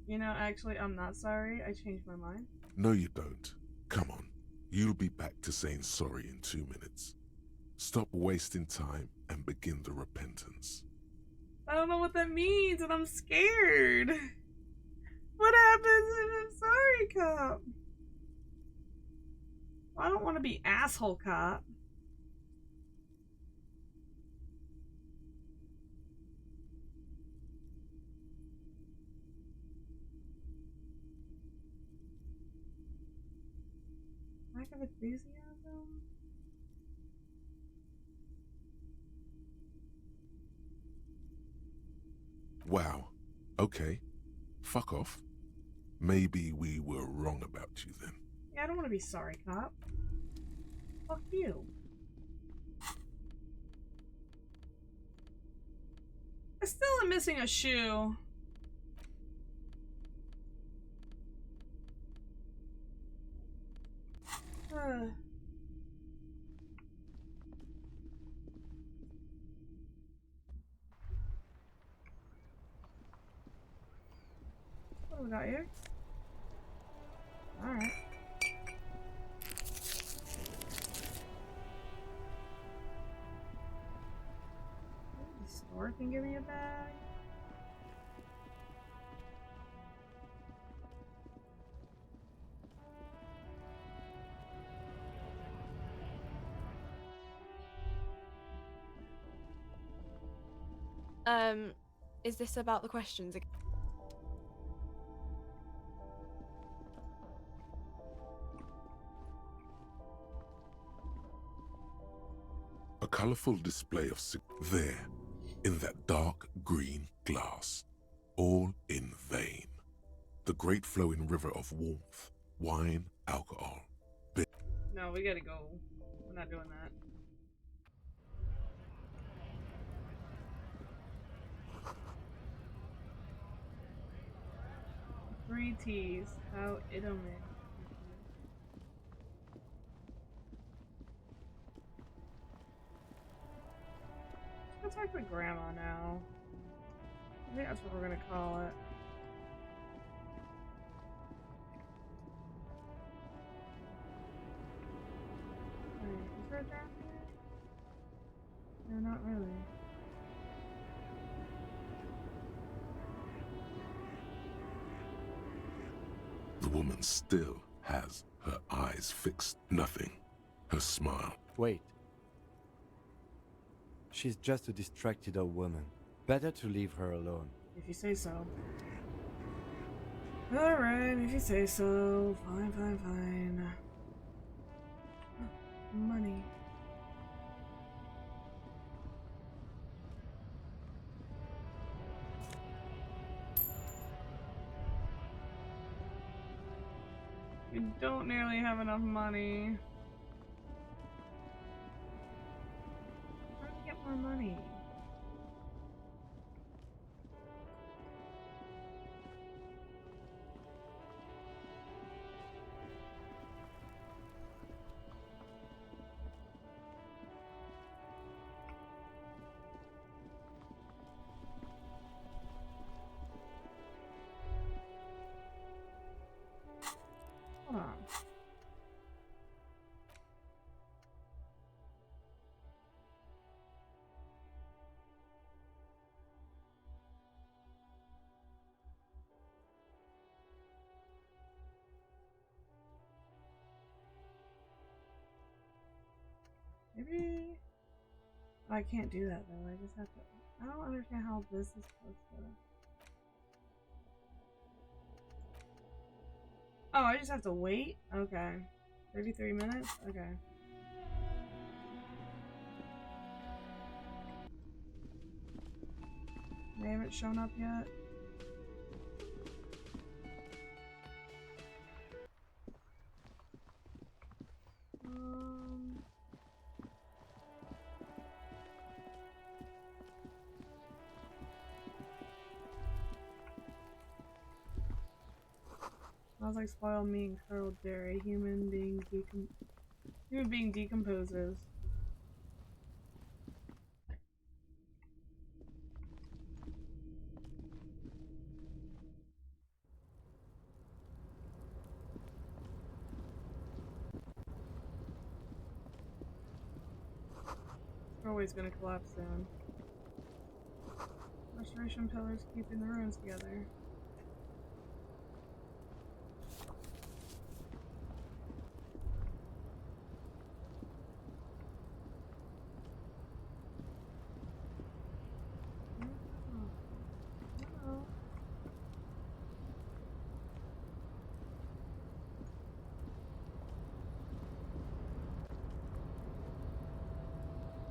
You know, actually, I'm not sorry. I changed my mind. No, you don't. Come on. You'll be back to saying sorry in 2 minutes. Stop wasting time and begin the repentance. I don't know what that means, and I'm scared. What happens if I'm sorry cop? I don't want to be asshole cop. Lack of enthusiasm? Wow. Okay. Fuck off. Maybe we were wrong about you then. Yeah, I don't want to be sorry cop. Fuck you. I still am missing a shoe. What do we got here? Alright. The store can give me a bag. Is this about the questions again? A colorful display of there, in that dark green glass. all in vain. The great flowing river of warmth, wine, alcohol. No, we gotta go. We're not doing that. Three T's. How it'll make. Let's talk to Grandma now. I think that's what we're gonna call it. Wait, is there a draft here? No, not really. The woman still has her eyes fixed. Nothing. Her smile. Wait. She's just a distracted old woman. Better to leave her alone. If you say so. Alright, if you say so. Fine, fine, fine. Money. We don't nearly have enough money. How do we get more money? Hold on. Maybe I can't do that though. I just have to. I don't understand how this is supposed to. Oh, I just have to wait? Okay. 33 minutes? Okay. They haven't shown up yet. Smells like spoiled meat and curdled dairy. Human being decomposes. Always gonna collapse soon. Restoration pillars keeping the ruins together.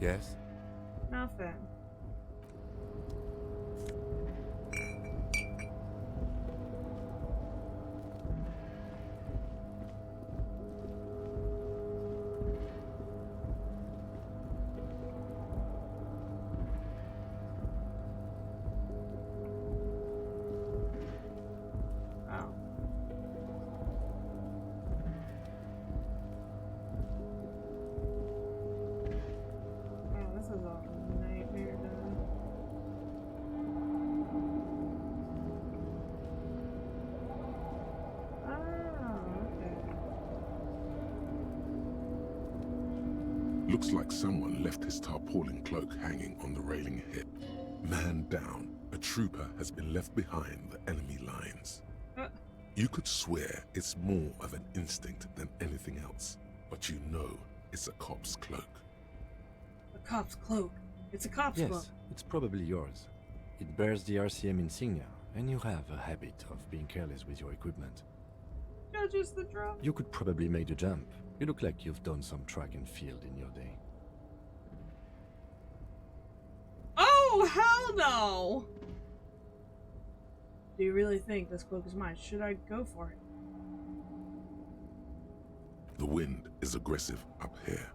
Yes? Nothing. Oh. Oh, this is a nightmare done. Looks like someone left his tarpaulin cloak hanging on the railing ahead. Man down, a trooper has been left behind the enemy lines. You could swear it's more of an instinct than anything else, but you know it's a cop's cloak. A cop's cloak. It's a cop's cloak. Yes, it's probably yours. It bears the RCM insignia, and you have a habit of being careless with your equipment. Judges the drop. You could probably make the jump. You look like you've done some track and field in your day. Oh, hell no! Do you really think this cloak is mine? Should I go for it? The wind is aggressive up here.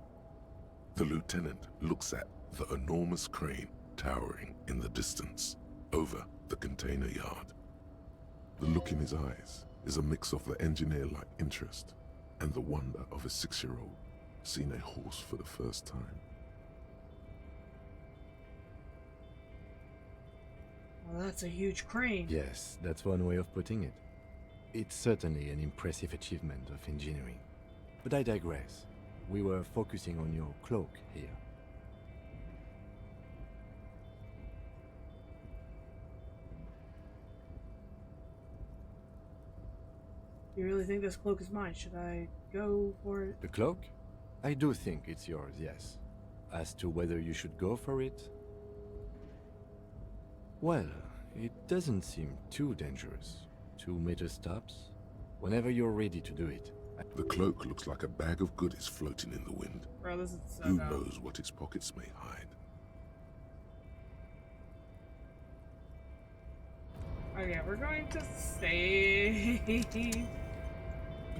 The lieutenant looks at the enormous crane towering in the distance over the container yard. The look in his eyes is a mix of the engineer-like interest and the wonder of a 6-year-old seeing a horse for the first time. Well, that's a huge crane. Yes, that's one way of putting it. It's certainly an impressive achievement of engineering. But I digress. We were focusing on your cloak here. You really think this cloak is mine? Should I go for it? The cloak? I do think it's yours, yes. As to whether you should go for it? Well, it doesn't seem too dangerous. 2 meter stops. Whenever you're ready to do it. The cloak looks like a bag of goodies floating in the wind. Bro, this is so Who dumb. knows what its pockets may hide? Okay, we're going to save. The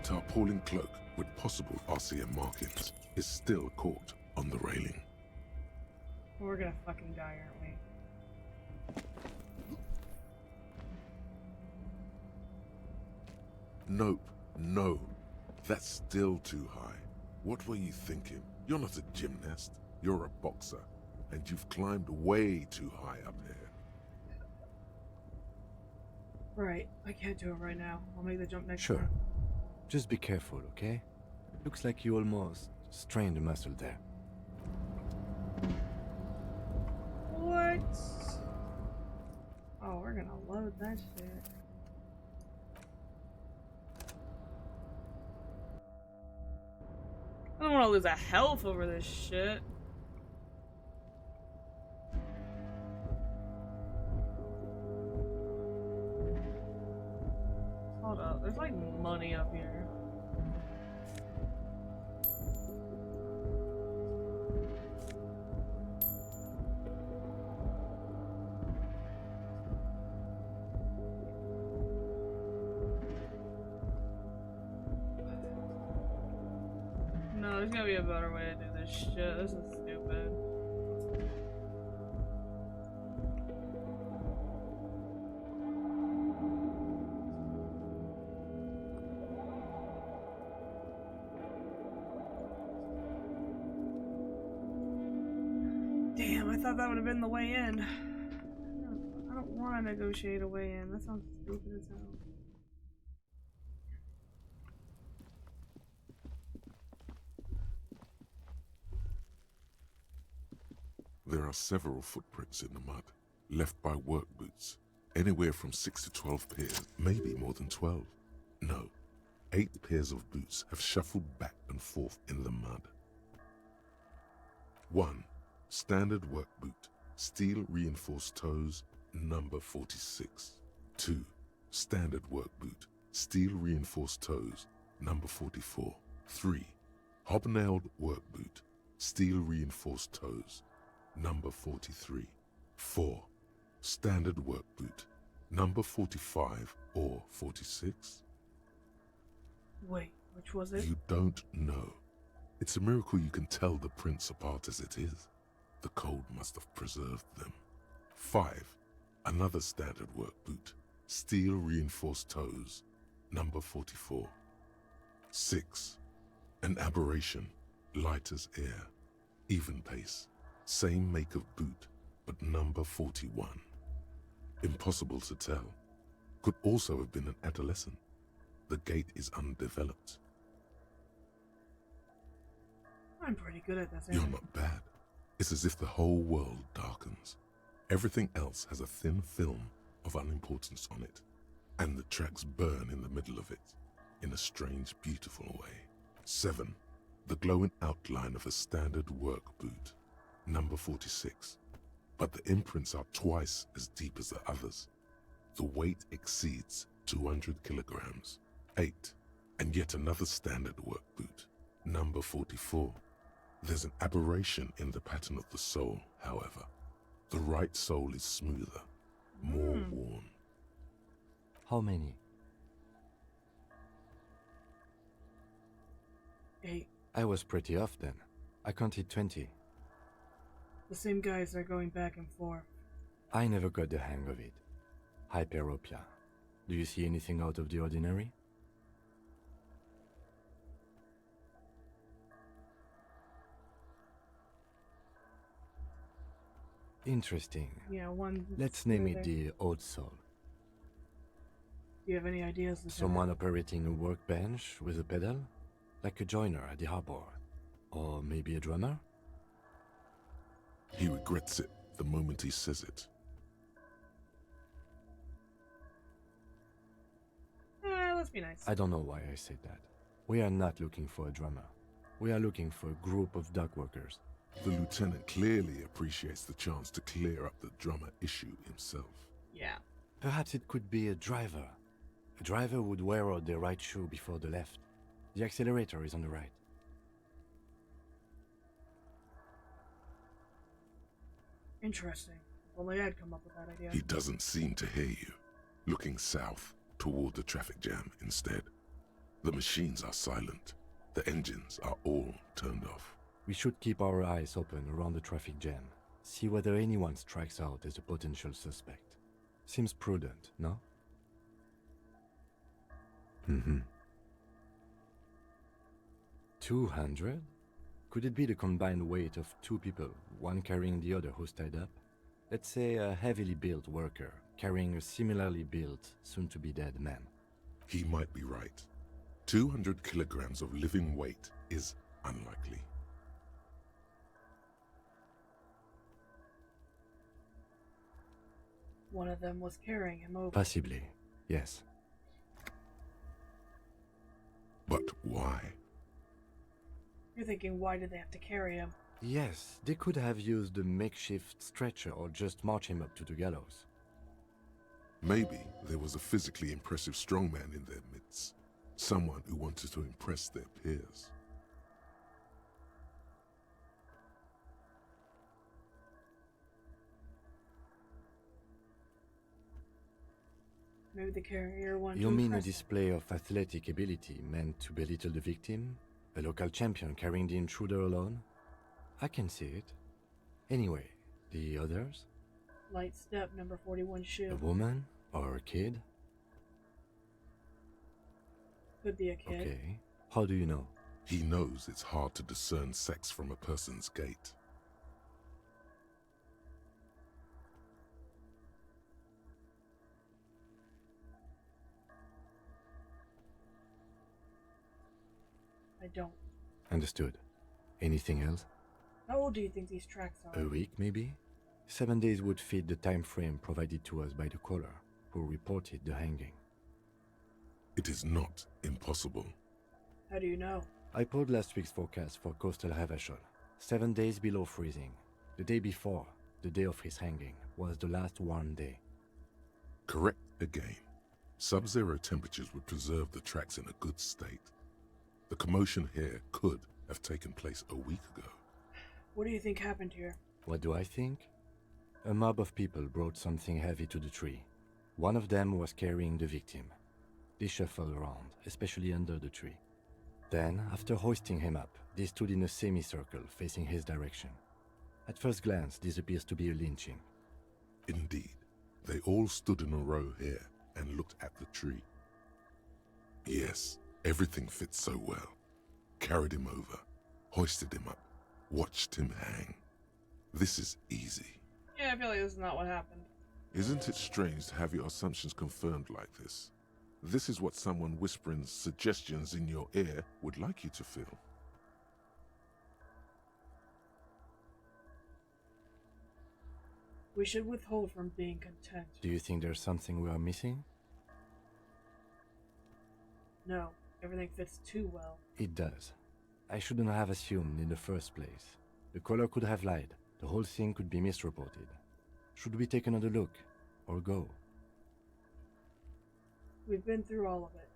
tarpaulin cloak with possible RCM markings is still caught on the railing. We're gonna fucking die, aren't we? Nope, no. That's still too high. What were you thinking? You're not a gymnast. You're a boxer. And you've climbed way too high up here. Right, I can't do it right now. I'll make the jump next Sure. time. Just be careful, okay? Looks like you almost strained a muscle there. What? Oh, we're gonna load that shit. I don't want to lose a health over this shit. Hold up, there's like money up here. No, there's gotta be a better way to do this shit. This is stupid. Damn, I thought that would have been the way in. I don't want to negotiate a way in. That sounds stupid as hell. There are several footprints in the mud, left by work boots. Anywhere from 6 to 12 pairs, maybe more than 12. No, 8 pairs of boots have shuffled back and forth in the mud. 1. Standard work boot, steel reinforced toes, number 46. 2. Standard work boot, steel reinforced toes, number 44. 3. Hobnailed work boot, steel reinforced toes, number 43. 4. Standard work boot, number 45 or 46. Wait, which was it? You don't know. It's a miracle you can tell the prints apart as it is. The cold must have preserved them. 5. Another standard work boot, steel reinforced toes, number 44. 6. An aberration, light as air, even pace, same make of boot, but number 41. Impossible to tell. Could also have been an adolescent. The gait is undeveloped. I'm pretty good at this. You're not bad. It's as if the whole world darkens. Everything else has a thin film of unimportance on it, and the tracks burn in the middle of it, in a strange, beautiful way. 7. The glowing outline of a standard work boot, number 46. But the imprints are twice as deep as the others. The weight exceeds 200 kilograms. 8. And yet another standard work boot, number 44. There's an aberration in the pattern of the sole, however. The right sole is smoother, more worn. How many? 8. I was pretty off then. I counted 20. The same guys are going back and forth. I never got the hang of it. Hyperopia. Do you see anything out of the ordinary? Interesting. Yeah, one. Let's name there. it the Old Soul. Do you have any ideas? Lieutenant? Someone operating a workbench with a pedal? Like a joiner at the harbor. Or maybe a drummer? He regrets it the moment he says it. Let's be nice. I don't know why I said that. We are not looking for a drummer. We are looking for a group of dock workers. The lieutenant clearly appreciates the chance to clear up the drummer issue himself. Yeah. Perhaps it could be a driver. A driver would wear out the right shoe before the left. The accelerator is on the right. Interesting. Only I'd come up with that idea. He doesn't seem to hear you, looking south toward the traffic jam instead. The machines are silent. The engines are all turned off. We should keep our eyes open around the traffic jam. See whether anyone strikes out as a potential suspect. Seems prudent, no? 200? Could it be the combined weight of 2 people, one carrying the other who's tied up? Let's say a heavily built worker carrying a similarly built, soon-to-be-dead man. He might be right. 200 kilograms of living weight is unlikely. One of them was carrying him over. Possibly, yes. But why? You're thinking, why did they have to carry him? Yes, they could have used a makeshift stretcher or just march him up to the gallows. Maybe there was a physically impressive strongman in their midst. Someone who wanted to impress their peers. Maybe the carrier wanted You to mean a impress him. display of athletic ability meant to belittle the victim? A local champion carrying the intruder alone? I can see it. Anyway, the others? Light step, number 41 shoe. A woman? Or a kid? Could be a kid. Okay. How do you know? He knows it's hard to discern sex from a person's gait. I don't. Understood. Anything else? How old do you think these tracks are? A week, maybe? 7 days would fit the time frame provided to us by the caller, who reported the hanging. It is not impossible. How do you know? I pulled last week's forecast for coastal Havashol. 7 days below freezing. The day before, the day of his hanging, was the last warm day. Correct again. Sub-zero temperatures would preserve the tracks in a good state. The commotion here could have taken place a week ago. What do you think happened here? What do I think? A mob of people brought something heavy to the tree. One of them was carrying the victim. They shuffled around, especially under the tree. Then, after hoisting him up, they stood in a semicircle facing his direction. At first glance, this appears to be a lynching. Indeed, they all stood in a row here and looked at the tree. Yes, everything fits so well. Carried him over, hoisted him up, watched him hang. This is easy. Yeah, I feel like this is not what happened. Isn't it strange to have your assumptions confirmed like this? This is what someone whispering suggestions in your ear would like you to feel. We should withhold from being content. Do you think there's something we are missing? No, everything fits too well. It does. I shouldn't have assumed in the first place. The caller could have lied. The whole thing could be misreported. Should we take another look? Or go? We've been through all of it.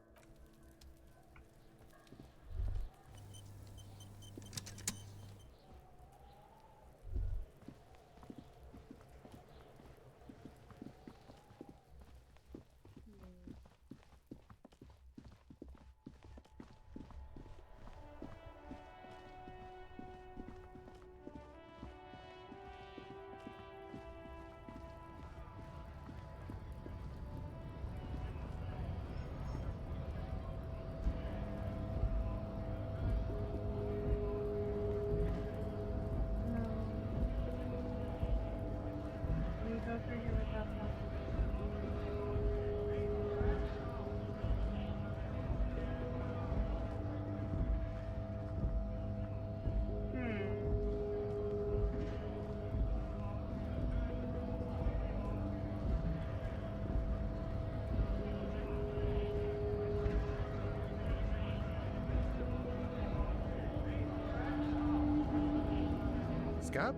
Scab?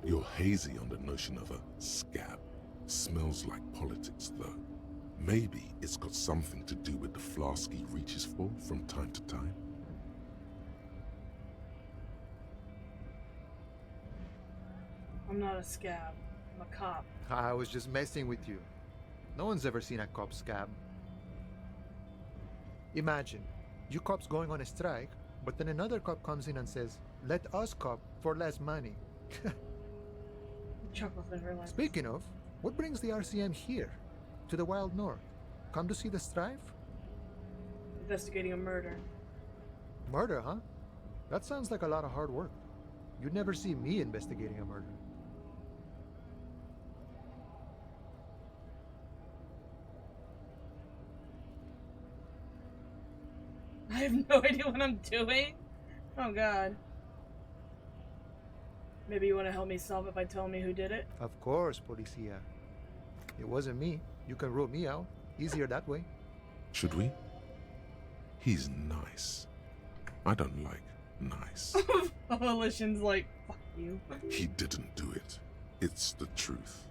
You're hazy on the notion of a scab. Smells like politics, though. Maybe it's got something to do with the flask he reaches for from time to time. I'm not a scab. I'm a cop. I was just messing with you. No one's ever seen a cop scab. Imagine, you cops going on a strike, but then another cop comes in and says, "Let us cop for less money." Chuckle flavor like. Speaking of, what brings the RCM here? To the Wild North? Come to see the strife? Investigating a murder. Murder, huh? That sounds like a lot of hard work. You'd never see me investigating a murder. I have no idea what I'm doing. Oh god. Maybe you want to help me solve it by telling me who did it? Of course, Policia. It wasn't me. You can rule me out. Easier that way. Should we? He's nice. I don't like nice. Volition's like, fuck you. He didn't do it. It's the truth.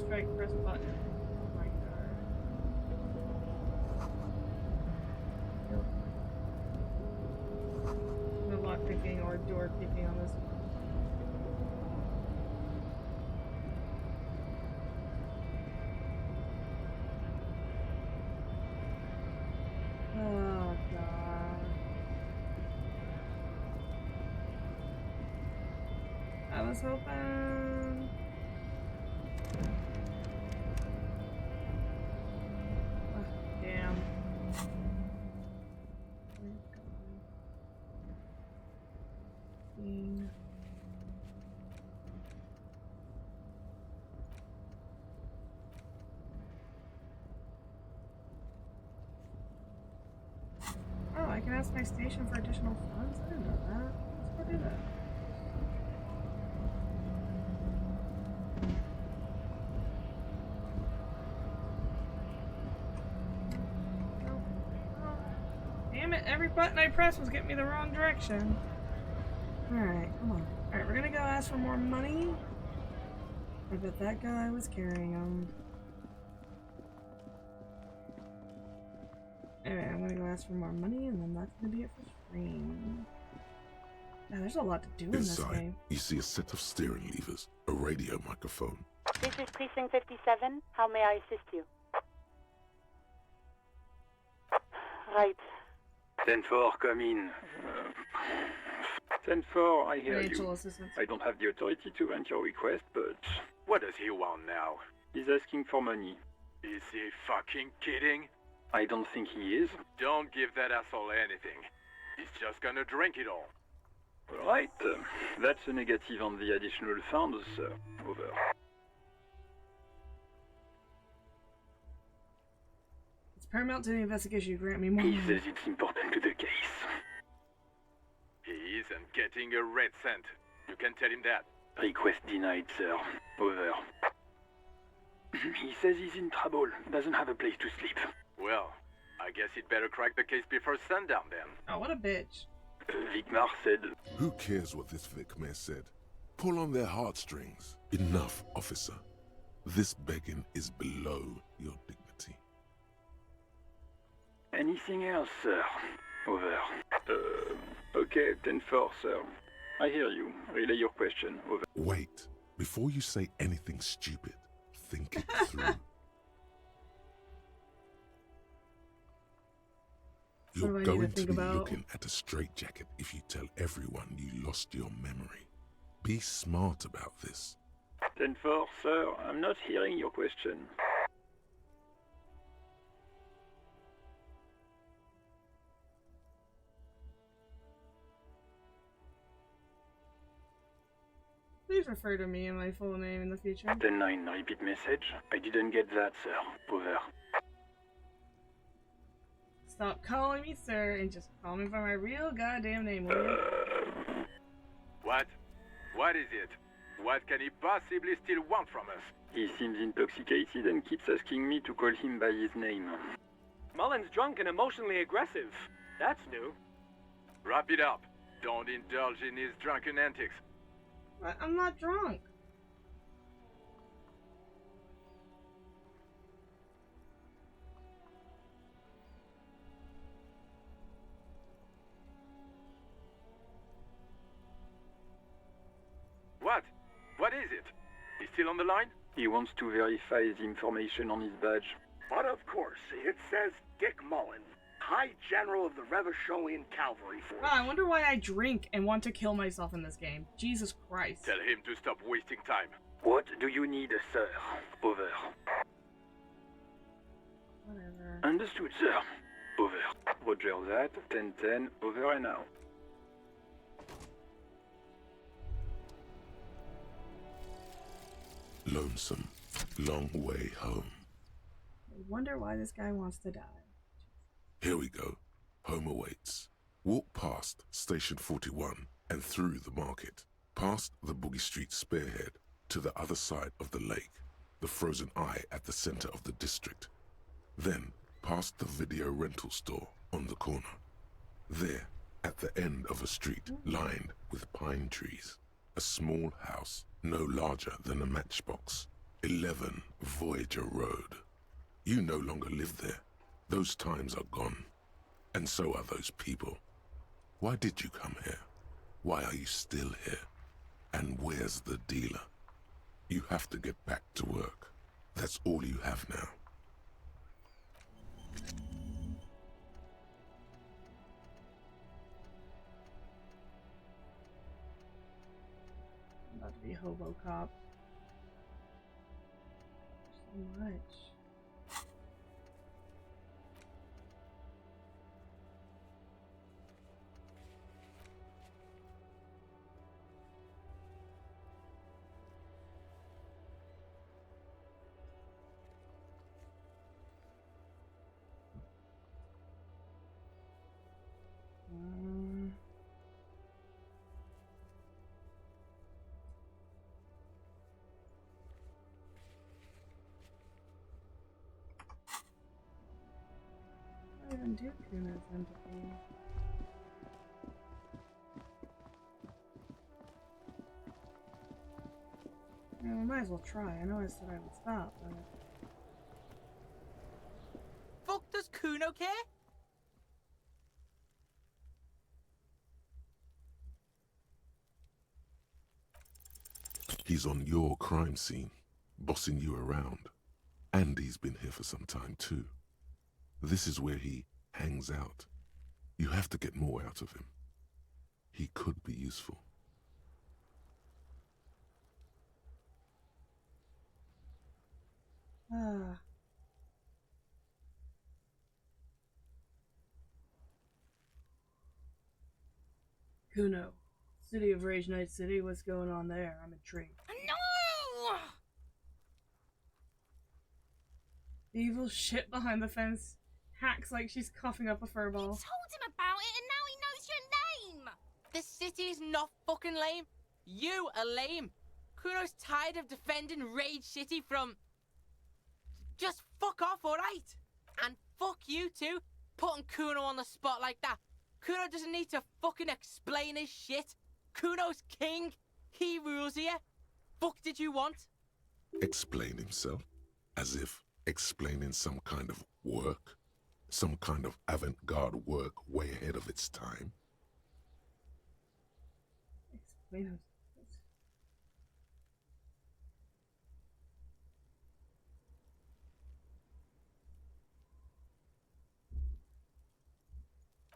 Strike, press button. Oh my god. No lock picking or door picking on this one. Oh god. I was hoping. Damn. Oh, I can ask my station for additional funds? I didn't know that. Let's go do that. Damn it, every button I pressed was getting me the wrong direction. Alright, come on. Alright, we're gonna go ask for more money. I bet that guy was carrying them. Anyway, I'm gonna go ask for more money, and then that's gonna be it for stream. Yeah, there's a lot to do in this Inside, game. you see a set of steering levers, a radio microphone. This is Precinct 57. How may I assist you? Right. 10-4, come in. 10-4, I hear Financial you. assistance. I don't have the authority to grant your request, but... What does he want now? He's asking for money. Is he fucking kidding? I don't think he is. Don't give that asshole anything. He's just gonna drink it all. Alright, that's a negative on the additional funds, sir. Over. It's paramount to the investigation. You grant me more He money. says it's important to the case. He isn't getting a red cent. You can tell him that. Request denied, sir. Over. He says he's in trouble, doesn't have a place to sleep. Well, I guess he'd better crack the case before sundown then. Oh, what a bitch. Vicmar said... Who cares what this Vicmar said? Pull on their heartstrings. Enough, officer. This begging is below your dignity. Anything else, sir? Over. Okay, 10-4, sir. I hear you. Relay your question. Over. Wait. Before you say anything stupid, think it through. You're going to be looking at a straitjacket if you tell everyone you lost your memory. Be smart about this. 10-4, sir. I'm not hearing your question. Please refer to me and my full name in the future. 10-9, repeat message. I didn't get that, sir. Over. Stop calling me sir and just call me by my real goddamn name, will you? What? What is it? What can he possibly still want from us? He seems intoxicated and keeps asking me to call him by his name. Mullen's drunk and emotionally aggressive. That's new. Wrap it up. Don't indulge in his drunken antics. I'm not drunk. What? What is it? He's still on the line? He wants to verify the information on his badge. But of course, it says Dick Mullen, High General of the Revacholian Cavalry Force. Wow, I wonder why I drink and want to kill myself in this game. Jesus Christ. Tell him to stop wasting time. What do you need, sir? Over. Whatever. Understood, sir. Over. Roger that. 10-10. Over and out. Lonesome. Long way home. I wonder why this guy wants to die. Here we go. Home awaits. Walk past Station 41 and through the market, past the Boogie Street spearhead, to the other side of the lake, the frozen eye at the center of the district. Then, past the video rental store on the corner. There, at the end of a street lined with pine trees, a small house no larger than a matchbox. 11 Voyager Road. You no longer live there. Those times are gone. And so are those people. Why did you come here? Why are you still here? And where's the dealer? You have to get back to work. That's all you have now. I'm about to be a hobo cop. So much. I even do Kuno's empathy. Yeah, we might as well try. I know I said I would stop, but... Fuck does Kuno care? He's on your crime scene, bossing you around. And he's been here for some time too. This is where he hangs out. You have to get more out of him. He could be useful. Ah. Kuno. City of Rage Night City, what's going on there? I'm intrigued. No! The evil shit behind the fence hacks like she's coughing up a furball. Told him about it and now he knows your name! This city is not fucking lame. You are lame. Kuno's tired of defending Rage City from... Just fuck off, alright? And fuck you too, putting Kuno on the spot like that. Kuno doesn't need to fucking explain his shit. Kuno's king. He rules here. Fuck did you want? Explain himself? As if explaining some kind of work? Some kind of avant-garde work way ahead of its time? Explain himself.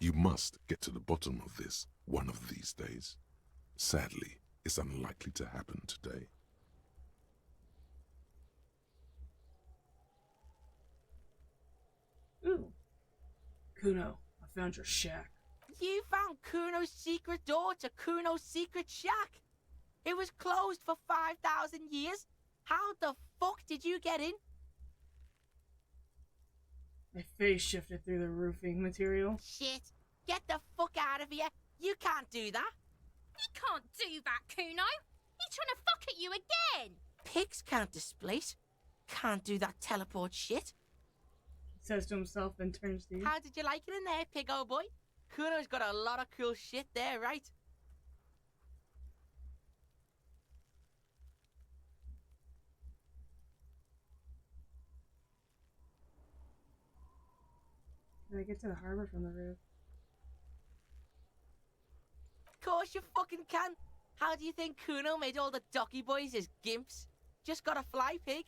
You must get to the bottom of this one of these days. Sadly, it's unlikely to happen today. Ooh. Kuno, I found your shack. You found Kuno's secret door to Kuno's secret shack. It was closed for 5,000 years. How the fuck did you get in? My face shifted through the roofing material. Shit. Get the fuck out of here. You can't do that. He can't do that, Kuno. He's trying to fuck at you again. Pigs can't displace. Can't do that teleport shit. He says to himself, then turns to you. How did you like it in there, pig old boy? Kuno's got a lot of cool shit there, right? Can I get to the harbor from the roof? Of course you fucking can. How do you think Kuno made all the docky boys his gimps? Just gotta fly, pig.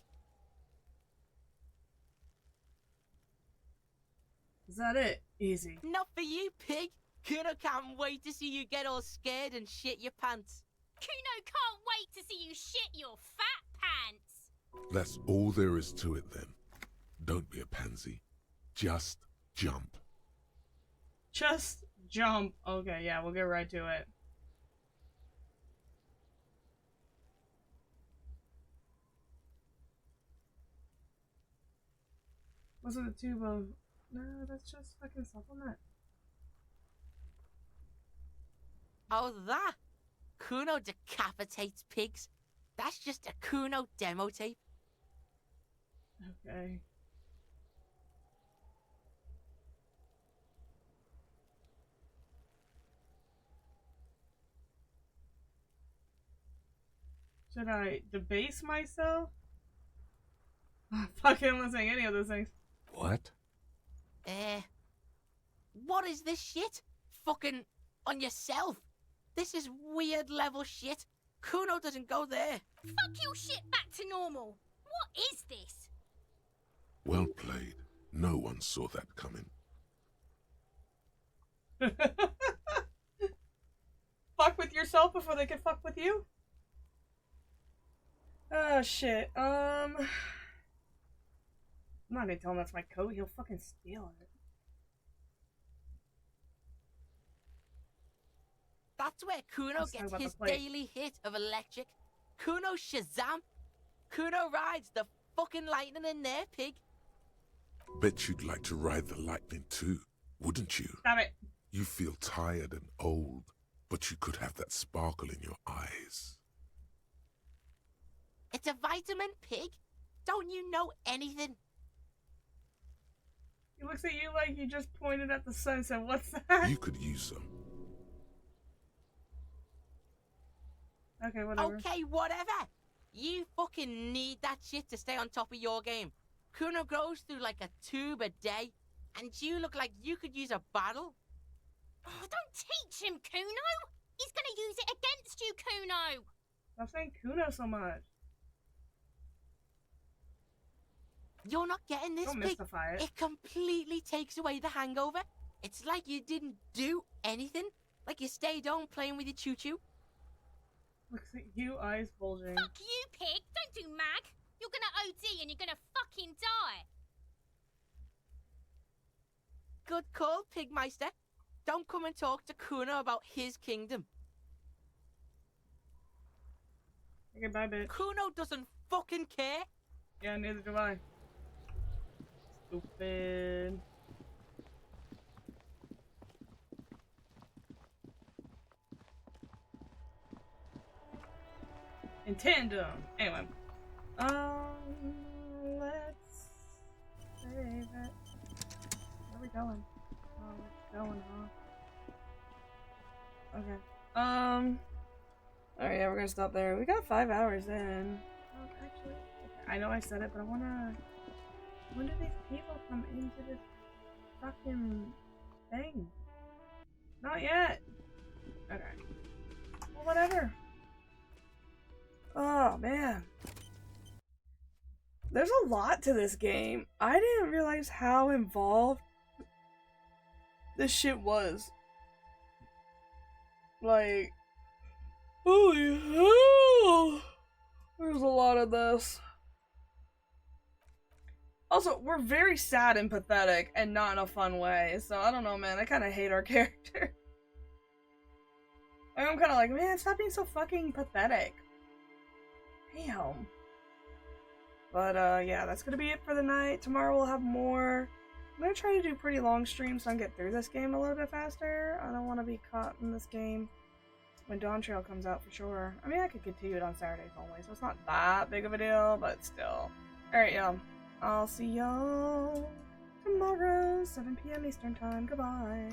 Is that it? Easy. Not for you, pig. Kuno can't wait to see you get all scared and shit your pants. Kuno can't wait to see you shit your fat pants. That's all there is to it then. Don't be a pansy. Just jump. Just jump. Okay, yeah, we'll get right to it. What's with the tube of... No, that's just fucking supplement. Oh, that? Kuno decapitates pigs. That's just a Kuno demo tape. Okay. Should I debase myself? Fucking listening any of those things. What? What is this shit? Fucking on yourself. This is weird level shit. Kuno doesn't go there. Fuck your shit back to normal. What is this? Well played. No one saw that coming. Fuck with yourself before they can fuck with you? Oh shit. I'm not gonna tell him that's my coat. He'll fucking steal it. That's where Kuno gets his daily hit of electric. Kuno Shazam. Kuno rides the fucking lightning in there, pig. Bet you'd like to ride the lightning too, wouldn't you? Damn it. You feel tired and old, but you could have that sparkle in your eyes. It's a vitamin, pig. Don't you know anything? He looks at you like you just pointed at the sun and said, what's that? You could use some. Okay, whatever. Okay, whatever. You fucking need that shit to stay on top of your game. Kuno goes through like a tube a day, and you look like you could use a bottle. Oh, don't teach him, Kuno. He's gonna use it against you, Kuno. Stop saying Kuno so much. You're not getting this, Don't pig. mystify it. It completely takes away the hangover. It's like you didn't do anything. Like you stayed home playing with your choo-choo. Looks at you, eyes bulging. Fuck you, pig. Don't do mag. You're gonna OD and you're gonna fucking die. Good call, Pigmeister. Don't come and talk to Kuno about his kingdom. Okay, bye, bitch. Kuno doesn't fucking care. Yeah, neither do I. Stupid. In tandem. Anyway. Let's save it. Where are we going? Oh, we're going, huh? Okay. Alright, yeah, we're gonna stop there. We got 5 hours in. Oh, actually, okay, I know I said it, but I wanna... When do these people come into this fucking thing? Not yet. Okay. Well, whatever. Oh, man. There's a lot to this game. I didn't realize how involved this shit was. Like, holy hell! There's a lot of this. Also, we're very sad and pathetic, and not in a fun way, so I don't know, man. I kind of hate our character. I'm kind of like, man, stop being so fucking pathetic. Damn. But, yeah, that's gonna be it for the night. Tomorrow we'll have more. I'm gonna try to do pretty long streams so I can get through this game a little bit faster. I don't want to be caught in this game when Dawn Trail comes out for sure. I mean, I could continue it on Saturdays only, so it's not that big of a deal, but still. Alright, y'all. I'll see y'all tomorrow, 7 p.m. Eastern Time. Goodbye.